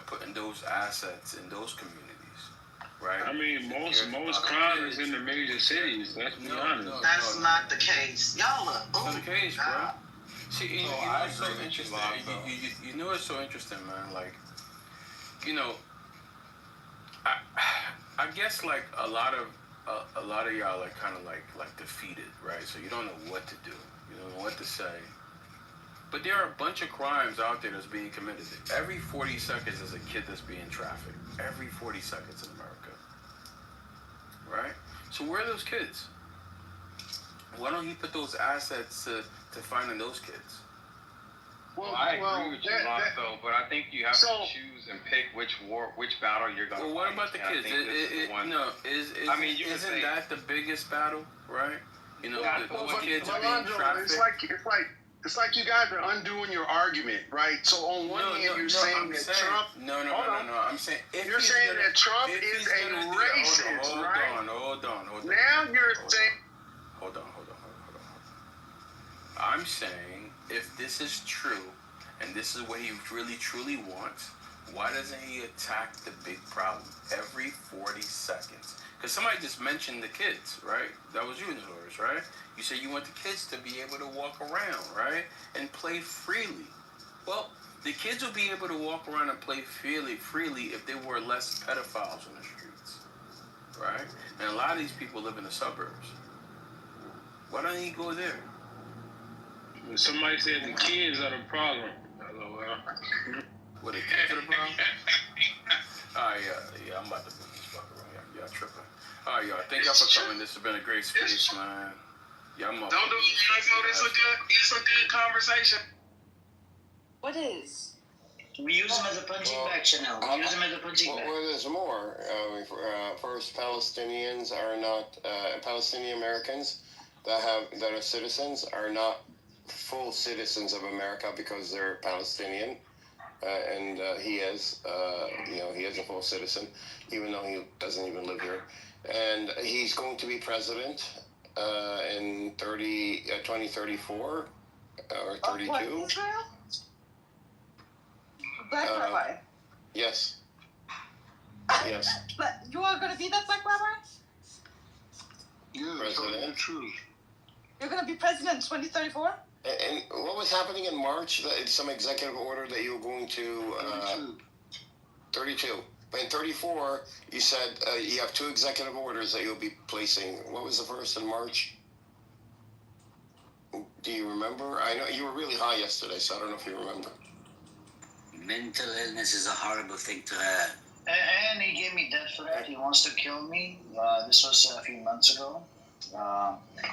putting those assets in those communities? Right. I mean, most crime is in the major cities. Let's be honest. That's not the case. Y'all are. That's not the case, bro. See, you know what's so interesting? You know what's so interesting, man? Like, I guess like a lot of y'all are kind of like defeated, right? So you don't know what to do. You don't know what to say. But there are a bunch of crimes out there that's being committed. Every 40 seconds is a kid that's being trafficked. Every 40 seconds in America. Right? So where are those kids? Why don't you put those assets to finding those kids? Well, I agree with you, Lonzo, but I think you have to choose and pick which battle you're going to fight. Well, what about the kids? Isn't that the biggest battle, right? The kids are being trafficked. It's like you guys are undoing your argument, right? So on one hand, you're saying that Trump. No. I'm saying you're saying that Trump is a racist, right? Hold on. Now you're saying. Hold on. I'm saying if this is true, and this is what he really truly wants, why doesn't he attack the big problem every 40 seconds? Because somebody just mentioned the kids, right? That was you, Notorious, right? You said you want the kids to be able to walk around, right? And play freely. Well, the kids will be able to walk around and play freely if there were less pedophiles on the streets, right? And a lot of these people live in the suburbs. Why don't he go there? Somebody said the kids are the problem. LOL. What, the kids are the problem? Alright, yeah, I'm about to put this fucker right here. Y'all tripping. Alright, y'all. Thank y'all for coming. This has been a great space, man. Yeah, I'm up. Don't do it. It's a good conversation. What is? We use them as a punching bag, Chanel. We use them as a punching bag. Well, there's more. First, Palestinians are not Palestinian Americans that are citizens are not full citizens of America because they're Palestinian, and he is, he is a full citizen, even though he doesn't even live here, and he's going to be president in 2034 or 32. What, Israel? Black Rabbi. Yes. Yes. But you are going to be that Black Rabbi? Yeah, president. You're going to be president in 2034? And what was happening in March? Some executive order that you were going to... 32. But in 34, you said you have 2 executive orders that you'll be placing. What was the first in March? Do you remember? I know you were really high yesterday, so I don't know if you remember. Mental illness is a horrible thing to have. And he gave me death threat. He wants to kill me. This was a few months ago.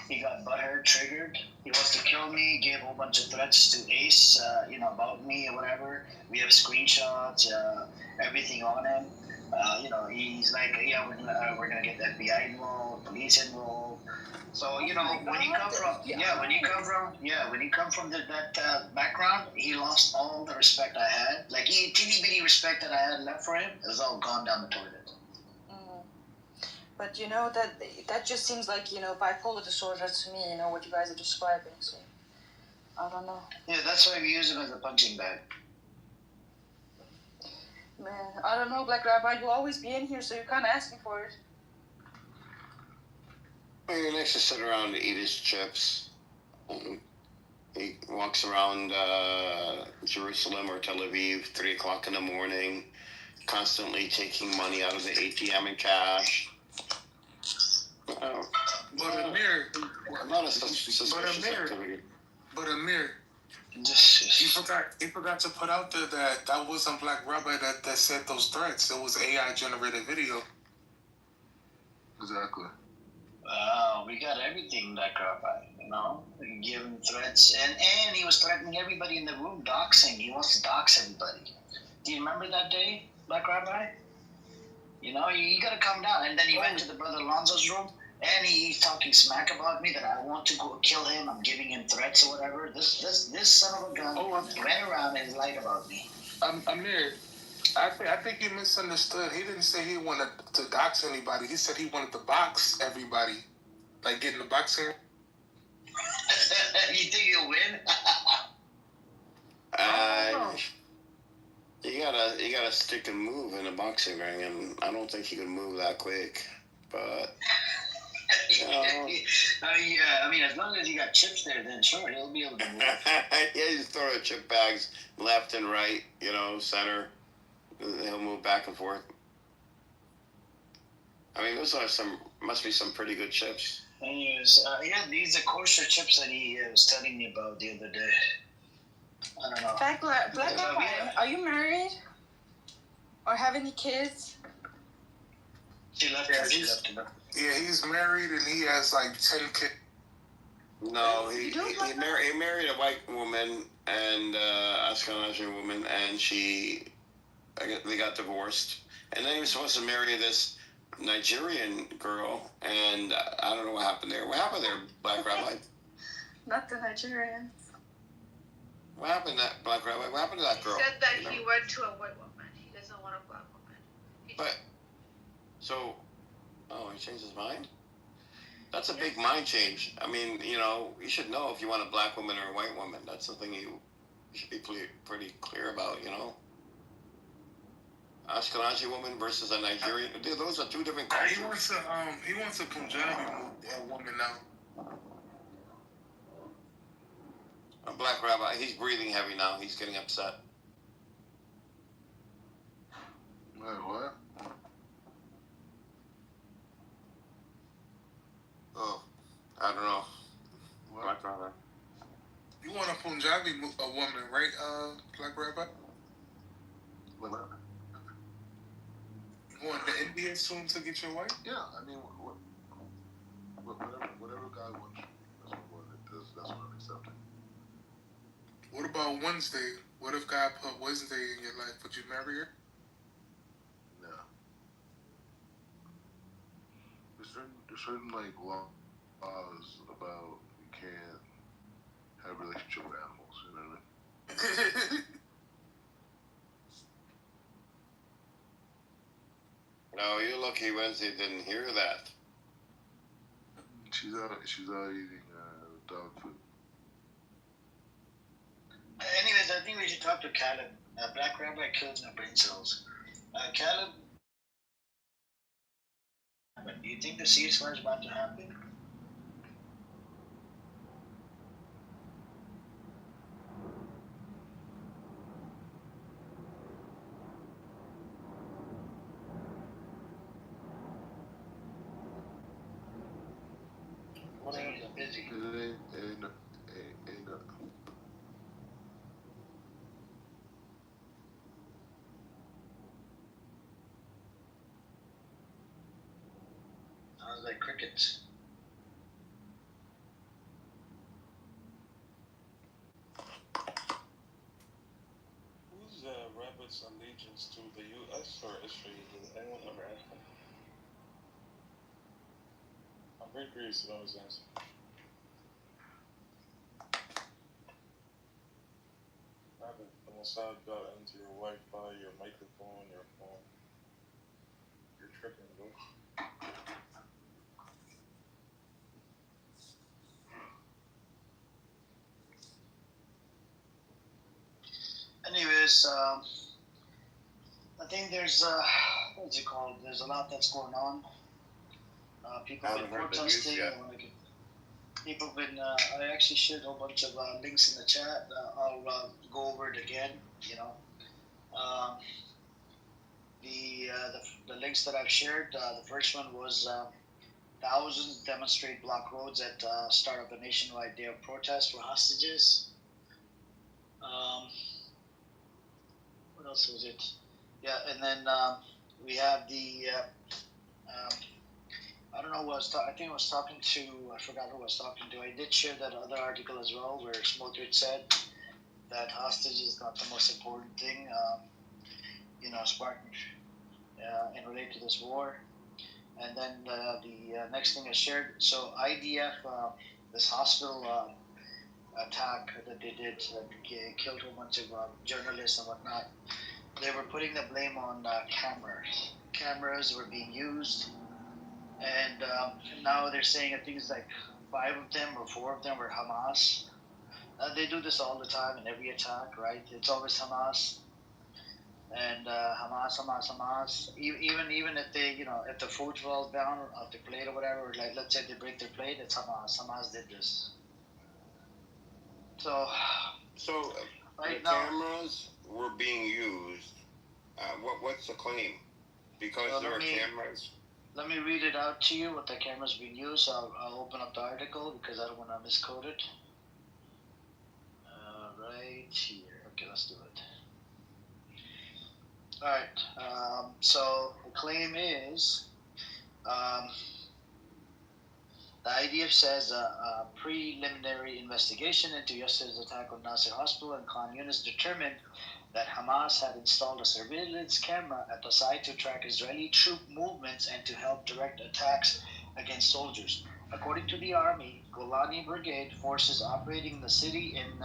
He got butthurt, triggered. He wants to kill me. Gave a whole bunch of threats to Ace, about me or whatever. We have screenshots, everything on him. He's like, yeah, we're gonna get the FBI involved, police involved. So when you come from that background, he lost all the respect I had. Like teeny bitty respect that I had left for him, it was all gone down the toilet. But that just seems like bipolar disorder to me. What you guys are describing. So I don't know. Yeah, that's why we use him as a punching bag. Man, I don't know, Black Rabbi. You'll always be in here, so you're kind of asking for it. He likes to sit around and eat his chips. He walks around Jerusalem or Tel Aviv 3 o'clock in the morning, constantly taking money out of the ATM and cash. But Amir, he forgot to put out there that wasn't Black Rabbi that said those threats. It was AI generated video. Exactly. We got everything, Black Rabbi. We give him threats, and he was threatening everybody in the room, doxing. He wants to dox everybody. Do you remember that day, Black Rabbi? You gotta calm down. And then he went to the brother Alonzo's room, and he's talking smack about me that I want to go kill him. I'm giving him threats or whatever. This son of a gun went around and lied about me. Amir, I think you misunderstood. He didn't say he wanted to dox anybody. He said he wanted to box everybody, like get in the boxing. You think you'll win? You gotta stick and move in a boxing ring, and I don't think he can move that quick. But as long as you got chips there, then sure, he'll be able to move. Yeah, you just throw the chip bags left and right, center. He'll move back and forth. Those are must be some pretty good chips. Anyways, these are kosher chips that he was telling me about the other day. I don't know. Black Rabbi, are you married? Or have any kids? She left him. Yeah, he's married and he has like 10 kids. No, he married a white woman and Ashkenazi woman, and they got divorced. And then he was supposed to marry this Nigerian girl, and I don't know what happened there. What happened there, Black Rabbi? Not the Nigerians. What happened to that, Black Rabbi? What happened to that girl? He said that he went to a white woman. He doesn't want a black woman. He changed his mind? That's a big mind change. You should know if you want a black woman or a white woman. That's something you should be pretty clear about, Ashkenazi woman versus a Nigerian. Those are 2 different cultures. He wants a Punjabi woman now. A Black Rabbi. He's breathing heavy now. He's getting upset. Wait, what? Oh, I don't know. What? Black Rabbi. You want Punjabi a woman, right? Black Rabbi. What? Going to India soon to get your wife? Yeah, I mean, whatever God wants you, that's what I'm accepting. What about Wednesday? What if God put Wednesday in your life? Would you marry her? No. There's certain like laws about you can't have a relationship with animals. You know what I mean? No, you're lucky Wednesday didn't hear that. She's out eating dog food. Anyways, I think we should talk to Caleb. Black Rabbi kills my brain cells. Caleb, do you think the ceasefire is about to happen? He's busy. Sounds like crickets. Who's Rabbit's allegiance to the U.S. or Israel? Does anyone ever ask him? I'm very curious to know his answer. Rabbit, the Mossad got into your Wi-Fi, your microphone, your phone. You're tripping, bro. Anyways, I think there's what's it called? There's a lot that's going on. People have been protesting. People have been. I actually shared a whole bunch of links in the chat. I'll go over it again. You know, the links that I've shared. The first one was thousands demonstrate block roads at start of a nationwide day of protest for hostages. What else was it? Yeah, and then we have the. I don't know who I was I think I was talking to. I forgot who I was talking to. I did share that other article as well, where Smotrich said that hostage is not the most important thing. Spartan, in relate to this war. And then the next thing I shared. So IDF, this hospital attack that they did, killed a bunch of journalists and whatnot. They were putting the blame on cameras. Cameras were being used. And now they're saying I think it's like 5 of them or 4 of them were Hamas. They do this all the time in every attack, right? It's always Hamas. And Hamas. Even if they, if the food falls down off the plate or whatever, like let's say they break their plate, it's Hamas. Hamas did this. So right the cameras were being used. What's the claim? Because there are cameras. Let me read it out to you what the camera's being used. I'll open up the article because I don't want to misquote it. Right here. Okay, let's do it. All right. So the claim is the IDF says a preliminary investigation into yesterday's attack on Nasser Hospital and Khan Yunis determined that Hamas had installed a surveillance camera at the site to track Israeli troop movements and to help direct attacks against soldiers. According to the army, Golani Brigade forces operating in the city in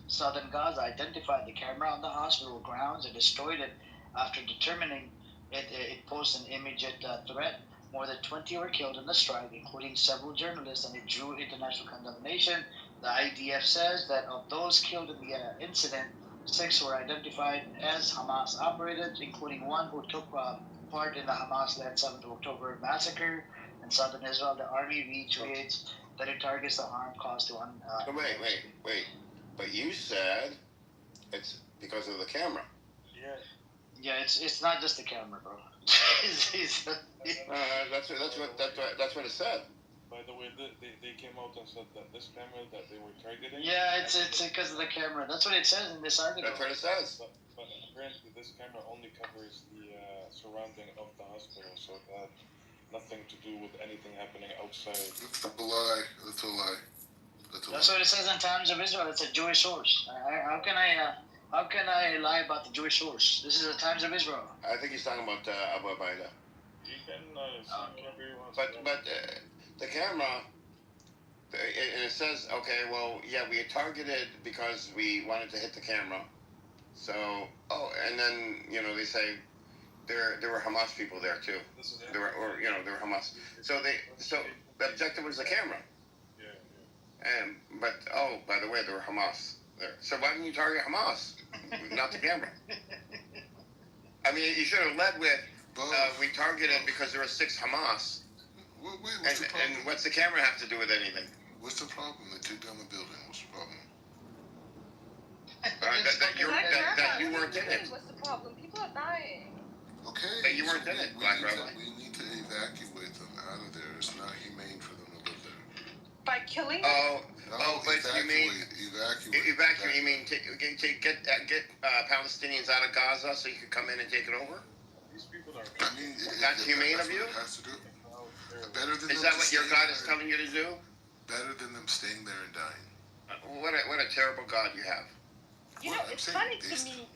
southern Gaza identified the camera on the hospital grounds and destroyed it after determining it posed an immediate threat. More than 20 were killed in the strike, including several journalists, and it drew international condemnation. The IDF says that of those killed in the incident, 6 were identified as Hamas operators, including one who took part in the Hamas-led 7th of October massacre in southern Israel. The army reiterates that it targets the harm caused to Wait. But you said it's because of the camera. Yeah, it's not just the camera, bro. That's what it said. By the way, they came out and said that this camera that they were targeting. Yeah, it's because of the camera. That's what it says in this article. That's what it says. But apparently, this camera only covers the surrounding of the hospital, so it had nothing to do with anything happening outside. That's a lie. That's a lie. That's what it says in Times of Israel. It's a Jewish source. How can I lie about the Jewish source? This is a Times of Israel. I think he's talking about Abu Baida. You can see whatever you want. But the camera, and it says, okay, well, yeah, we targeted because we wanted to hit the camera. So, and then, they say there were Hamas people there too. There were Hamas. So the objective was the camera. But by the way, there were Hamas there. So why didn't you target Hamas, not the camera? I mean, you should have led with, we targeted because there were 6 Hamas. And what's the camera have to do with anything? What's the problem? They took down the building. What's the problem? That you weren't in it. What's the problem? People are dying. Okay. But you weren't in it, Black Rabbi. We need to evacuate them out of there. It's not humane for them to live there. By killing them? But you mean evacuate? You mean get Palestinians out of Gaza so you could come in and take it over? These people are. I mean, that's humane of you. It has to do. Better than is that what your God is telling you to do? Better than them staying there and dying. What a terrible God you have. It's funny to me.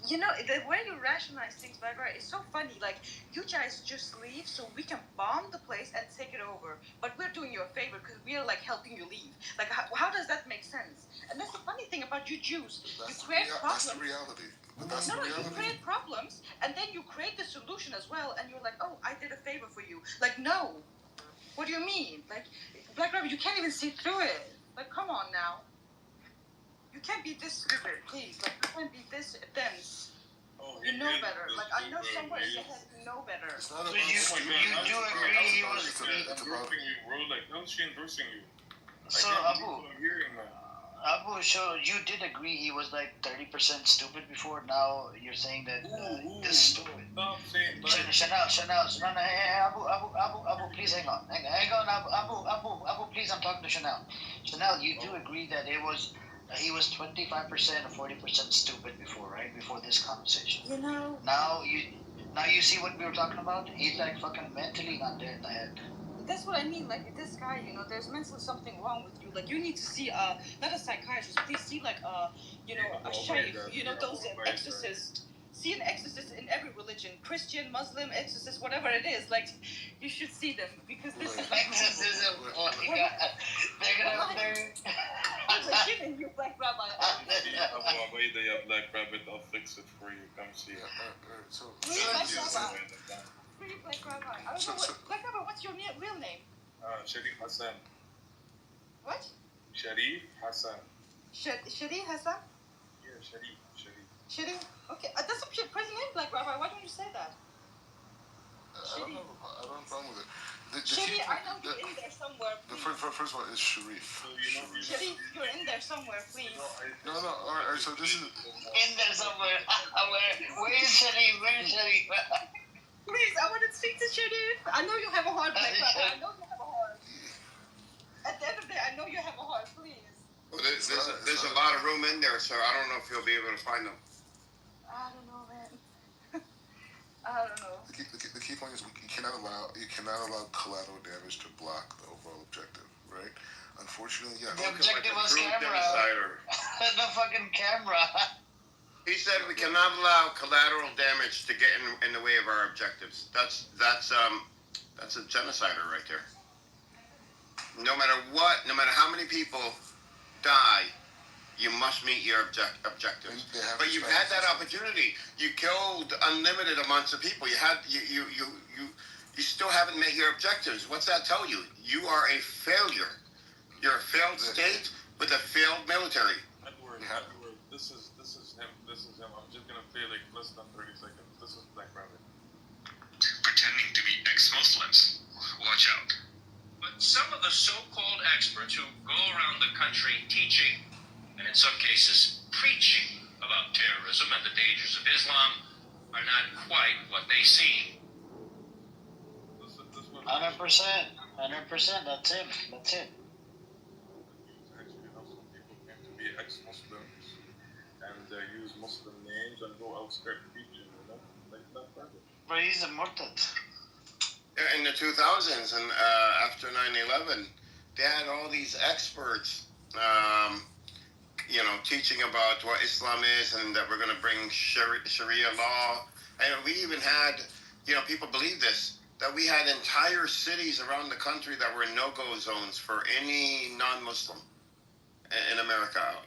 The way you rationalize things, right, is so funny. Like, you guys just leave so we can bomb the place and take it over. But we're doing you a favor because we're, helping you leave. Like, how does that make sense? And that's the funny thing about you Jews. You create problems. That's the reality. You create problems, and then you create the solution as well, and you're like, oh, I did a favor for you. Like, no. What do you mean? Like, Black Rabbit, you can't even see through it. Like, come on now. You can't be this stupid, please. Like, you can't be this dense. You know better. Like, I know somewhere in your head you know better. So you do agree he was... Endorsing you, bro. Like, how's she endorsing you? So, Abu, so you did agree he was 30% stupid before. Now you're saying that this is stupid. Stop saying that. Chanel, hey, Abu, please hang on, Abu, please, I'm talking to Chanel. Chanel, you do agree that he was 25% or 40% stupid before, right? Before this conversation. Now you see what we were talking about? He's fucking mentally not there in the head. That's what I mean. Like, this guy, there's mentally something wrong with you. Like, you need to see not a psychiatrist, please see a shaykh, those exorcists. See an exorcist in every religion, Christian, Muslim, exorcist, whatever it is. Like, you should see them because this is exorcism. Oh my God, they're I'm kidding you, Black Rabbi. Black Rabbit, I'll fix it for you. Come see it. Free Black Rabbi. I don't know Black Rabbi, what's your real name? Sharif Hassan. What? Sharif Hassan. Sharif Hassan? Yeah, Sharif. Sharif? Okay, that's a crazy name, Black Rabbi. Why don't you say that? I don't have a problem with it. Sharif, I know you're in there somewhere. First one is Sharif. Sharif, you're in there somewhere, please. No. All right. So this is in there somewhere. Where is Sharif? Please, I want to speak to Sharif. I know you have a heart, Black Rabbi. I know you have a heart. At the end of the day, I know you have a heart. Please. Well, there's a lot of room in there, so I don't know if you'll be able to find them. I don't know, man. I don't know. The key point is you cannot allow collateral damage to block the overall objective, right? Unfortunately, yeah. The objective was camera. The fucking camera. He said we cannot allow collateral damage to get in the way of our objectives. That's a genocider right there. No matter what, no matter how many people die, you must meet your objectives. But you've had that opportunity. You killed unlimited amounts of people. You still haven't met your objectives. What's that tell you? You are a failure. You're a failed state with a failed military. Edward, this is him. I'm just gonna play less than 30 seconds. This is Black Rabbit. Pretending to be ex-Muslims. Watch out. But some of the so-called experts who go around the country teaching, and in some cases preaching, about terrorism and the dangers of Islam are not quite what they seem. 100%. 100%. That's it. That's it. Actually, some people claim to be ex-Muslims and use Muslim names and go outskirt preaching, like that brother. But he's a murtad. In the 2000s and after 9/11, they had all these experts, teaching about what Islam is and that we're going to bring Sharia law. And we even had, people believe this, that we had entire cities around the country that were no-go zones for any non-Muslim in America.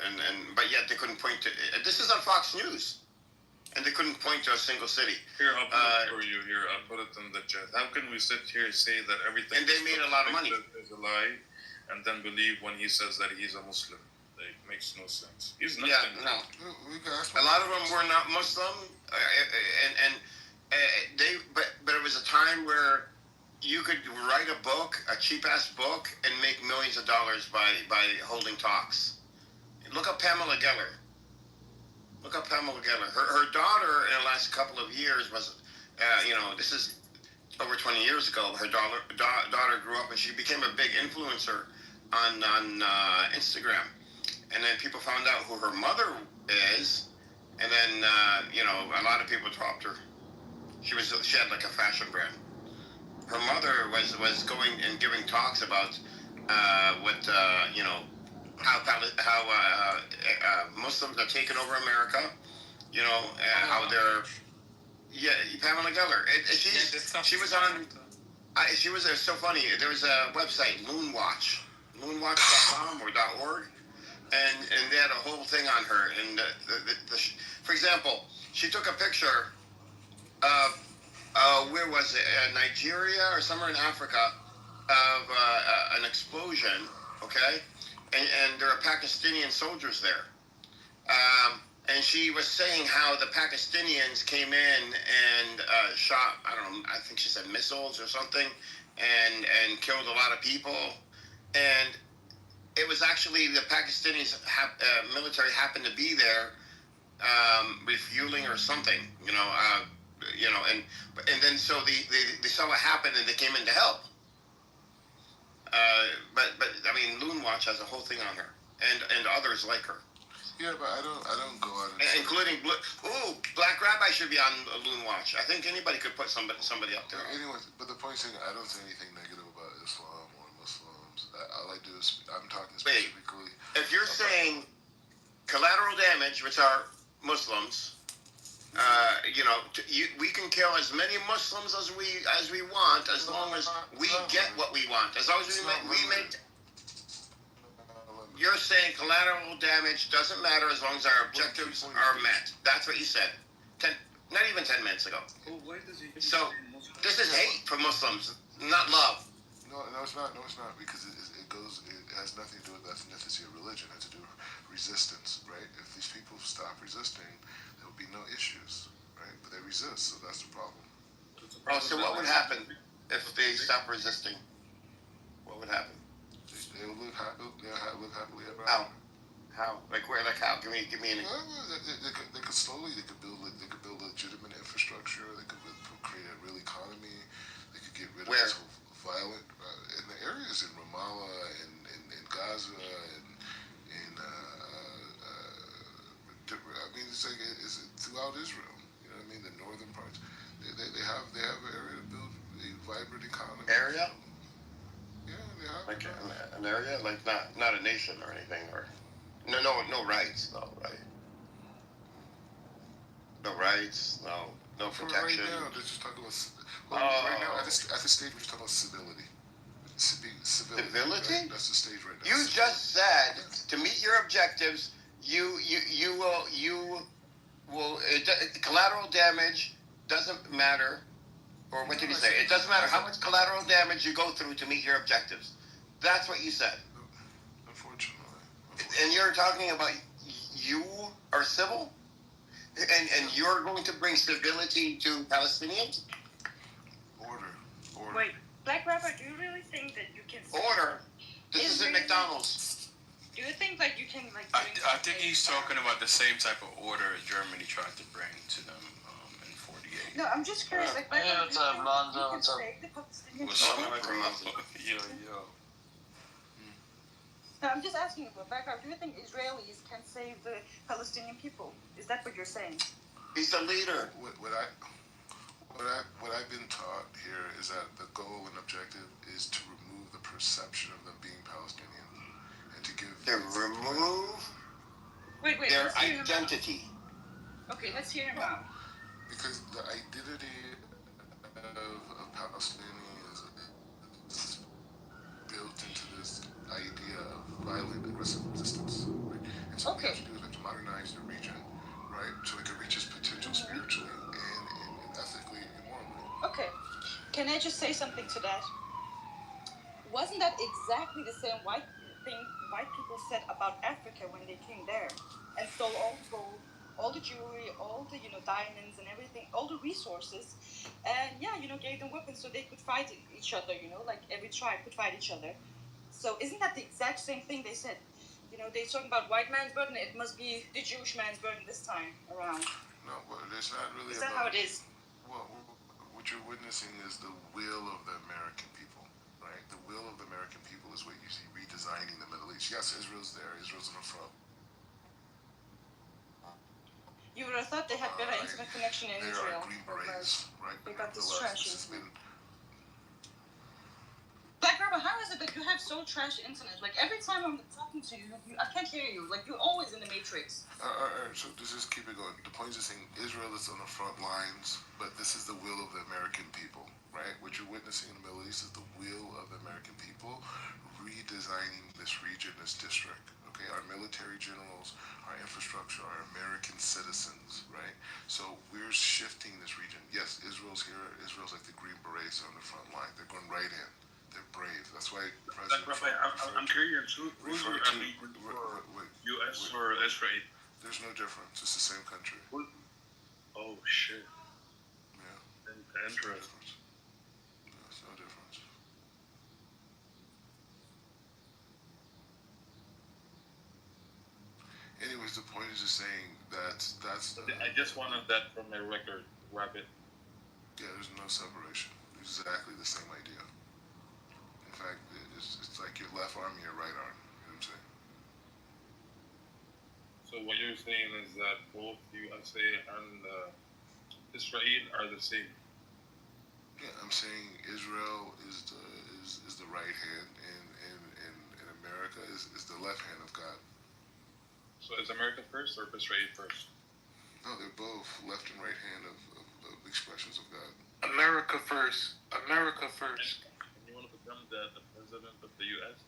But yet they couldn't point to, this is on Fox News, and they couldn't point to a single city. Here, I'll put it for you. Here, I'll put it in the chat. How can we sit here and say that everything and they made a lot of money is a lie, and then believe when he says that he's a Muslim? It makes no sense. He's nothing. Yeah, no. A lot of them were not Muslim, but it was a time where you could write a book, a cheap-ass book, and make millions of dollars by holding talks. Look up Pamela Geller. Her daughter in the last couple of years was, this is over 20 years ago. Her daughter grew up and she became a big influencer on Instagram. And then people found out who her mother is, and then a lot of people dropped her. She had like a fashion brand. Her mother was going and giving talks about how Muslims are taking over America. How they're Pamela Geller. She was on. It's so funny. There was a website, moonwatch.com or .org. And they had a whole thing on her. And for example, she took a picture of where was it? Nigeria or somewhere in Africa, of an explosion. Okay, and there are Pakistani soldiers there. And she was saying how the Pakistanians came in and shot, I don't know, I think she said missiles or something, and killed a lot of people. And it was actually the Pakistani military happened to be there refueling or something, and then so they saw what happened and they came in to help. But I mean, Loonwatch has a whole thing on her and others like her. Yeah, but I don't go out including Black Rabbi should be on Loonwatch. I think anybody could put somebody up there. Anyway, but the point is, I don't say anything negative about Islam or Muslims. All I do is I'm talking specifically. If you're saying collateral damage, which are Muslims, we can kill as many Muslims as we want, as long as we get what we want. As long as we make. You're saying collateral damage doesn't matter as long as our objectives are met. That's what you said. Not even 10 minutes ago. So this is hate for Muslims, not love. No, it's not. No, it's not, because it has nothing to do with ethnicity or religion. It has to do with resistance, right? If these people stop resisting, there will be no issues, right? But they resist, so that's the problem. So what would happen if they stop resisting? What would happen? They will live happily ever after. How? Like where? Like how? Give me any. They could slowly. They could build legitimate infrastructure. They could create a real economy. They could get rid of this whole violent in the areas in Ramallah and in Gaza and in I mean it's like it's throughout Israel. You know what I mean? The northern parts. They have an area to build a vibrant economy. Area. Yeah, they have. Like an area, like not a nation or anything, or no rights, though, right? No rights, no protection. Right now, they're just talking about. Right now, at the stage, we're just talking about civility. Civility? Right? That's the stage right now. You just said to meet your objectives, you will. Collateral damage doesn't matter. Or what did he say? It doesn't matter how much collateral damage you go through to meet your objectives. That's what you said. Unfortunately. And you're talking about you are civil? And you're going to bring stability to Palestinians? Order. Wait, Black Rabbi, do you really think that you can... Order? This isn't McDonald's. Do you think you can I think he's talking about the same type of order Germany tried to bring to them in 48. No, I'm just curious. Like, Hey, what's up, Lonzo? What's up? What's up, yo. No, I'm just asking you for background. Do you think Israelis can save the Palestinian people? Is that what you're saying? He's the leader. What I've been taught here is that the goal and objective is to remove the perception of them being Palestinian and to give their identity. Okay, let's hear him out. Because the identity of Palestinians is built into this idea of violent, aggressive resistance. Right? And so what we have to do is we have to modernize the region, right? So it can reach its potential spiritually and ethically and morally. Okay. Can I just say something to that? Wasn't that exactly the same white people said about Africa when they came there and stole all the gold, all the jewelry, all the diamonds and everything, all the resources, and gave them weapons so they could fight each other. Like every tribe could fight each other. So isn't that the exact same thing they said? They're talking about white man's burden. It must be the Jewish man's burden this time around. No, well, it's not really. Is that how it is? Well, what you're witnessing is the will of the American people, right? The will of the American people is what you see redesigning the Middle East. Yes, Israel's there. Israel's in the front. You would have thought they had better internet connection in Israel. There are Green Berets, right? They got this Nevertheless, trash internet. Black Robert, how is it that you have so trash internet? Like every time I'm talking to you, I can't hear you. Like you're always in the matrix. So just keep it going. The point is saying Israel is on the front lines, but this is the will of the American people, right? What you're witnessing in the Middle East is the will of the American people redesigning this region, this district. Okay, our military generals, our infrastructure, our American citizens, right? So we're shifting this region. Yes, Israel's here. Israel's like the Green Berets on the front line. They're going right in. They're brave. That's why President Trump I'm curious. Who's your allegiance for U.S. or Israel? There's no difference. It's the same country. Oh shit. Yeah. Interesting. There's no difference. Anyways, the point is just saying that's. I just wanted that from my record, Rabbit. Yeah, there's no separation. Exactly the same idea. In fact, it's like your left arm and your right arm. You know what I'm saying? So what you're saying is that both USA and Israel are the same. Yeah, I'm saying Israel is the right hand, and America is the left hand of God. So is America first or Israel first? No, they're both left and right hand of expressions of God. America first. America first. And you want to become the president of the U.S.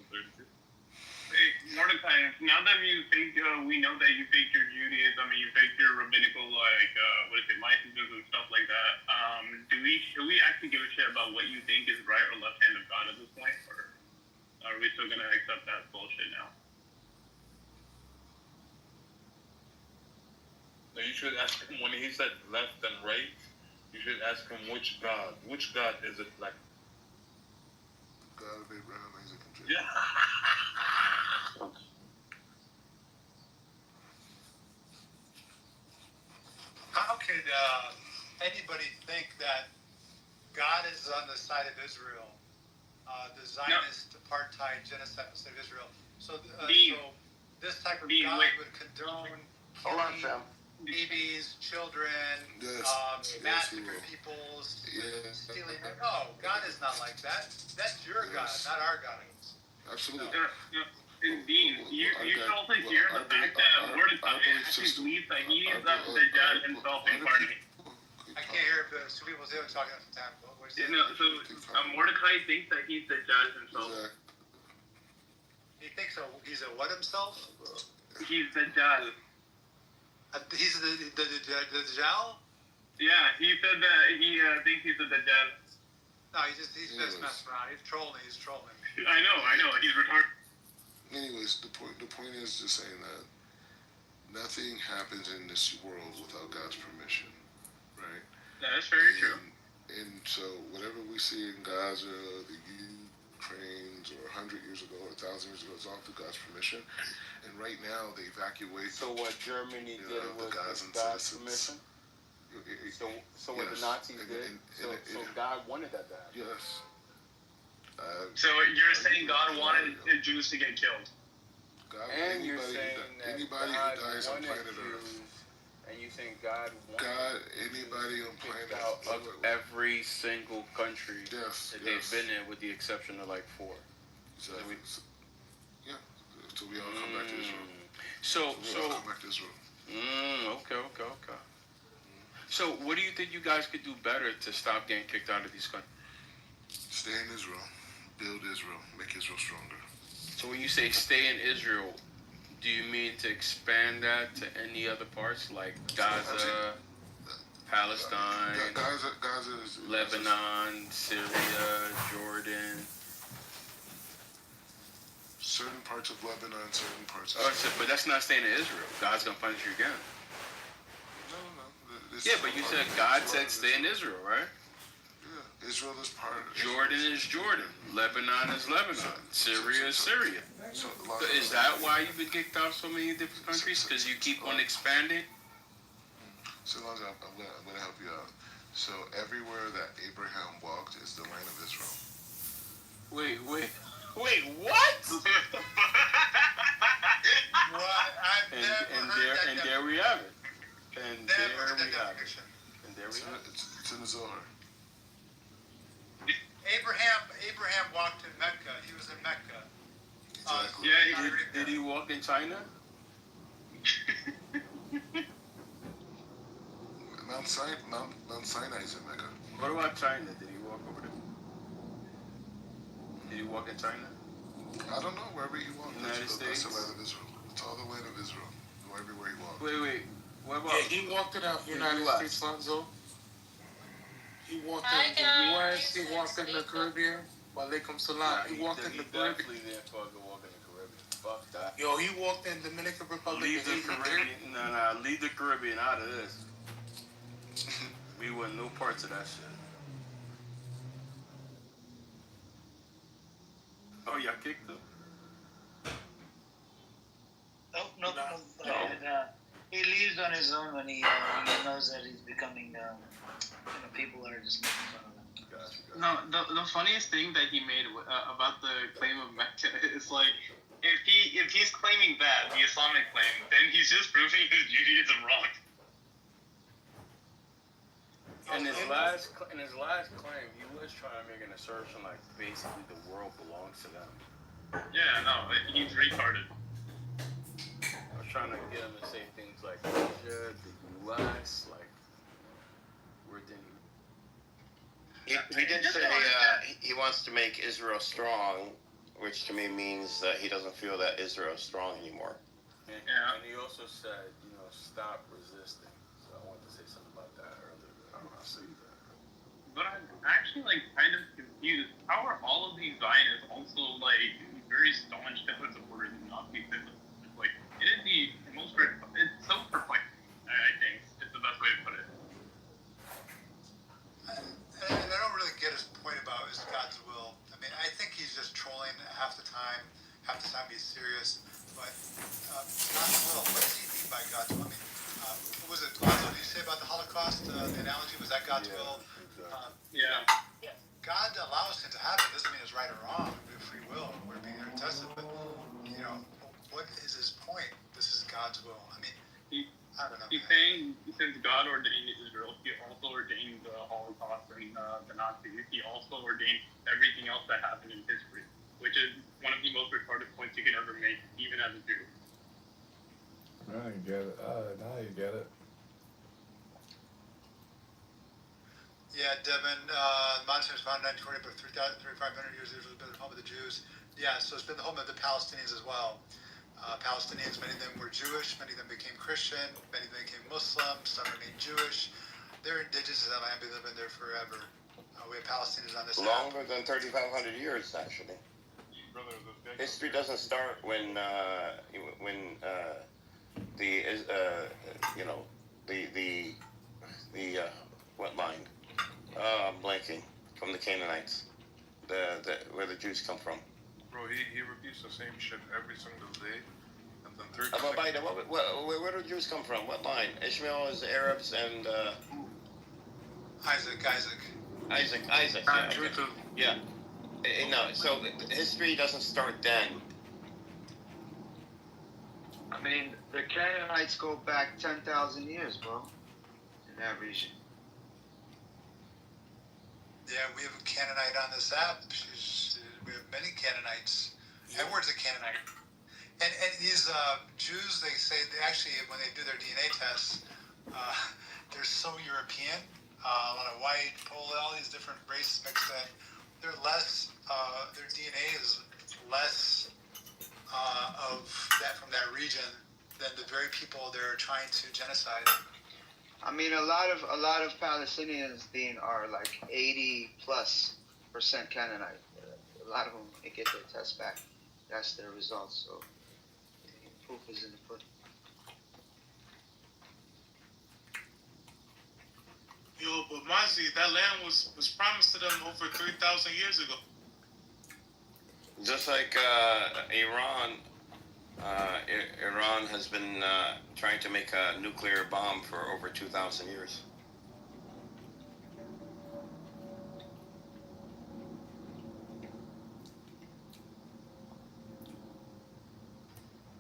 2032? Hey, Mordecai, now that you think, we know that you think your Judaism and you think your rabbinical, licenses and stuff like that, should we actually give a shit about what you think is right or left hand of God at this point? Or are we still going to accept that bullshit now? No, you should ask him when he said left and right. You should ask him which God. Which God is it like? God of Abraham, Isaac, and Jacob. Yeah. How could anybody think that God is on the side of Israel, the Zionist apartheid genocide of Israel? So this type of God would condone killing babies, children, massacre people, stealing. No, God is not like that. That's your God, not our God. Absolutely. Indeed. You should also hear the fact that Mordecai actually believes that he is the judge himself incarnate. I can't hear two people talking at the time. Mordecai thinks that he's the judge himself. He thinks he's a what himself? He's the judge. He's the Dajjal? Yeah, he said that he thinks he's the Dajjal. No, he's just messing around. He's trolling. I know. He's retarded. Anyways, the point is just saying that nothing happens in this world without God's permission, right? That's very true. And so whatever we see in Gaza, the Ukraine, or 100 years ago, or 1,000 years ago, it's all through God's permission. And right now, they evacuate. So what Germany did the was Gazan God's citizens. permission? So what the Nazis did, so God wanted that to happen. Yes. So you're saying God wanted the Jews to get killed? God, And you're saying that anybody God who dies on wanted planet Jews, Earth. and you think God wanted anybody on planet out of every single country that they've been in, with the exception of like 4. Exactly. Yeah. So we all come back to Israel. So we all come back to Israel. Okay. So what do you think you guys could do better to stop getting kicked out of these countries? Stay in Israel. Build Israel. Make Israel stronger. So when you say stay in Israel, do you mean to expand that to any other parts like Gaza, Palestine, Gaza is Lebanon, Syria, Jordan? Certain parts of Lebanon, certain parts of but that's not staying in Israel. God's going to punish you again. No. Yeah, but you said God said stay in Israel, right? Yeah, Israel is part of Jordan is Jordan. Lebanon is Lebanon. Syria is Syria. So is that why you've been kicked out so many different countries? Because you keep on expanding? So I'm going to help you out. So everywhere that Abraham walked is the land of Israel. Wait, what? And there we have it. It's in the Zohar. Abraham walked in Mecca. He was in Mecca. Exactly. Did he walk in China? Mount Sinai is in Mecca. What about China? Did he walk over there? Did he walk in China? I don't know. Wherever he walked. United States? That's the land of Israel. It's all the land of Israel. Everywhere he walked. Wait. What about? Yeah, he walked in the United States, Lonzo. He walked in the U.S. He walked in the Caribbean. Walaikum salam. He walked in the Caribbean. Definitely didn't fucking walk in the Caribbean. Fuck that. Yo, he walked in Dominican Republic. Leave the Caribbean. Nah. Leave the Caribbean out of this. We want no parts of that shit. Oh, y'all kicked him? No. He leaves on his own when he knows that he's becoming. People are just making fun of him. Gotcha. No, the funniest thing that he made about the claim of Mecca is like, if he's claiming that, the Islamic claim, then he's just proving his Judaism wrong. In his last claim, he was trying to make an assertion like basically the world belongs to them. Yeah, no, he's retarded. I was trying to get him to say things like Asia, the U.S., like where did he did say he wants to make Israel strong, which to me means that he doesn't feel that Israel is strong anymore. And he also said, stop resisting. So I wanted to say something about that earlier. I don't know how to say that. But I'm actually kind of confused. How are all of these Zionists also very staunch supporters of Nazi Hitler? It is the most. It's so perplexing. I think it's the best way to put it. And I don't really get his point about is God's will. I mean, I think he's just trolling half the time. Half the time he's serious. But God's will, what does he mean by God's will? I mean, what was it, Lonzo, did you say about the Holocaust? The analogy, was that God's will? Yeah. God allows things to happen. Doesn't mean it's right or wrong. We have free will. We're being tested. But, what is his point? This is God's will. I mean, I don't know. He's saying since God ordained Israel, he also ordained the Holocaust and the Nazis. He also ordained everything else that happened in history, which is one of the most retarded points you can ever make, even as a Jew. Now you get it. Yeah, Devin, Montana was founded in 1940, but 3,500 years Israel has been the home of the Jews. Yeah, so it's been the home of the Palestinians as well. Palestinians, many of them were Jewish, many of them became Christian, many of them became Muslim, some remained Jewish. They're indigenous to that land, they've been there forever. We have Palestinians on this Longer than 3,500 years, actually. History doesn't start when what line? I'm blanking. From the Canaanites, where the Jews come from. Bro, he repeats the same shit every single day. And then Where do the Jews come from? What line? Ishmael is Arabs and Isaac. Yeah. Okay. Yeah. No, so history doesn't start then. I mean, the Canaanites go back 10,000 years, bro, in that region. Yeah, we have a Canaanite on this app. We have many Canaanites. Edward's a Canaanite. And these Jews, they say, they actually, when they do their DNA tests, they're so European. A lot of white, Polish, all these different races mixed in. They're less, their DNA is less of that from that region than the very people they're trying to genocide. I mean, a lot of Palestinians, Dean, are like 80+% Canaanite. A lot of them, they get their tests back. That's their results. So proof is in the pudding. Yo, but Mazi, that land was promised to them over 3,000 years ago. Just like Iran, Iran has been trying to make a nuclear bomb for over 2,000 years.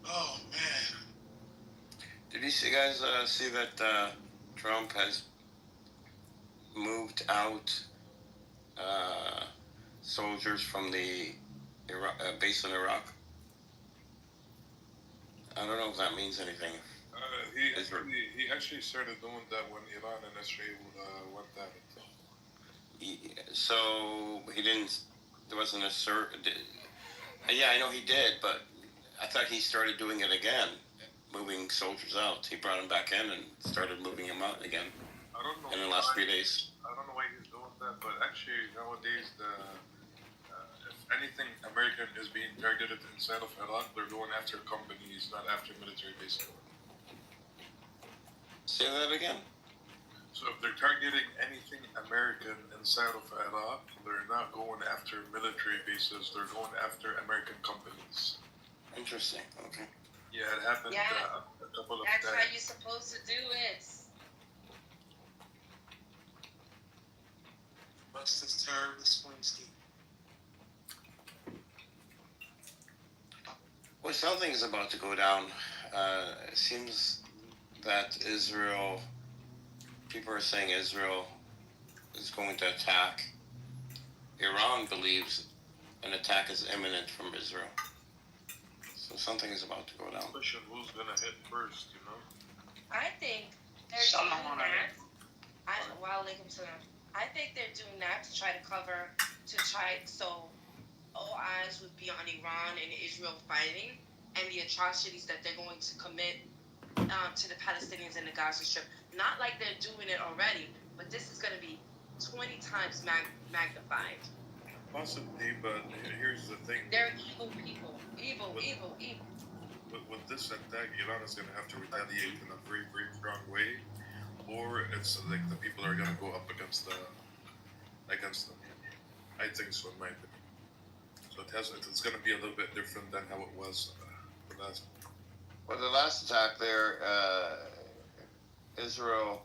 Oh man! Did you guys see that Trump has moved out soldiers from the base in Iraq? I don't know if that means anything. He actually started doing that when Iran and Israel went at it. So he didn't. There wasn't a yeah, I know he did, but I thought he started doing it again, moving soldiers out. He brought them back in and started moving them out again. I don't know. In the last 3 days. I don't know why he's doing that, but actually nowadays if anything American is being targeted inside of Iraq, they're going after companies, not after military bases. Say that again? So if they're targeting anything American inside of Iraq, they're not going after military bases, they're going after American companies. Interesting, okay. Yeah, it happened a couple of times. That's how you're supposed to do it. What's this term? This Wednesday. Well, something is about to go down. It seems that Israel, people are saying Israel is going to attack. Iran believes an attack is imminent from Israel. So something is about to go down. Question, who's going to hit first, you know? I think they're doing that. I think they're doing that to try to cover, so all eyes would be on Iran and Israel fighting and the atrocities that they're going to commit to the Palestinians in the Gaza Strip. Not like they're doing it already, but this is going to be 20 times magnified. Possibly, but here's the thing. They're evil people. Evil. With this attack, Iran is going to have to retaliate in a very, very strong way, or it's like the people are going to go up against them. I think so, in my opinion. So it's going to be a little bit different than how it was the last. Well, the last attack there, Israel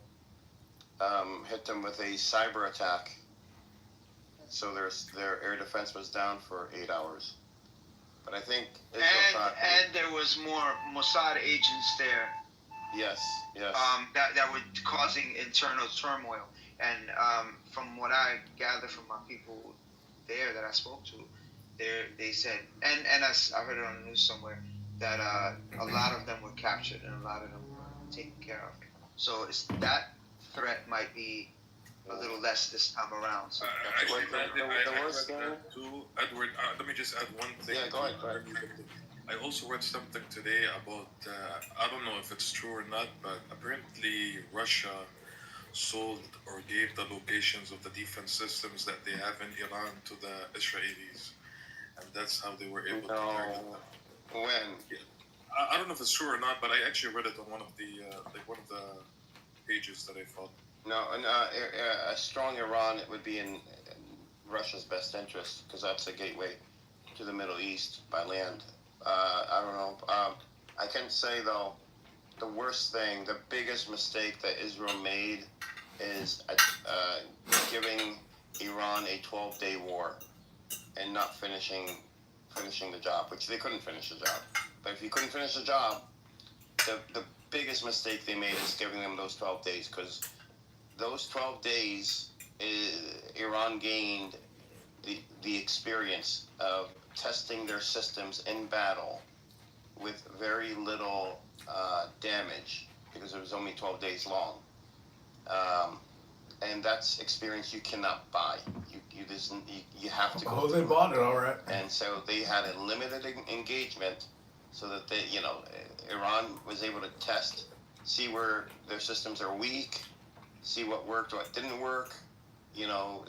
hit them with a cyber attack. So their air defense was down for 8 hours. But I think Israel and there was more Mossad agents there. Yes. That were causing internal turmoil. And from what I gather from my people there that I spoke to, they said, and I heard it on the news somewhere, that a lot of them were captured and a lot of them were taken care of. So that threat might be a little less this time around. So Actually, Edward, let me just add one thing. Yeah, go ahead. I also read something today about, I don't know if it's true or not, but apparently Russia sold or gave the locations of the defense systems that they have in Iran to the Israelis. And that's how they were able to target them. When? Yeah. I don't know if it's true or not, but I actually read it on one of the pages that I found. No, a strong Iran, it would be in Russia's best interest, because that's a gateway to the Middle East by land. I don't know. I can say, though, the worst thing, the biggest mistake that Israel made is giving Iran a 12-day war and not finishing the job, which they couldn't finish the job. But if you couldn't finish the job, the biggest mistake they made is giving them those 12 days, because those 12 days, Iran gained the experience of testing their systems in battle with very little damage, because it was only 12 days long. And that's experience you cannot buy. You have to go. Oh, they bought it all right. And so they had a limited engagement, so that they, Iran was able to test, see where their systems are weak, see what worked, what didn't work.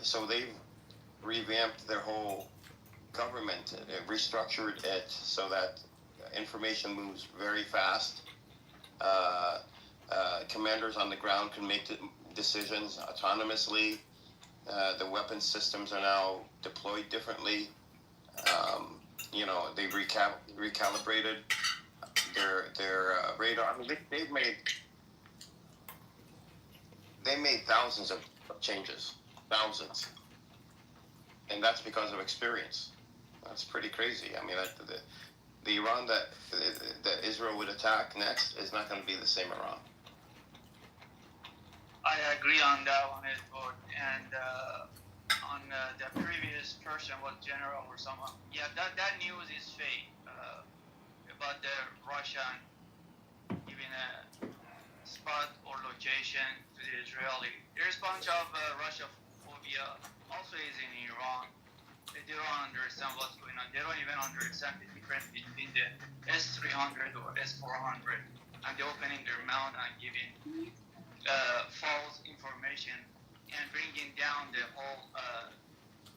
So they've revamped their whole government, restructured it so that information moves very fast. Commanders on the ground can make decisions autonomously. The weapons systems are now deployed differently. They recalibrated their radar. I mean, they made thousands of changes, thousands, and that's because of experience. That's pretty crazy. I mean, the Iran that Israel would attack next is not going to be the same Iran. I agree on that one, Edward. And on the previous person, was general or someone. Yeah, that news is fake about the Russian giving a spot or location to the Israeli. There's a bunch of Russia phobia also is in Iran. They don't understand what's going on. They don't even understand the difference between the S-300 or S-400, and they're opening their mouth and giving false information and bringing down the whole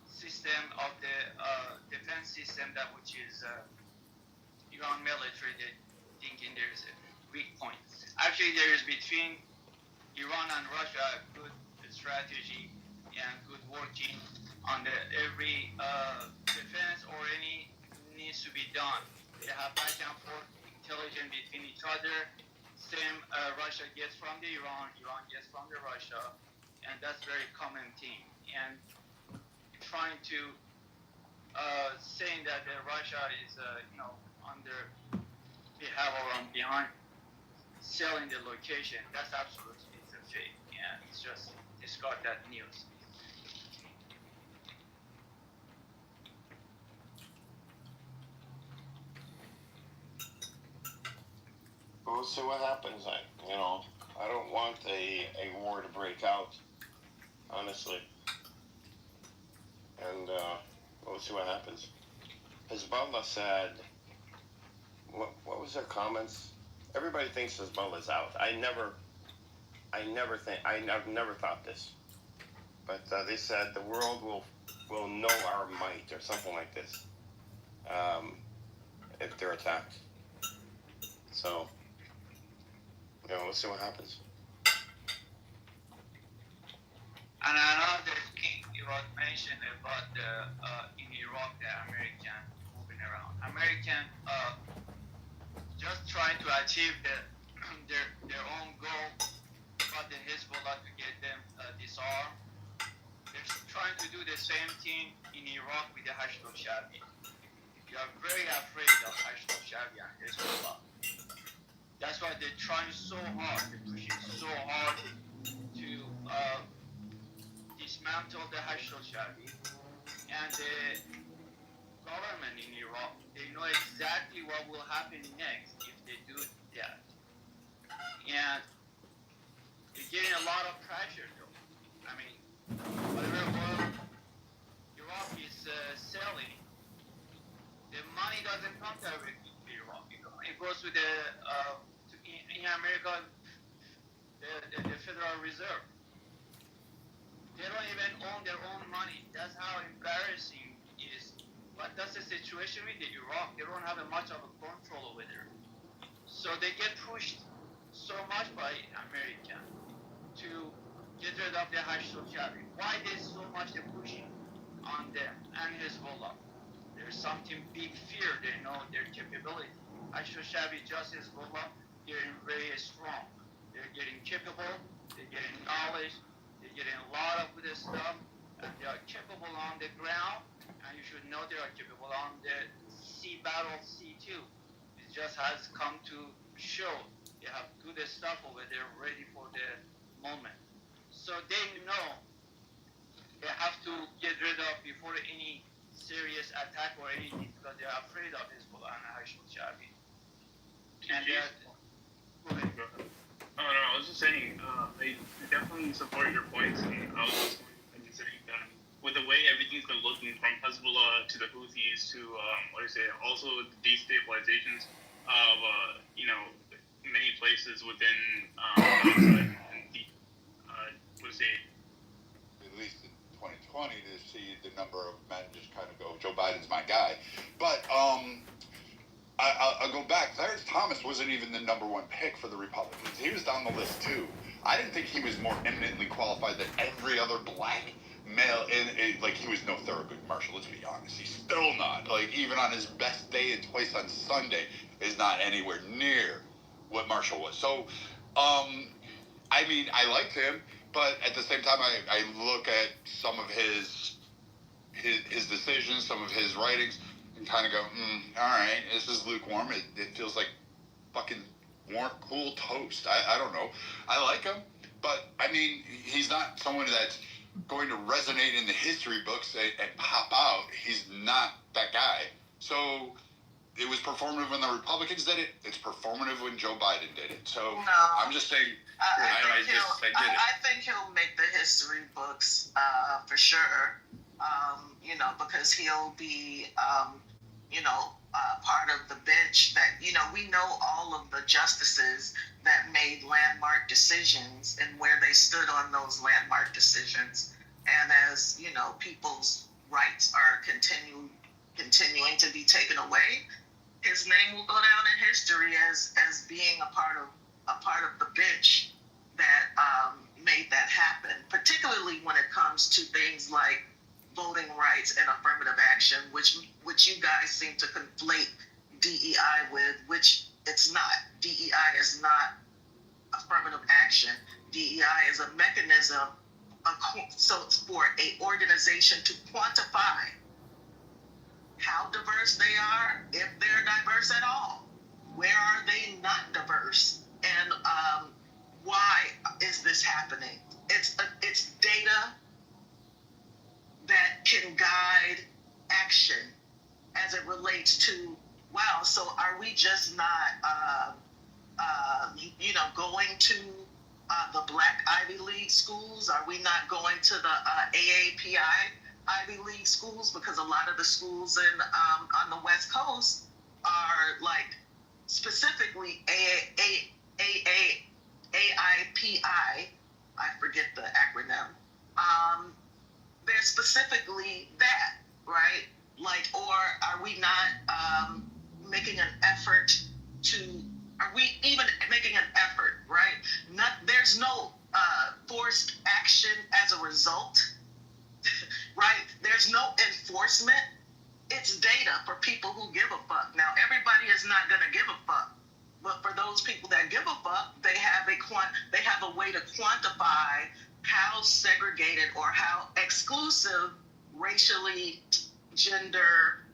system of the defense system, which is Iran military. They thinking there's a weak point. Actually, there is between Iran and Russia a good strategy and good working on every defense or any needs to be done. They have back and forth intelligence between each other. Same Russia gets from the Iran gets from the Russia, and that's very common thing. And trying to saying that Russia is under behalf or on behind selling the location, that's absolutely a fake, and it's just discard that news. We'll see what happens. I don't want a war to break out, honestly. And we'll see what happens. Hezbollah said, what was their comments? Everybody thinks Hezbollah's out. I've never thought this. But they said the world will know our might, or something like this, if they're attacked. So, we'll see what happens. And another thing you had mentioned about in Iraq, the American moving around. American just trying to achieve their own goal, but the Hezbollah to get them disarmed. They're trying to do the same thing in Iraq with the Hashd al-Shabi. You are very afraid of Hashd al-Shabi and Hezbollah. That's why they're trying so hard, they're pushing so hard to dismantle the Hashd al-Shabi. And the government in Iraq, they know exactly what will happen next if they do that. And they're getting a lot of pressure though. I mean, whatever oil Iraq is selling, the money doesn't come directly to Iraq. It goes to in America, the Federal Reserve. They don't even own their own money. That's how embarrassing it is. But that's the situation with Iraq. They don't have much of a control over there. So they get pushed so much by America to get rid of the Hashd al-Shabi. Why there's so much they're pushing on them and Hezbollah? There's something big fear. They know their capability. Hashd al-Shabi, just Hezbollah, they're very strong. They're getting capable. They're getting knowledge. getting a lot of good stuff, and they are capable on the ground, and you should know they are capable on the sea battle, sea too. It just has come to show they have good stuff over there ready for the moment. So they know they have to get rid of before any serious attack or anything because they are afraid of Hezbollah and Hashd Shabi. And Oh no, I was just saying, I definitely support your points, and I was just saying that with the way everything's been looking from Hezbollah to the Houthis to also the destabilizations of many places within Gaza and at least in 2020 to see the number of men just kind of go, Joe Biden's my guy. But I'll go back. Clarence Thomas wasn't even the number one pick for the Republicans. He was down the list too. I didn't think he was more eminently qualified than every other black male. Like, he was no Thurgood Marshall, let's be honest. He's still not. Like, even on his best day and twice on Sunday is not anywhere near what Marshall was. So, I mean, I liked him, but at the same time, I look at some of his decisions, some of his writings, and kind of go, all right, this is lukewarm. It feels like fucking warm, cool toast. I don't know. I like him, but I mean, he's not someone that's going to resonate in the history books and pop out. He's not that guy. So it was performative when the Republicans did it. It's performative when Joe Biden did it. So no, I'm just saying. I think he'll make the history books for sure. Because he'll be, part of the bench that, we know all of the justices that made landmark decisions and where they stood on those landmark decisions. And as, people's rights are continuing to be taken away, his name will go down in history as being a part of the bench that made that happen, particularly when it comes to things like voting rights and affirmative action, which you guys seem to conflate DEI with, which it's not. DEI is not affirmative action. DEI is a mechanism so it's for a organization to quantify how diverse they are, if they're diverse at all. Where are they not diverse? And why is this happening? It's data that can guide action as it relates to, wow, so are we just not, going to the Black Ivy League schools? Are we not going to the AAPI Ivy League schools? Because a lot of the schools on the West Coast are like specifically AIPI, I forget the acronym. They're specifically that, right? Like, or are we not making an effort are we even making an effort, right? There's no forced action as a result, right? There's no enforcement. It's data for people who give a fuck. Now, everybody is not gonna give a fuck, but for those people that give a fuck, they have a way to quantify how segregated or how exclusive racially, gender,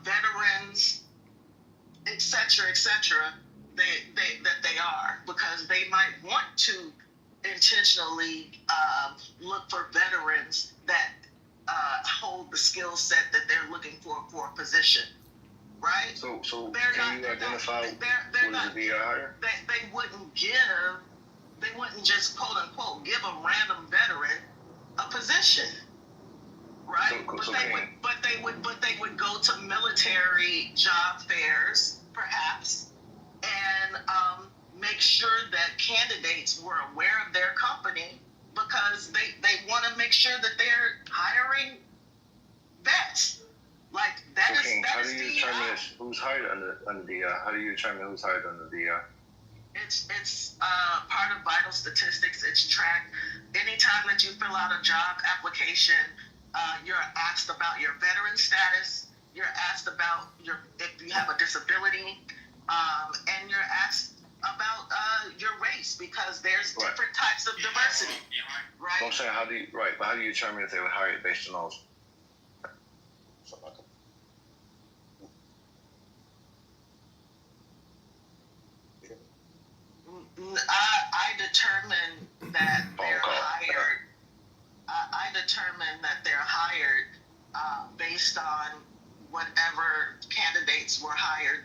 veterans, et cetera, that they are, because they might want to intentionally look for veterans that hold the skill set that they're looking for a position, right? So can you identify what is the DI? They wouldn't just quote unquote give a random veteran a position, right? But they would go to military job fairs, perhaps, and make sure that candidates were aware of their company, because they want to make sure that they're hiring vets. Like, that is DEI. How do you determine who's hired under DEI? How do you determine who's hired under DEI? It's part of vital statistics. It's tracked. Anytime that you fill out a job application, you're asked about your veteran status. You're asked about if you have a disability, and you're asked about your race, because there's different types of diversity, right? So I'm saying, how do you determine if they were hired based on those? I determine that they're hired. I determine that they're hired based on whatever candidates were hired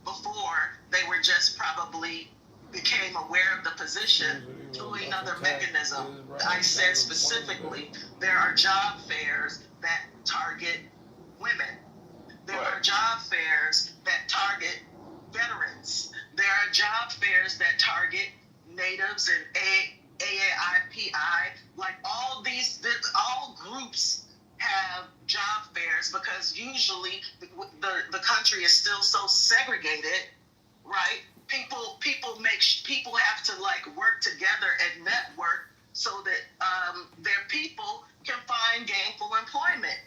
before. They were just probably became aware of the position through another mechanism. I said specifically, there are job fairs that target women. There are job fairs that target veterans. There are job fairs that target natives and AAIPI. Like all groups have job fairs, because usually the country is still so segregated, right? People have to like work together and network so that their people can find gainful employment.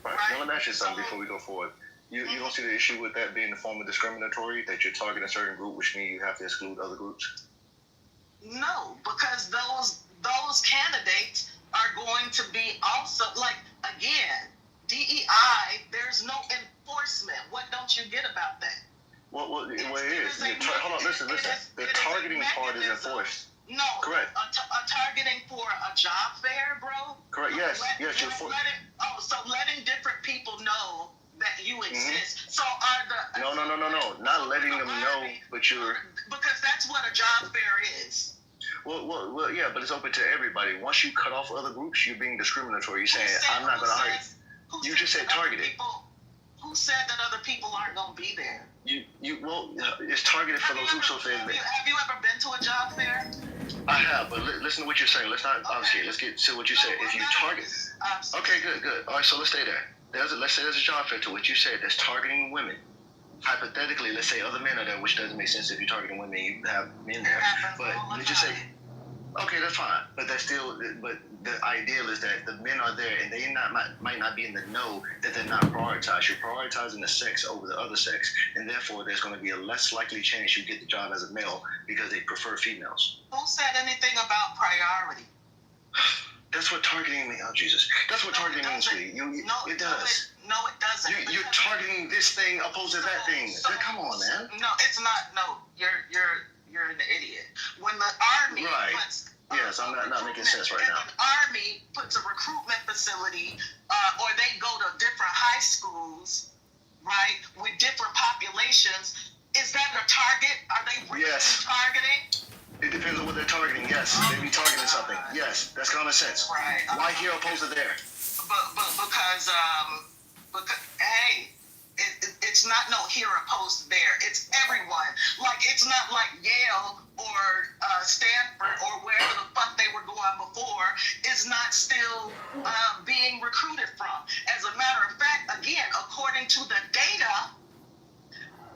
Right. Now let me ask you something before we go forward. You don't see the issue with that being a form of discriminatory, that you're targeting a certain group, which means you have to exclude other groups? No, because those candidates are going to be also, like, again, DEI, there's no enforcement. What don't you get about that? Well, it is. Hold on, listen. The targeting part is enforced. No. Correct. A targeting for a job fair, bro? Correct, yes. You're so letting different people know that you exist. So are the... No. Not letting them know, but you're... Because that's what a job fair is. Well, yeah, but it's open to everybody. Once you cut off other groups, you're being discriminatory. You're saying, I'm not going to hire you. You just said targeted. Who said that other people aren't going to be there? Well, it's targeted for those who so say. Have you ever been to a job fair? I have, but listen to what you're saying. Let's not obfuscate. Let's get to what you said. If you target... Okay, good. All right, so let's stay there. Let's say there's a job fair to what you said that's targeting women. Hypothetically, let's say other men are there, which doesn't make sense if you're targeting women, you have men there. But let's just say, okay, that's fine. But that's still, but the ideal is that the men are there and they might not be in the know that they're not prioritized. You're prioritizing the sex over the other sex, and therefore there's going to be a less likely chance you get the job as a male because they prefer females. Who said anything about priority? That's what targeting means. Oh, Jesus. That's what targeting means to you. It does. No, it doesn't. You're targeting this thing opposed to that thing. Come on, man. No, it's not. No, you're an idiot. When the army puts... Yes, I'm not making sense right now. When the army puts a recruitment facility, or they go to different high schools, right, with different populations, is that a target? Are they really targeting? It depends on what they're targeting, yes. They be targeting something. Yes, that's common sense. Right. Why here opposed to there? Because hey, it's not no here opposed to there. It's everyone. Like, it's not like Yale or Stanford or wherever the fuck they were going before is not still being recruited from. As a matter of fact, again, according to the data,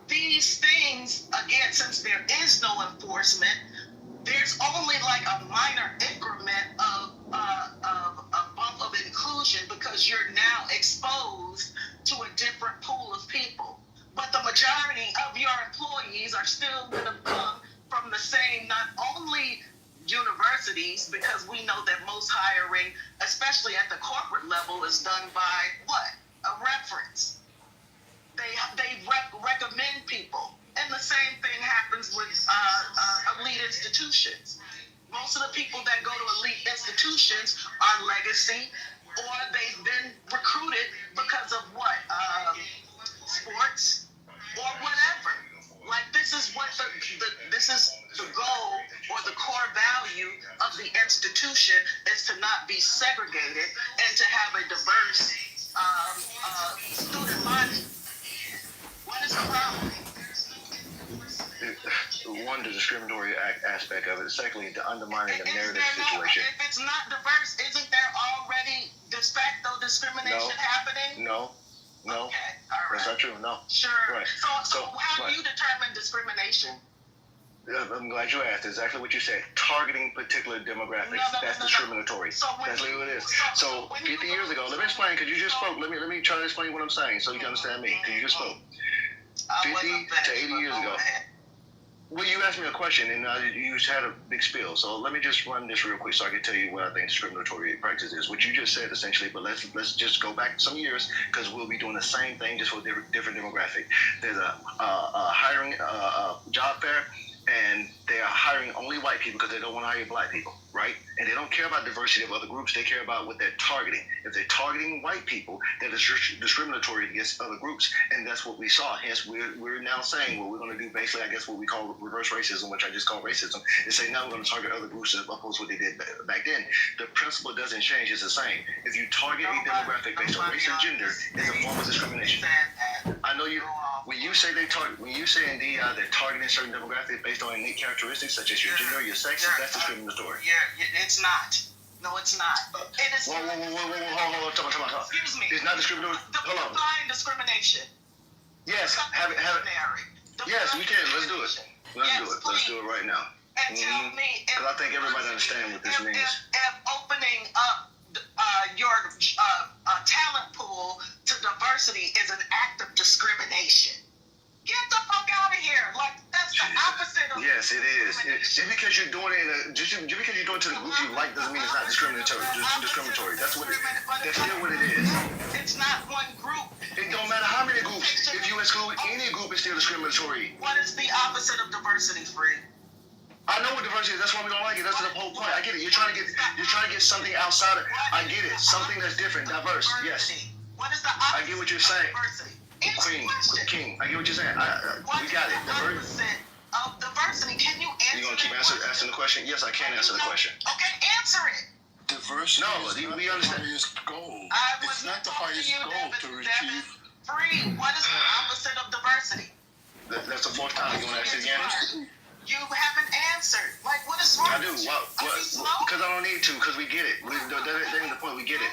these things, again, since there is no enforcement, there's only like a minor increment of a bump of inclusion, because you're now exposed to a different pool of people. But the majority of your employees are still going to come from the same, not only universities, because we know that most hiring, especially at the corporate level, is done by what? A reference. They recommend people. And the same thing happens with elite institutions. Most of the people that go to elite institutions are legacy, or they've been recruited because of what? Sports or whatever. Like, this is what this is the goal or the core value of the institution, is to not be segregated and to have a diverse student body. What is the problem? One, the discriminatory aspect of it. Secondly, the undermining the narrative situation. If it's not diverse, isn't there already de facto discrimination happening? No. Okay, all right. That's not true, no. Sure. Right. So how do you determine discrimination? I'm glad you asked. Exactly what you said. Targeting particular demographics. That's discriminatory. That's what it is. So 50 years ago, let me explain, because you just spoke. Let me try to explain what I'm saying so you can understand me, because you just spoke. 50 to 80 years ago. Well, you asked me a question, and you had a big spiel. So let me just run this real quick so I can tell you what I think discriminatory practice is. What you just said, essentially, but let's just go back some years because we'll be doing the same thing just for a different demographic. There's a hiring job fair, and they are hiring only white people because they don't want to hire black people, right? And they don't care about diversity of other groups. They care about what they're targeting. If they're targeting white people, that is discriminatory against other groups, and that's what we saw. Hence, we're now saying what we're going to do, basically, I guess what we call reverse racism, which I just call racism, is say now we're going to target other groups as opposed to what they did back then. The principle doesn't change; it's the same. If you target a demographic based on race and gender, it's a form of discrimination. I know you. When you say indeed they're targeting certain demographics based on innate characteristics such as your gender, your sex, that's discriminatory. Yeah, it's not. No, it's not. It is. Whoa, hold on. Excuse me. It's not discriminatory. Hold on. Define discrimination. Yes, have it. Yes, we can. Let's do it. Let's do it right now. And tell me, because I think everybody understands what this means. If opening up your talent pool to diversity is an act of discrimination. Get the fuck out of here! Like that's the opposite of. Yes, it is. Just because you're doing it, just because you're doing it to the group you like doesn't mean it's not discriminatory. That's what that's still what it is. It's not one group. It don't matter how many groups. If you exclude any group, it's still discriminatory. What is the opposite of diversity, Free? I know what diversity is. That's why we don't like it. That's the whole point. I get it. You're trying to get something outside of. I get it. Something that's different, diverse. Yes. What is the opposite? I get what you're saying. King. I get what you're saying. We got it. Opposite of diversity. Can you answer? You gonna keep asking the question? Yes, I can answer the question. Okay, answer it. Diversity we understand. Highest goal. It's not the highest goal to achieve. Free. What is the opposite of diversity? That's the fourth time. You want to ask it again? You haven't answered. Like, what is wrong? I do. Because I don't need to. Because we get it. That ain't the point. We get it.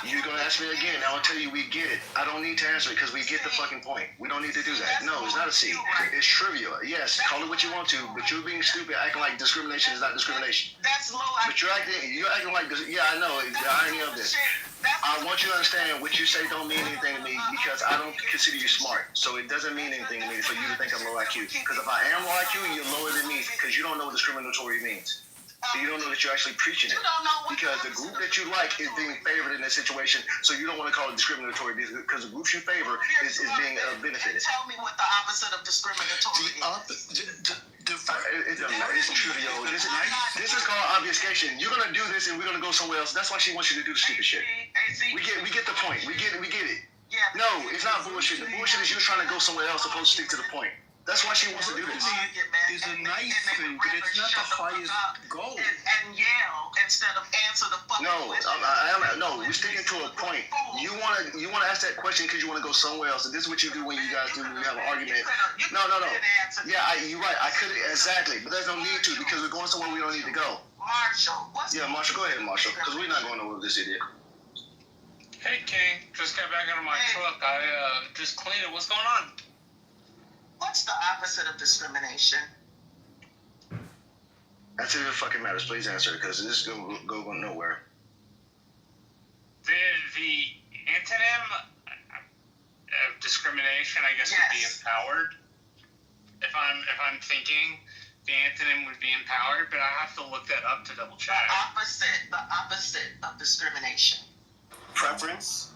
You're gonna ask me again. I will tell you we get it. I don't need to answer it because we get the fucking point. We don't need to do that. No, it's not a C. It's trivial. Yes, call it what you want to, but you're being stupid, acting like discrimination is not discrimination. That's low. But you're acting like this. Yeah, I know the irony of this. I want you to understand what you say don't mean anything to me because I don't consider you smart. So it doesn't mean anything to me for you to think I'm low IQ. Because if I am low IQ, you're lower than me because you don't know what discriminatory means. You don't know that you're actually preaching it. Because the group that you like is being favored in this situation, so you don't want to call it discriminatory because the groups you favor is being benefited. Tell me what the opposite of discriminatory is. It's trivial. This is called obfuscation. You're gonna do this, and we're gonna go somewhere else. That's why she wants you to do the stupid shit. We get the point. We get it. No, it's not bullshit. The bullshit is you trying to go somewhere else opposed to stick to the point. That's why she wants to do this. It's a nice thing, but it's not the highest goal. And yell instead of answer the fucking question. No, we're sticking to a point. You wanna ask that question because you want to go somewhere else, and this is what you do when you guys do when you have an argument. No. Yeah, you're right. I could exactly, but there's no need to because we're going somewhere we don't need to go. Marshall, Marshall, go ahead, Marshall, because we're not going nowhere with this idiot. Hey, King, just got back into my truck. I just cleaned it. What's going on? What's the opposite of discrimination? That's if it fucking matters. Please answer because this is going to go nowhere. The antonym of discrimination, I guess, would be empowered. If I'm thinking, the antonym would be empowered, but I have to look that up to double check. The opposite of discrimination. Preference.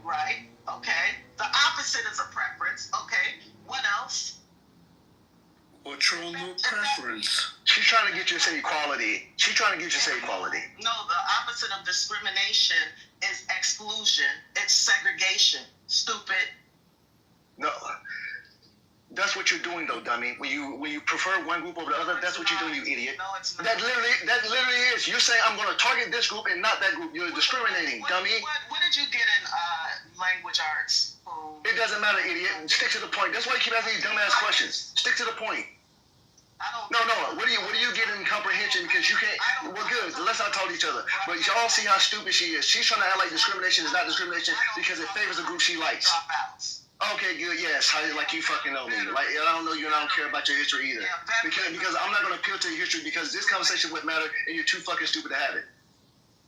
Right. Okay. The opposite is a preference. Okay. What else? What's your new preference? She's trying to get you to say equality. No, the opposite of discrimination is exclusion. It's segregation. Stupid. No. That's what you're doing, though, dummy. When you prefer one group over the other, that's what you're doing, you idiot. No, it's not. That literally is. You're saying I'm going to target this group and not that group. You're discriminating, dummy. What did you get in language arts? It doesn't matter, idiot. Stick to the point. That's why you keep asking these dumbass questions. Stick to the point. No. What do you get in comprehension? Because you can't. We're good. Let's not talk to each other. But y'all see how stupid she is. She's trying to act like discrimination is not discrimination because it favors the group she likes. Okay, good. Yes, like you fucking know me. Like I don't know you, and I don't care about your history either. Because I'm not gonna appeal to your history because this conversation wouldn't matter, and you're too fucking stupid to have it.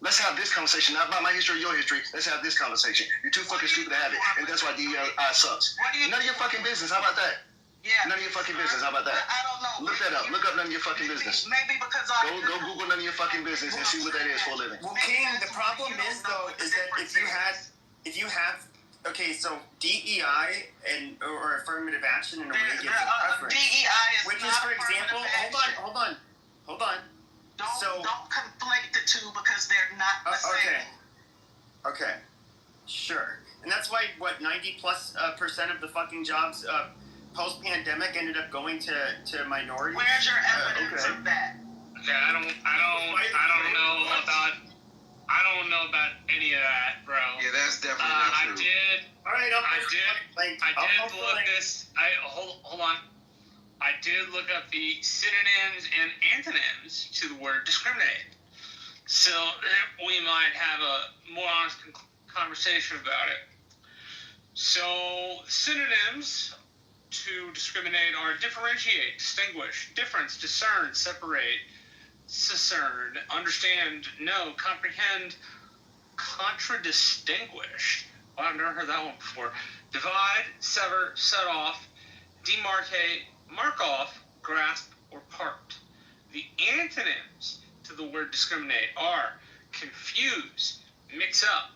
Let's have this conversation, not about my history or your history. Let's have this conversation. You're too fucking stupid to have it, and that's why DEI sucks. None of your fucking business. How about that? Yeah. None of your fucking business. How about that? I don't know. Look that up. Look up none of your fucking business. Maybe because Go Google none of your fucking business and see what that is for a living. Well, King, the problem is though, is that if you have, okay, so DEI or affirmative action in a way gives a preference. DEI is which not is, for example, hold on. Don't conflate the two because they're not the same. Okay. Sure. And that's why 90+% of the fucking jobs post-pandemic ended up going to minorities. Where's your evidence of that? Okay, I don't know about any of that, bro. Yeah, that's definitely not true. I did look this. Hold on. I did look up the synonyms and antonyms to the word discriminate. So we might have a more honest conversation about it. So synonyms to discriminate are differentiate, distinguish, difference, discern, separate, discern, understand, know, comprehend, contradistinguish. Well, I've never heard that one before. Divide, sever, set off, demarcate, mark off, grasp, or part. The antonyms to the word discriminate are confuse, mix up,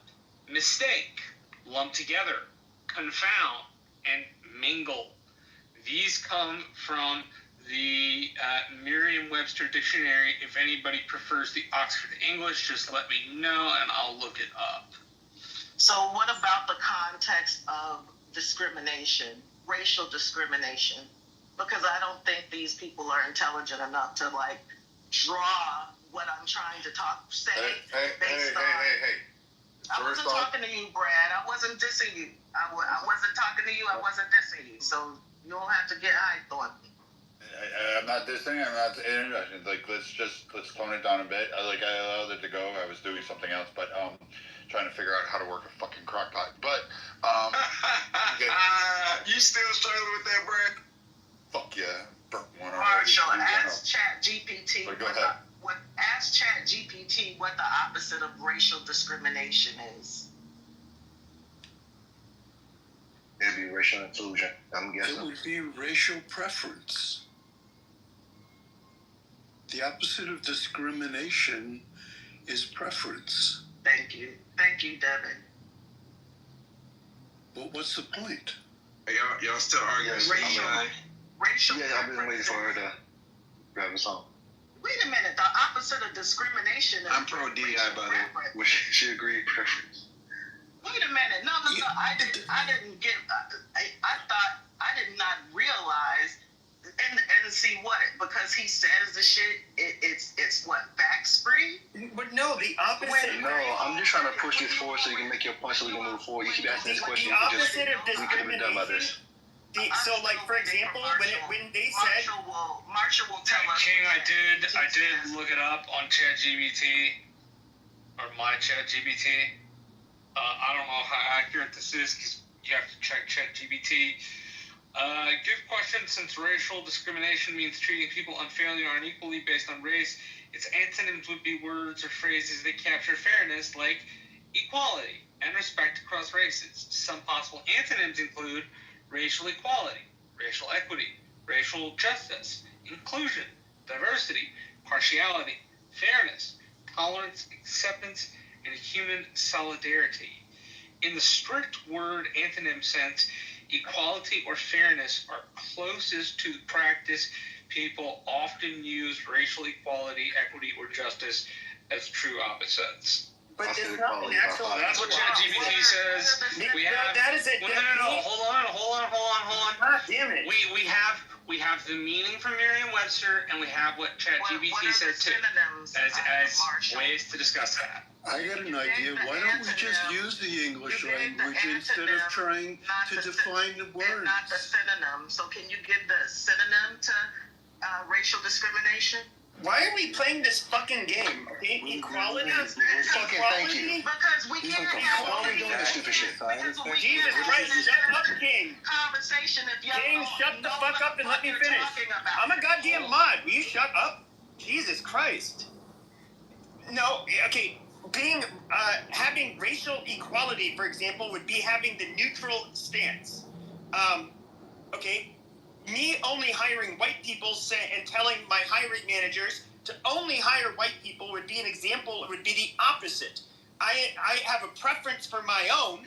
mistake, lump together, confound, and mingle. These come from the Merriam-Webster dictionary. If anybody prefers the Oxford English, just let me know and I'll look it up. So what about the context of discrimination, racial discrimination? Because I don't think these people are intelligent enough to like draw what I'm trying to say. Hey. I wasn't talking to you, Brad. I wasn't dissing you. I wasn't talking to you. I wasn't dissing you. So you don't have to get hyped on me. I'm not dissing. I'm not interested. Like, let's tone it down a bit. I allowed it to go. I was doing something else, but trying to figure out how to work a fucking crock pot. But okay. You still struggling with that, Brad? Fuck yeah. Burnt one Marshall, ask ChatGPT. But go ahead. Ask ChatGPT what the opposite of racial discrimination is. It'd be racial inclusion, I'm guessing. It would be racial preference. The opposite of discrimination is preference. Thank you, Devin. But what's the point? Hey, y'all still arguing? Racial yeah, I've been waiting for her to grab a song. Wait a minute, the opposite of discrimination is I'm pro DI, by the way. Which she agreed preference. Wait a minute, no, I didn't get. I did not realize, and see what, because he says the shit, it's what, facts free? But no, the opposite. No, I'm just trying to push this forward so you can make your point so we can move forward. You keep asking this question. The opposite of we could have been done by this. So, like, for example, when they said Marshall will tell us. King, I did look it up on ChatGPT, or my ChatGPT. I don't know how accurate this is because you have to check ChatGPT. Good question. Since racial discrimination means treating people unfairly or unequally based on race, its antonyms would be words or phrases that capture fairness, like equality and respect across races. Some possible antonyms include racial equality, racial equity, racial justice, inclusion, diversity, partiality, fairness, tolerance, acceptance, and human solidarity. In the strict word antonym sense, equality or fairness are closest to the practice people often use racial equality, equity, or justice as true opposites. But there's not an actual. That's what ChatGPT says. We have. That is it. No. Hold on. God damn it. We have the meaning from Merriam-Webster, and we have what ChatGPT says too, as ways to discuss that. I got an idea. Why don't we just use the English language instead of trying to define the words? Not the synonym. So can you give the synonym to racial discrimination? Why are we playing this fucking game? Okay, equality. Equality. Because we can't have Why are we doing this stupid shit? Jesus Christ, shut up, King. Conversation if y'all King, shut the fuck up and let me finish. I'm a goddamn mod. Will you shut up? Jesus Christ. No, okay. having racial equality, for example, would be having the neutral stance. Okay, me only hiring white people and telling my hiring managers to only hire white people would be an example. It would be the opposite. I have a preference for my own,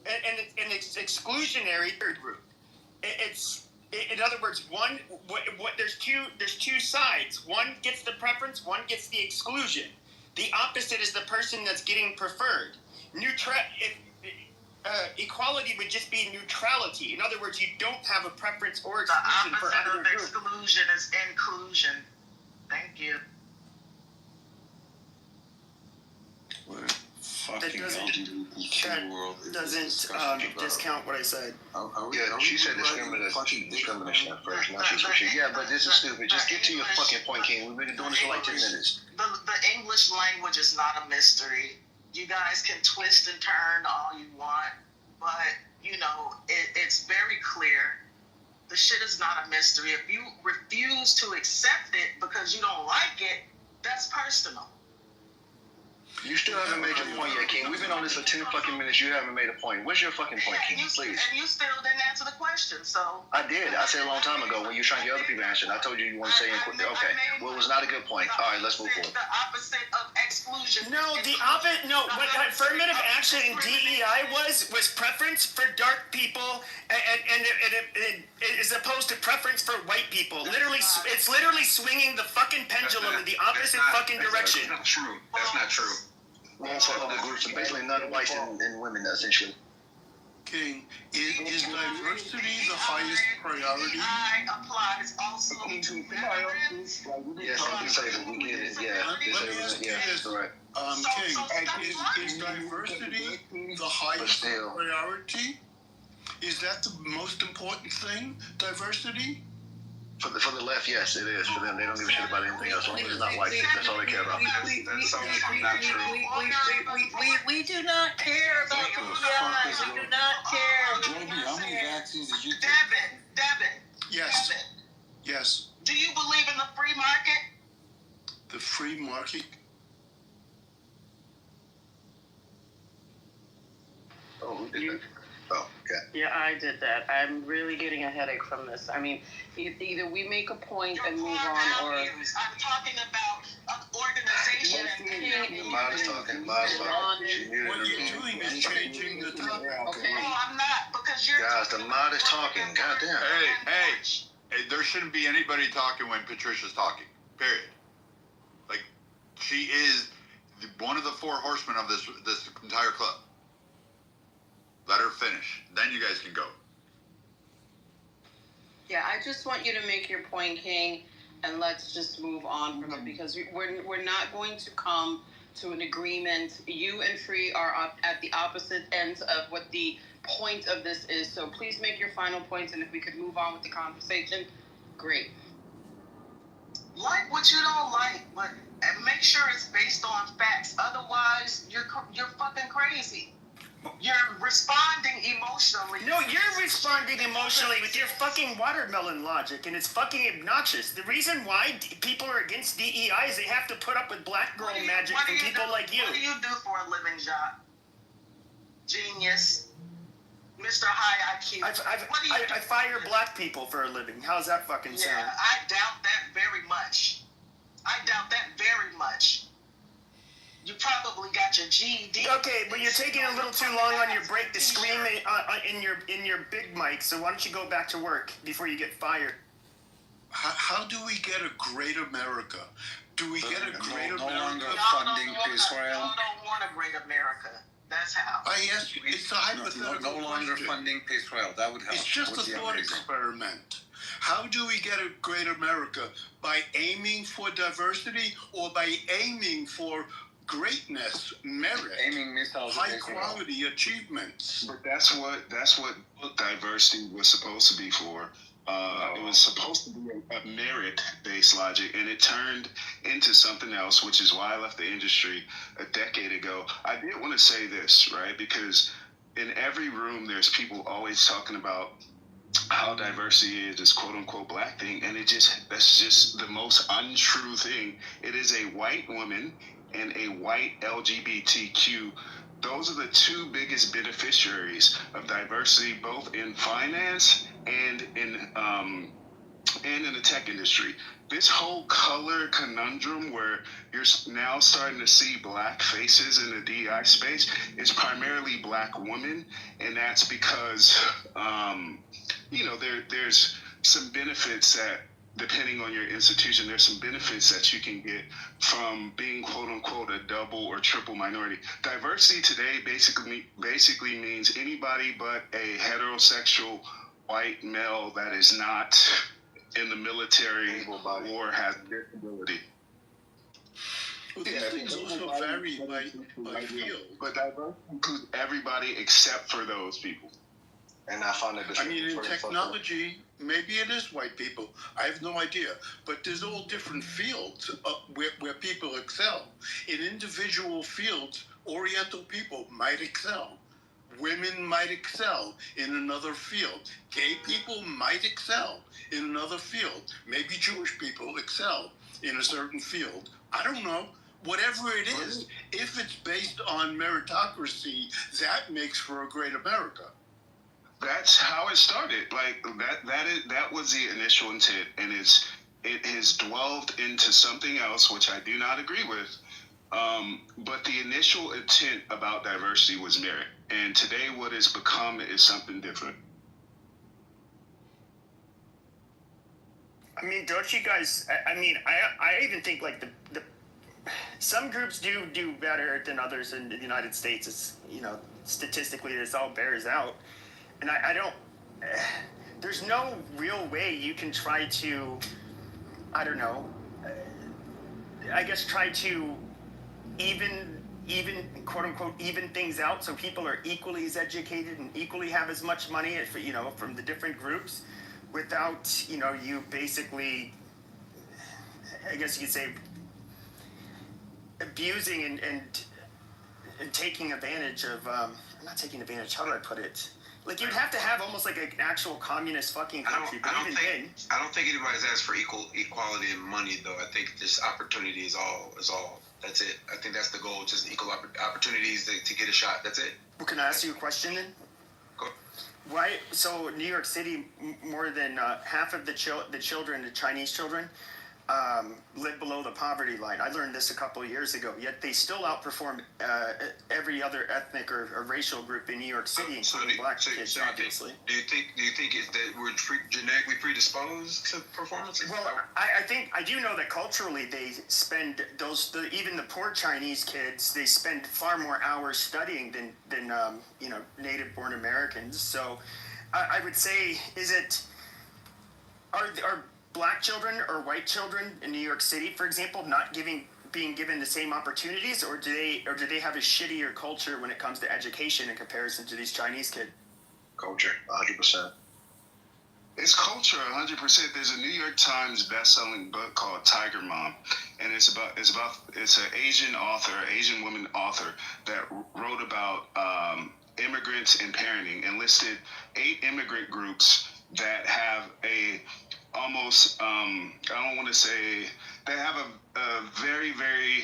and it's exclusionary group. In other words, there's two sides. One gets the preference, one gets the exclusion. The opposite is the person that's getting preferred. Equality would just be neutrality. In other words, you don't have a preference or exclusion for either group. The opposite of exclusion is inclusion. Thank you. That doesn't discount what I said. She said discrimination at first, not just yeah, but this is stupid. Just get to your fucking point, King. We've been doing this for like 10 minutes. The English language is not a mystery. You guys can twist and turn all you want, but, you know, it's very clear. The shit is not a mystery. If you refuse to accept it because you don't like it, that's personal. You still haven't made your point yet, King. We've been on this for 10 fucking minutes. You haven't made a point. What's your fucking point, King? Please. And you still didn't answer the question, so. I did. I said a long time ago when you were trying to get other people to answer. I told you you want to say okay. Well, it was not a good point. All right, let's move forward. The opposite of exclusion. No, the opposite. No, what affirmative action in DEI was preference for dark people, and as opposed to preference for white people. Literally, it's literally swinging the fucking pendulum in the opposite fucking direction. That's not true. That's not true. For other groups, and basically non-whites and women, essentially. King, is diversity the highest priority? DEI applies also to veterans. Yes, I'm disabled. We get it. Yeah, disabled. Yeah, that's right. King, is diversity the highest priority? Is that the most important thing? Diversity? For the left, yes, it is. For them, they don't give a shit about anything else. As long as it's not white, that's all they care about. That's so not true. We do not care about DEI. We do not care. How many vaccines did you take? Devin. Yes. Devin. Yes. Do you believe in the free market? The free market? Oh, who did that? Oh, okay. Yeah, I did that. I'm really getting a headache from this. I mean, either we make a point and move on, or... I'm talking about an organization and... Miles talking. What you're doing is changing the topic. Okay. No, I'm not, because you're... Guys, the mod is talking. Goddamn. Hey, there shouldn't be anybody talking when Patricia's talking. Period. Like, she is one of the four horsemen of this entire club. Let her finish. Then you guys can go. Yeah, I just want you to make your point, King, and let's just move on from it, because we're not going to come to an agreement. You and Free are at the opposite ends of what the point of this is. So please make your final points, and if we could move on with the conversation, great. Like what you don't like, but make sure it's based on facts. Otherwise, you're fucking crazy. You're responding emotionally. No, you're responding emotionally with your fucking watermelon logic, and it's fucking obnoxious. The reason why people are against DEI is they have to put up with black girl magic from people like you. What do you do for a living, Jacques? Genius. Mr. High IQ. I fire black people for a living. How's that fucking sound? Yeah, I doubt that very much. You probably got your GED. Okay, but you're taking a little too long on your break to scream in your big mic, so why don't you go back to work before you get fired? How do we get a great America? Do we get a great America? Funding Israel. Y'all don't want a great America. That's how. I ask you, it's a hypothetical No longer funding Israel. That would help. It's just a thought experiment. How do we get a great America? By aiming for diversity or by aiming for greatness, merit, high quality achievements? But that's what diversity was supposed to be for. It was supposed to be a merit-based logic, and it turned into something else, which is why I left the industry a decade ago. I did want to say this, right? Because in every room, there's people always talking about how diversity is this quote-unquote black thing, and that's just the most untrue thing. It is a white woman and a white LGBTQ. Those are the two biggest beneficiaries of diversity, both in finance and in the tech industry. This whole color conundrum where you're now starting to see black faces in the DEI space is primarily black women, and that's because there's some benefits that, depending on your institution, there's some benefits that you can get from being quote unquote a double or triple minority. Diversity today basically means anybody but a heterosexual white male that is not in the military or has disability. Well, these things also vary by field. But diversity includes everybody except for those people. And I found that I mean, in technology, maybe it is white people. I have no idea. But there's all different fields where people excel. In individual fields, Oriental people might excel. Women might excel in another field. Gay people might excel in another field. Maybe Jewish people excel in a certain field. I don't know. Whatever it is, if it's based on meritocracy, that makes for a great America. That's how it started. Like that was the initial intent, and it has dwelled into something else, which I do not agree with. But the initial intent about diversity was merit, and today what it's become is something different. I mean, don't you guys? I mean, I even think like the some groups do better than others in the United States. It's, statistically this all bears out, and I don't. There's no real way you can try to, I don't know. I guess try to even quote unquote even things out so people are equally as educated and equally have as much money from the different groups without you basically, I guess you could say, abusing and taking advantage of not taking advantage, how do I put it, like you'd have to have almost like an actual communist fucking country. I don't think anybody's asked for equality in money though. I think this opportunity is all that's it. I think that's the goal, just equal opportunities to get a shot. That's it. Well, can I ask you a question then? Go. Why? So New York City, more than half of the children, the Chinese children, live below the poverty line. I learned this a couple of years ago. Yet they still outperform every other ethnic or racial group in New York City, including black kids, obviously. Do you think it's that we're genetically predisposed to performances? Well, I do know that culturally they spend even the poor Chinese kids, they spend far more hours studying than native-born Americans. So I would say, are black children or white children in New York City, for example, not being given the same opportunities, or do they have a shittier culture when it comes to education in comparison to these Chinese kids? Culture, 100%. It's culture, 100%. There's a New York Times best-selling book called Tiger Mom, and it's an Asian woman author that wrote about immigrants and parenting, and listed 8 immigrant groups that have they have a very, very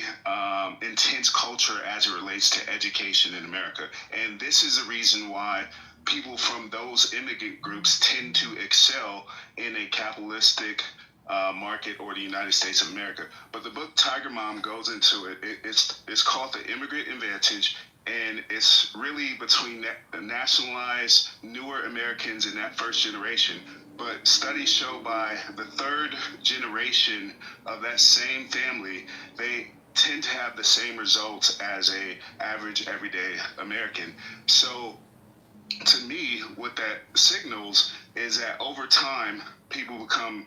intense culture as it relates to education in America. And this is the reason why people from those immigrant groups tend to excel in a capitalistic market or the United States of America. But the book Tiger Mom goes into it. It's called The Immigrant Advantage, and it's really between nationalized newer Americans in that first generation. But studies show by the third generation of that same family, they tend to have the same results as a average everyday American. So to me, what that signals is that over time, people become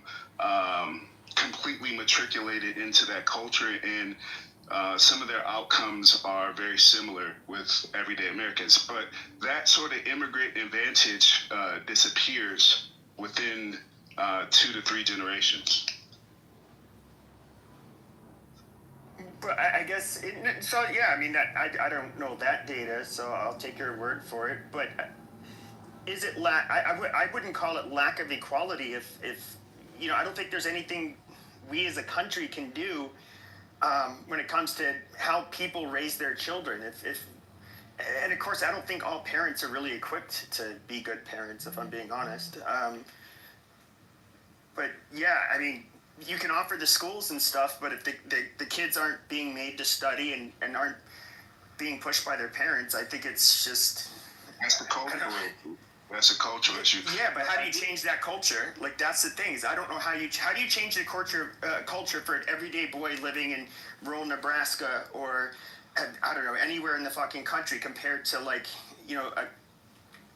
completely matriculated into that culture, and some of their outcomes are very similar with everyday Americans. But that sort of immigrant advantage disappears within 2 to 3 generations. But I guess, I don't know that data, so I'll take your word for it. But is it I wouldn't call it lack of equality if I don't think there's anything we as a country can do when it comes to how people raise their children. And of course, I don't think all parents are really equipped to be good parents, if I'm being honest. But yeah, I mean, you can offer the schools and stuff, but if the kids aren't being made to study and aren't being pushed by their parents, I think it's just... That's the cultural. That's a cultural issue. Yeah, but how do you change that culture? Like, that's the thing, is I don't know how do you change the culture for an everyday boy living in rural Nebraska or, I don't know, anywhere in the fucking country compared to, like, you know,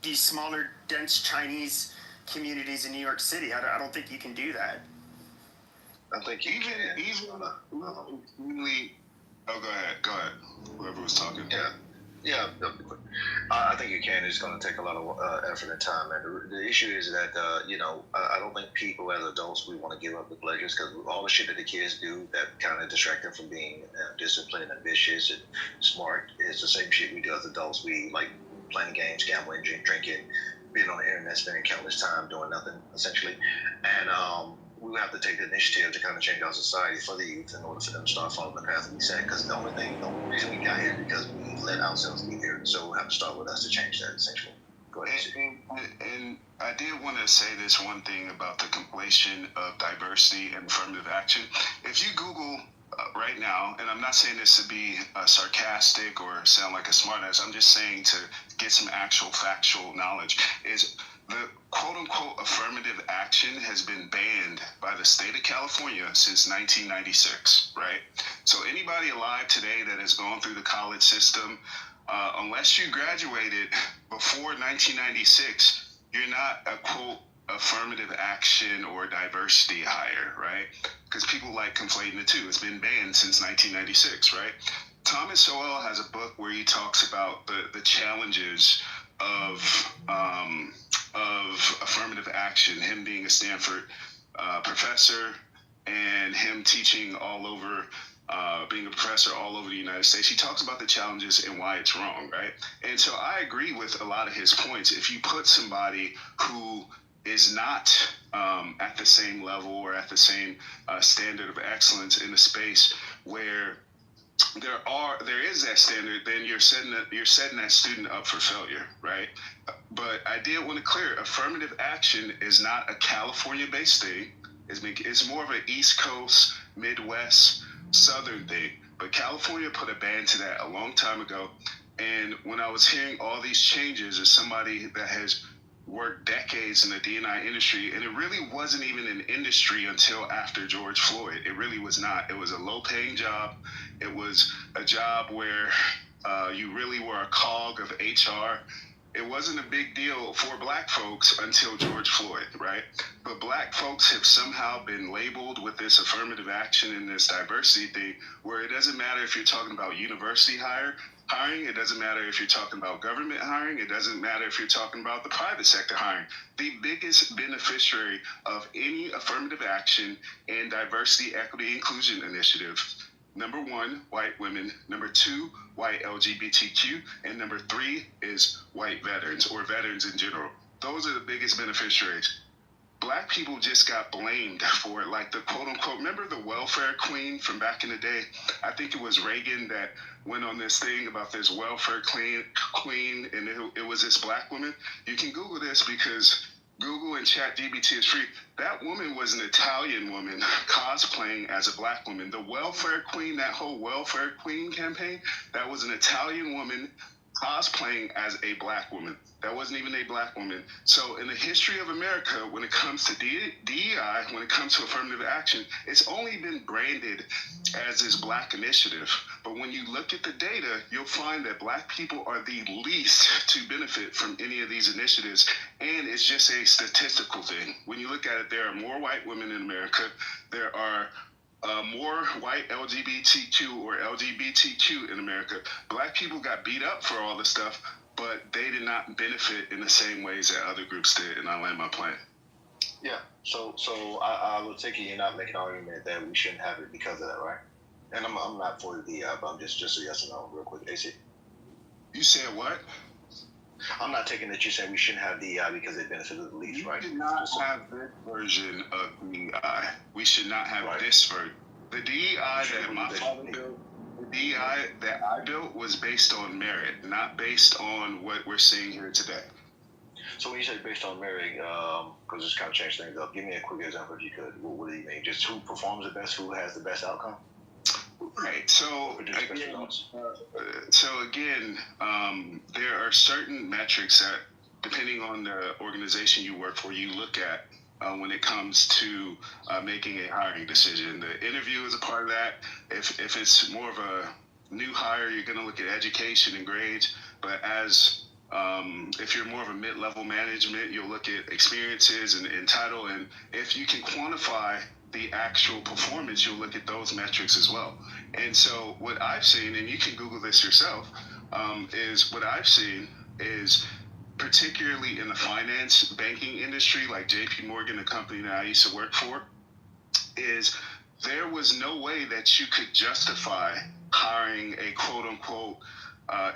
these smaller, dense Chinese communities in New York City. I don't think you can do that. I think you can. Really. Oh, go ahead. Whoever was talking. Yeah, I think you can. It's going to take a lot of effort and time. And the issue is that, I don't think people as adults, we want to give up the pleasures, because all the shit that the kids do that kind of distract them from being disciplined and vicious and smart is the same shit we do as adults. We like playing games, gambling, drinking, being on the internet, spending countless time doing nothing, essentially. And we have to take the initiative to kind of change our society for the youth in order for them to start following the path we set. Because the only reason we got here is because we let ourselves be here. So we have to start with us to change that, essentially. Go ahead. And I did want to say this one thing about the conflation of diversity and affirmative action. If you Google right now, and I'm not saying this to be sarcastic or sound like a smartass, I'm just saying to get some actual factual knowledge, is the quote-unquote affirmative action has been banned by the state of California since 1996, right? So anybody alive today that has gone through the college system, unless you graduated before 1996, you're not a quote affirmative action or diversity hire, right? Because people like conflating the two. It's been banned since 1996, right? Thomas Sowell has a book where he talks about the challenges of affirmative action, him being a Stanford professor and him teaching all over, being a professor all over the United States. He talks about the challenges and why it's wrong, right? And so I agree with a lot of his points. If you put somebody who is not at the same level or at the same standard of excellence in a space where there is that standard, then you're setting that student up for failure, right? But I did want to clear, affirmative action is not a California-based thing. It's more of an East Coast, Midwest, Southern thing. But California put a ban to that a long time ago. And when I was hearing all these changes as somebody that has worked decades in the D&I industry, and it really wasn't even an industry until after George Floyd. It really was not. It was a low-paying job. It was a job where you really were a cog of HR. It wasn't a big deal for black folks until George Floyd, right? But black folks have somehow been labeled with this affirmative action and this diversity thing, where it doesn't matter if you're talking about university hiring, it doesn't matter if you're talking about government hiring, it doesn't matter if you're talking about the private sector hiring. The biggest beneficiary of any affirmative action and diversity, equity, inclusion initiative, number one, white women. Number two, white LGBTQ. And number three is white veterans or veterans in general. Those are the biggest beneficiaries. Black people just got blamed for it. Like the quote unquote, remember the welfare queen from back in the day? I think it was Reagan that went on this thing about this welfare queen, and it was this black woman. You can Google this because Google and ChatGPT is free. That woman was an Italian woman cosplaying as a black woman. The welfare queen, that whole welfare queen campaign, that was an Italian woman cosplaying as a black woman. That wasn't even a black woman. So in the history of America, when it comes to DEI, when it comes to affirmative action, it's only been branded as this black initiative. But when you look at the data, you'll find that black people are the least to benefit from any of these initiatives. And it's just a statistical thing. When you look at it, there are more white women in America. There are more white LGBTQ or LGBTQ in America. Black people got beat up for all this stuff, but they did not benefit in the same ways that other groups did, and I land my plane. Yeah, so I would take it you're not making an argument that we shouldn't have it because of that, right? And I'm not for the DI, but I'm just a yes or no real quick. AC? You said what? I'm not taking that you're saying we shouldn't have DI because it benefited the least, right? We should not have this version of DI. We should not have this version. The DEI that my father built, the DEI that I built was based on merit, not based on what we're seeing here today. So when you say based on merit, because it's kind of changed things up, give me a quick example if you could. What do you mean? Just who performs the best, who has the best outcome? Right. So again, there are certain metrics that, depending on the organization you work for, you look at when it comes to making a hiring decision. The interview is a part of that. If it's more of a new hire, you're going to look at education and grades. But as if you're more of a mid-level management, you'll look at experiences and title. And if you can quantify the actual performance, you'll look at those metrics as well. And so what I've seen, and you can Google this yourself, is what I've seen is, particularly in the finance banking industry, like JP Morgan, the company that I used to work for, is there was no way that you could justify hiring a quote unquote,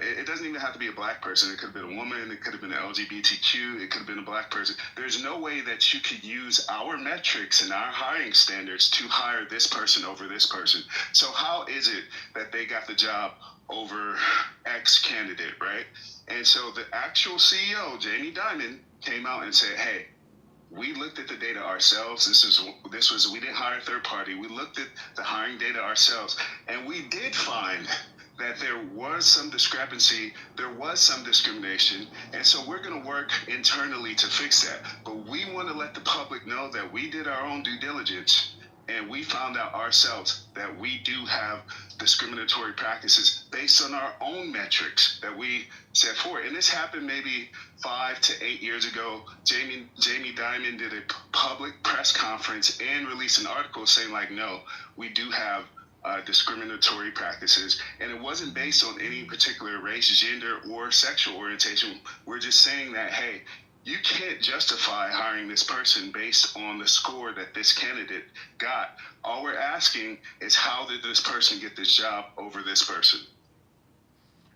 it doesn't even have to be a black person. It could have been a woman. It could have been an LGBTQ. It could have been a black person. There's no way that you could use our metrics and our hiring standards to hire this person over this person. So how is it that they got the job over X candidate, right? And so the actual CEO, Jamie Dimon, came out and said, hey, we looked at the data ourselves. This was we didn't hire a third party. We looked at the hiring data ourselves, and we did find that there was some discrepancy, there was some discrimination, and so we're going to work internally to fix that. But we want to let the public know that we did our own due diligence, and we found out ourselves that we do have discriminatory practices based on our own metrics that we set forward. And this happened maybe 5 to 8 years ago. Jamie Dimon did a public press conference and released an article saying, like, no, we do have discriminatory practices, and it wasn't based on any particular race, gender, or sexual orientation. We're just saying that, hey, you can't justify hiring this person based on the score that this candidate got. All we're asking is, how did this person get this job over this person?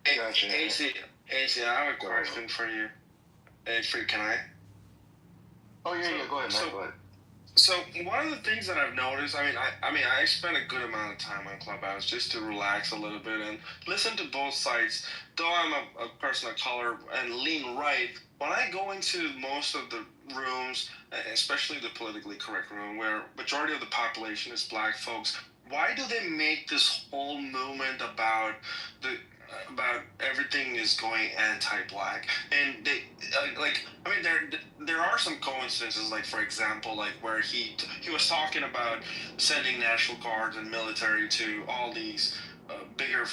Hey, AC, I have a question for you. Hey, can I? Oh yeah, go ahead, man. Go ahead. So one of the things that I've noticed, I spend a good amount of time on Clubhouse just to relax a little bit and listen to both sides. Though I'm a person of color and lean right, when I go into most of the rooms, especially the politically correct room, where majority of the population is black folks, why do they make this whole movement about everything is going anti-black? And they there are some coincidences, like for example, like where he was talking about sending National Guards and military to all these bigger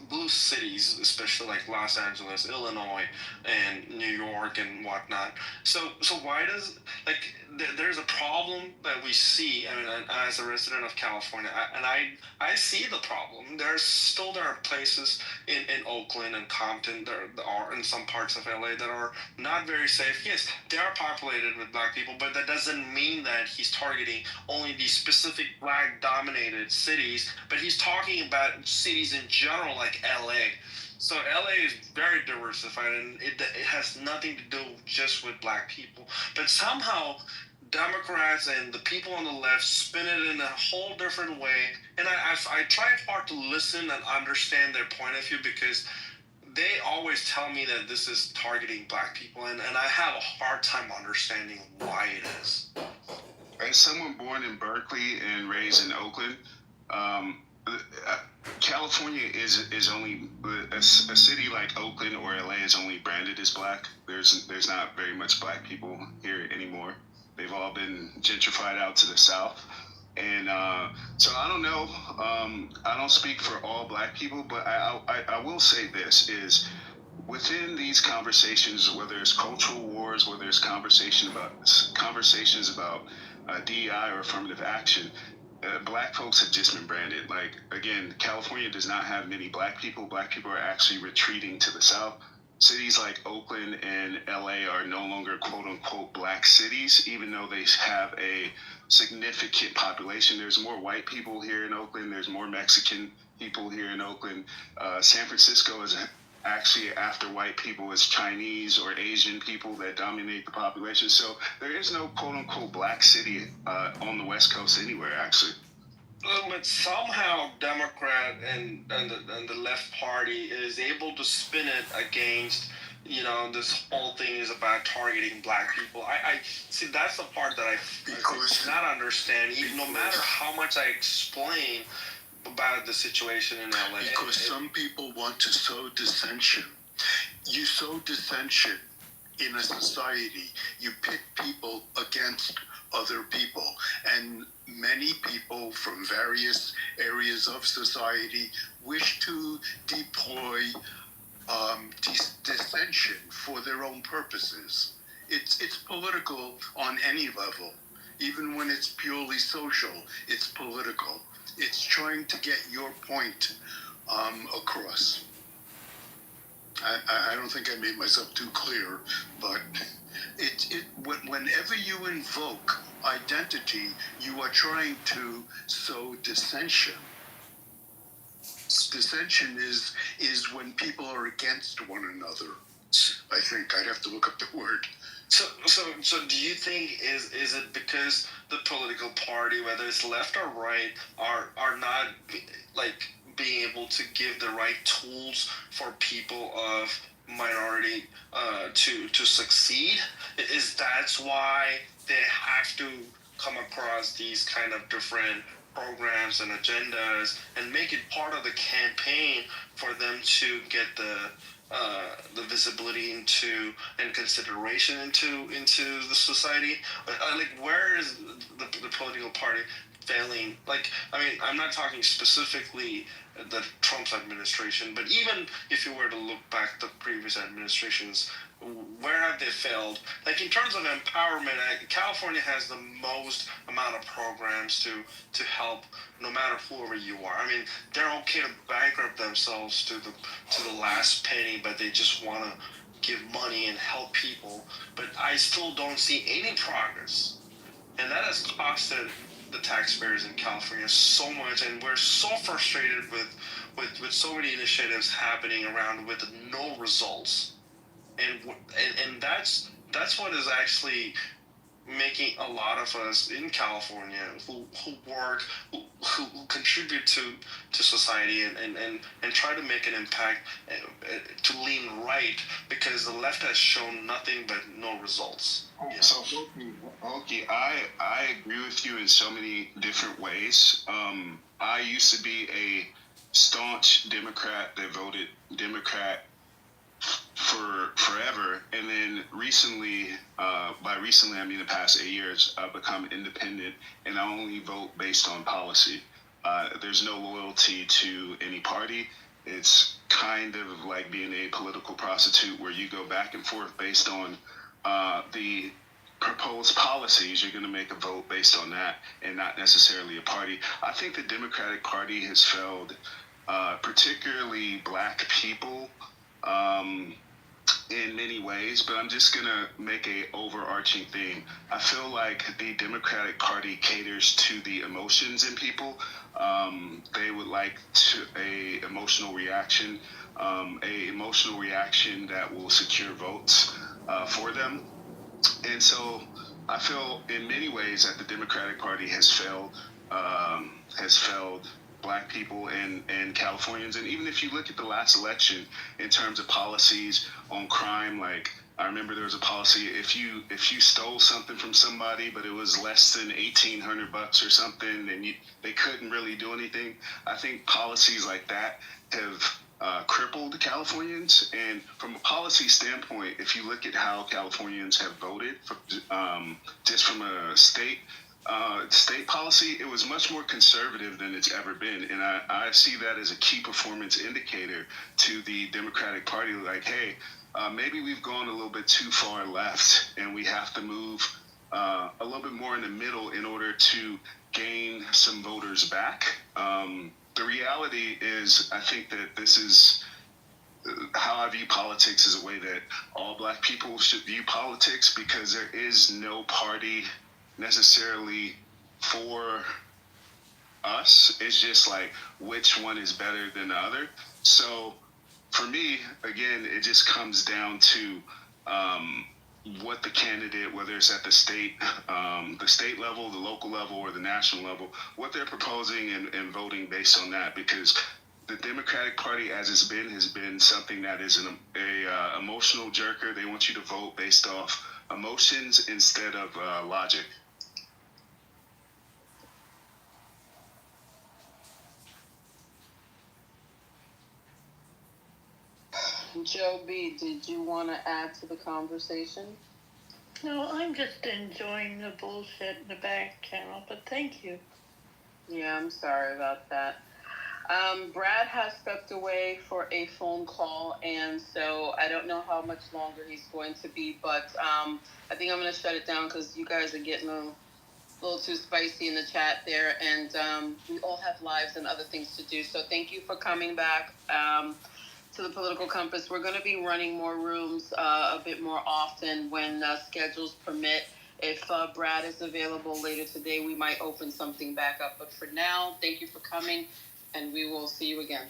blue cities, especially like Los Angeles, Illinois, and New York and whatnot. So why does, like, there's a problem that we see. I mean, as a resident of California, I see the problem. There are places in Oakland and Compton that are in some parts of LA that are not very safe. Yes, they are populated with black people, but that doesn't mean that he's targeting only these specific black-dominated cities. But he's talking about cities in general, like LA. So LA is very diversified, and it has nothing to do just with black people. But somehow Democrats and the people on the left spin it in a whole different way. And I try hard to listen and understand their point of view, because they always tell me that this is targeting black people, and I have a hard time understanding why it is. As someone born in Berkeley and raised in Oakland, California is only a city like Oakland or LA is only branded as black. There's not very much black people here anymore. They've all been gentrified out to the south. And so I don't know. I don't speak for all black people, but I will say this is, within these conversations, whether it's cultural wars, whether it's conversations about DEI or affirmative action, black folks have just been branded. Like, again, California does not have many black people. Black people are actually retreating to the south. Cities like Oakland and LA are no longer quote unquote black cities, even though they have a significant population. There's more white people here in Oakland. There's more Mexican people here in Oakland. San Francisco actually after white people, it's Chinese or Asian people that dominate the population. So there is no quote unquote black city on the West Coast anywhere, actually. But somehow Democrat and the left party is able to spin it against, you know, this whole thing is about targeting black people. I see that's the part that I not understand. Even no matter how much I explain about the situation in LA. Because some people want to sow dissension. You sow dissension in a society. You pit people against other people. And many people from various areas of society wish to deploy dissension for their own purposes. It's political on any level. Even when it's purely social, it's political. It's trying to get your point across. I don't think I made myself too clear, but whenever you invoke identity, you are trying to sow dissension. Dissension is when people are against one another. I think I'd have to look up the word. So do you think is it because the political party, whether it's left or right, are not like being able to give the right tools for people of minority to succeed? Is that's why they have to come across these kind of different programs and agendas and make it part of the campaign for them to get the visibility into and consideration into the society? Like, where is the political party failing? Like, I mean, I'm not talking specifically the Trump's administration, but even if you were to look back the previous administrations, where have they failed? Like, in terms of empowerment, California has the most amount of programs to help no matter whoever you are. I mean, they're okay to bankrupt themselves to the last penny, but they just want to give money and help people. But I still don't see any progress. And that has costed the taxpayers in California so much, and we're so frustrated with so many initiatives happening around with no results. And that's what is actually making a lot of us in California who work, who contribute to society and try to make an impact to lean right, because the left has shown nothing but no results. So, Oki, I agree with you in so many different ways. I used to be a staunch Democrat that voted Democrat for forever, and then recently, by recently I mean the past 8 years, I've become independent, and I only vote based on policy. There's no loyalty to any party. It's kind of like being a political prostitute, where you go back and forth based on the proposed policies. You're going to make a vote based on that, and not necessarily a party. I think the Democratic Party has failed, particularly black people, in many ways, but I'm just gonna make a overarching thing. I feel like the Democratic Party caters to the emotions in people. They would like a emotional reaction that will secure votes for them. And so I feel in many ways that the Democratic Party has failed black people and Californians. And even if you look at the last election in terms of policies on crime, like I remember there was a policy, if you stole something from somebody but it was less than $1,800 or something, then they couldn't really do anything. I think policies like that have crippled Californians. And from a policy standpoint, if you look at how Californians have voted, just from a state policy, it was much more conservative than it's ever been. And I see that as a key performance indicator to the Democratic Party. Like, hey, maybe we've gone a little bit too far left, and we have to move a little bit more in the middle in order to gain some voters back. The reality is, I think that this is how I view politics, is a way that all black people should view politics, because there is no party necessarily for us. It's just like which one is better than the other. So for me, again, it just comes down to what the candidate, whether it's at the state level, the local level, or the national level, what they're proposing and voting based on that. Because the Democratic Party, as it's been, has been something that is a emotional jerker. They want you to vote based off emotions instead of logic. Joe B, did you want to add to the conversation? No, I'm just enjoying the bullshit in the back channel, but thank you. Yeah, I'm sorry about that. Brad has stepped away for a phone call, and so I don't know how much longer he's going to be, but I think I'm going to shut it down because you guys are getting a little too spicy in the chat there, and we all have lives and other things to do. So thank you for coming back to the Political Compass. We're going to be running more rooms a bit more often when schedules permit. If Brad is available later today, we might open something back up. But for now, thank you for coming, and we will see you again.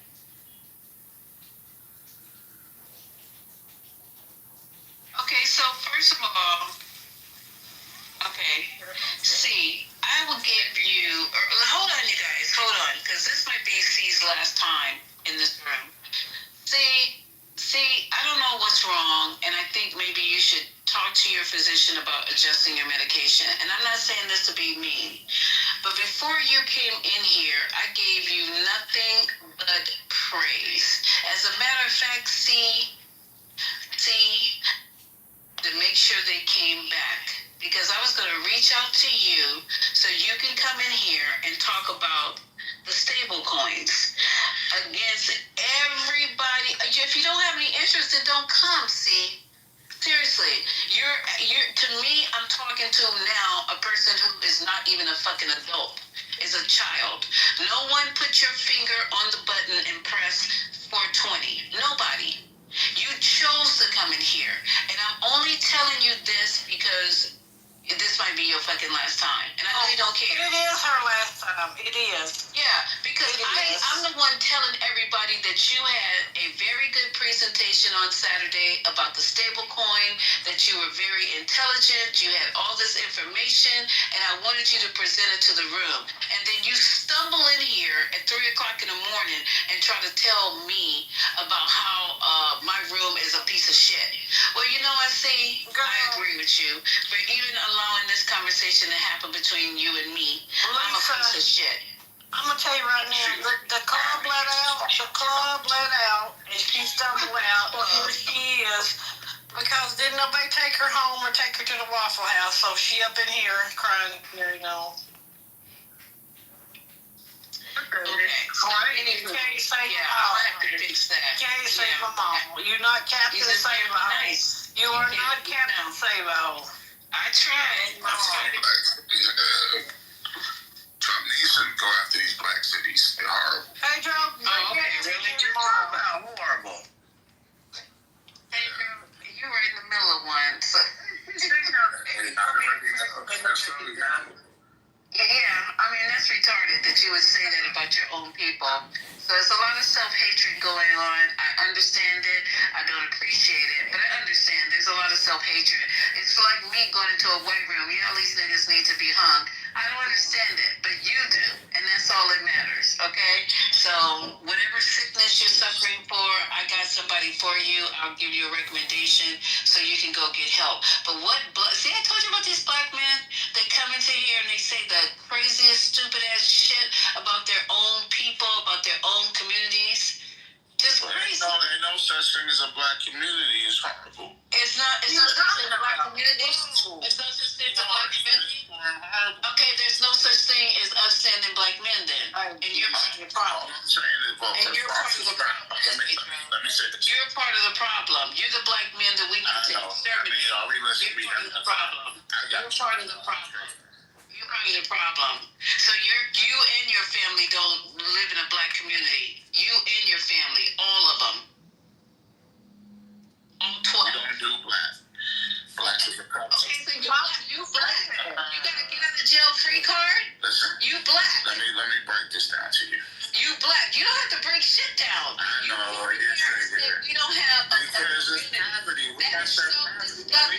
Okay, so first of all, okay, C, I will give you, hold on, you guys, hold on, because this might be C's last time in this room. See, I don't know what's wrong, and I think maybe you should talk to your physician about adjusting your medication. And I'm not saying this to be mean, but before you came in here, I gave you nothing but praise. As a matter of fact, see, to make sure they came back, because I was going to reach out to you so you can come in here and talk about the stable coins against everybody. If you don't have any interest, then don't come. See, seriously, you're to me, I'm talking to now a person who is not even a fucking adult, is a child. No one put your finger on the button and press 420. Nobody. You chose to come in here, and I'm only telling you this because this might be your fucking last time, and I really don't care. It is her last time. It is. Yeah, because I'm the one telling everybody that you had a very good presentation on Saturday about the stable coin, that you were very intelligent, you had all this information, and I wanted you to present it to the room. And then you stumble in here at 3 o'clock in the morning and try to tell me about how my room is a piece of shit. Well, you know what, see, I agree with you, but even allowing this conversation to happen between you and me, I'm a piece of shit. I'm gonna tell you right now, the club let out, and she stumbled out of who she is, because didn't nobody take her home or take her to the Waffle House, so she up in here crying, you know. Okay. Can't say I'll have to fix that. Can't say my mom. You're not Captain Save-A-Hole. You are not Captain Save-A-Hole. I tried. Trump needs to go after these black cities. They're horrible. Hey, Joe. Oh, okay, really? Horrible. Hey, Joe, you were in the middle of one, so. Yeah, I mean, that's retarded that you would say that about your own people. So there's a lot of self-hatred going on. I understand it. I don't appreciate it, but I understand there's a lot of self-hatred. It's like me going into a white room. Yeah, all these niggas need to be hung. I don't understand it, but you do, and that's all that matters, okay? So whatever sickness you're suffering for, I got somebody for you. I'll give you a recommendation so you can go get help. But see, I told you about these black men that come into here and they say the craziest, stupid-ass shit about their own people, about their own communities. Just crazy. Ain't no such thing as a black community. It's horrible. It's not such thing as a black community. It's not such thing as a black community. Okay, there's no such thing as upstanding black men then. And you're part of the problem. And you're part of the problem. Let me say this. You're part of the problem. You're the black men that we need to exterminate. You're part of the problem. You're part of the problem. You're part of the problem. So you and your family don't live in a black community. You and your family, all of them. All 12. Don't do black. Black is a problem. Okay, so you black. You got a get out of jail free card? Listen. You black. Let me break this down to you. You black. You don't have to break shit down. I know. Yes, That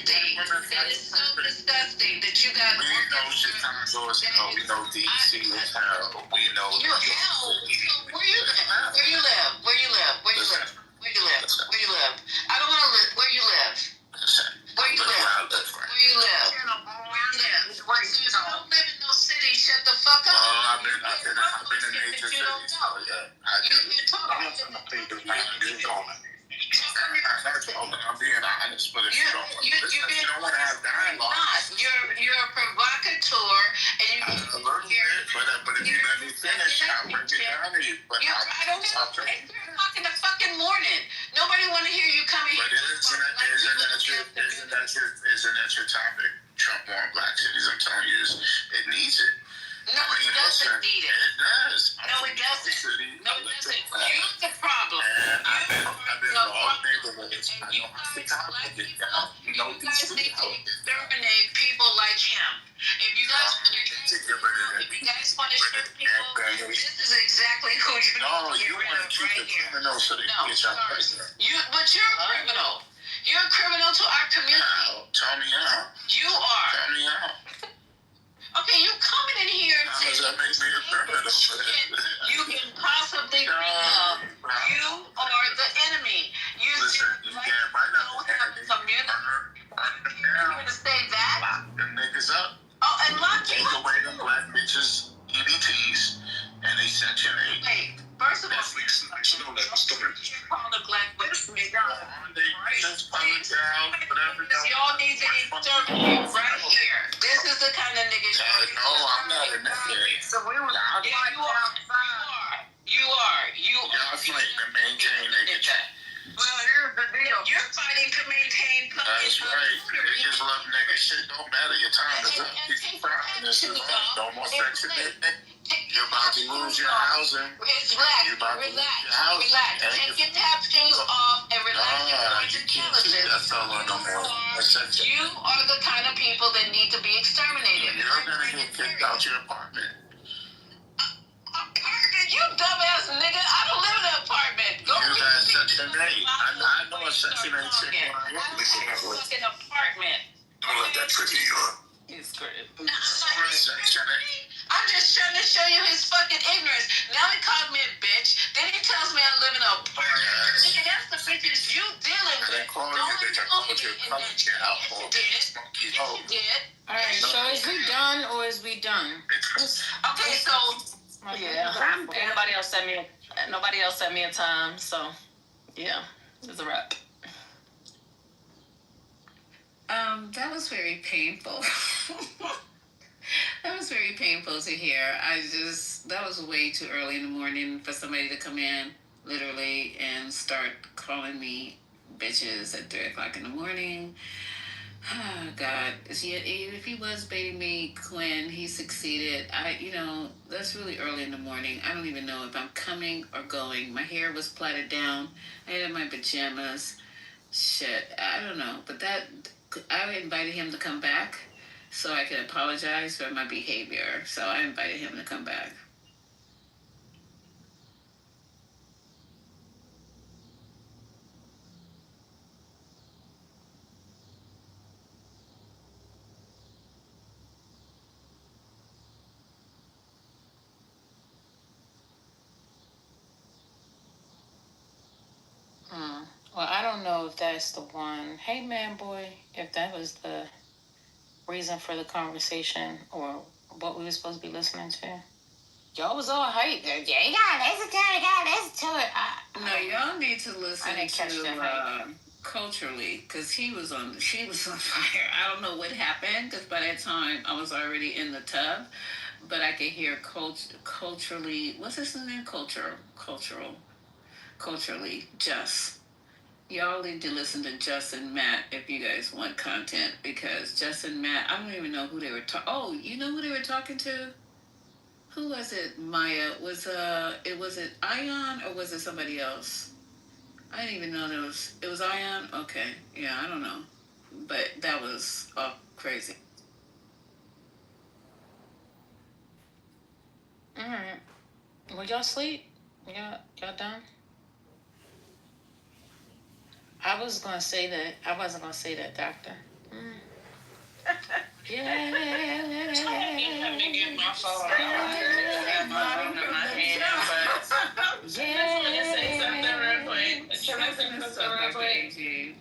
is so disgusting that you got. We know Chicago is hell. We know DC is hell. We know. You're hell. So where you live? Where you live? Where you live? Where you live? Where you live? Where you live? I don't want to live. Where you live? Where you live? Where you live? Where you live? So if you don't live in no city, shut the fuck up. I've been in major cities. Yeah, I do. I'm being honest, but if you don't want to have dialogue. You're a provocateur, and you a little bit, but if you let me finish, I'll break it down to you. But I don't know. It's 3 o'clock in the fucking morning. Nobody want to hear you coming here. But isn't that your topic? Trump on black cities. I'm telling you, it needs it. No, it doesn't need it. It does. No, it doesn't. No, it doesn't. You're the problem. I've been in all neighborhoods. I know how to topic it down. You guys need to exterminate people like him. If you guys want to shoot people, this is exactly who you're No, you want to keep the criminals so they can get your president. But you're a criminal. You're a criminal to our community. Tell me how. You are. Tell me how. Okay, you coming in here and saying that makes me a criminal. You can possibly bring up. You are the enemy. Listen, you can't find out the community. You're gonna say that? Lock them niggas up. Oh, and lock you up. Take away them black bitches, EBTs, and they Section 8. Wait, first of all, call the black bitch. Y'all need to exterminate right here. This is the kind of niggas. No, I'm not a nigga. So we were. You are. Y'all fighting to maintain nigga. Well, here's the deal. You're fighting to maintain. That's right. Niggas love nigga shit. Don't matter. Your time is up. No more Section 8. You're about to lose your housing. Relax. Take your tap shoes off and relax. You can't keep that fella no more. You are the kind of people that need to be exterminated. You're gonna get kicked out your apartment. You dumbass nigga. I don't live in an apartment. Go you got Section 8. I know a Section 8 chick. I live in a fucking apartment. Don't let that trigger you up. He's great. I'm just trying to show you his fucking ignorance. Now he called me a bitch. Then he tells me I live in an apartment. Nigga, that's the bitches you dealing with. I didn't call you a bitch. I called you a college out. Yes, you did. Alright, so is we done or is we done? Okay, so yeah. Nobody else sent me a time, so yeah, it's a wrap. That was very painful. That was very painful to hear. That was way too early in the morning for somebody to come in, literally, and start calling me bitches at 3 o'clock in the morning. Oh, God. If he was baiting me, Quinn, he succeeded. That's really early in the morning. I don't even know if I'm coming or going. My hair was plaited down. I had on my pajamas. Shit, I don't know. But I invited him to come back so I could apologize for my behavior. So I invited him to come back. Well, I don't know if that's the one. Hey, man, boy, if that was the reason for the conversation or what we were supposed to be listening to. Y'all was all hyped. Yeah, you gotta listen to it. No, y'all need to listen to Culturally, because she was on fire. I don't know what happened, because by that time I was already in the tub, but I could hear culturally. What's his name? Culturally, Just. Y'all need to listen to Just and Matt if you guys want content, because Just and Matt, I don't even know who they were talking. Oh, you know who they were talking to? Who was it? Maya was it Ion or was it somebody else? I didn't even know it was Ion. Okay, yeah, I don't know, but that was crazy. All right, will y'all sleep? Y'all done? I was gonna say that. I wasn't gonna say that, doctor. Yeah. Let me get my phone. I have my phone in my hand, but I just want to say something real quick. Can I say something real quick?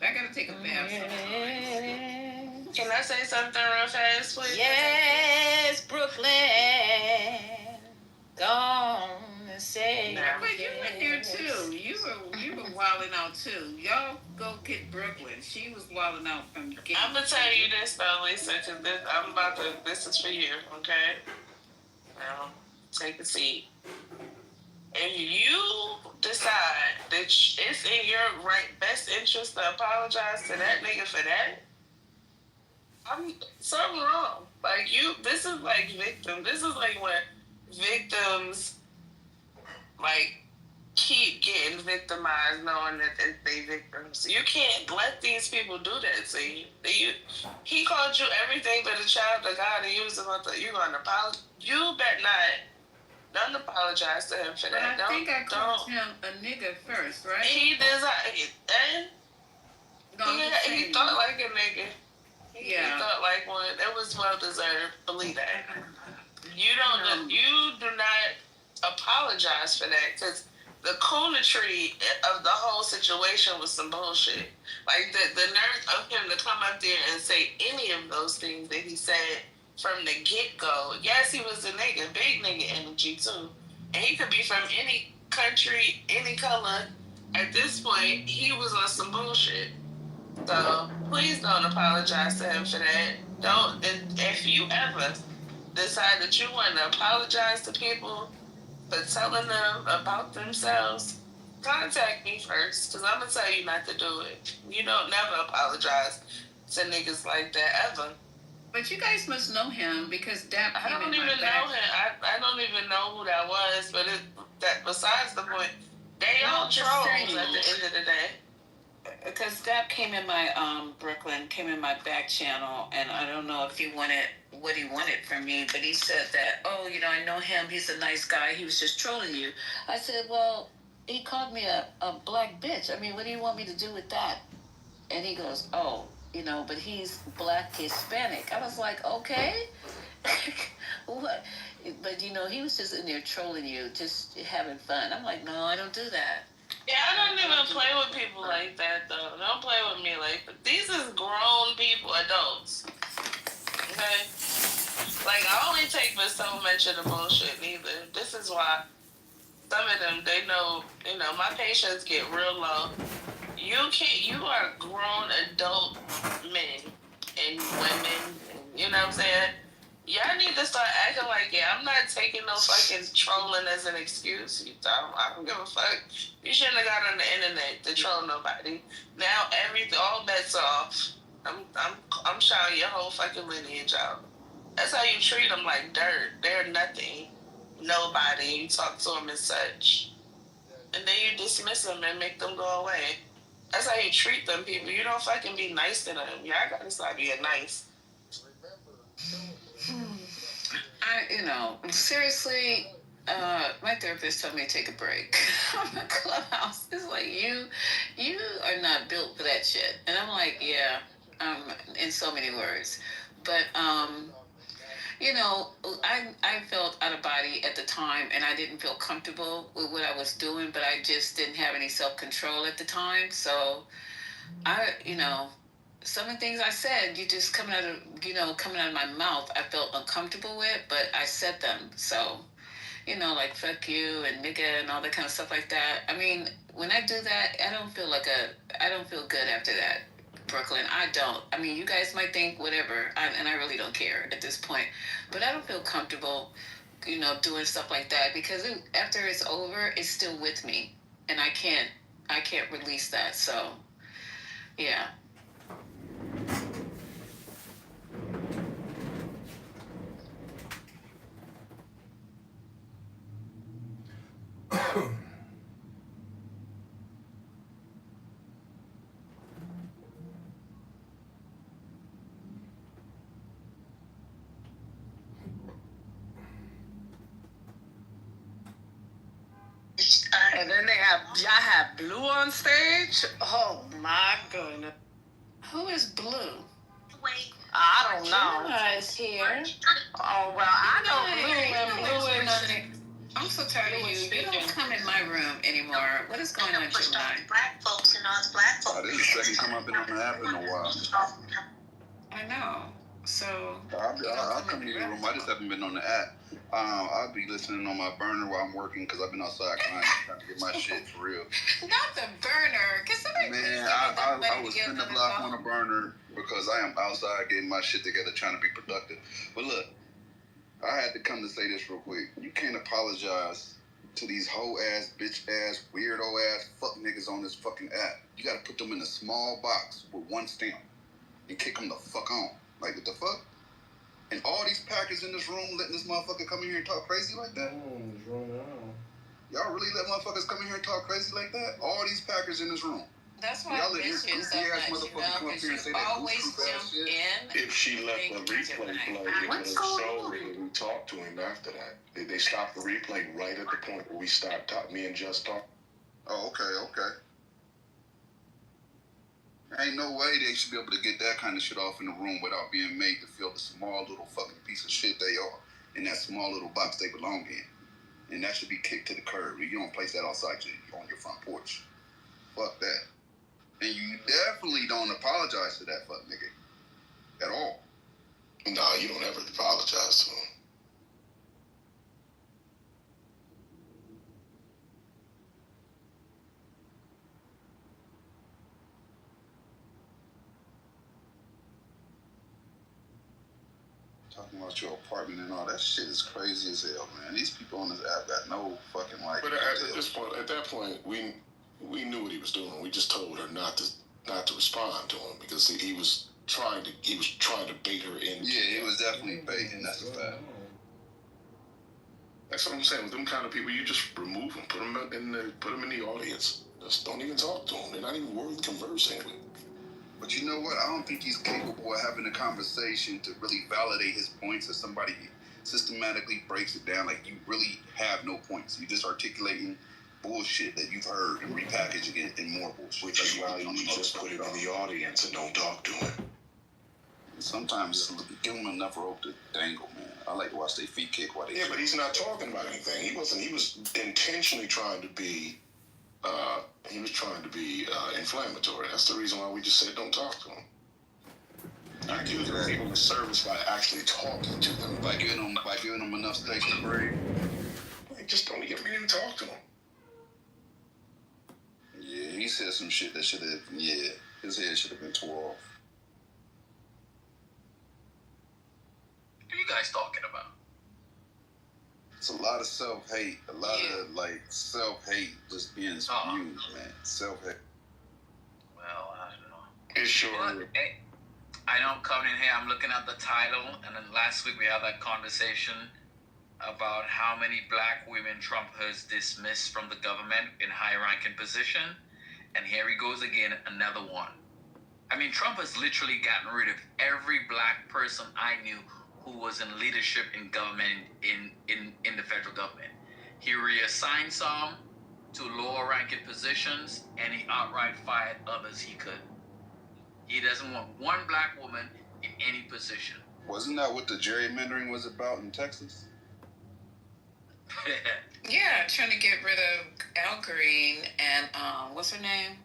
I gotta take a bath sometimes. Can I say something real fast, please? Yes, Brooklyn. Gone and say. But you were here too. You were wilding out too. Y'all go get Brooklyn. She was wilding out from getting. I'm gonna tell you this though, Lisa, because this is for you, okay? Now, take a seat. If you decide that it's in your best interest to apologize to that nigga for that, something wrong. Like this is like victim. This is like when victims like keep getting victimized knowing that they victims. You can't let these people do that to you. He called you everything but a child of God and you was about to, you gonna apologize. You bet not. Don't apologize to him for that. But I think I called him a nigga first, right? He thought like a nigga. He thought like one. It was well deserved. Believe that. You do not apologize for that because the coonetry of the whole situation was some bullshit. Like the nerve of him to come up there and say any of those things that he said from the get-go. Yes, he was a nigga, big nigga energy too. And he could be from any country, any color. At this point, he was on some bullshit. So please don't apologize to him for that. Don't. If you ever decide that you want to apologize to people for telling them about themselves, contact me first, because I'm going to tell you not to do it. You don't never apologize to niggas like that, ever. But you guys must know him because Dap came I don't in even my back. know him. I don't even know who that was, but that besides the point, they all trolls at the end of the day. Because Dap came in my Brooklyn, came in my back channel, and I don't know if he wanted what he wanted from me, but he said that, oh, I know him, he's a nice guy, he was just trolling you. I said, well, he called me a black bitch. I mean, what do you want me to do with that? And he goes, oh, but he's black Hispanic. I was like, okay. What? But he was just in there trolling you, just having fun. I'm like, no, I don't do that. Yeah, I don't even play with people like that, though. Don't play with me like that. These is grown people, adults. Okay? Like, I only take for so much of the bullshit, neither. This is why some of them, they know, my patience get real low. You are grown adult men and women, you know what I'm saying? Y'all need to start acting like it. I'm not taking no fucking trolling as an excuse. I don't give a fuck. You shouldn't have got on the internet to troll nobody. Now all bets are off. I'm shouting your whole fucking lineage out. That's how you treat them, like dirt. They're nothing, nobody. You talk to them as such, and then you dismiss them and make them go away. That's how you treat them people. You don't fucking be nice to them. Y'all gotta stop being nice. Seriously, my therapist told me to take a break from the Clubhouse. It's like, you are not built for that shit. And I'm like, yeah, in so many words. But, I felt out of body at the time, and I didn't feel comfortable with what I was doing, but I just didn't have any self-control at the time. So, some of the things I said, you just coming out of my mouth, I felt uncomfortable with, but I said them. So, like fuck you and nigga and all that kind of stuff like that. I mean, when I do that, I don't feel good after that. Brooklyn, I don't. I mean, you guys might think whatever, and I really don't care at this point, but I don't feel comfortable, doing stuff like that because after it's over, it's still with me, and I can't release that. So, yeah. And then y'all have Blue on stage. Oh my goodness. Who is Blue? I don't know. Gemini is here. Oh well, I know Blue and I'm so tired of you. You don't come in my room anymore. What is going on, Gemini? Black folks and us black folks. This is the second time I've been on the app in a while. I know. So I'll come to your room. I just haven't been on the app. I'll be listening on my burner while I'm working because I've been outside trying to get my shit for real. Not the burner. Can somebody Man, I was spinning the block on a burner because I am outside getting my shit together trying to be productive. But look, I had to come to say this real quick. You can't apologize to these hoe ass, bitch ass, weirdo ass fuck niggas on this fucking app. You gotta put them in a small box with one stamp and kick them the fuck on. Like, what the fuck? And all these packers in this room letting this motherfucker come in here and talk crazy like that? Y'all really let motherfuckers come in here and talk crazy like that? All these packers in this room. That's why I miss you so much, because you always jump in. If she let the replay play, it would have showed that we talked to him after that. They stopped the replay right at the point where we stopped talking. Me and Just talked. Oh, okay. Ain't no way they should be able to get that kind of shit off in the room without being made to feel the small little fucking piece of shit they are in that small little box they belong in. And that should be kicked to the curb. You don't place that outside on your front porch. Fuck that. And you definitely don't apologize to that fuck nigga. At all. Nah, you don't ever apologize to him. Talking about your apartment and all that shit is crazy as hell, man. These people on this app got no fucking life. But at that point, we knew what he was doing. We just told her not to respond to him because he was trying to bait her in. Yeah, he was definitely baiting. That's a fact. That's what I'm saying. With them kind of people, you just remove them, put them in the audience. Just don't even talk to them. They're not even worth conversing with. But you know what? I don't think he's capable of having a conversation to really validate his points, or somebody systematically breaks it down. Like, you really have no points. You're just articulating bullshit that you've heard and repackaging it in more bullshit. Which is why you just put him in the audience and don't talk to him. Sometimes give him enough rope to dangle, man. I like to watch their feet kick while they. Yeah, but he's not talking about anything. He was intentionally trying to be. He was trying to be inflammatory. That's the reason why we just said don't talk to him. I give people a service by actually talking to them, by giving them enough space to breathe. Just don't even talk to him. Yeah, he said some shit that should have. Yeah, his head should have been tore off. What are you guys talking about? It's a lot of self-hate. A lot of, self-hate just being spewed, man. Self-hate. Well, I don't know. It's sure. But, hey, I know I'm coming in here, I'm looking at the title, and then last week we had that conversation about how many black women Trump has dismissed from the government in high-ranking position, and here he goes again, another one. I mean, Trump has literally gotten rid of every black person I knew who was in leadership in government, in the federal government. He reassigned some to lower-ranking positions, and he outright fired others he could. He doesn't want one black woman in any position. Wasn't that what the gerrymandering was about in Texas? Yeah, trying to get rid of Al Green and what's her name?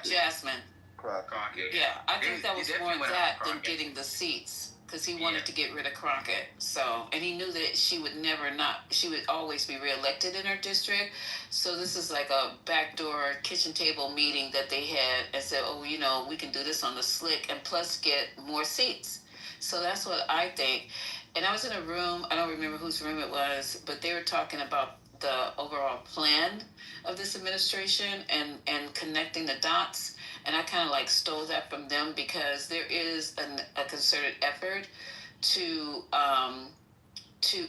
Jasmine. Crockett. Yeah, I think that was more that than getting the seats, because he wanted to get rid of Crockett. So, and he knew that she would always be reelected in her district. So this is like a backdoor kitchen table meeting that they had and said, oh, we can do this on the slick and plus get more seats. So that's what I think. And I was in a room, I don't remember whose room it was, but they were talking about the overall plan of this administration and connecting the dots. And I kind of stole that from them, because there is a concerted effort to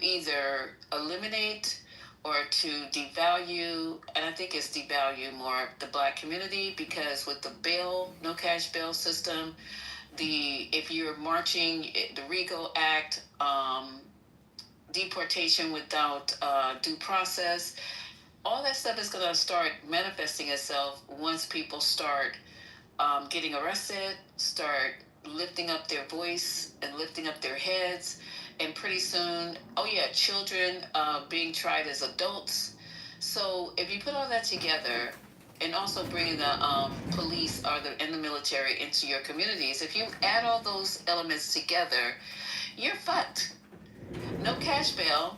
either eliminate or to devalue, and I think it's devalue more the black community, because with the no cash bail system, if you're marching, the RICO Act, deportation without due process, all that stuff is going to start manifesting itself once people start getting arrested, start lifting up their voice and lifting up their heads, and pretty soon, children being tried as adults. So if you put all that together, and also bringing the police and the military into your communities, if you add all those elements together, you're fucked. No cash bail.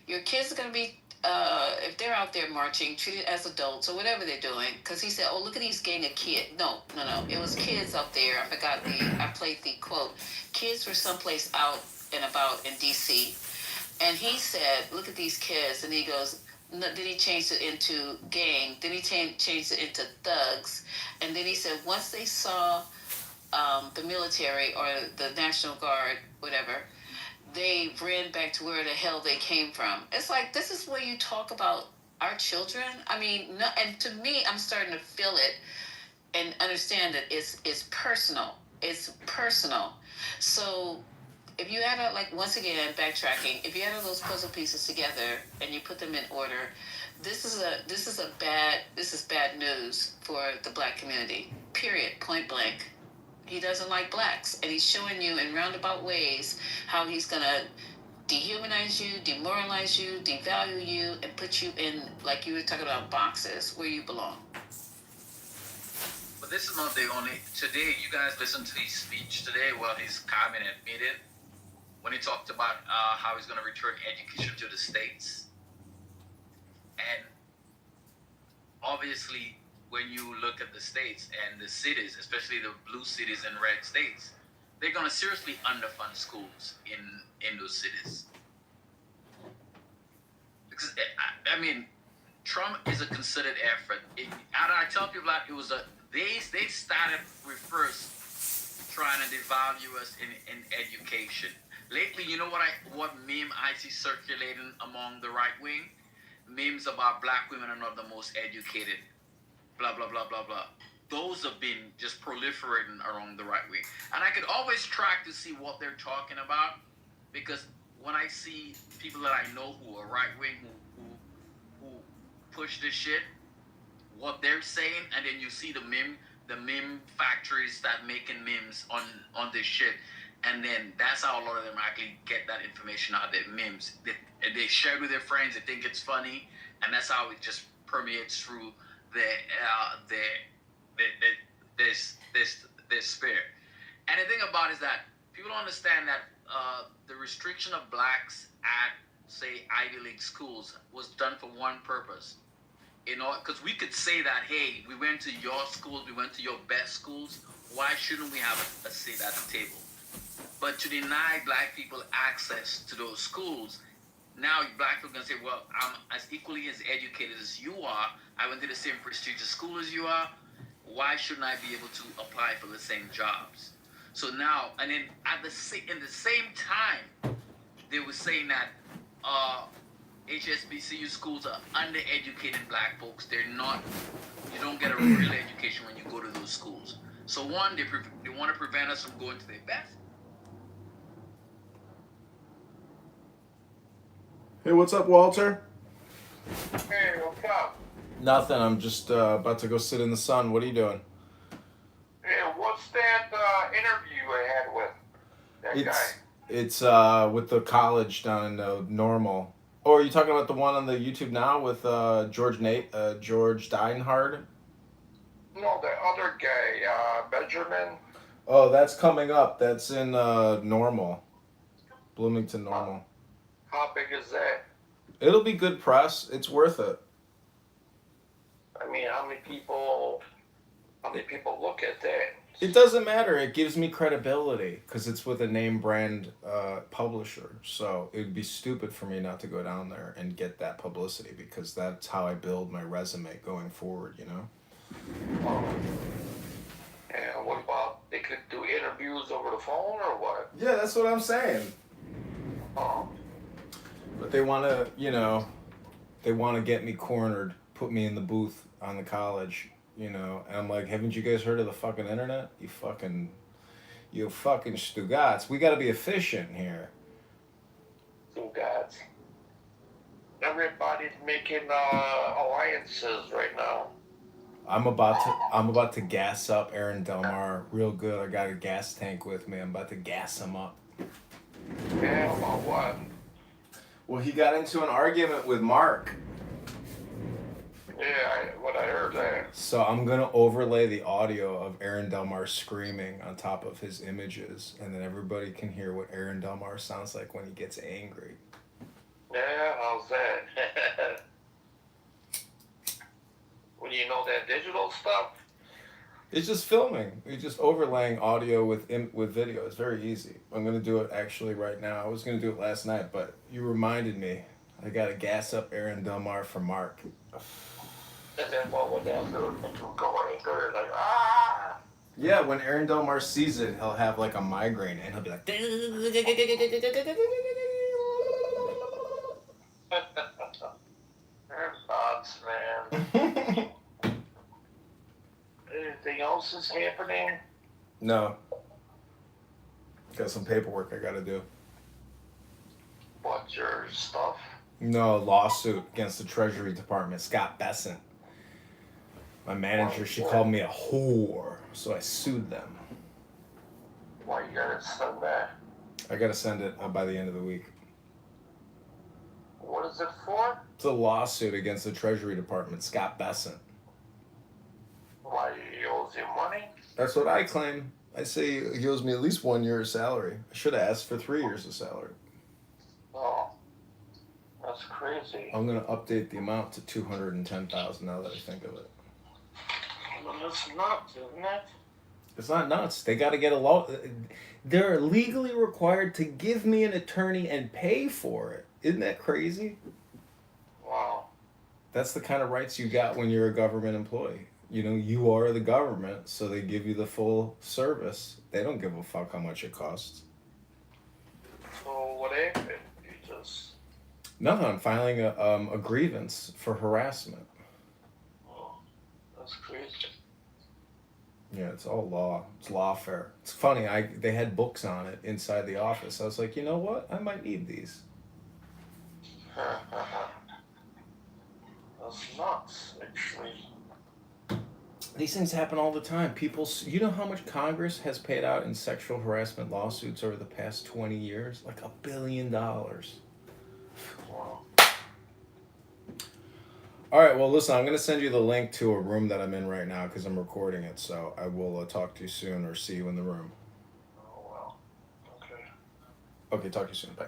Your kids are going to be, if they're out there marching, treated as adults or whatever they're doing. Because he said, look at these gang of kids. No. It was kids up there. I played the quote. Kids were someplace out and about in D.C. And he said, look at these kids. And he goes, no, then he changed it into gang. Then he changed it into thugs. And then he said, once they saw the military or the National Guard, whatever, they ran back to where the hell they came from. It's like, this is where you talk about our children. I mean, no, and to me, I'm starting to feel it and understand that it's personal. It's personal. So if you add up, like, once again, backtracking, if you add all those puzzle pieces together and you put them in order, this is bad news for the black community. Period. Point blank. He doesn't like blacks, and he's showing you in roundabout ways how he's gonna dehumanize you, demoralize you, devalue you, and put you in, like you were talking about, boxes where you belong. But this is not the only. Today, you guys listened to his speech today while his cabinet meeting, when he talked about how he's going to return education to the states. And obviously, when you look at the states and the cities, especially the blue cities and red states, they're going to seriously underfund schools in those cities. Because, I mean, Trump is a concerted effort. I tell people that it was they started with first trying to devalue us in education. Lately, you know what meme I see circulating among the right wing? Memes about black women are not the most educated. Blah, blah, blah, blah, blah. Those have been just proliferating around the right wing. And I could always track to see what they're talking about, because when I see people that I know who are right wing, who push this shit, what they're saying, and then you see the meme factories start making memes on this shit. And then that's how a lot of them actually get that information out there, memes. They share it with their friends, they think it's funny, and that's how it just permeates through this sphere. And the thing about it is that people don't understand that the restriction of blacks at, say, Ivy League schools was done for one purpose. You know, because we could say that, hey, we went to your schools, we went to your best schools. Why shouldn't we have a seat at the table? But to deny black people access to those schools, now black people can say, well, I'm as equally as educated as you are. I went to the same prestigious school as you are. Why shouldn't I be able to apply for the same jobs? So now, and then in the same time, they were saying that HSBCU schools are undereducating black folks. They're not. You don't get a real education when you go to those schools. So one, they want to prevent us from going to their best. Hey, what's up, Walter? Hey, what's up? Nothing. I'm just about to go sit in the sun. What are you doing? Yeah, what's that interview I had with that guy? It's with the college down in Normal. Oh, are you talking about the one on the YouTube now with George Steinhardt? No, the other guy, Benjamin. Oh, that's coming up. That's in Normal. Bloomington Normal. How big is that? It'll be good press. It's worth it. I mean, how many people look at that? It doesn't matter. It gives me credibility because it's with a name brand publisher. So it would be stupid for me not to go down there and get that publicity, because that's how I build my resume going forward, you know? And what about, they could do interviews over the phone or what? Yeah, that's what I'm saying. But they want to, they want to get me cornered, put me in the booth on the college, and I'm like, haven't you guys heard of the fucking internet? You fucking Stugats. We got to be efficient here. Stugats. everybody's making alliances right now. I'm about to gas up Aaron Delmar real good. I got a gas tank with me. I'm about to gas him up. Yeah, about what? Well, he got into an argument with Mark. Yeah, I heard that. So I'm gonna overlay the audio of Aaron Delmar screaming on top of his images, and then everybody can hear what Aaron Delmar sounds like when he gets angry. Yeah, how's that? Well, you know that digital stuff? It's just filming. It's just overlaying audio with video. It's very easy. I'm gonna do it actually right now. I was gonna do it last night, but you reminded me. I gotta gas up Aaron Delmar for Mark. And then what would that do? It'll go angry, like, ah! Yeah, when Aaron Delmar sees it, he'll have like a migraine and he'll be like. They're thoughts, man. Anything else is happening? No. Got some paperwork I gotta do. What's your stuff? No, lawsuit against the Treasury Department. Scott Bessent. My manager, she called me a whore, so I sued them. Why you gotta send that? I gotta send it by the end of the week. What is it for? It's a lawsuit against the Treasury Department, Scott Bessent. Why he owes you money? That's what I claim. I say he owes me at least 1 year's salary. I should have asked for 3 years of salary. Oh, that's crazy. I'm gonna update the amount to $210,000 now that I think of it. Well, that's nuts, isn't it? It's not nuts. They got to get a law. They're legally required to give me an attorney and pay for it. Isn't that crazy? Wow. That's the kind of rights you got when you're a government employee. You know, you are the government, so they give you the full service. They don't give a fuck how much it costs. So what happened? You just... Nothing. I'm filing a grievance for harassment. Oh, that's crazy. Yeah, it's all law. It's lawfare. It's funny. They had books on it inside the office. I was like, you know what? I might need these. That's nuts, actually. These things happen all the time. People, you know how much Congress has paid out in sexual harassment lawsuits over the past 20 years? Like $1 billion. Wow. All right, well, listen, I'm going to send you the link to a room that I'm in right now because I'm recording it. So I will talk to you soon or see you in the room. Oh, well. Okay. Okay, talk to you soon. Bye.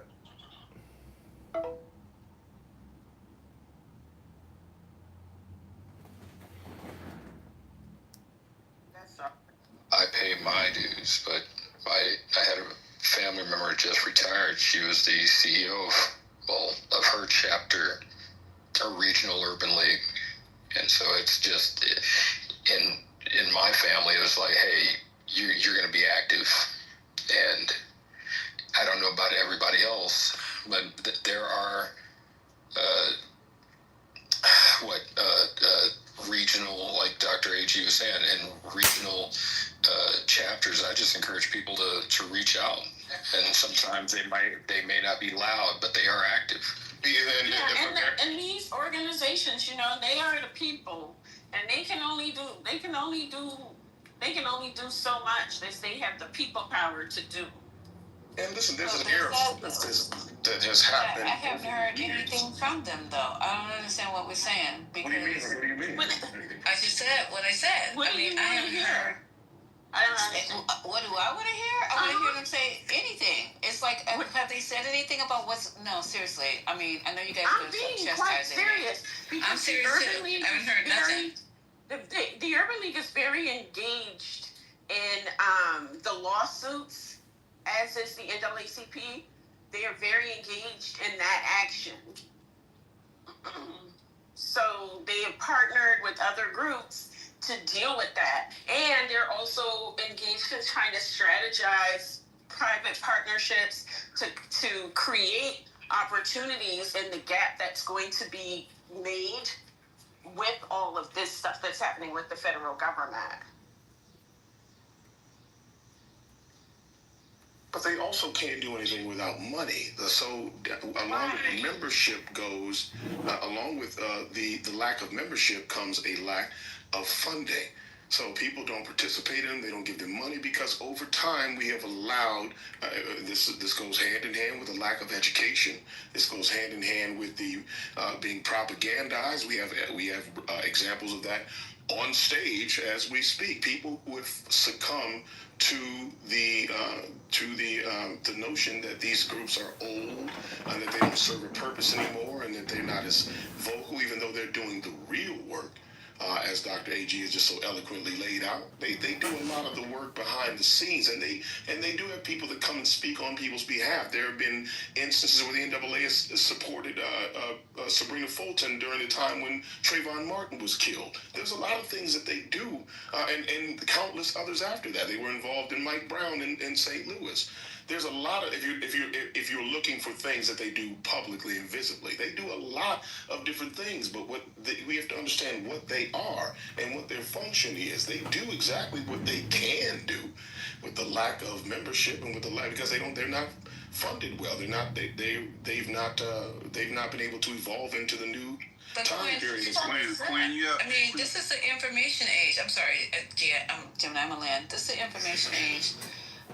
I pay my dues, but I had a family member just retired. She was the CEO of her chapter, a regional urban league, and so it's just in my family. It was like, hey, you're going to be active, and I don't know about everybody else, but there are regional, like Dr. A.G. was saying, and regional chapters. I just encourage people to reach out, and sometimes they may not be loud, but they are active. And these organizations, you know, they are the people, and they can only do so much as they have the people power to do. And listen, there's an era that has happened. I haven't heard anything from them, though. I don't understand what we're saying. Because What do you mean? I just said what I said. What do you want to hear? I don't understand. What do I want to hear? I want to hear them say anything. It's like, have they said anything about what's... No, seriously. I mean, I know you guys I'm are being chastising quite me. serious. I'm serious too. I haven't heard nothing. The Urban League is very engaged in the lawsuits, as is the NAACP. They are very engaged in that action. So they have partnered with other groups to deal with that. And they're also engaged in trying to strategize private partnerships to create opportunities in the gap that's going to be made with all of this stuff that's happening with the federal government. But they also can't do anything without money. So along with membership goes, along with the lack of membership comes a lack of funding. So people don't participate in them, they don't give them money because over time we have allowed, this goes hand in hand with a lack of education. This goes hand in hand with the being propagandized. We have examples of that on stage as we speak. People who have succumbed to the notion that these groups are old and that they don't serve a purpose anymore and that they're not as vocal, even though they're doing the real work. As Dr. A.G. has just so eloquently laid out, they do a lot of the work behind the scenes, and they do have people that come and speak on people's behalf. There have been instances where the NAA has supported Sabrina Fulton during the time when Trayvon Martin was killed. There's a lot of things that they do, and countless others after that. They were involved in Mike Brown in St. Louis. There's a lot of if you're looking for things that they do publicly and visibly, they do a lot of different things. But we have to understand what they are and what their function is. They do exactly what they can do with the lack of membership and with the lack because they're not funded well. They've not been able to evolve into the new time period. I mean, this is the information age. I'm sorry, Jim, I'm a land. This is the information age.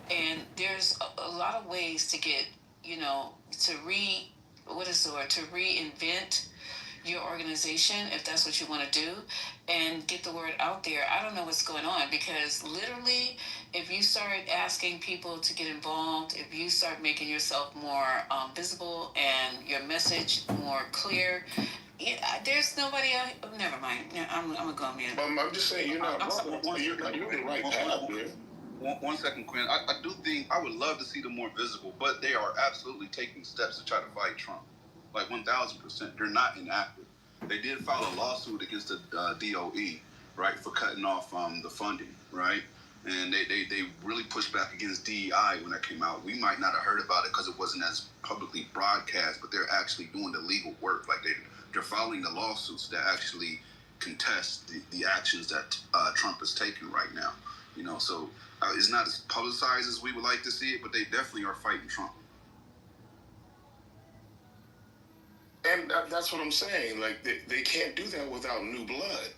And there's a lot of ways to get, to reinvent your organization if that's what you want to do and get the word out there. I don't know what's going on because literally if you start asking people to get involved, if you start making yourself more visible and your message more clear, there's nobody else. Oh, never mind. I'm gonna go on mute. I'm just saying you're not wrong. You're the right path there. One second, Quinn. I do think I would love to see them more visible, but they are absolutely taking steps to try to fight Trump. Like 1,000%. They're not inactive. They did file a lawsuit against the DOE, right, for cutting off the funding, right? And they really pushed back against DEI when that came out. We might not have heard about it because it wasn't as publicly broadcast, but they're actually doing the legal work. Like they're filing the lawsuits that actually contest the actions that Trump is taking right now. So it's not as publicized as we would like to see it, but they definitely are fighting Trump. And that's what I'm saying. Like they can't do that without new blood.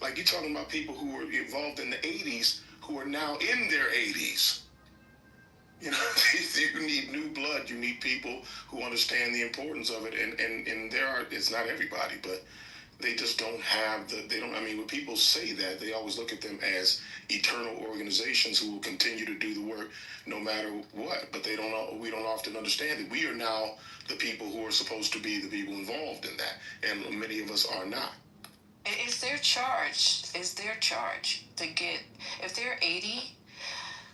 Like you're talking about people who were involved in the 80s who are now in their 80s. You need new blood. You need people who understand the importance of it. And it's not everybody, but they just don't have when people say that, they always look at them as eternal organizations who will continue to do the work no matter what. But we don't often understand that we are now the people who are supposed to be the people involved in that. And many of us are not. It's their charge. It's their charge to get, if they're 80,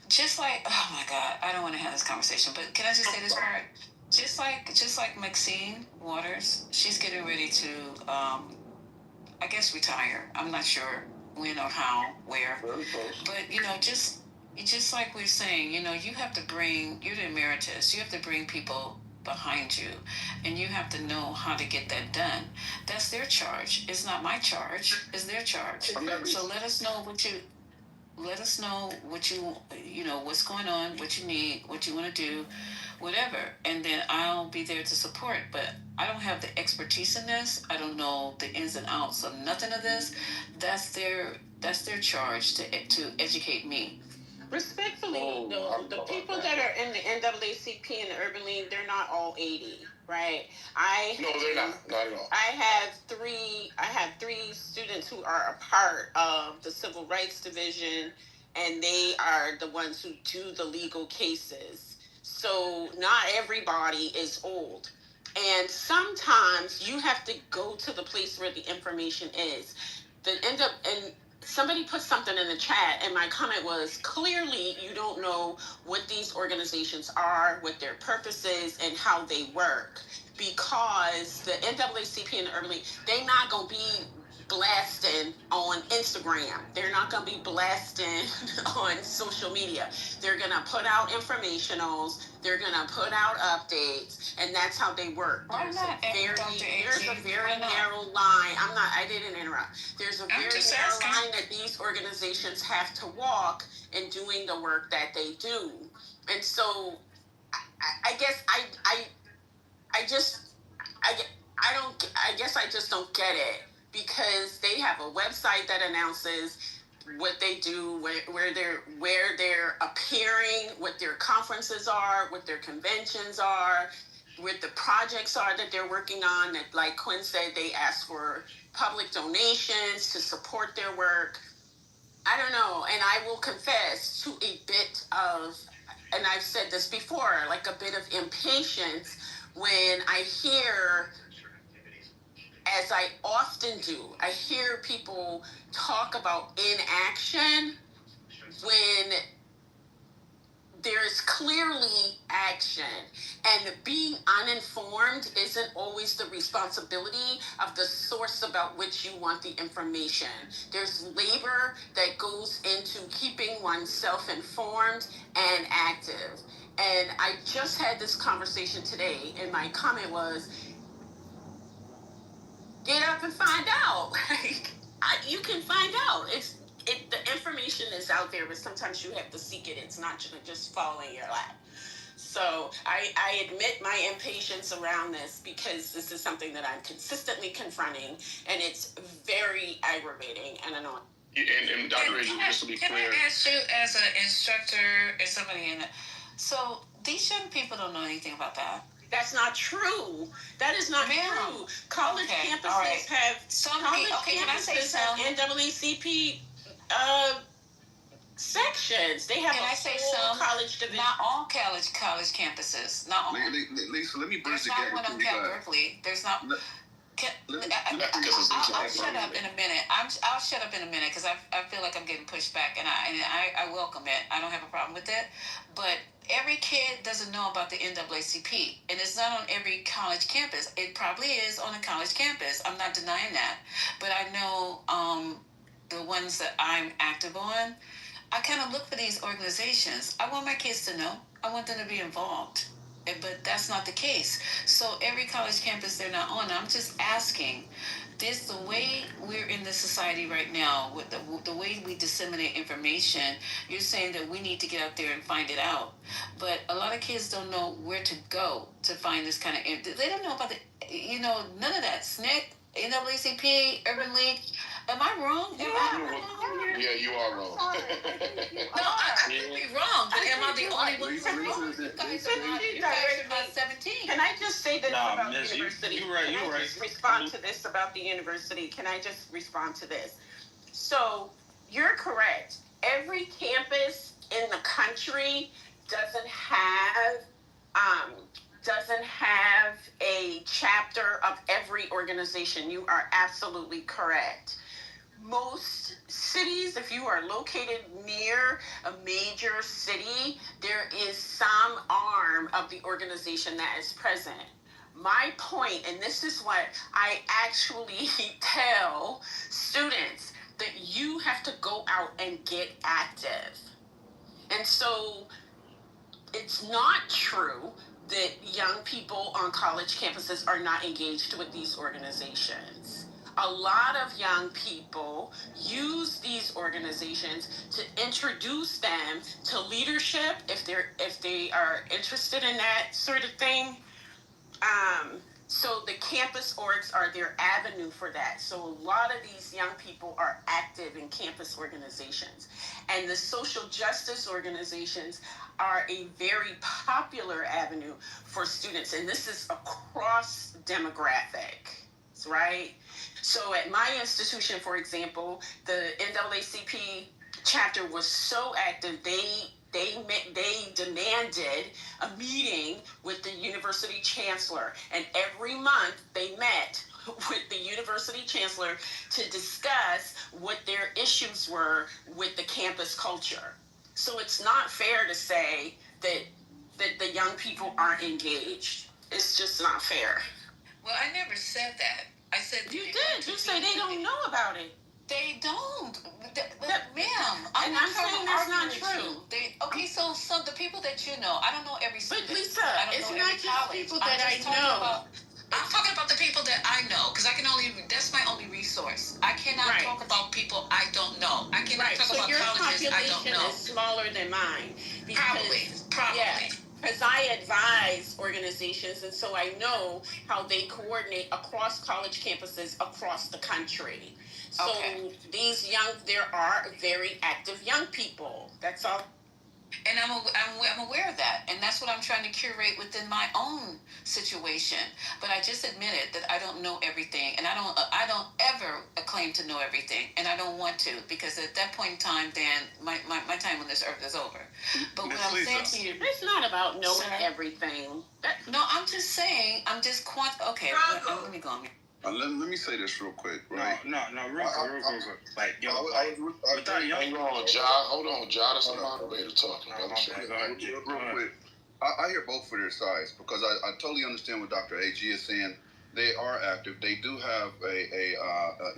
just like, oh my God, I don't want to have this conversation, but can I just say this part? Just like Maxine Waters, she's getting ready to, I guess, retire. I'm not sure when or how, where. But, just like we're saying, you have to you're the emeritus, you have to bring people behind you, and you have to know how to get that done. That's their charge. It's not my charge. It's their charge. So let us know what what's going on, what you need, what you want to do, whatever, and then I'll be there to support. But I don't have the expertise in this. I don't know the ins and outs of nothing of this. That's their charge to educate me. Respectfully, the people that are in the NAACP and the Urban League, they're not all 80, right? No, they're not at all. I have three students who are a part of the Civil Rights Division, and they are the ones who do the legal cases. So not everybody is old. And sometimes you have to go to the place where the information is. Somebody put something in the chat, and my comment was, clearly you don't know what these organizations are, what their purpose is, and how they work. Because the NAACP and the Urban League, they're not going to be blasting on Instagram. They're not going to be blasting on social media. They're going to put out informationals. They're going to put out updates, and that's how they work. There's a very narrow line. I didn't interrupt. There's a very narrow line that these organizations have to walk in doing the work that they do. And so I guess I guess I just don't get it, because they have a website that announces what they do, where they're appearing, what their conferences are, what their conventions are, what the projects are that they're working on. That, like Quinn said, they ask for public donations to support their work. I don't know, and I will confess to a bit of, and I've said this before, like a bit of impatience when I hear, as I often do, I hear people talk about inaction when there's clearly action, and being uninformed isn't always the responsibility of the source about which you want the information. There's labor that goes into keeping oneself informed and active. And I just had this conversation today, and my comment was, get up and find out. You can find out. The information is out there, but sometimes you have to seek it. It's not just fall in your lap. So I admit my impatience around this, because this is something that I'm consistently confronting, and it's very aggravating and annoying. And Dr. Ray, just to be clear. Can I ask you, as an instructor and somebody in it, so these young people don't know anything about that? That's not true. That is not true. College campuses have can I say some? NAACP sections. They have college division. Not all college campuses. Not all. Lisa, let me bridge the gap. gap. There's not one on Cal Berkeley. There's not. I'll shut up in a minute. I'll shut up in a minute, because I feel like I'm getting pushed back, and I welcome it. I don't have a problem with it. But every kid doesn't know about the NAACP, and it's not on every college campus. It probably is on a college campus. I'm not denying that. But I know the ones that I'm active on, I kind of look for these organizations. I want my kids to know. I want them to be involved. But that's not the case. So every college campus they're not on. I'm just asking, this the way we're in this society right now, with the way we disseminate information. You're saying that we need to get out there and find it out, but a lot of kids don't know where to go to find this kind of. They don't know about none of that. SNCC, NAACP, Urban League. Am I wrong? Yeah, you are wrong. I could be wrong, but am I the only one who's wrong? You guys are not 17. Can I just say this about the Miss, university? You're right. Can I just respond to this about the university? Can I just respond to this? So, you're correct. Every campus in the country doesn't have a chapter of every organization. You are absolutely correct. Most cities, if you are located near a major city, there is some arm of the organization that is present. My point, and this is what I actually tell students, that you have to go out and get active. And so it's not true that young people on college campuses are not engaged with these organizations. A lot of young people use these organizations to introduce them to leadership if they are interested in that sort of thing. So the campus orgs are their avenue for that. So a lot of these young people are active in campus organizations. And the social justice organizations are a very popular avenue for students. And this is across demographics, right? So at my institution, for example, the NAACP chapter was so active, they demanded a meeting with the university chancellor, and every month they met with the university chancellor to discuss what their issues were with the campus culture. So it's not fair to say that the young people aren't engaged. It's just not fair. Well, I never said that. I said you did. You say they don't know about it. They don't. Ma'am, I'm saying that's not true. So the people that you know, I don't know every student. But Lisa, it's not just people that I know. I'm talking about the people that I know, because that's my only resource. I cannot talk about people I don't know. I cannot talk about colleges I don't know. Your population is smaller than mine. Probably. Yeah. because I advise organizations, and so I know how they coordinate across college campuses across the country. So there are very active young people. That's all. And I'm aware of that, and that's what I'm trying to curate within my own situation. But I just admitted that I don't know everything, and I don't ever claim to know everything, and I don't want to, because at that point in time, then my time on this earth is over. But what I'm saying to you, it's not about knowing everything. No, I'm just saying, okay, let me go on. Let me say this real quick, right? No, real quick. Like, yo, Hold on, Ja. That's the moderator talking. Real quick. I hear both of their sides because I totally understand what Dr. AG is saying. They are active. They do have a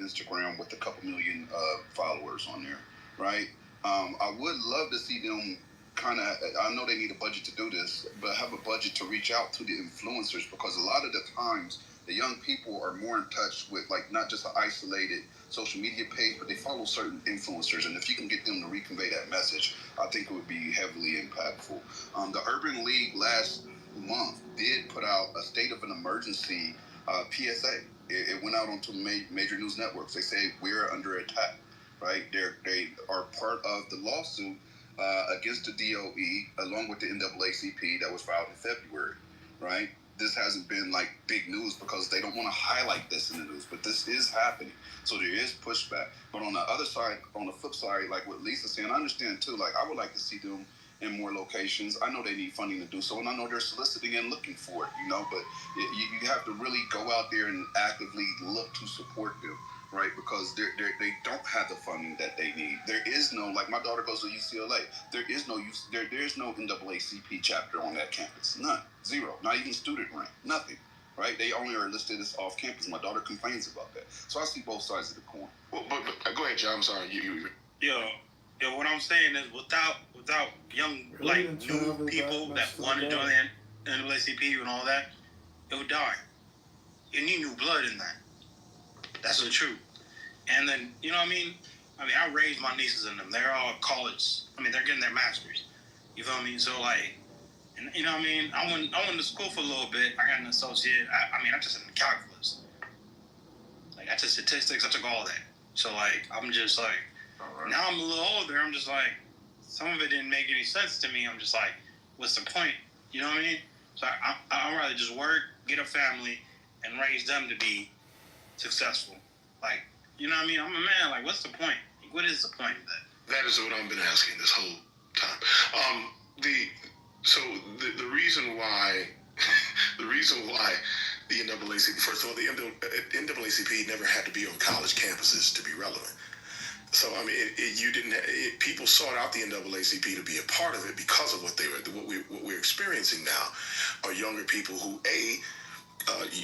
Instagram with a couple million followers on there, right? I would love to see them kind of, I know they need a budget to do this, but have a budget to reach out to the influencers, because a lot of the times the young people are more in touch with, like, not just an isolated social media page, but they follow certain influencers, and if you can get them to reconvey that message, I think it would be heavily impactful. The Urban League last month did put out a state of an emergency PSA. It went out onto major news networks. They say we're under attack, right? They are part of the lawsuit against the DOE, along with the NAACP, that was filed in February, right? This hasn't been like big news because they don't want to highlight this in the news, but this is happening. So there is pushback. But on the other side, on the flip side, like what Lisa's saying, I understand too. Like, I would like to see them in more locations. I know they need funding to do so, and I know they're soliciting and looking for it, but you have to really go out there and actively look to support them, right? Because they don't have the funding that they need. There is no, like, my daughter goes to UCLA. There is no NAACP chapter on that campus. None. Zero. Not even student rank. Nothing. Right? They only are listed as off campus. My daughter complains about that. So I see both sides of the coin. Well, but go ahead, John. I'm sorry. Yo, what I'm saying is, without young, like, new people that want to join the NAACP and all that, it would die. You need new blood in that. That's the truth. And then, you know what I mean? I raised my nieces in them. They're all college. They're getting their masters. You feel me? So, like, and, you know what I mean? I went to school for a little bit. I got an associate. I just in calculus. Like, I took statistics. I took all that. So, like, I'm just like, now I'm a little older. I'm just like, some of it didn't make any sense to me. I'm just like, what's the point? You know what I mean? So I'd rather just work, get a family, and raise them to be successful. Like, you know what I mean? I'm a man. Like, what's the point? Like, what is the point of that? That is what I've been asking this whole time. The reason why the NAACP, first of all, the NAACP never had to be on college campuses to be relevant. So people sought out the NAACP to be a part of it because of what we're experiencing now are younger people who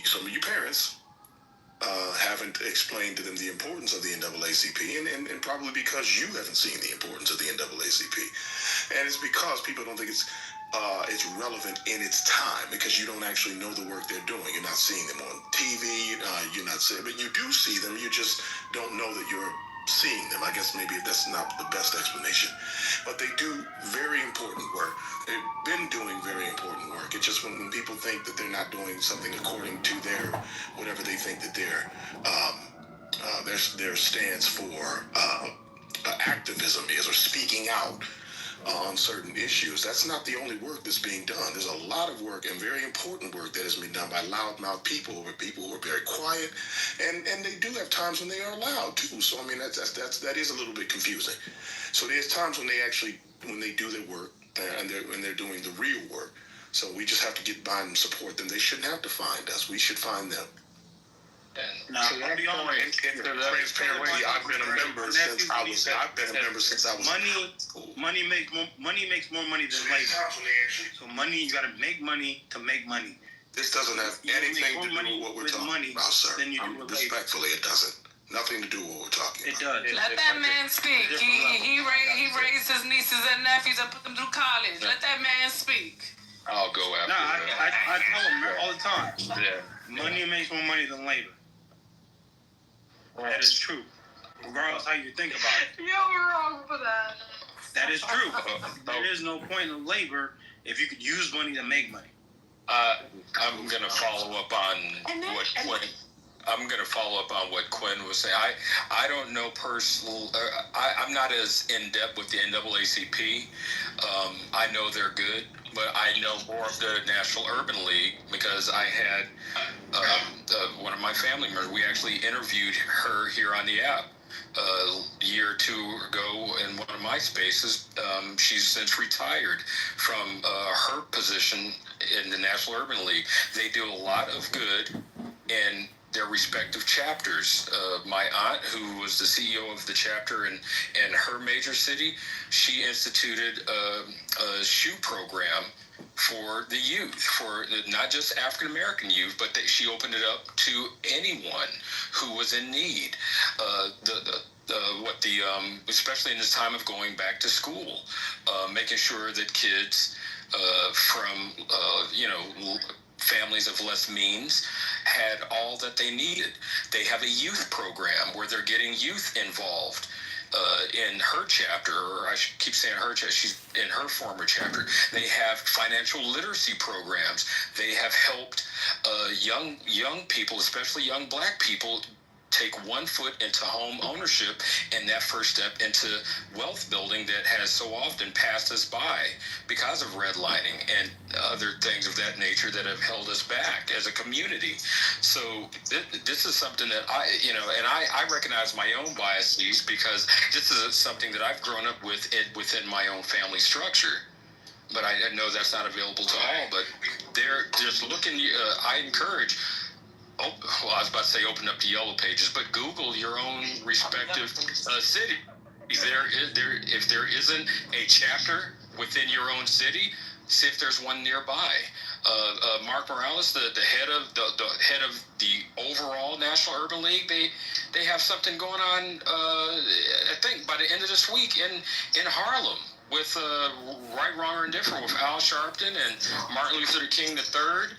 some of you parents haven't explained to them the importance of the NAACP, and probably because you haven't seen the importance of the NAACP, and it's because people don't think it's relevant in its time, because you don't actually know the work they're doing. You're not seeing them on TV. You're not seeing, but you do see them. You just don't know that you're seeing them. I guess maybe that's not the best explanation, but they do very important work. They've been doing very important work. It's just when people think that they're not doing something according to their whatever they think that their stance for activism is, or speaking out on certain issues. That's not the only work that's being done. There's a lot of work, and very important work, that is being done by loudmouth people, or people who are very quiet, and they do have times when they are loud too. So that is a little bit confusing. So there's times when they do their work, and they're doing the real work. So we just have to get by and support them. They shouldn't have to find us. We should find them. I've been a member since I was. Money makes more money than labor. So you got to make money to make money. This doesn't have anything to do with what we're talking about, sir. Respectfully, it doesn't. Nothing to do with what we're talking about. It does. Let that man speak. He raised his nieces and nephews and put them through college. Let that man speak. I'll go after. I tell him all the time. Yeah. Money makes more money than labor. That is true. Regardless how you think about it. You're wrong for that. That is true. There is no point in labor if you could use money to make money. I'm gonna follow up on what Quinn. I'm gonna follow up on what Quinn was saying. I don't know personal. I'm not as in depth with the NAACP. I know they're good, but I know more of the National Urban League because I had one of my family members. We actually interviewed her here on the app a year or two ago in one of my spaces. She's since retired from her position in the National Urban League. They do a lot of good in their respective chapters. My aunt, who was the CEO of the chapter in her major city, she instituted a shoe program for the youth, for not just African American youth, but she opened it up to anyone who was in need. Especially in this time of going back to school, making sure that kids from families of less means had all that they needed. They have a youth program where they're getting youth involved. In her chapter, or I keep saying her chapter, she's in her former chapter, they have financial literacy programs. They have helped young people, especially young black people, take 1 foot into home ownership and that first step into wealth building that has so often passed us by because of redlining and other things of that nature that have held us back as a community. So this is something that I recognize my own biases because this is something that I've grown up with within my own family structure. But I know that's not available to all, but they're just looking, I encourage, I was about to say open up the yellow pages, but Google your own respective city. If there isn't a chapter within your own city, see if there's one nearby. Mark Morales, the head of the overall National Urban League, they have something going on. I think by the end of this week in Harlem with Right, Wrong, or Indifferent with Al Sharpton and Martin Luther King III.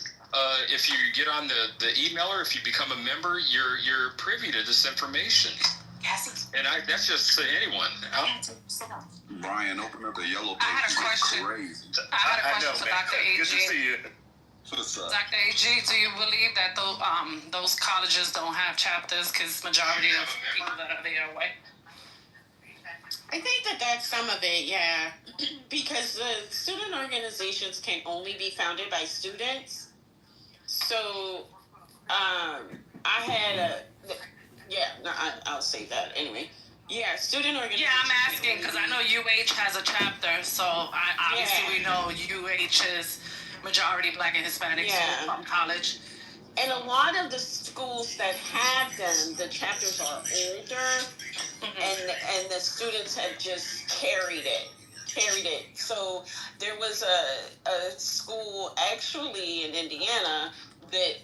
If you get on the emailer, if you become a member, you're privy to this information. And that's just to anyone. Brian, open up the yellow page. I had a question. Crazy. I had a question for Dr. AG. Good to see you. What's up? Dr. AG, do you believe that those colleges don't have chapters because majority of people that are there are white? I think that's some of it, yeah. Because the student organizations can only be founded by students. So, I'll say that anyway. Yeah, student organization. Yeah, I'm asking because I know UH has a chapter, so we know UH is majority black and Hispanic from college. And a lot of the schools that have them, the chapters are older, and the students have just carried it. So there was a school actually in Indiana that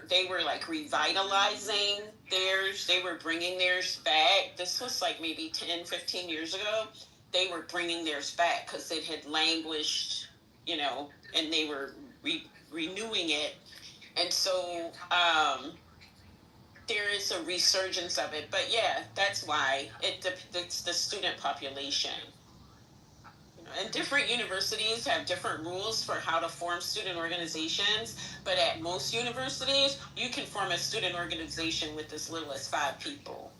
they were like revitalizing theirs. They were bringing theirs back. This was like maybe 10, 15 years ago. They were bringing theirs back because it had languished, and they were renewing it. And so there is a resurgence of it. But yeah, that's why it's the student population. And different universities have different rules for how to form student organizations, but at most universities, you can form a student organization with as little as 5 people.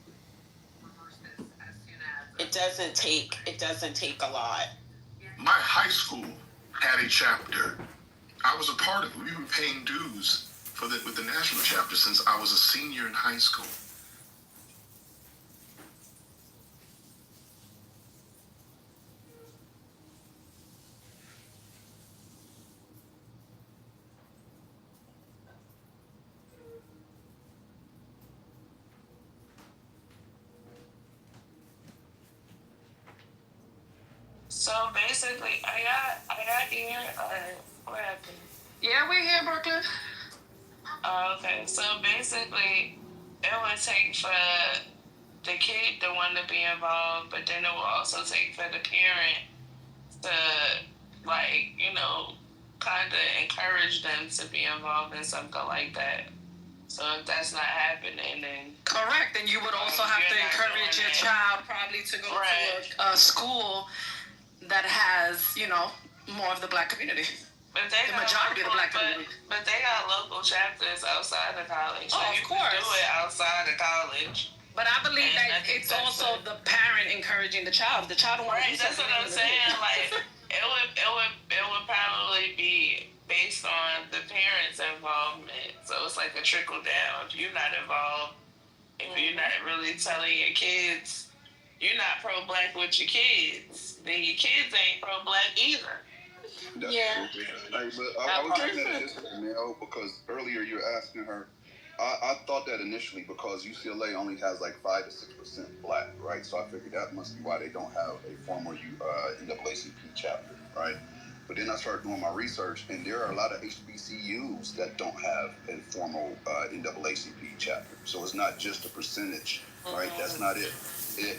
It doesn't take a lot. My high school had a chapter. I was a part of it. We were paying dues with the national chapter since I was a senior in high school. So basically, I got here. What happened? Yeah, we're here, Brooklyn. Okay, so basically, it would take for the kid to want to be involved, but then it will also take for the parent to, kind of encourage them to be involved in something like that. So if that's not happening, then... Correct, and you would also have to encourage your child probably to go to a school that has, more of the black community. But they The majority of the black community. But they got local chapters outside of college. Oh, of course. You can do it outside of college. But I believe that it's also the parent encouraging the child. The child don't want to do That's something. what I'm saying. Like it would probably be based on the parents' involvement. So it's like a trickle down. If you're not involved, if you're not really telling your kids, you're not pro-black with your kids, then your kids ain't pro-black either. That's true. Hey, but I was looking at this now because earlier you were asking her. I thought that initially because UCLA only has like 5 to 6% black, right? So I figured that must be why they don't have a formal NAACP chapter, right? But then I started doing my research, and there are a lot of HBCUs that don't have a formal NAACP chapter. So it's not just a percentage, right? That's not it.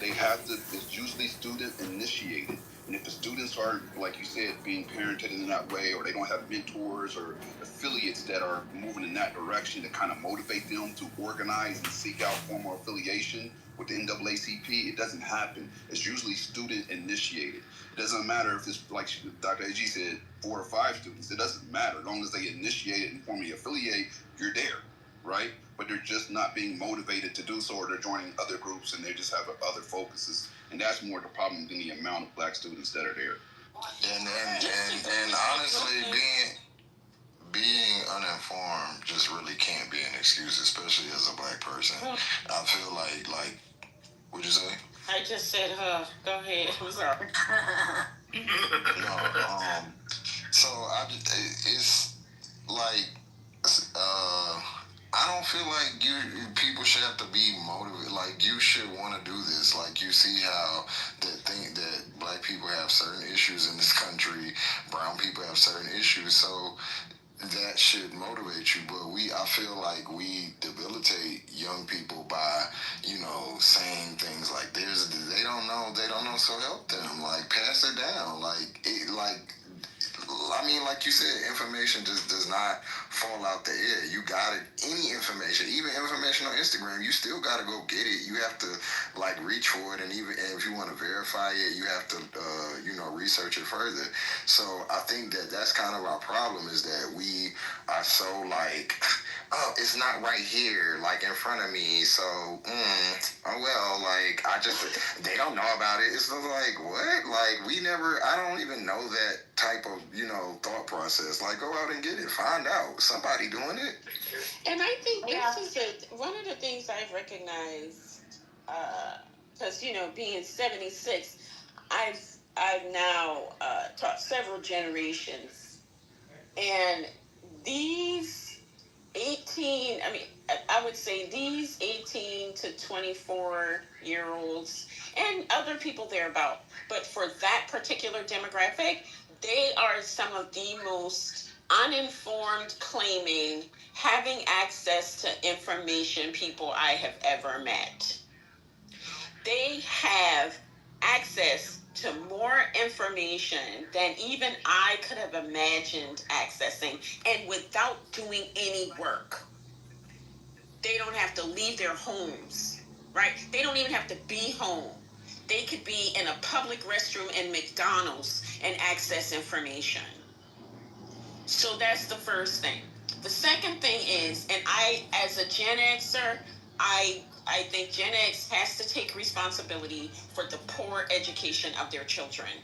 They have to. It's usually student initiated. And if the students are, like you said, being parented in that way, or they don't have mentors or affiliates that are moving in that direction to kind of motivate them to organize and seek out formal affiliation with the NAACP, it doesn't happen. It's usually student initiated. It doesn't matter if it's, like Dr. AG said, 4 or 5 students. It doesn't matter. As long as they initiate it and formally affiliate, you're there, right? But they're just not being motivated to do so, or they're joining other groups and they just have other focuses. And that's more the problem than the amount of black students that are there. And honestly, being uninformed just really can't be an excuse, especially as a black person. I feel like what'd you say? I just said, go ahead. I'm sorry. No, so it's like, I don't feel like people should have to be motivated. Like, you should want to do this. Like, you see how that black people have certain issues in this country, brown people have certain issues, so that should motivate you. But I feel like we debilitate young people by, saying things like they don't know, so help them. Like, pass it down. Like you said, information just does not fall out the air. You got it. Any information, even information on Instagram, you still got to go get it. You have to reach for it, and if you want to verify it, you have to research it further. So I think that's kind of our problem, is that we are so oh, it's not right here, in front of me. So they don't know about it. It's like, what? I don't even know that type of thought process. Go out and get it, find out somebody doing it. And I think this is one of the things I've recognized, because being 76, I've now taught several generations, and these 18, I would say these 18 to 24-year-olds and other people thereabout, but for that particular demographic, they are some of the most uninformed, claiming having access to information people I have ever met. They have access to more information than even I could have imagined accessing, and without doing any work. They don't have to leave their homes, right? They don't even have to be home. They could be in a public restroom in McDonald's and access information. So that's the first thing. The second thing is, and I, as a Gen Xer, I think Gen X has to take responsibility for the poor education of their children.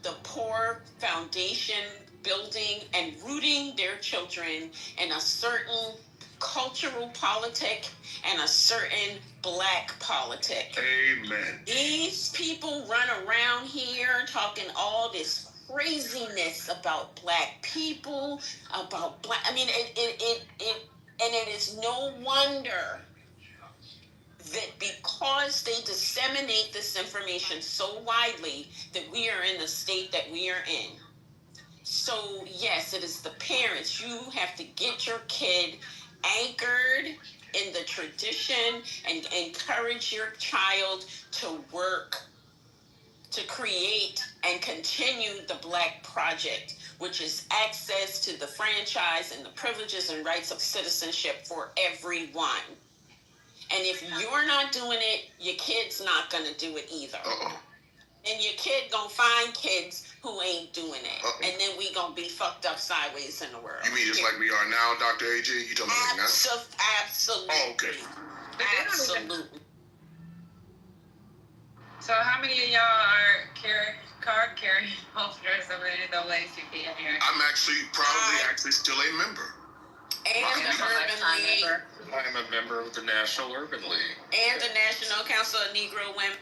The poor foundation building and rooting their children in a certain cultural politic and a certain black politic. Amen. These people run around here talking all this craziness about black people, about black. It is no wonder that because they disseminate this information so widely that we are in the state that we are in. So yes, it is the parents. You have to get your kid anchored in the tradition and encourage your child to work, to create and continue the Black Project, which is access to the franchise and the privileges and rights of citizenship for everyone. And if you're not doing it, your kid's not going to do it either. And your kid gonna find kids who ain't doing it. And then we gonna be fucked up sideways in the world. You mean just like we are now, Dr. AJ? You talking about like now? Absolutely. Oh, okay. Absolutely. So how many of y'all are card carrying holders of the NAACP in here? I'm actually still a member. And the Urban League. I am a member of the National Urban League. And the National Council of Negro Women.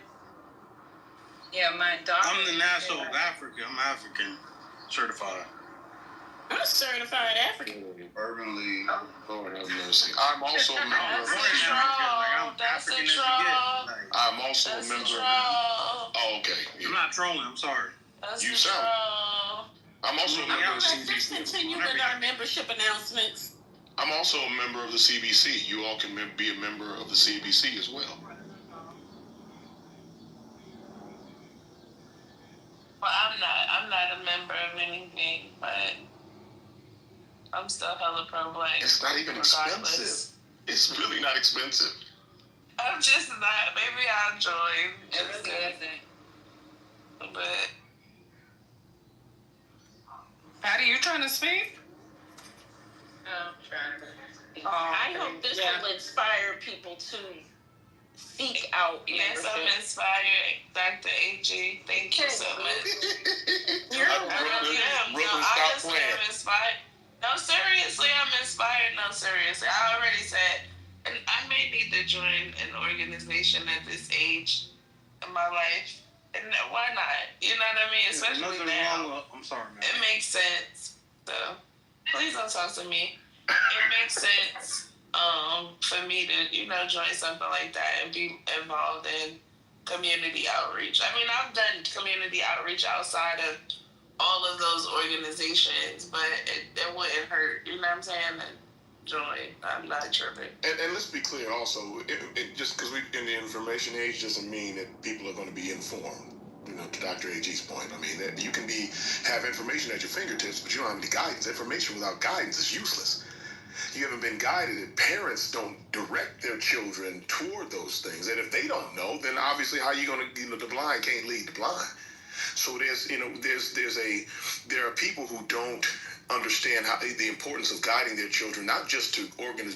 Yeah, my daughter. I'm the National of Africa. I'm African certified. I'm a certified African. Urban League. Lord have mercy. I'm also a member of That's a troll. I'm also a member of Oh, okay. Yeah. I'm not trolling. I'm sorry. You sound. I'm also a member of the Let's just CBC. continue with our membership announcements. I'm also a member of the CBC. You all can be a member of the CBC as well. Well, I'm not a member of anything, but I'm still hella pro-black. It's not even expensive. It's really not expensive. I'm just not. Maybe I'll join. It really isn't. But Patty, you trying to speak? I'm trying to. I hope this will inspire people to seek out yes, I'm membership. inspired, Dr. AG. Thank you so much. You're Honestly, I'm inspired. No, seriously, I'm inspired. No, seriously. I already said, and I may need to join an organization at this age in my life. And why not? You know what I mean? Especially now. I'm sorry, man. It makes sense. So, please don't talk to me. It makes sense for me to, join something like that and be involved in community outreach. I mean, I've done community outreach outside of all of those organizations, but it wouldn't hurt, you know what I'm saying, to join. I'm not tripping. And let's be clear also, it just because we're in the information age doesn't mean that people are going to be informed. To Dr. AG's point, I mean, that you can have information at your fingertips, but you don't have any guidance. Information without guidance is useless. You haven't been guided, and parents don't direct their children toward those things. And if they don't know, then obviously how are you going to, the blind can't lead the blind. So there are people who don't understand the importance of guiding their children, not just to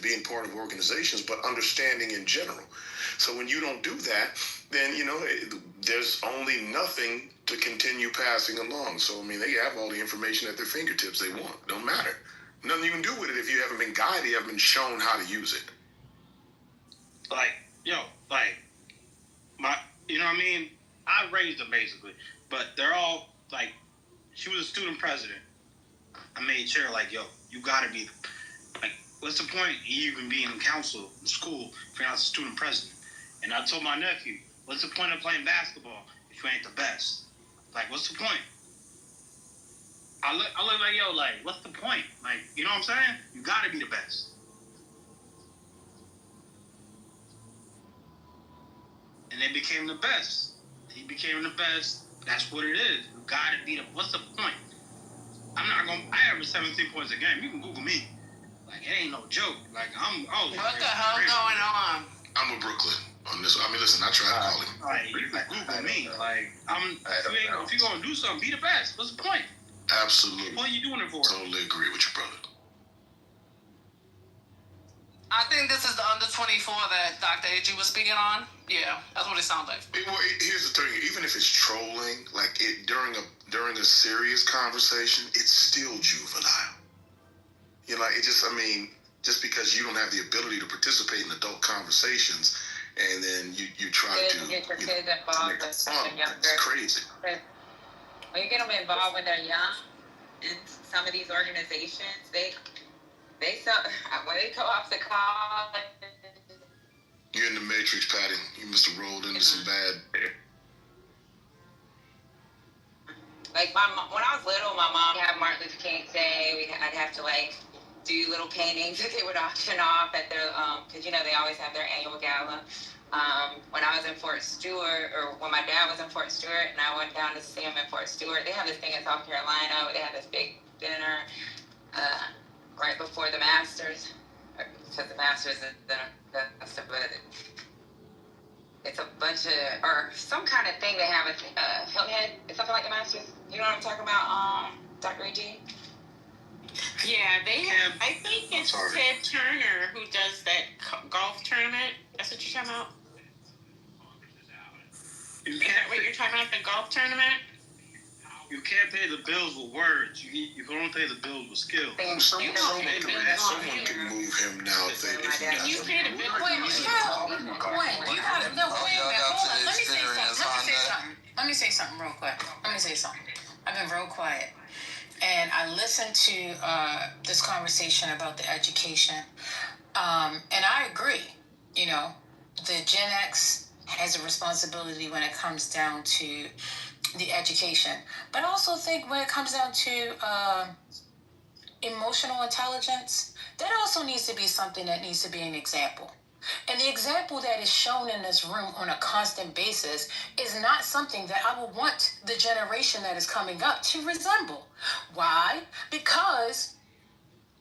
being part of organizations, but understanding in general. So when you don't do that, then, there's only nothing to continue passing along. So, I mean, they have all the information at their fingertips they want. Don't matter. Nothing you can do with it if you haven't been guided, you haven't been shown how to use it. You know what I mean? I raised them basically, but they're all she was a student president. I made sure you gotta be, what's the point of you even being in council in school if you're not a student president? And I told my nephew, what's the point of playing basketball if you ain't the best? What's the point? I look what's the point? You know what I'm saying? You gotta be the best. And they became the best. He became the best. That's what it is. You gotta be what's the point? I average 17 points a game. You can Google me. It ain't no joke. What the hell going on? I'm with Brooklyn on this. I mean, listen, I try to call him. You can Google me. If you're gonna do something, be the best. What's the point? Absolutely. What are you doing it for? Totally agree with you, brother. I think this is the under 24 that Dr. AG was speaking on. Yeah, that's what it sounds like. Here's the thing: even if it's trolling, during a serious conversation, it's still juvenile. Just because you don't have the ability to participate in adult conversations, and then you try to get your kids involved when they're younger. It's crazy. When you get them involved when they're young in some of these organizations, they when they go off to college. You're in the Matrix, Patty. You must have rolled into some bad. When I was little, my mom had Martin Luther King's Day. I'd have to do little paintings that they would auction off at their because they always have their annual gala. When I was in Fort Stewart, or when my dad was in Fort Stewart, and I went down to see him in Fort Stewart, they have this thing in South Carolina where they have this big dinner right before the Masters, because the Masters is the it's a bunch of, or some kind of thing they have, Hilton Head, it's something like the Masters. You know what I'm talking about, Dr. A.G.? Yeah, they have, I think it's Ted Turner who does that golf tournament. That's what you're talking about? Is that what you're talking about, the golf tournament? You can't pay the bills with words. You can only pay the bills with skills. Someone can move him now if they Can you pay the bills? Quinn, you gotta, no, wait a minute, hold on, let me say something real quick. I've been real quiet. And I listened to this conversation about the education. And I agree, you know, the Gen X has a responsibility when it comes down to the education. But I also think when it comes down to emotional intelligence, that also needs to be something that needs to be an example. And the example that is shown in this room on a constant basis is not something that I would want the generation that is coming up to resemble. Why? Because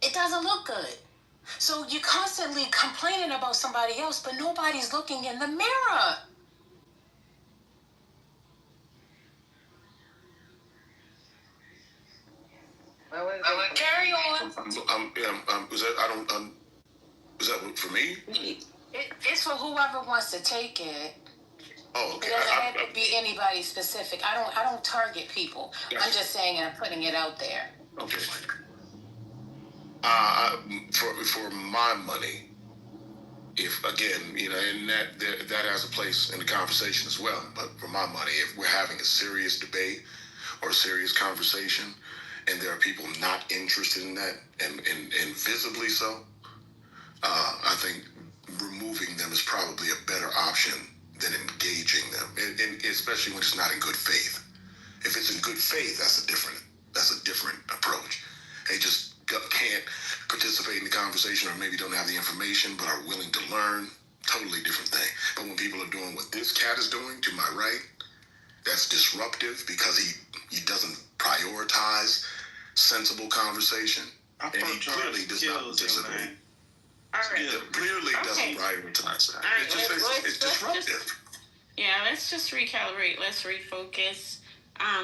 it doesn't look good. So you're constantly complaining about somebody else, but nobody's looking in the mirror. Carry on. Is that for me? It's for whoever wants to take it. Oh, okay. It doesn't have to be anybody specific. I don't target people. I'm just saying and I'm putting it out there. Okay. For my money, if again, you know, and that has a place in the conversation as well. But for my money, if we're having a serious debate or a serious conversation, and there are people not interested in that, and visibly so, I think removing them is probably a better option than engaging them, and especially when it's not in good faith. If it's in good faith, that's a different approach. They just can't participate in the conversation, or maybe don't have the information, but are willing to learn. Totally different thing. But when people are doing what this cat is doing to my right, that's disruptive because he doesn't prioritize sensible conversation, and he clearly does not participate. Clearly doesn't prioritize that. It's disruptive. Let's just recalibrate. Let's refocus.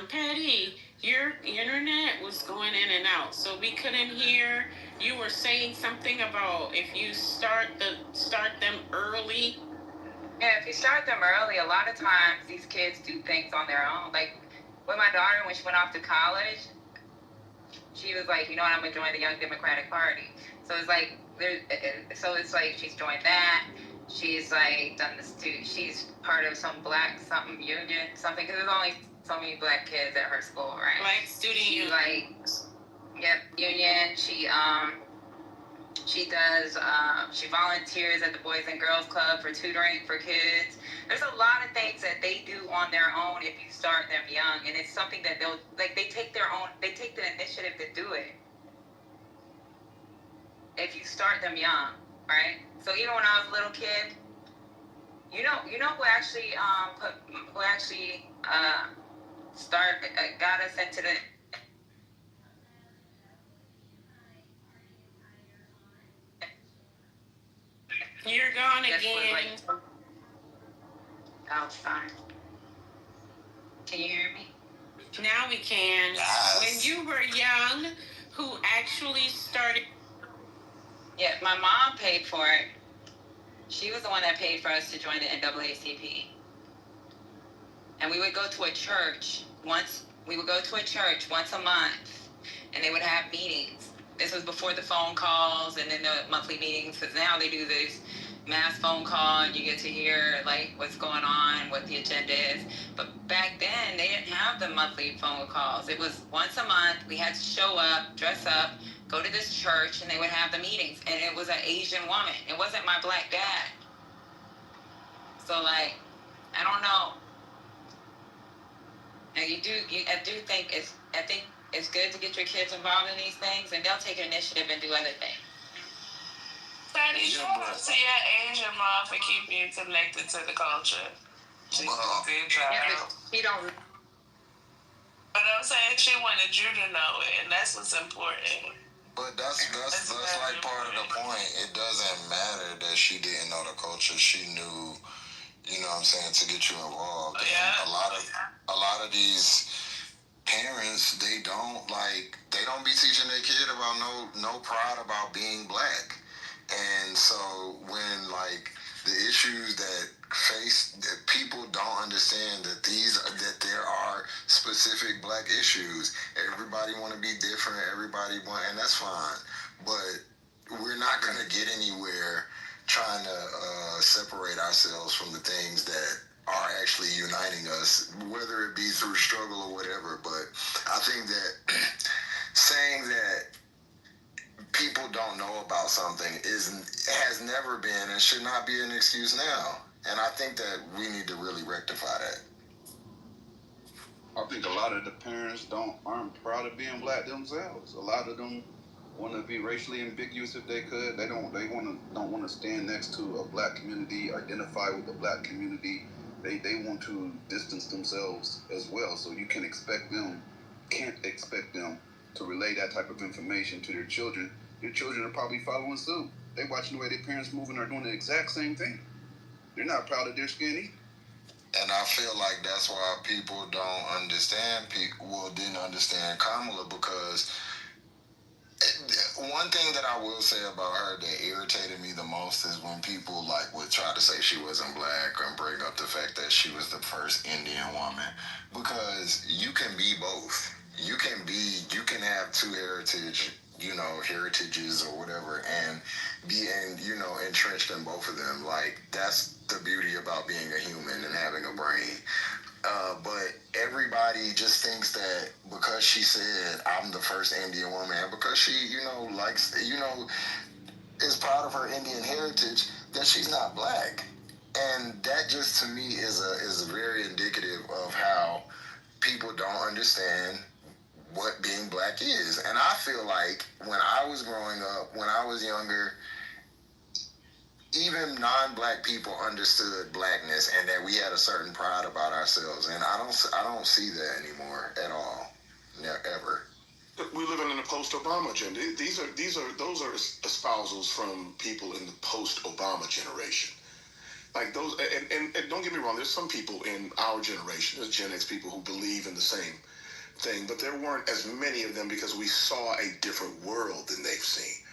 Patty, your internet was going in and out, so we couldn't hear. You were saying something about if you start them early. Yeah, if you start them early, a lot of times these kids do things on their own. Like with my daughter, when she went off to college, she was like, you know what, I'm gonna join the Young Democratic Party. So it's like she's joined that. She's like done this too. She's part of some black union, something, because there's only so many black kids at her school, right? Black student union. Union. She does. She volunteers at the Boys and Girls Club for tutoring for kids. There's a lot of things that they do on their own if you start them young, and it's something that they take the initiative to do it. If you start them young, right? So even when I was a little kid, you know who actually got us into the. You're gone again. Oh, fine. Can you hear me? Now we can. Yes. When you were young, who actually started? Yeah, my mom paid for it. She was the one that paid for us to join the NAACP. And we would go to a church once a month, and they would have meetings. This was before the phone calls and then the monthly meetings, because now they do this mass phone call and you get to hear like what's going on, what the agenda is. But back then they didn't have the monthly phone calls. It was once a month. We had to show up, dress up, go to this church, and they would have the meetings. And it was an Asian woman. It wasn't my black dad. So like, I don't know. And I think it's good to get your kids involved in these things, and they'll take initiative and do other things. Daddy, you want to see your Asian mom for keeping you connected to the culture. She did try. Yeah, but she don't. But I'm saying she wanted you to know it, and that's what's important. But that's like part of the point. It doesn't matter that she didn't know the culture. She knew, You know what I'm saying, to get you involved. Yeah. And a lot of these parents, they don't be teaching their kid about no pride about being black. And so when like the issues that people don't understand that there are specific black issues. Everybody want to be different. And that's fine. But we're not gonna get anywhere trying to separate ourselves from the things that are actually uniting us, whether it be through struggle or whatever. But I think that saying that people don't know about something has never been and should not be an excuse now. And I think that we need to really rectify that. I think a lot of the parents aren't proud of being black themselves. A lot of them want to be racially ambiguous if they could. They don't want to stand next to a black community, identify with the black community. They want to distance themselves as well. So you can't expect them to relay that type of information to their children. Their children are probably following suit. They're watching the way their parents moving are doing the exact same thing. They're not proud of their skin either. And I feel like that's why people don't understand, didn't understand Kamala, because one thing that I will say about her that irritated me the most is when people would try to say she wasn't black and bring up the fact that she was the first Indian woman, because you can be both. You can have two heritages or whatever, and be entrenched in both of them. Like, that's the beauty about being a human and having a brain. But everybody just thinks that because she said I'm the first Indian woman, and because she, is proud of her Indian heritage, that she's not black. And that just to me is very indicative of how people don't understand what being black is. And I feel like when I was growing up, when I was younger, even non-black people understood blackness and that we had a certain pride about ourselves. And I don't see that anymore at all. Never, ever. We're living in a post-Obama agenda. Those are espousals from people in the post-Obama generation. Like those, and don't get me wrong, there's some people in our generation, there's Gen X people who believe in the same thing, but there weren't as many of them because we saw a different world than they've seen.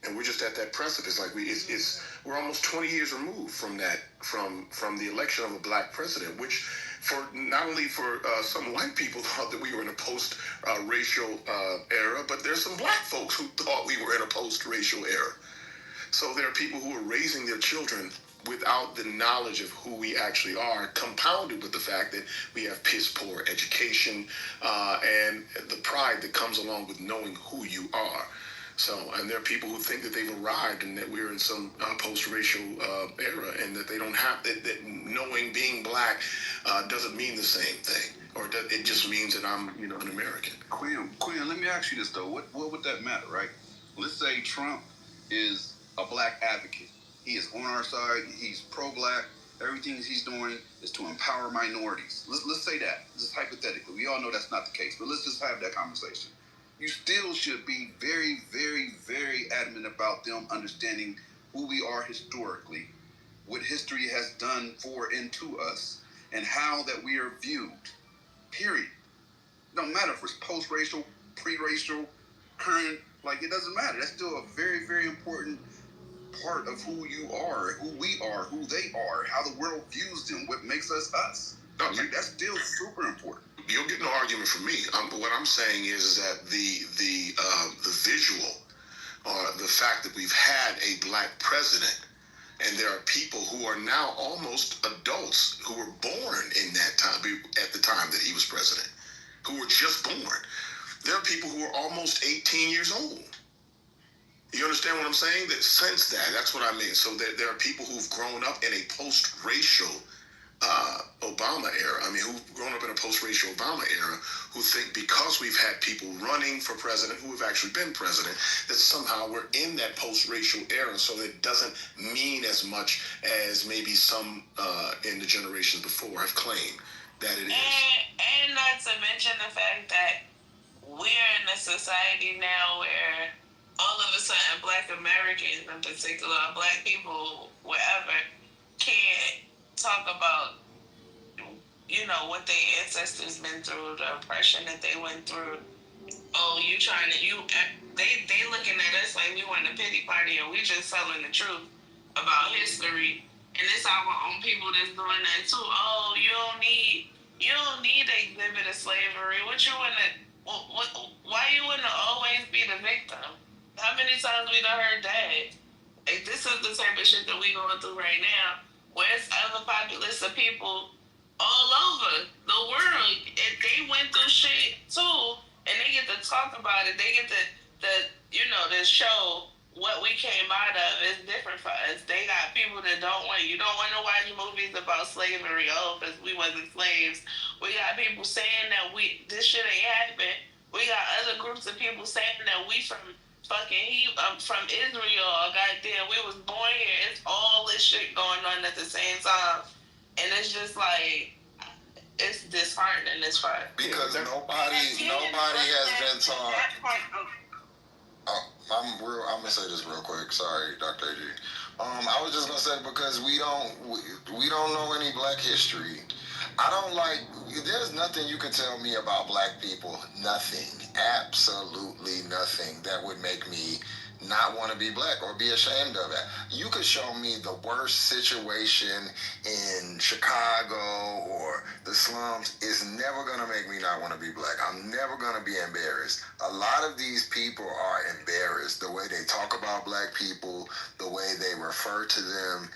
And we're just at that precipice. Like we're almost 20 years removed from that, from the election of a black president, which for not only for some white people thought that we were in a post-racial era, but there's some black folks who thought we were in a post-racial era. So there are people who are raising their children without the knowledge of who we actually are, compounded with the fact that we have piss poor education and the pride that comes along with knowing who you are. So, and there are people who think that they've arrived and that we're in some post-racial era, and that they don't have that knowing being black doesn't mean the same thing, or it just means that I'm an American. Quinn, let me ask you this though: what would that matter, right? Let's say Trump is a black advocate. He is on our side. He's pro-black. Everything he's doing is to empower minorities. Let's say that. Just hypothetically, we all know that's not the case, but let's just have that conversation. You still should be very, very, very adamant about them understanding who we are historically, what history has done for and to us, and how that we are viewed. Period. It don't matter if it's post-racial, pre-racial, current, it doesn't matter. That's still a very, very important part of who you are, who we are, who they are, how the world views them, what makes us us. That's still super important. You'll get no argument from me. But what I'm saying is that the visual, or the fact that we've had a black president, and there are people who are now almost adults who were born in that time, at the time that he was president, who were just born. There are people who are almost 18 years old. You understand what I'm saying? That since that's what I mean. So there are people who've grown up in a post-racial Obama era. I mean, who've grown up in a post-racial Obama era, who think because we've had people running for president who have actually been president, that somehow we're in that post-racial era. So it doesn't mean as much as maybe some in the generations before have claimed that it is. And not to mention the fact that we're in a society now where all of a sudden black Americans in particular, black people, wherever, can't talk about, you know, what their ancestors been through, the oppression that they went through. Oh, you trying to, they looking at us like we want a pity party, and we just telling the truth about history. And it's our own people that's doing that too. Oh, you don't need the exhibit of slavery. Why you wanna always be the victim? How many times we done heard that? Like, this is the type of shit that we going through right now. Where's other populace of people all over the world, and they went through shit too, and they get to talk about it. They get to to show what we came out of. Is different for us. They got people that don't want to watch movies about slavery. Oh, because we wasn't slaves. We got people saying that this shit ain't happened. We got other groups of people saying that we from from Israel. Goddamn, we was born here. It's all this shit going on at the same time, and it's just like, it's disheartening as fuck. Because nobody has been taught. I'm gonna say this real quick. Sorry, Dr. AG. I was just gonna say, because we don't know any Black history. I don't like. There's nothing you can tell me about Black people. Nothing. Absolutely nothing that would make me not want to be Black or be ashamed of it. You could show me the worst situation in Chicago or the slums. It's never going to make me not want to be Black. I'm never going to be embarrassed. A lot of these people are embarrassed. The way they talk about Black people, the way they refer to them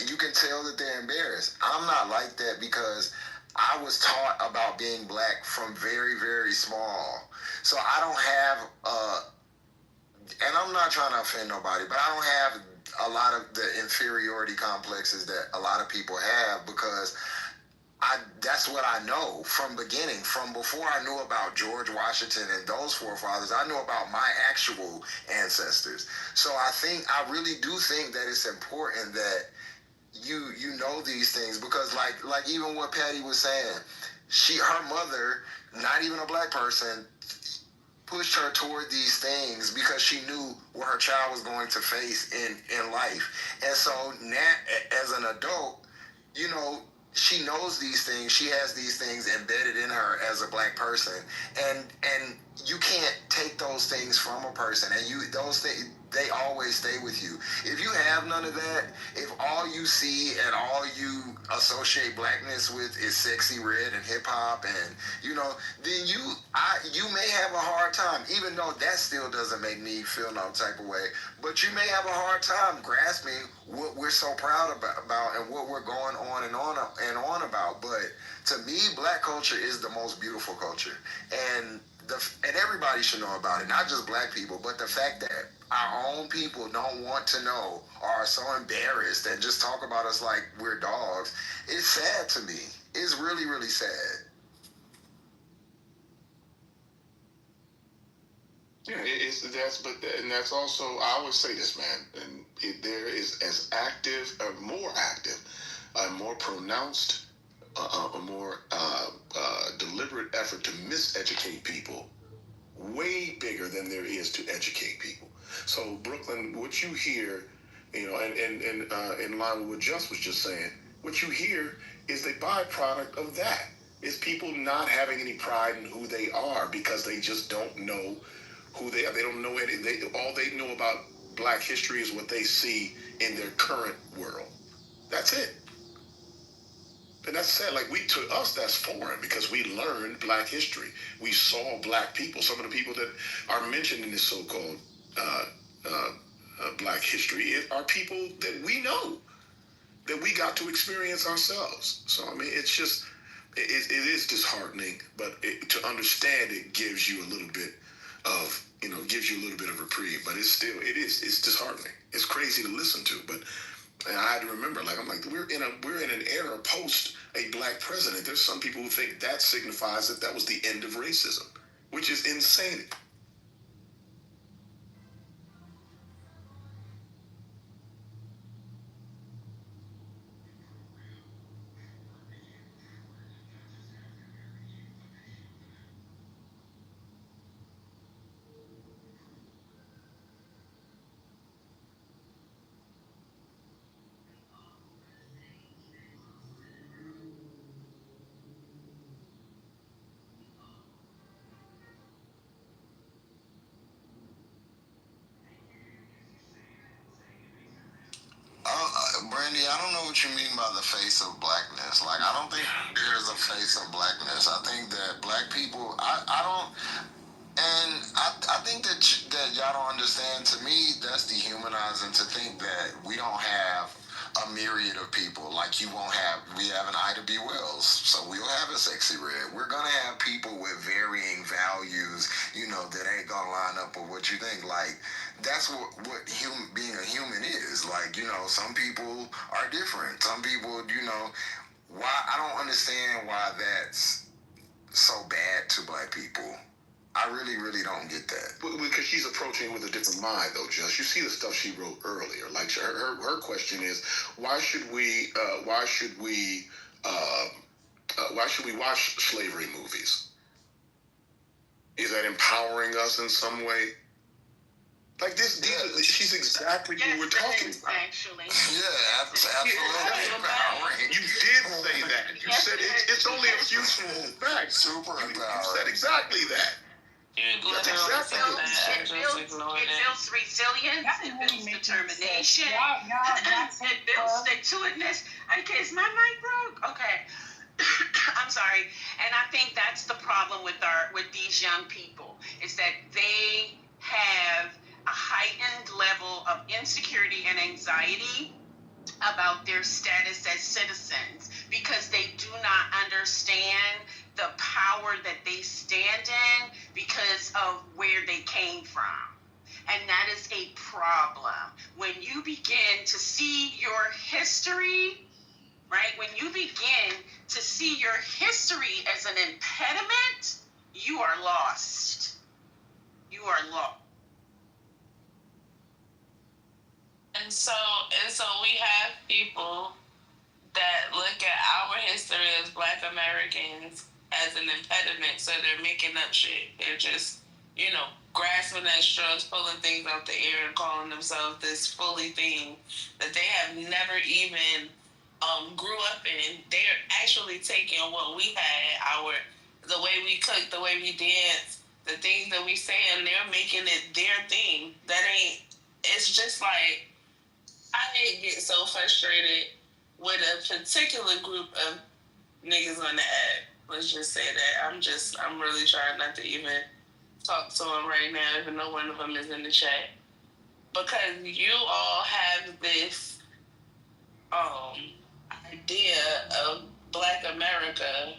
you can tell that they're embarrassed. I'm not like that because I was taught about being Black from very, very small. So I don't have, and I'm not trying to offend nobody, but I don't have a lot of the inferiority complexes that a lot of people have, because that's what I know from beginning. From before I knew about George Washington and those forefathers, I knew about my actual ancestors. So I really do think that it's important that you know these things, because like even what Patty was saying, her mother, not even a Black person, pushed her toward these things because she knew what her child was going to face in life. And so now, as an adult, she knows these things. She has these things embedded in her as a Black person, and you can't take those things from a person. And those things, they always stay with you. If you have none of that, if all you see and all you associate Blackness with is sexy red and hip hop, and then you may have a hard time. Even though that still doesn't make me feel no type of way, but you may have a hard time grasping what we're so proud about and what we're going on and on about. But to me, Black culture is the most beautiful culture, and everybody should know about it. Not just Black people, but the fact that our own people don't want to know, or are so embarrassed and just talk about us like we're dogs. It's sad to me. It's really, really sad. Yeah, that's also, I always say this, man, and there is as active, or more active, a more pronounced, a more deliberate effort to miseducate people, way bigger than there is to educate people. So Brooklyn, what you hear, and in line with what Just was just saying, what you hear is the byproduct of that. It's people not having any pride in who they are because they just don't know who they are. They don't know all they know about Black history is what they see in their current world. That's it. And that's sad. Like, to us, that's foreign because we learned Black history. We saw Black people. Some of the people that are mentioned in this so-called Black history are people that we know, that we got to experience ourselves. So, I mean, it's just, it is disheartening, but to understand it gives you a little bit of, gives you a little bit of reprieve, but it's disheartening. It's crazy to listen to, but I had to remember, we're in an era post a Black president. There's some people who think that signifies that was the end of racism, which is insane. Brandy, I don't know what you mean by the face of blackness. Like, I don't think there's a face of blackness. I think that black people, I don't, and I think that y'all don't understand. To me, that's dehumanizing to think that we don't have a myriad of people. Like, we have an Ida B. Wells, so we'll have a Sexy Red. We're gonna have people with varying values, that ain't gonna line up with what you think. Like, that's what being a human is. Like, some people are different. Some people, why, I don't understand why that's so bad to black people. I really, really don't get that. Because she's approaching it with a different mind, though, Just. You see the stuff she wrote earlier. Like, her question is, why should we watch slavery movies? Is that empowering us in some way? Like this, she's exactly what we're talking about. Actually. Yeah, absolutely. You did say that. You said it's only a few small facts. Super empowering. You said exactly that. It builds resilience, it builds determination, it builds stick-to-itness. Okay, is my mic broke? Okay. I'm sorry. And I think that's the problem with these young people, is that they have a heightened level of insecurity and anxiety about their status as citizens, because they do not understand the power that they stand in because of where they came from. And that is a problem. When you begin to see your history, right? When you begin to see your history as an impediment, you are lost. You are lost. And so we have people that look at our history as Black Americans as an impediment, so they're making up shit. They're just, grasping at straws, pulling things out the air and calling themselves this fully thing that they have never even grew up in. They're actually taking what we had, the way we cook, the way we dance, the things that we say, and they're making it their thing. It's just like, I get so frustrated with a particular group of niggas on the app. Let's just say that. I'm really trying not to even talk to them right now, even though one of them is in the chat. Because you all have this idea of Black America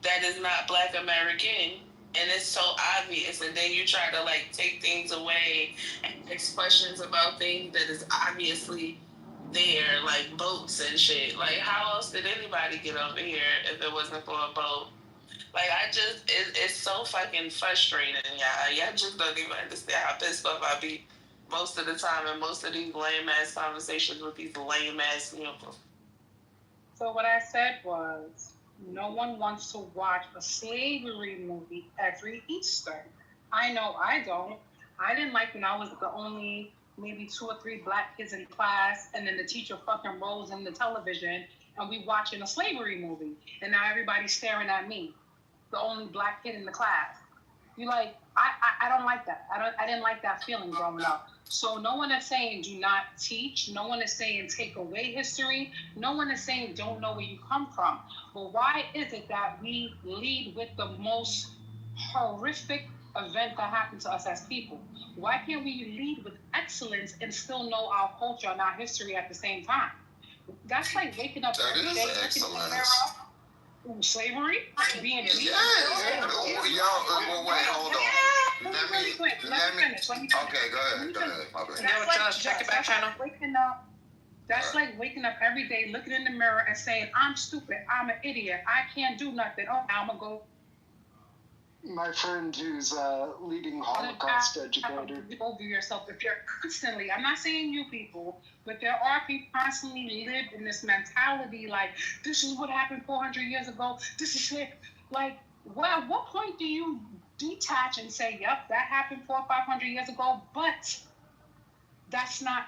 that is not Black American, and it's so obvious, and then you try to take things away and ask questions about things that is obviously there, like boats and shit. Like, how else did anybody get over here if it wasn't for a boat? Like, it's so fucking frustrating, y'all. Y'all just don't even understand how pissed off I be most of the time in most of these lame-ass conversations with these lame-ass people. So what I said was, no one wants to watch a slavery movie every Easter. I know I don't. I didn't like when I was the only maybe 2 or 3 Black kids in class, and then the teacher fucking rolls in the television and we watching a slavery movie, and now everybody's staring at me, the only Black kid in the class. I don't like that. I didn't like that feeling growing up. So no one is saying do not teach. No one is saying take away history. No one is saying don't know where you come from. But why is it that we lead with the most horrific event that happened to us as people? Why can't we lead with excellence and still know our culture and our history at the same time? That's like waking up every day, looking in the mirror. Slavery, being beaten. Y'all, wait, hold on. Let me finish. Okay, go ahead. Check it back channel. That's like waking up every day, looking in the mirror and saying, I'm stupid, I'm an idiot, I can't do nothing. Oh, now I'm gonna go. My friend who's leading Holocaust educator. Over yourself. If you're constantly, I'm not saying you people, but there are people constantly live in this mentality like, this is what happened 400 years ago. This is it. Like, well, at what point do you detach and say, yep, that happened 400 or 500 years ago, but that's not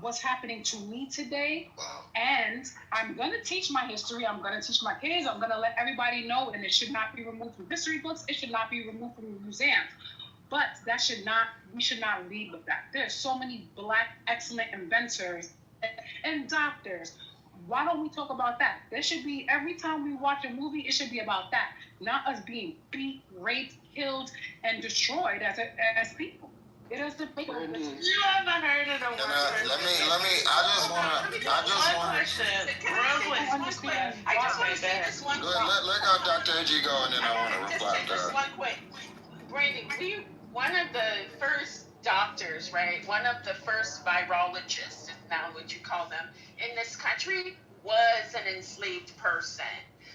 what's happening to me today? Wow. And I'm going to teach my history. I'm going to teach my kids. I'm going to let everybody know, and it should not be removed from history books. It should not be removed from museums. But we should not lead with that. There's so many Black excellent inventors and doctors Why don't we talk about that? There should be, every time we watch a movie, it should be about that, not us being beat, raped, killed, and destroyed as people. It doesn't make a difference. You ever heard of the word? I just want question. Real quick. I just want to say this one. Let Dr. AG go, and then I want to reply to Just that. one quick. Brandon, one of the first doctors, right? One of the first virologists, is now what you call them, in this country was an enslaved person.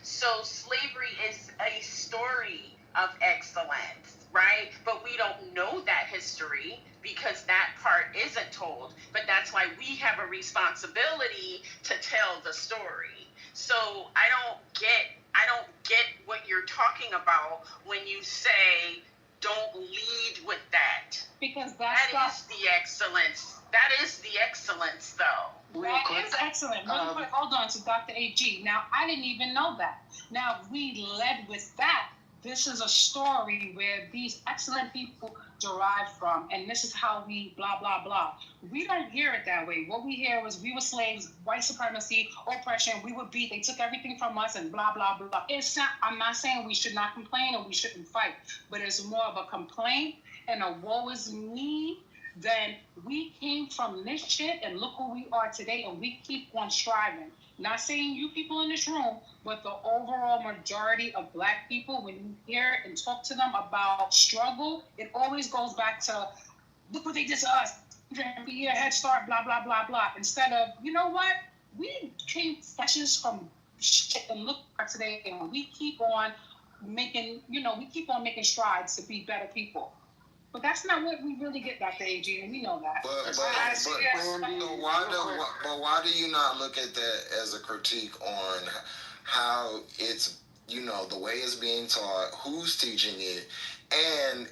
So slavery is a story of excellence, right? But we don't know that history because that part isn't told. But that's why we have a responsibility to tell the story. So I don't get what you're talking about when you say don't lead with that. Because that is the excellence. That is the excellence, though. That is excellent. Really quick, hold on to Dr. AG. Now, I didn't even know that. Now, we led with that. This is a story where these excellent people derive from, and this is how we blah, blah, blah. We don't hear it that way. What we hear was we were slaves, white supremacy, oppression, we were beat, they took everything from us, and blah, blah, blah. I'm not saying we should not complain or we shouldn't fight, but it's more of a complaint and a woe is me. Then we came from this shit and look who we are today, and we keep on striving. Not saying you people in this room, but the overall majority of Black people, when you hear and talk to them about struggle, it always goes back to, look what they did to us, be a head start, blah, blah, blah, blah. Instead of, you know what? We came sessions from shit and look at today, and we keep on making strides to be better people. But that's not what we really get, Dr. AG, and we know that. But why do you not look at that as a critique on how it's, the way it's being taught, who's teaching it, and,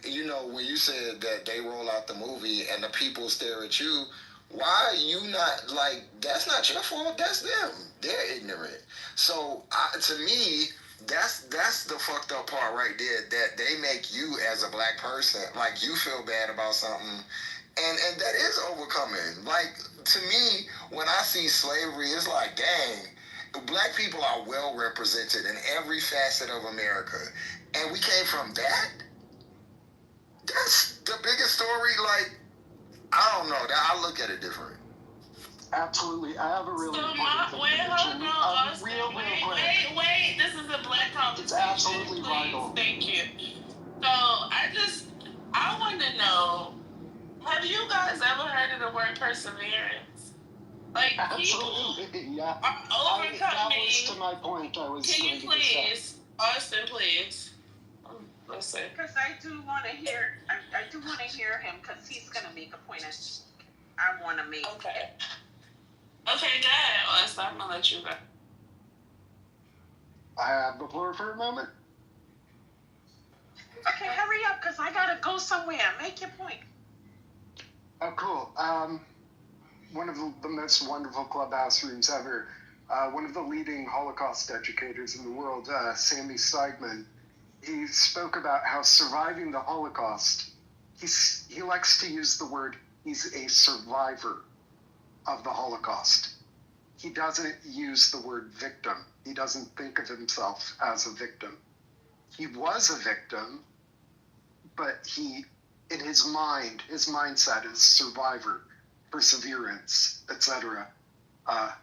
when you said that they roll out the movie and the people stare at you, why are you not, that's not your fault, that's them. They're ignorant. So, to me, that's the fucked up part right there, that they make you as a Black person, you feel bad about something, and that is overcoming. To me, when I see slavery, it's like, dang, Black people are well represented in every facet of America, and we came from that? That's the biggest story, I don't know, I look at it different. Absolutely. I have a really important thing wait, hold on, Austin. Wait. This is a Black conversation. It's absolutely please. vital. Thank you. So, I want to know, have you guys ever heard of the word perseverance? Absolutely, yeah. Are overcoming. That was to my point. Can you please, Austin, please? Listen. Because I do want to hear him, because he's going to make a point I want to make. Okay. Okay, go ahead, Austin. I'm going to let you go. I have the floor for a moment. Okay, hurry up, because I got to go somewhere. Make your point. Oh, cool. One of the most wonderful clubhouse rooms ever. One of the leading Holocaust educators in the world, Sammy Steigman, he spoke about how surviving the Holocaust, he likes to use the word, he's a survivor of the Holocaust. He doesn't use the word victim. He doesn't think of himself as a victim. He was a victim, but in his mindset is survivor, perseverance, etc.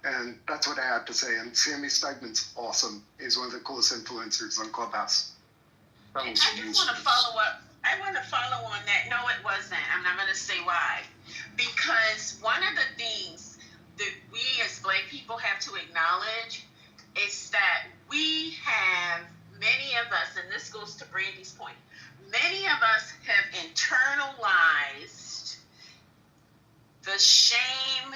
And that's what I had to say. And Sammy Steigman's awesome. He's one of the coolest influencers on Clubhouse. I just want to follow up. I want to follow on that. No, it wasn't. I'm not going to say why. Because one of the things that we as Black people have to acknowledge is that we have, many of us, and this goes to Brandy's point, many of us have internalized the shame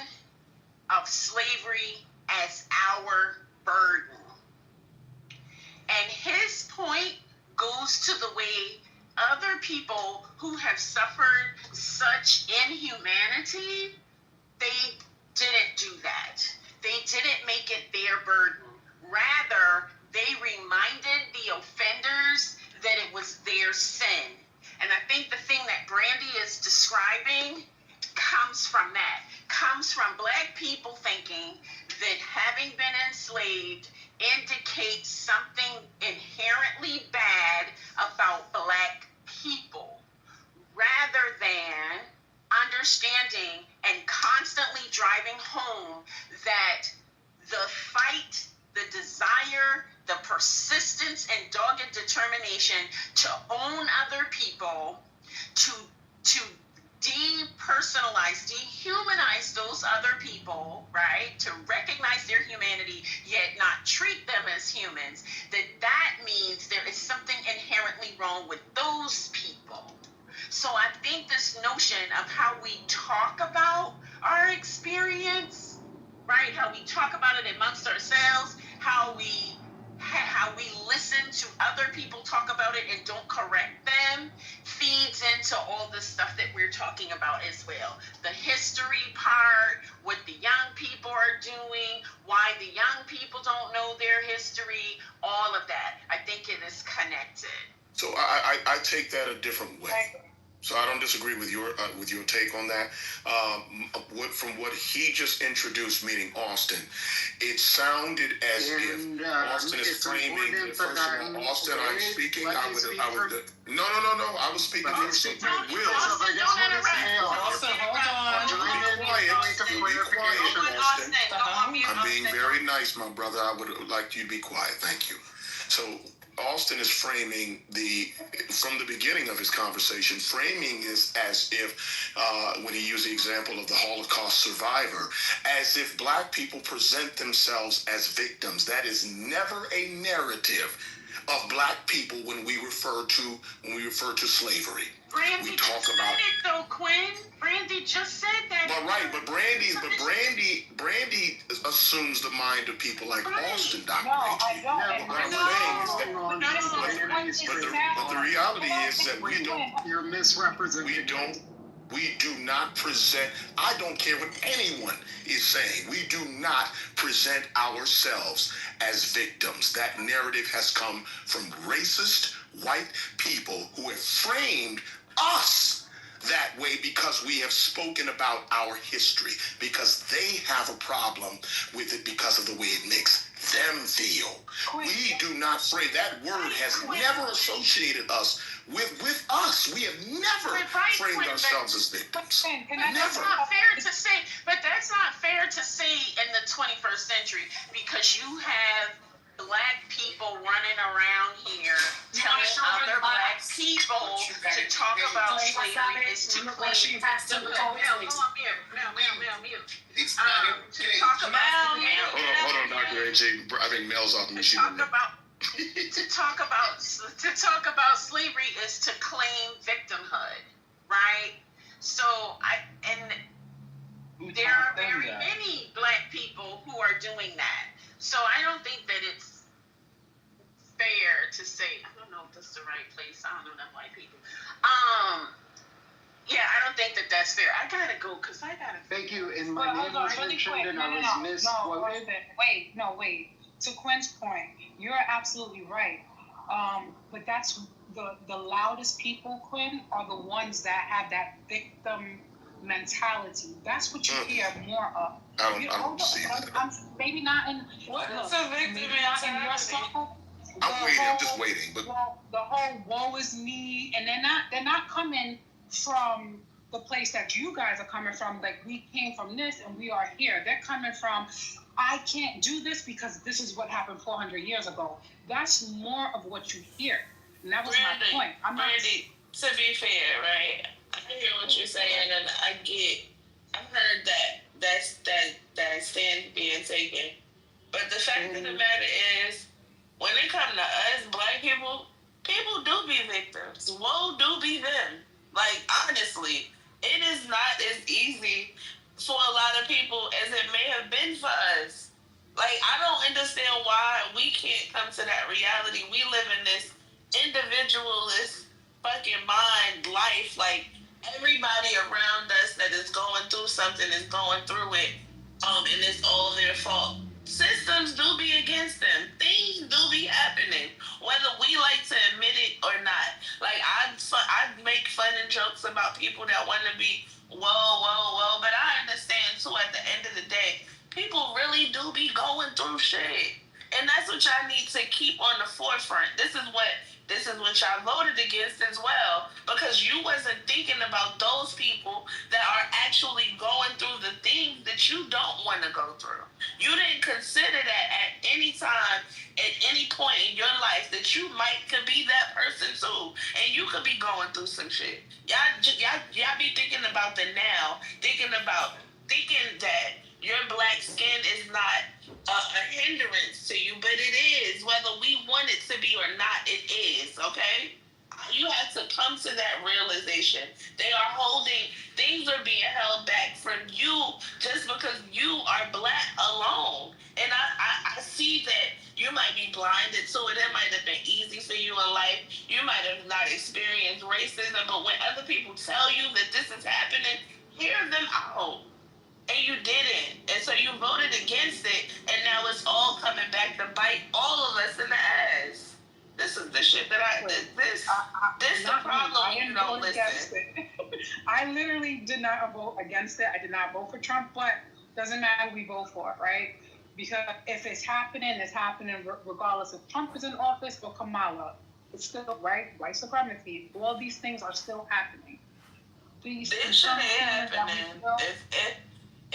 of slavery as our burden. And his point goes to the way other people who have suffered such inhumanity, they didn't do that. They didn't make it their burden. Rather, they reminded the offenders that it was their sin. And I think the thing that Brandy is describing comes from that. Comes from Black people thinking that having been enslaved indicates something inherently bad about Black people, rather than understanding and constantly driving home that the fight, the desire, the persistence and dogged determination to own other people, to depersonalize, dehumanize those other people, right? To recognize their humanity, yet not treat them as humans, that means there is something inherently wrong with those people. So I think this notion of how we talk about our experience, right? How we talk about it amongst ourselves, how we listen to other people talk about it and don't correct them, feeds into all the stuff that we're talking about as well. The history part, what the young people are doing, why the young people don't know their history, all of that. I think it is connected. So I take that a different way. So I don't disagree with your take on that. From what he just introduced, meaning Austin, it sounded as if Austin is framing. First of all, Austin, I'm speaking. I would. No. I was speaking to you. Austin, don't interrupt. Austin, hold on. I'm being very nice, my brother. I would like you to be quiet. Thank you. So Austin is framing from the beginning of his conversation, framing is as if, when he used the example of the Holocaust survivor, as if Black people present themselves as victims. That is never a narrative of Black people when we refer to slavery. Brandy we talk just about said it though, Quinn. Brandy just said that. But Brandy assumes the mind of people like Austin, Dr. No, I don't. What I'm saying is that, but the reality is that You're misrepresenting. We do not present. I don't care what anyone is saying. We do not present ourselves as victims. That narrative has come from racist white people who have framed us that way because we have spoken about our history, because they have a problem with it because of the way it makes them feel. We do not frame. That word has never associated us with us. We have never framed ourselves as victims. That's not fair to say. But that's not fair to say in the 21st century, because you have Black people running around here telling other Black people to talk about slavery is to clean. To talk about Hold on, Dr. AJ. I think Mel's off the machine. To talk about slavery is to claim victimhood, right? So there are very many Black people who are doing that. So I don't think that it's fair to say, I don't know if this is the right place. I don't know them white people. Yeah, I don't think that that's fair. I gotta go because I gotta. Thank you. And my name was mentioned and I was misquoted. Wait. To Quinn's point, you're absolutely right. But that's the loudest people, Quinn, are the ones that have that victim mentality. That's what you hear more of. I don't see that. Maybe not in. What is a victim mentality? I'm just waiting. But the whole woe is me, and they're not coming from the place that you guys are coming from. Like, we came from this and we are here. They're coming from, I can't do this because this is what happened 400 years ago. That's more of what you hear. And that was my point. Brandy, to be fair, right? I hear what you're saying, and I've heard that stand being taken. But the fact of the matter is, when it comes to us, Black people do be victims. Woe do be them. Like, honestly, it is not as easy for a lot of people as it may have been for us. Like, I don't understand why we can't come to that reality. We live in this individualist fucking mind life. Like, everybody around us that is going through something is going through it, and it's all their fault. Systems do be against them. Things do be happening, whether we like to admit it or not. Like, I make fun and jokes about people that want to be, whoa, what y'all need to keep on the forefront. This is what y'all voted against as well, because you wasn't thinking about those people that are actually going through the things that you don't want to go through. You didn't consider that at any time, at any point in your life, that you could be that person too, and you could be going through some shit. Y'all be thinking about the now, thinking that your black skin is not a hindrance to you, but it is. Whether we want it to be or not, it is, okay? You have to come to that realization. Things are being held back from you just because you are black alone. And I see that you might be blinded to it. It might have been easy for you in life. You might have not experienced racism, but when other people tell you that this is happening, hear them out. And you didn't. And so you voted against it, and now it's all coming back to bite all of us in the ass. This is the shit that this the problem when you don't listen. I literally did not vote against it. I did not vote for Trump, but doesn't matter who we vote for, right? Because if it's happening regardless if Trump is in office or Kamala. It's still, right? White supremacy. All these things are still happening. This shit ain't happening.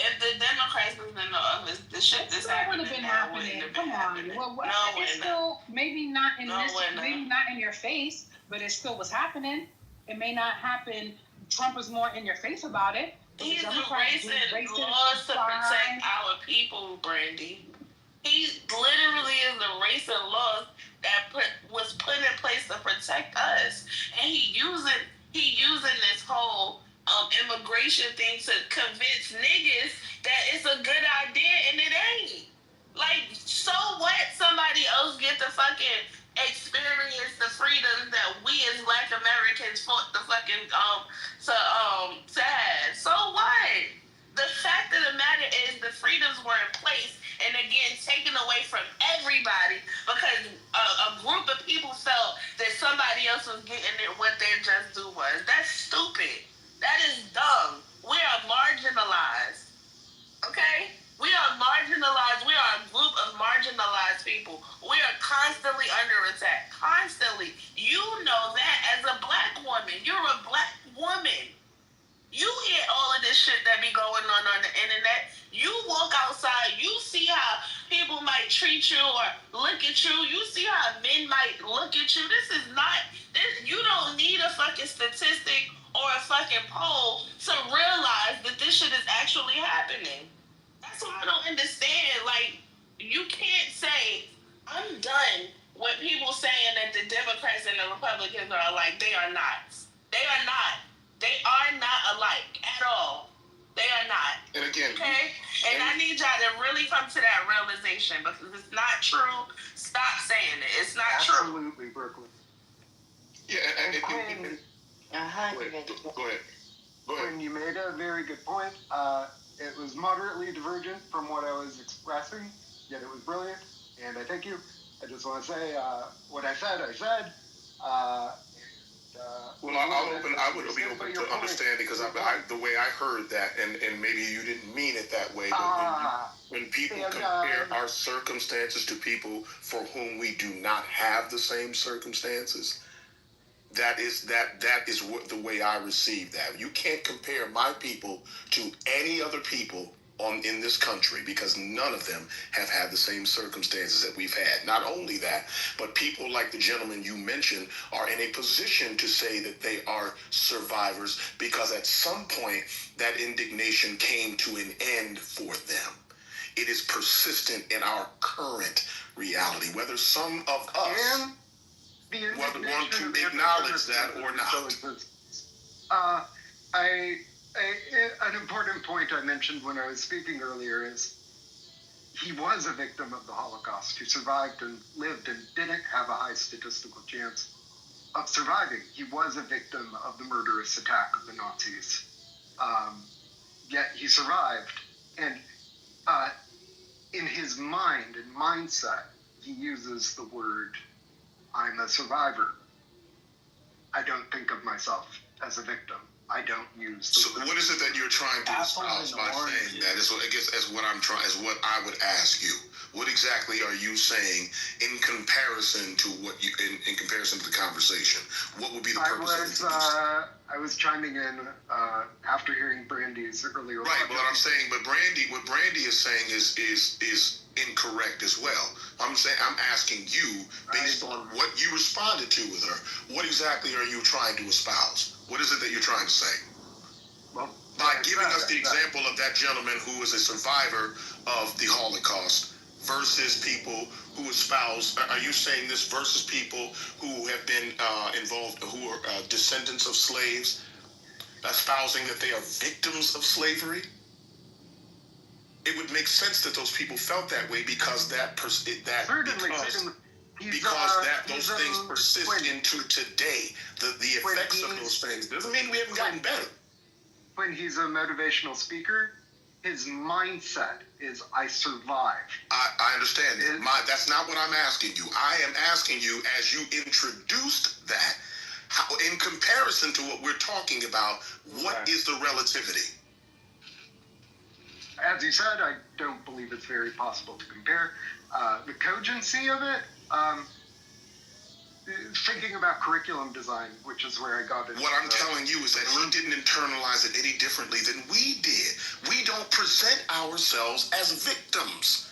If the Democrats was in the office, the shit that's happening would have been happening. Come on. Well, it's still maybe not in maybe not in your face, but it still was happening. It may not happen. Trump was more in your face about it. He's erasing laws to protect our people, Brandy. He literally is erasing laws that was put in place to protect us, and he using this whole immigration thing to convince niggas that it's a good idea, and it ain't. Like, so what? Somebody else get to fucking experience the freedoms that we as Black Americans fought to fucking to have. So what? The fact of the matter is the freedoms were in place and again taken away from everybody because a group of people felt that somebody else was getting it what their just due was. That's stupid. That is dumb. We are marginalized. Okay? We are marginalized. We are a group of marginalized people. We are constantly under attack. Constantly. You know that as a black woman. You're a black woman. You hear all of this shit that be going on the internet. You walk outside. You see how people might treat you or look at you. You see how men might look at you. This is not... You don't need a fucking statistic or a fucking poll to realize that this shit is actually happening. That's why I don't understand. Like, you can't say, I'm done with people saying that the Democrats and the Republicans are alike. They are not. They are not. They are not alike at all. They are not. And again, okay? And I need y'all to really come to that realization because it's not true. Stop saying it. It's not true. Absolutely, Brooklyn. Yeah, and go ahead. Quinn, you made a very good point. It was moderately divergent from what I was expressing, yet it was brilliant, and I thank you. I just want to say what I said. Well, I would be open to understanding because the way I heard that, and maybe you didn't mean it that way, but when people compare our circumstances to people for whom we do not have the same circumstances, that is what the way I receive that. You can't compare my people to any other people in this country because none of them have had the same circumstances that we've had. Not only that, but people like the gentleman you mentioned are in a position to say that they are survivors because at some point that indignation came to an end for them. It is persistent in our current reality, whether some of us whether want to acknowledge that or not. An important point I mentioned when I was speaking earlier is he was a victim of the Holocaust who survived and lived and didn't have a high statistical chance of surviving. He was a victim of the murderous attack of the Nazis. Yet he survived. And in his mind and mindset, he uses the word, I'm a survivor. I don't think of myself as a victim. I don't use the word. What is it that you're trying to espouse by saying that? Is what I guess as what I'm trying, as what I would ask you. What exactly are you saying in comparison to what you in comparison to the conversation? What would be the purpose of I was chiming in after hearing Brandy's earlier. Right, but what I'm saying, what Brandy is saying is incorrect as well. I'm asking you, based on what you responded to with her, what exactly are you trying to espouse? What is it that you're trying to say? Well, by giving us the example of that gentleman who is a survivor of the Holocaust versus people who espouse, are you saying this versus people who have been involved, who are descendants of slaves, espousing that they are victims of slavery? It would make sense that those people felt that way because those things persist into today. The effects of those things doesn't mean we haven't gotten better. When he's a motivational speaker, his mindset is I survive. I understand. That's not what I'm asking you. I am asking you, as you introduced that, how, in comparison to what we're talking about, what is the relativity? As you said, I don't believe it's very possible to compare. The cogency of it, thinking about curriculum design, which is where I got it. What I'm telling you is that he didn't internalize it any differently than we did. We don't present ourselves as victims.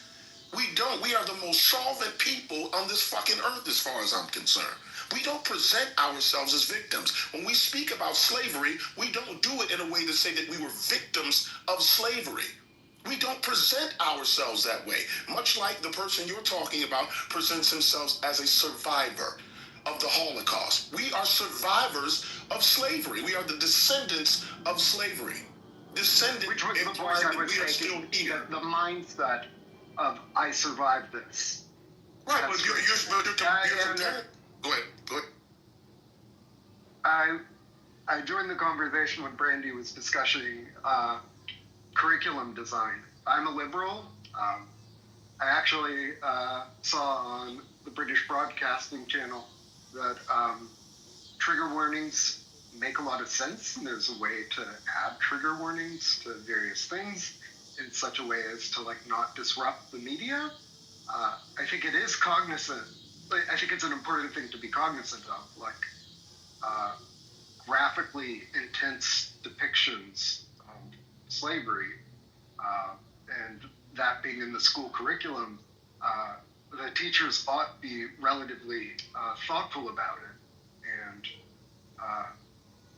We don't. We are the most solvent people on this fucking earth as far as I'm concerned. We don't present ourselves as victims. When we speak about slavery, we don't do it in a way to say that we were victims of slavery. We don't present ourselves that way. Much like the person you're talking about presents himself as a survivor of the Holocaust. We are survivors of slavery. We are the descendants of slavery. Which was the point I was taking, the mindset of I survived this. Right, but you're go ahead. I joined the conversation when Brandy was discussing curriculum design. I'm a liberal. I actually saw on the British Broadcasting Channel that trigger warnings make a lot of sense, and there's a way to add trigger warnings to various things in such a way as to not disrupt the media. I think it is cognizant. I think it's an important thing to be cognizant of, graphically intense depictions of slavery, and that being in the school curriculum. The teachers ought to be relatively thoughtful about it, and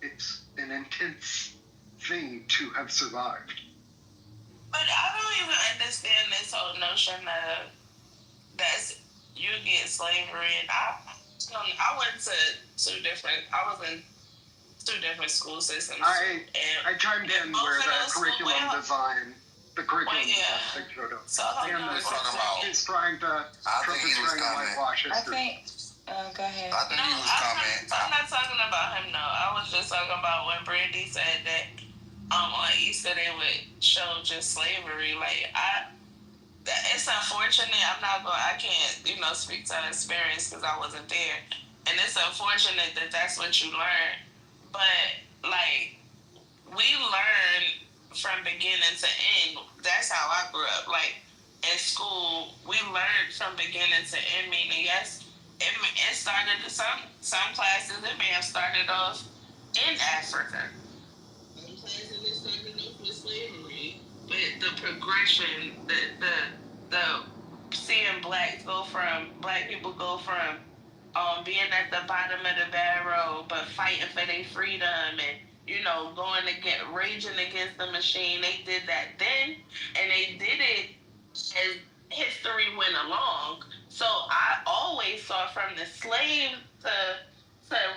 it's an intense thing to have survived. But I don't even understand this whole notion of you get slavery, and I went to I was in two different school systems. I chimed in where the curriculum design. The curriculum design showed up. So he's trying to whitewash history. Go ahead. I'm not talking about him, no. I was just talking about when Brandy said that on Easter they would show just slavery. It's unfortunate. I can't, speak to experience because I wasn't there. And it's unfortunate that that's what you learn. But, we learn from beginning to end. That's how I grew up. In school, we learned from beginning to end, meaning, yes, it started, some classes, it may have started off in Africa. Some classes, it started off with slavery. But the progression, the seeing black people go from being at the bottom of the barrel, but fighting for their freedom and, raging against the machine. They did that then, and they did it as history went along. So I always saw from the slave to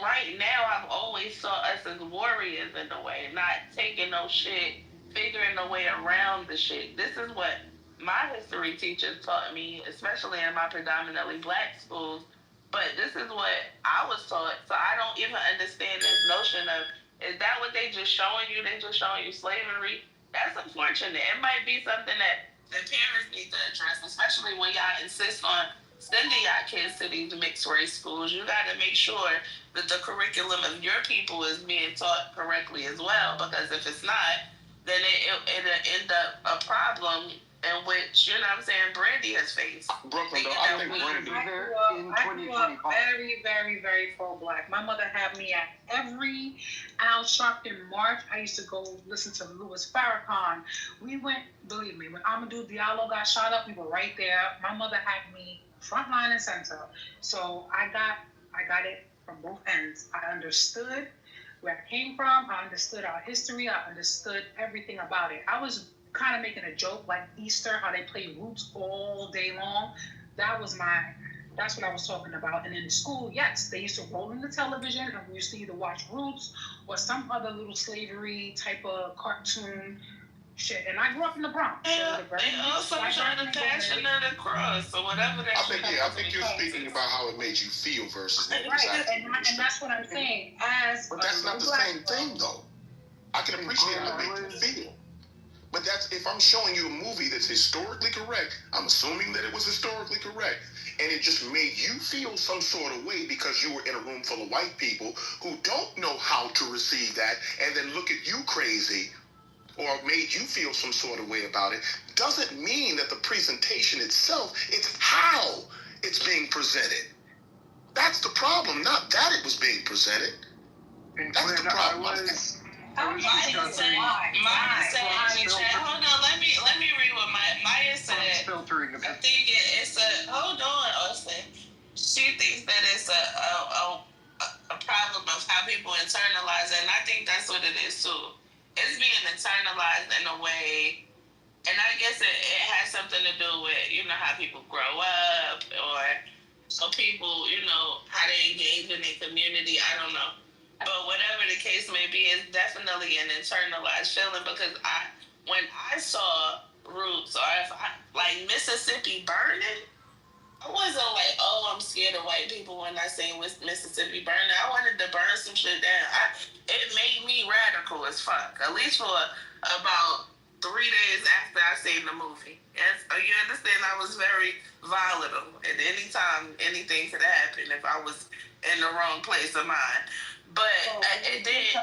right now, I've always saw us as warriors in a way, not taking no shit, figuring a way around the shit. This is what my history teachers taught me, especially in my predominantly black schools. But this is what I was taught, so I don't even understand this notion of, is that what they just showing you? They just showing you slavery? That's unfortunate. It might be something that the parents need to address, especially when y'all insist on sending y'all kids to these mixed race schools. You got to make sure that the curriculum of your people is being taught correctly as well, because if it's not, then it'll end up a problem in which, you know what I'm saying, Brandy has faced. Brooklyn, though, I think Brandy. I grew up very, very, very pro-black. My mother had me at every Al Sharpton march. I used to go listen to Louis Farrakhan. We went, believe me, when Amadou Diallo got shot up, we were right there. My mother had me front line and center. So I got it from both ends. I understood where I came from. I understood our history. I understood everything about it. I was kind of making a joke like Easter, how they play Roots all day long. That's what I was talking about. And in school, yes, they used to roll in the television and we used to either watch Roots or some other little slavery type of cartoon shit. And I grew up in the Bronx. They also trying to Passion of the Cross or whatever that shit. I think you're speaking about how it made you feel versus what right. And that's what I'm saying. But that's not the same thing, though. I can appreciate how it made you feel. But that's if I'm showing you a movie that's historically correct, I'm assuming that it was historically correct, and it just made you feel some sort of way because you were in a room full of white people who don't know how to receive that and then look at you crazy or made you feel some sort of way about it, doesn't mean that the presentation itself, it's how it's being presented. That's the problem, not that it was being presented. That's the problem. Maya said, hold on, let me read what Maya said. I think it's a, hold on, Austin. She thinks that it's a problem of how people internalize it, and I think that's what it is too. It's being internalized in a way, and I guess it has something to do with, you know, how people grow up, or so people, you know, how they engage in their community, I don't know. But whatever the case may be, it's definitely an internalized feeling because when I saw Roots or if I, like Mississippi Burning, I wasn't like, oh, I'm scared of white people when I seen Mississippi Burning. I wanted to burn some shit down. It made me radical as fuck, at least for about 3 days after I seen the movie. And you understand, I was very volatile. At any time, anything could happen if I was in the wrong place of mind. But it didn't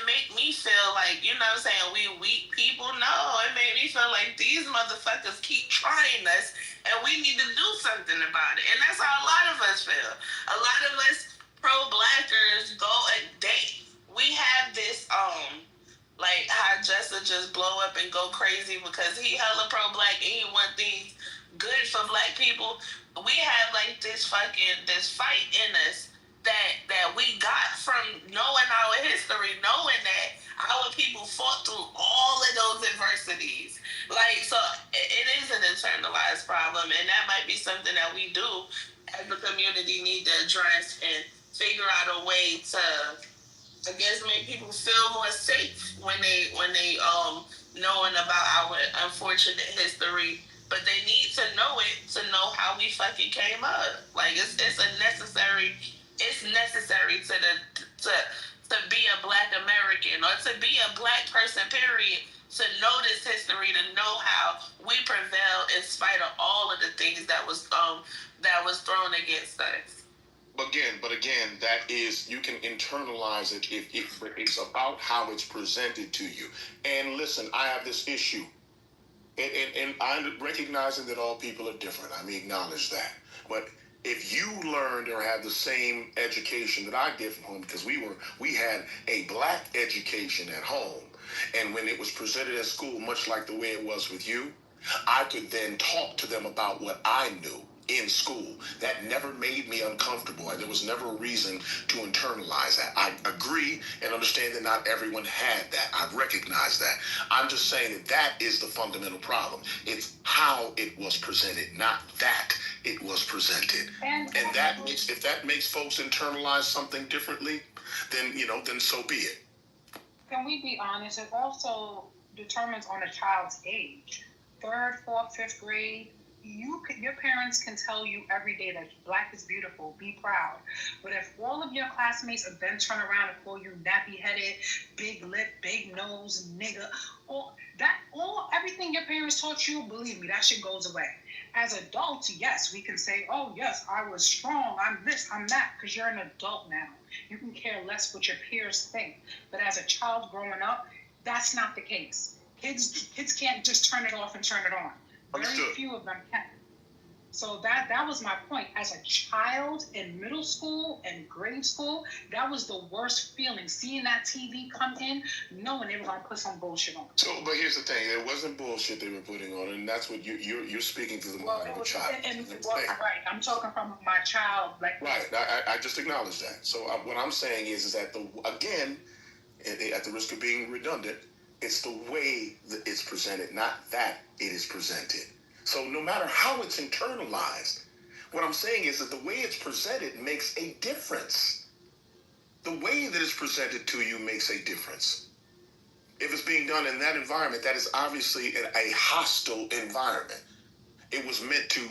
make me feel like, you know what I'm saying, we weak people. No, it made me feel like these motherfuckers keep trying us and we need to do something about it. And that's how a lot of us feel. A lot of us pro-blackers go and we have this, like how Jessa just blow up and go crazy because he hella pro-black and he want things good for black people. We have like this fight in us that we got from knowing our history, knowing that our people fought through all of those adversities. Like, so it is an internalized problem, and that might be something that we do as a community need to address and figure out a way to, I guess, make people feel more safe when they knowing about our unfortunate history. But they need to know it to know how we fucking came up. Like it's necessary to be a black American or to be a black person, period, to know this history, to know how we prevailed in spite of all of the things that was thrown against us. But again, that is, you can internalize it but it's about how it's presented to you. And listen, I have this issue. And I'm recognizing that all people are different. I acknowledge that. But if you learned or had the same education that I did from home, because we had a black education at home, and when it was presented at school, much like the way it was with you, I could then talk to them about what I knew in school. That never made me uncomfortable, and there was never a reason to internalize that. I agree and understand that not everyone had that. I recognize that. I'm just saying that is the fundamental problem. It's how it was presented, not that it was presented. And that makes, if that makes folks internalize something differently, then so be it. Can we be honest? It also determines on a child's age. 3rd, 4th, 5th grade, your parents can tell you every day that black is beautiful, be proud. But if all of your classmates and then turn around and call you nappy-headed, big lip, big nose, nigga, everything your parents taught you, believe me, that shit goes away. As adults, yes, we can say, oh, yes, I was strong, I'm this, I'm that, because you're an adult now. You can care less what your peers think. But as a child growing up, that's not the case. Kids can't just turn it off and turn it on. Very few of them can. So that was my point. As a child in middle school and grade school, that was the worst feeling. Seeing that TV come in, knowing they were gonna put some bullshit on. So, but here's the thing: it wasn't bullshit they were putting on, and that's what you're speaking to the mind of a child. Right, I'm talking from my child. Right, I just acknowledge that. So what I'm saying is that again, at the risk of being redundant, it's the way that it's presented, not that it is presented. So no matter how it's internalized, what I'm saying is that the way it's presented makes a difference. The way that it's presented to you makes a difference. If it's being done in that environment, that is obviously a hostile environment. It was meant to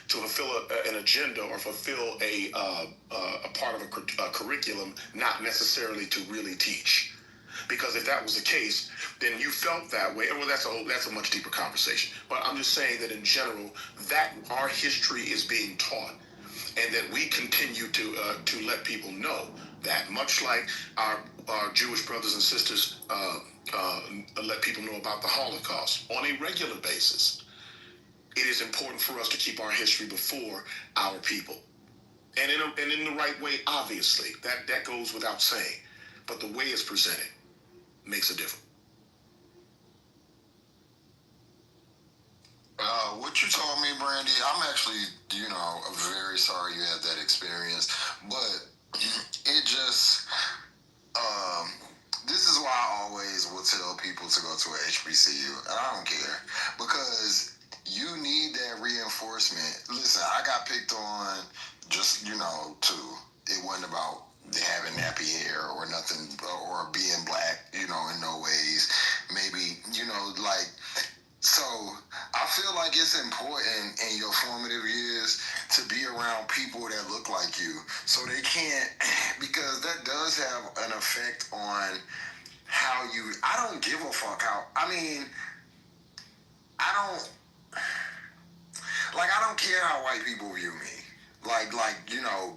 fulfill an agenda or fulfill a part of a curriculum, not necessarily to really teach. Because if that was the case, then you felt that way. Well, that's a much deeper conversation. But I'm just saying that in general, that our history is being taught, and that we continue to let people know that, much like our Jewish brothers and sisters let people know about the Holocaust on a regular basis. It is important for us to keep our history before our people, and in the right way. Obviously, that goes without saying. But the way it's presented makes a difference. What you told me, Brandy, I'm actually, very sorry you had that experience. But it just, this is why I always will tell people to go to a HBCU, and I don't care, because you need that reinforcement. Listen, I got picked on just, too. It wasn't about having nappy hair or nothing, or being black, in no ways. Maybe, so I feel like it's important in your formative years to be around people that look like you, so they can't, because that does have an effect on how you, I don't give a fuck how, I don't care how white people view me.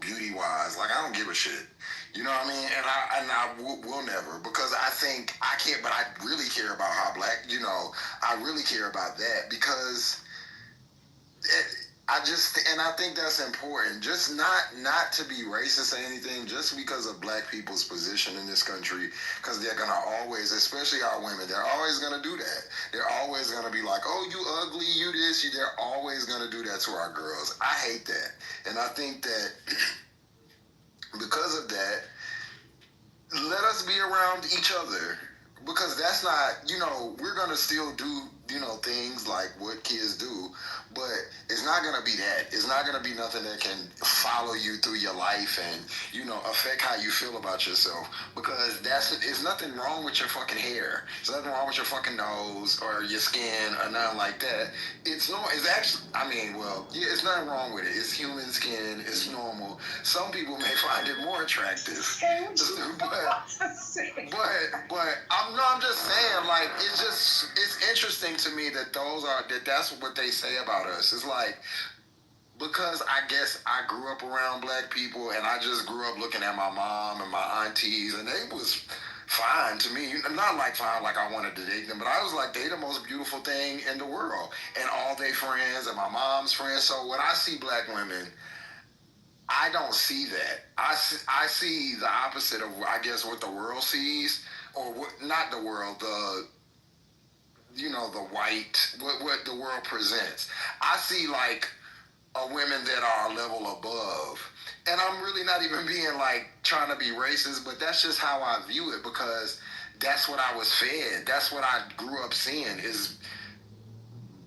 Beauty wise, I don't give a shit. You know what I mean? And I will never, because I think I can't, but I really care about how black, I really care about that, because I think that's important. Just not to be racist or anything, just because of black people's position in this country, because they're gonna always, especially our women, they're always gonna do that. They're always gonna be like, oh, you ugly, you this, they're always gonna do that to our girls. I hate that. And I think that because of that, let us be around each other, because that's not, we're gonna still do, things like what kids do, but it's not gonna be that. It's not gonna be nothing that can follow you through your life and, affect how you feel about yourself, because it's nothing wrong with your fucking hair. There's nothing wrong with your fucking nose or your skin or nothing like that. It's actually, it's nothing wrong with it. It's human skin. It's normal. Some people may find it more attractive. But I'm just saying, it's interesting to me that that's what they say about us. It's like, because I guess I grew up around black people, and I just grew up looking at my mom and my aunties, and they was fine to me. Not fine like I wanted to date them, but I was like, they the most beautiful thing in the world. And all their friends and my mom's friends. So when I see black women, I don't see that. I see the opposite of, I guess, what the world sees, or what, not the world, the white, what the world presents. I see women that are a level above. And I'm really not even being trying to be racist, but that's just how I view it, because that's what I was fed. That's what I grew up seeing, is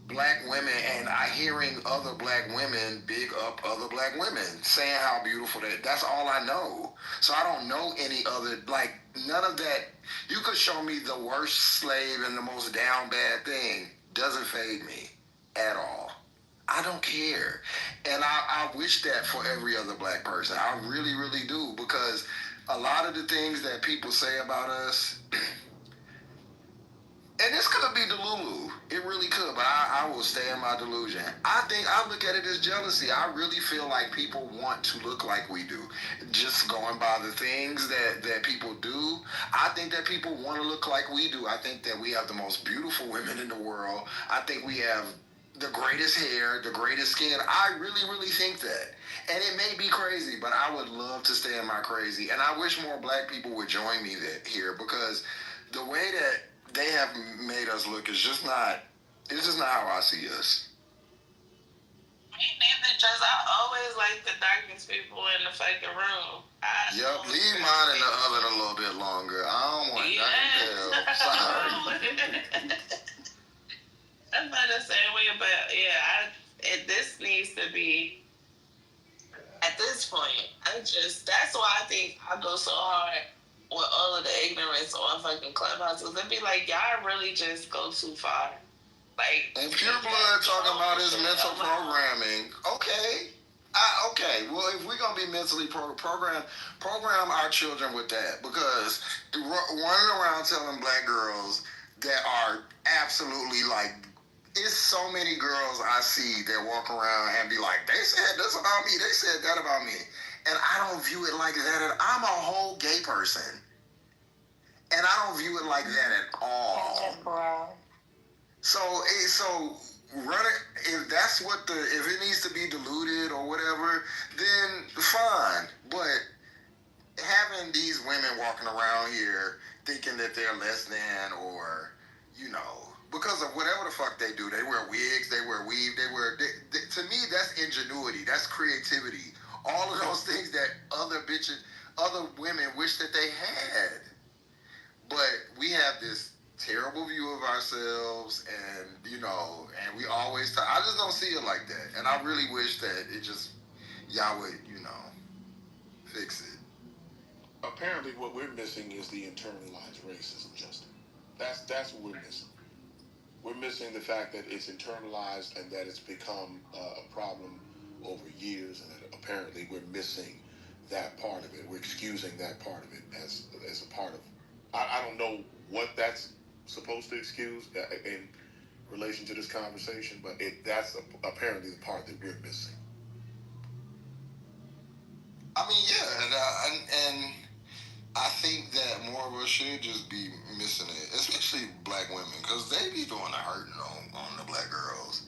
black women, and hearing other black women big up other black women, saying how beautiful that's all I know. So I don't know any other, none of that. You could show me the worst slave and the most down bad thing, doesn't fade me at all. I don't care. And I wish that for every other black person. I really, really do, because a lot of the things that people say about us, And this could be Delulu. It really could, but I will stay in my delusion. I look at it as jealousy. I really feel like people want to look like we do. Just going by the things that people do, I think that people want to look like we do. I think that we have the most beautiful women in the world. I think we have the greatest hair, the greatest skin. I really, really think that. And it may be crazy, but I would love to stay in my crazy. And I wish more black people would join me here, because the way that they have made us look is just not, it's just not how I see us. Me neither, just I always like the darkest people in the fucking room. Yep, leave mine in the oven a little bit longer. I don't want nothing else. Sorry. I'm not the same way, but yeah, this needs to be, at this point, that's why I think I go so hard with all of the ignorance on fucking Clubhouses. It'd be like, y'all really just go too far. Like, and Pure Blood talking about his mental programming. Okay. Okay, well, if we're going to be mentally program our children with that, because running around telling black girls that are absolutely like, it's so many girls I see that walk around and be like, they said this about me, they said that about me. And I don't view it like that. I'm a whole gay person. And I don't view it like that at all. So run it, if that's what if it needs to be diluted or whatever, then fine. But having these women walking around here thinking that they're less than, or, because of whatever the fuck they do, they wear wigs, they wear weave, to me, that's ingenuity, that's creativity. All of those things that other women wish that they had. But we have this terrible view of ourselves, and and we always I just don't see it like that, and I really wish that y'all would fix it. Apparently what we're missing is the internalized racism, Justin. That's what we're missing. We're missing the fact that it's internalized and that it's become a problem over years, and that apparently we're missing that part of it. We're excusing that part of it as a part of I don't know what that's supposed to excuse in relation to this conversation, but that's apparently the part that we're missing. I mean, yeah, and I think that more of us should just be missing it, especially black women, because they be doing the hurting on the black girls.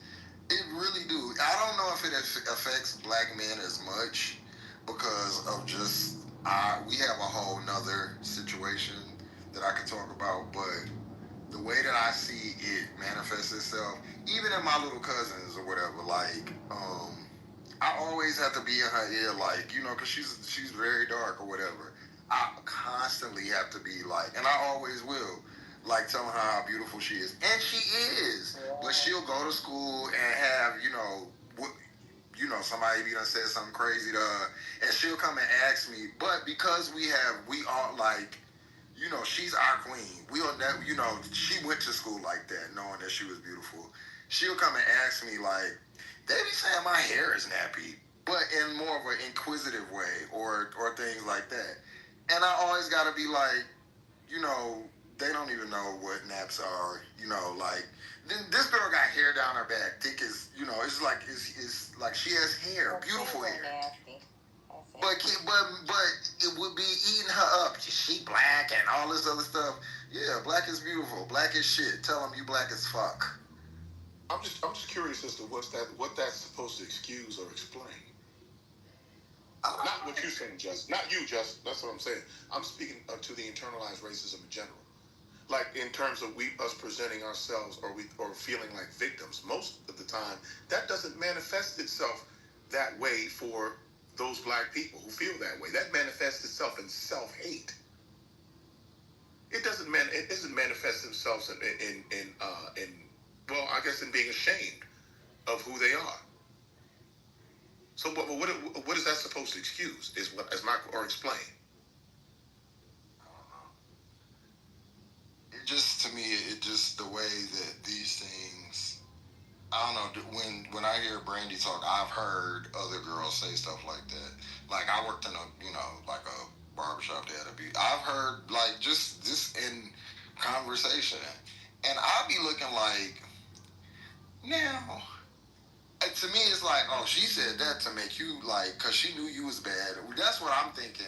It really do. I don't know if it affects black men as much because of just we have a whole nother situation that I can talk about, but the way that I see it manifest itself, even in my little cousins or whatever, like, I always have to be in her ear, like, because she's very dark or whatever. I constantly have to be like, and I always will, like, telling her how beautiful she is. And she is. But she'll go to school and have, somebody be done said something crazy to her, and she'll come and ask me. But because we are like, she's our queen. We are that, she went to school like that, knowing that she was beautiful. She'll come and ask me, like, they be saying my hair is nappy, but in more of an inquisitive way, or things like that. And I always gotta be like, they don't even know what naps are, like, then this girl got hair down her back, thick as, it's like she has hair, beautiful hair. But it would be eating her up. She black and all this other stuff. Yeah, black is beautiful. Black is shit. Tell them you black as fuck. I'm just curious as to what that's supposed to excuse or explain. Not what you're saying, Justin. Not you, Justin. That's what I'm saying. I'm speaking to the internalized racism in general. Like, in terms of us presenting ourselves or feeling like victims. Most of the time, that doesn't manifest itself that way for those black people who feel that way. That manifests itself in self-hate. It doesn't manifest itself in I guess in being ashamed of who they are. So what is that supposed to excuse? Or explain? It just, to me, it just the way that these things, I don't know, when I hear Brandy talk, I've heard other girls say stuff like that. Like, I worked in like a barbershop that had I've heard, like, just this in conversation. And I'll be looking like, now, to me, it's like, oh, she said that to make you like, because she knew you was bad. That's what I'm thinking.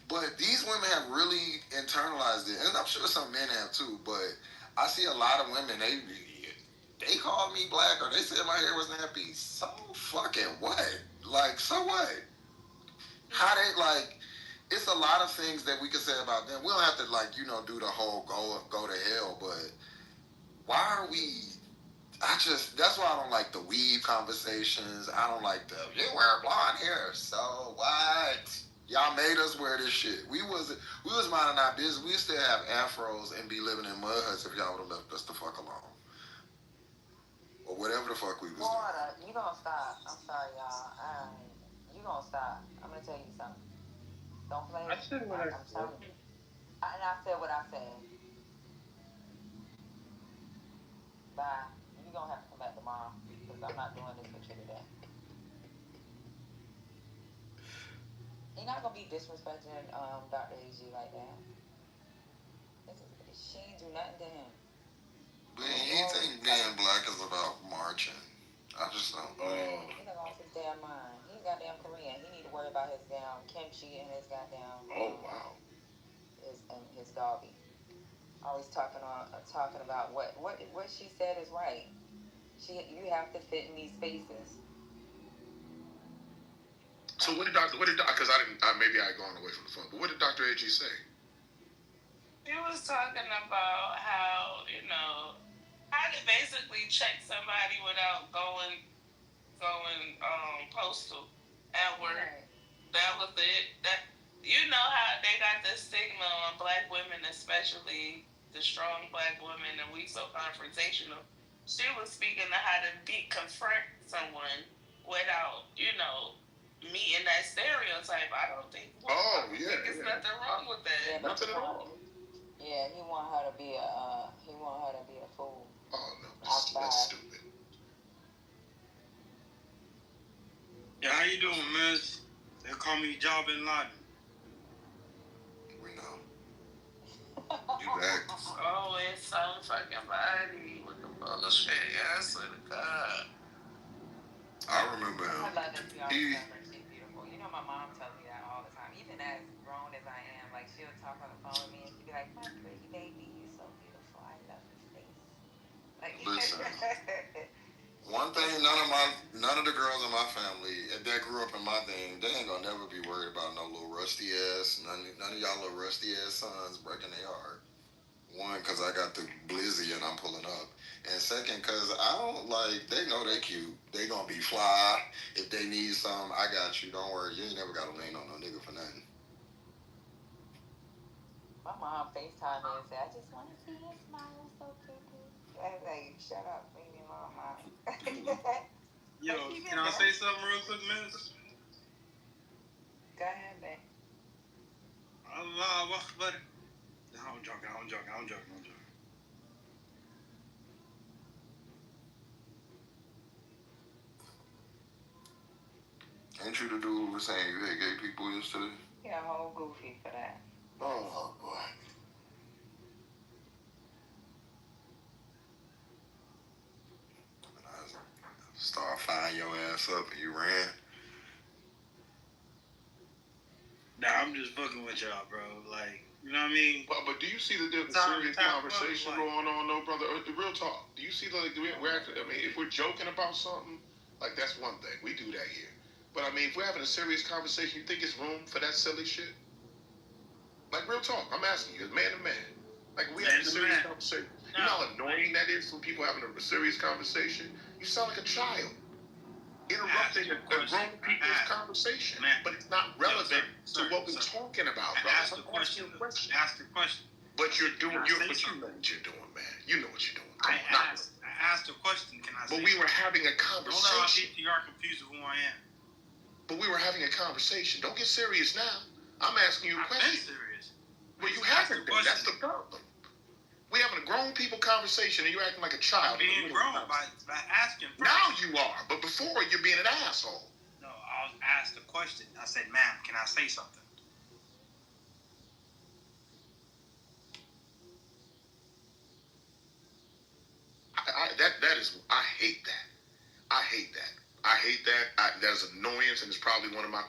But these women have really internalized it, and I'm sure some men have too. But I see a lot of women, they called me black, or they said my hair was nappy. So fucking what? Like, so what? How they like? It's a lot of things that we can say about them. We don't have to like, do the whole go to hell. But why are we? That's why I don't like the weave conversations. I don't like you wear blonde hair, so what? Y'all made us wear this shit. We was minding our business. We still have afros and be living in mud huts if y'all would have left us the fuck alone. Or whatever the fuck we was Florida, you don't stop. I'm sorry, y'all. You don't stop. I'm gonna tell you something. Don't play. I said what I I'm said. telling you. And I said what I said. Bye. You're gonna have to come back tomorrow because I'm not doing this with you today. You're not gonna be disrespecting Dr. AG like that. She ain't do nothing to him. But he think being black is about marching. I just don't. He done lost his damn mind. He's goddamn Korean. He need to worry about his damn kimchi and his goddamn. Oh wow. His doggy. Always talking about what she said is right. You have to fit in these spaces. So what did because maybe I had gone away from the phone, but what did Dr. AG say? He was talking about how to basically check somebody without going postal at work. Right. That was it. That how they got this stigma on black women, especially the strong black women, and we so confrontational. She was speaking of how to confront someone without meeting that stereotype. I don't think. There's nothing wrong with that. Yeah, nothing at all. Yeah, he want her to be a fool. Oh no, that's stupid. Yeah, how you doing, miss? They call me Job Bin Laden. We know. You back? Oh, it's some fucking body with the bullshit. Yes, to God. I remember him. I love that she's beautiful. My mom tells me that all the time. Even as grown as I am, like she'll talk on the phone with me and she'll be like, "My pretty baby, you're so beautiful. I love your face." Like, listen. One thing, none of the girls in my family that grew up in my thing, they ain't gonna never be worried about no little rusty ass. None of y'all little rusty ass sons breaking their heart. One, because I got the blizzy and I'm pulling up. And second, because I don't they know they cute. They gonna be fly. If they need something, I got you. Don't worry. You ain't never got to lean on no nigga for nothing. My mom FaceTime me and said, "I just want to see your smile, so cute." I was like, "Shut up, leave me alone, mom." Yo, can I say something real quick, miss? Go ahead, babe. Allah Akbar. I'm joking. Ain't you the dude who was saying you hate gay people yesterday? Yeah, a whole goofy for that. Oh, boy. Start firing your ass up and you ran. Nah, I'm just fucking with y'all, bro. Like, you know what I mean? But do you see that there's a serious conversation going on, though, brother? Real talk. Do you see we're actually? I mean, if we're joking about something, like that's one thing. We do that here. But I mean, if we're having a serious conversation, you think it's room for that silly shit? Like real talk. I'm asking you, man to man. Like we have a serious conversation. You know how annoying that is when people having a serious conversation? You sound like a child. Interrupting a grown people's conversation. But it's not relevant to what we're talking about, bro. Ask the question. But you know what you're doing, man. You know what you're doing. I asked a question. Can I say? But we were having a conversation. Don't let confused with who I am. But we were having a conversation. Don't get serious now. I'm asking you a question. I've been serious. Well, you haven't been. That's the problem. We're having a grown people conversation and you're acting like a child. I'm being grown by asking first. Now you are, but before you're being an asshole. No, I was asked a question. I said, "Ma'am, can I say something?" I hate that. I hate that. I hate that. That's annoyance, and it's probably one of my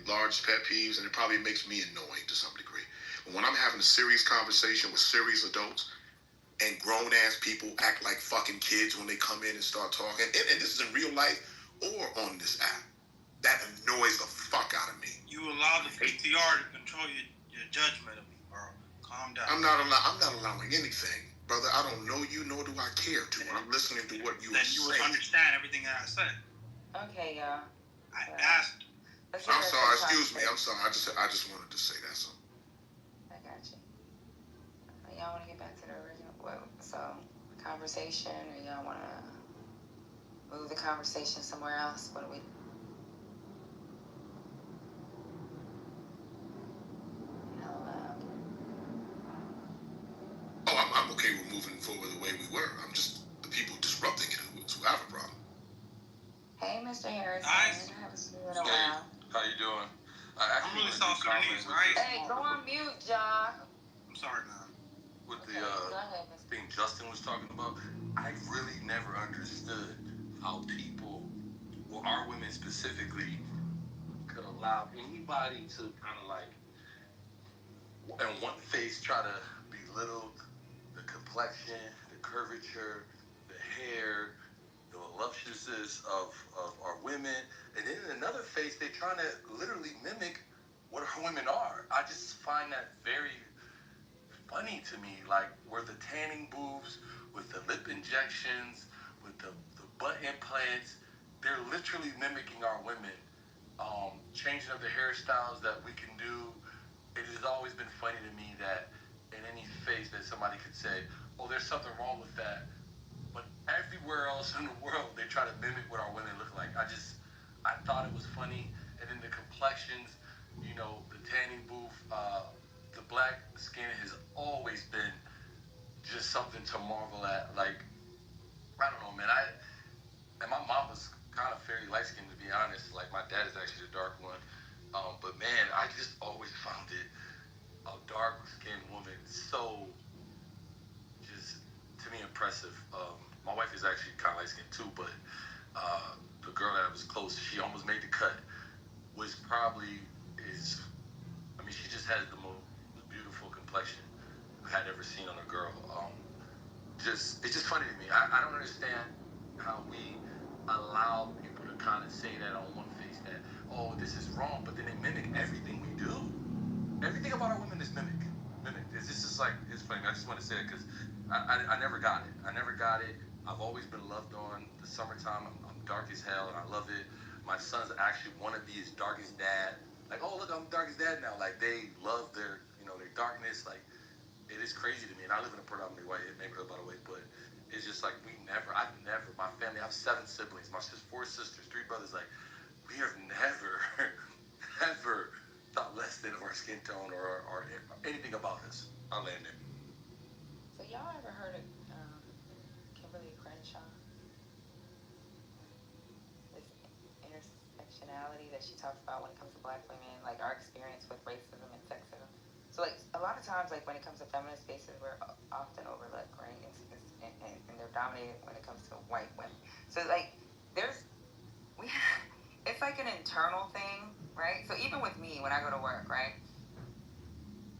large pet peeves, and it probably makes me annoying to some degree. But when I'm having a serious conversation with serious adults, and grown ass people act like fucking kids when they come in and start talking, and this is in real life or on this app, that annoys the fuck out of me. You allow the PTR to control your judgment of me, bro. Calm down. I'm not allowing anything, brother. I don't know you, nor do I care to. I'm listening to what you are saying. Then you would understand everything that I said. Okay, y'all. I asked. I'm sorry. Excuse me. I'm sorry. I just wanted to say that. So. I got you. Y'all want to get back to the original? Well, so conversation, or y'all want to move the conversation somewhere else? What do we? I'm okay with moving forward the way we were. I'm just the people disrupting it who have a problem. Hey, Mr. Harrison. Nice. I haven't seen you in a while. How you doing? I'm really South Sudanese, right? Hey, go on mute, John. I'm sorry, man. With Okay, go ahead, Mr. thing Justin was talking about, I really never understood how people, well, our women specifically, could allow anybody to kind of like, in one face, try to belittle the complexion, the curvature, the hair, the voluptuousness of our women, and then in another face, they're trying to literally mimic what our women are. I just find that very funny to me, like where the tanning booths with the lip injections, with the butt implants, they're literally mimicking our women. Changing of the hairstyles that we can do. It has always been funny to me that in any face that somebody could say, oh, there's something wrong with that. But everywhere else in the world, they try to mimic what our women look like. I thought it was funny. And then the complexions, the tanning booth, the black skin has always been just something to marvel at. Like, I don't know, man. And my mom was kind of very light skinned, to be honest. Like, my dad is actually the dark one. But man, I just always found it a dark skinned woman so just to me impressive. My wife is actually kind of light skinned too, but the girl that I was close, she almost made the cut, which probably is, she just has the most beautiful complexion I had ever seen on a girl. It's just funny to me. I don't understand how we allow people to kind of say that on one face that, oh, this is wrong, but then they mimic everything we do. Everything about our women is mimic. It's just like, it's funny. I just want to say it because I never got it. I've always been loved on. The summertime, I'm dark as hell, and I love it. My sons actually want to be as dark as dad. Like, oh, look, I'm dark as dad now. Like, they love their darkness. Like, it is crazy to me. And I live in a predominantly white neighborhood, by the way, but it's just like my family, I have 7 siblings. My sister, 4 sisters, 3 brothers. Like, we have never, ever thought less than of our skin tone or anything about us. I'll land there. So y'all ever heard of Kimberly Crenshaw? This intersectionality that she talks about when it comes to black women, like our experience with racism and sexism. So like a lot of times, like when it comes to feminist spaces, we're often overlooked, right? And they're dominated when it comes to white women. So like it's like an internal thing, right? So even with me, when I go to work, right?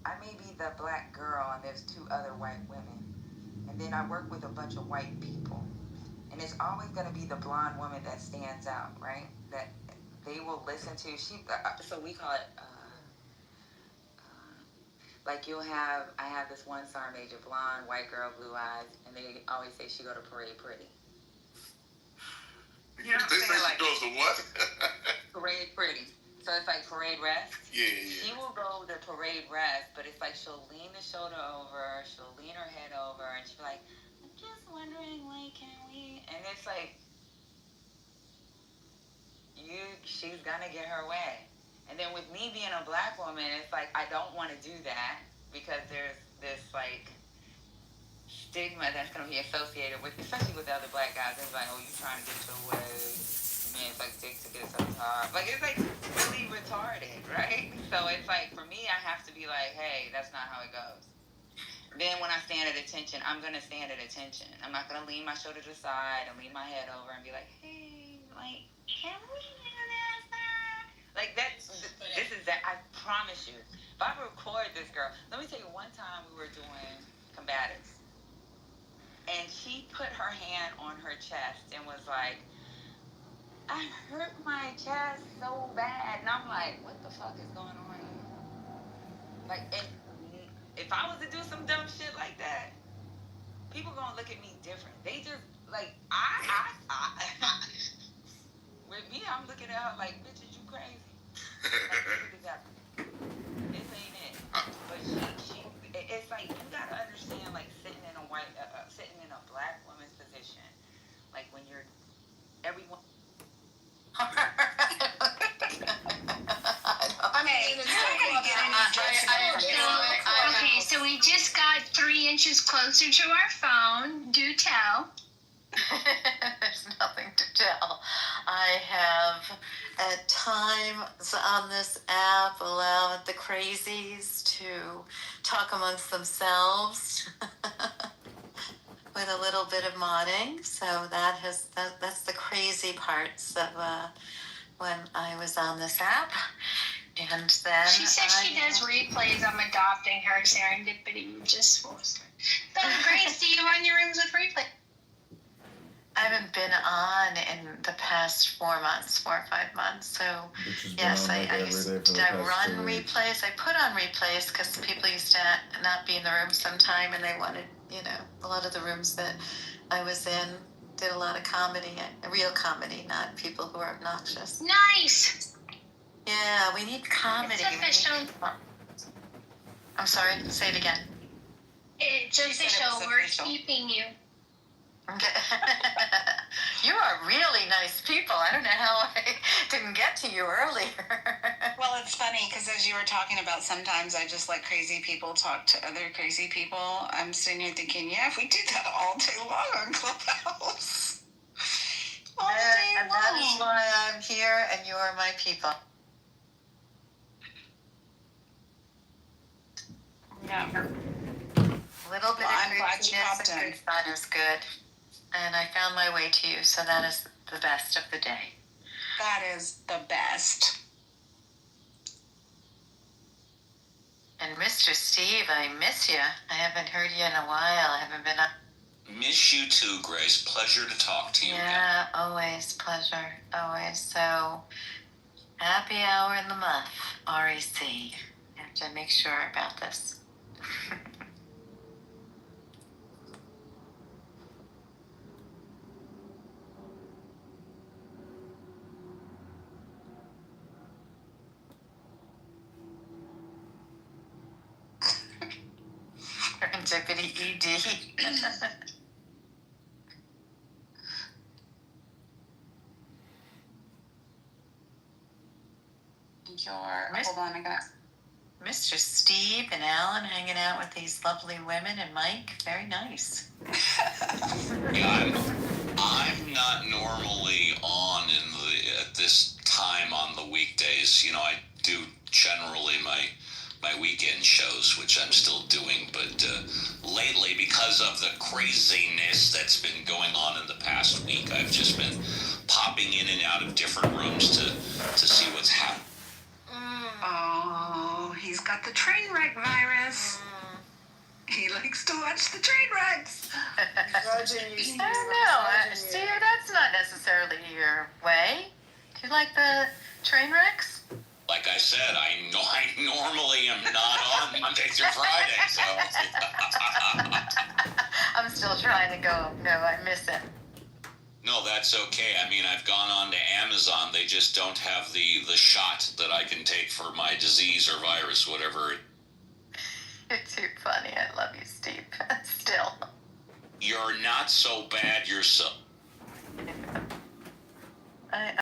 I may be the black girl and there's 2 other white women. And then I work with a bunch of white people. And it's always going to be the blonde woman that stands out, right? That they will listen to. So we call it, like I have this one sergeant major, blonde, white girl, blue eyes. And they always say she go to Parade Pretty. You know what I'm saying? Like, goes to what? Parade Pretty. So it's like Parade Rest. Yeah. She will go to Parade Rest, but it's like she'll lean the shoulder over, she'll lean her head over, and she'll be like, I'm just wondering, like, can we? And it's like, she's gonna get her way. And then with me being a black woman, it's like, I don't want to do that because there's this, like, stigma that's going to be associated with, especially with the other black guys. It's like, oh, you trying to get your way. Man, it's like dick to get so hard. Like, it's like really retarded, right? So it's like, for me, I have to be like, hey, that's not how it goes. then when I stand at attention, I'm gonna stand at attention. I'm not gonna lean my shoulder to the side and lean my head over and be like, hey, like, can we do this? Like this is that. I promise you. If I record this girl, let me tell you. One time we were doing combatives, and she put her hand on her chest and was like, I hurt my chest so bad, and I'm like, what the fuck is going on here? Like, if I was to do some dumb shit like that, people gonna look at me different. They just like with me, I'm looking at her like, bitch, is you crazy? Like, this ain't it. But it's like you gotta understand, like sitting in a black woman's position, like when you're everyone. Okay, so we just got 3 inches closer to our phone. Do tell. There's nothing to tell. I have at times on this app allowed the crazies to talk amongst themselves with a little bit of modding. So that's the crazy parts of when I was on this app. And then she says she does replays. I'm adopting her serendipity. Just forced her. So Grace, do you run your rooms with replay? I haven't been on in the past 4 months, 4 or 5 months. So yes, I used to run replays. I put on replays because people used to not be in the room sometime, and they wanted, a lot of the rooms that I was in did a lot of comedy, real comedy, not people who are obnoxious. Nice. Yeah, we need comedy. It's official. I'm sorry, say it again. It's official. We're keeping you. You are really nice people. I don't know how I didn't get to you earlier. Well, it's funny because as you were talking about, sometimes I just let crazy people talk to other crazy people. I'm sitting here thinking, yeah, if we did that all day long on Clubhouse. All day long. That is why I'm here and you are my people. Yeah. A little bit of craziness and good fun is good. And I found my way to you, so that is the best of the day. That is the best. And Mr. Steve, I miss you. I haven't heard you in a while. I haven't been up. Miss you too, Grace. Pleasure to talk to you again. Yeah, always. Pleasure. Always. So, happy hour in the muff, REC. I have to make sure about this. Deputy ED. Hold on, I got Mr. Steve and Alan hanging out with these lovely women and Mike. Very nice. Yeah, I'm not normally on at this time on the weekdays. I do generally my weekend shows, which I'm still doing, but lately, because of the craziness that's been going on in the past week, I've just been popping in and out of different rooms to see what's happening. Oh, he's got the train wreck virus. He likes to watch the train wrecks. I don't know. Steve, that's not necessarily your way. Do you like the train wrecks? Like I said, I normally am not on Monday through Friday, so. I'm still trying to go. No, I miss it. No, that's okay. I mean, I've gone on to Amazon. They just don't have the shot that I can take for my disease or virus, whatever. You're too funny. I love you, Steve. Still. You're not so bad yourself.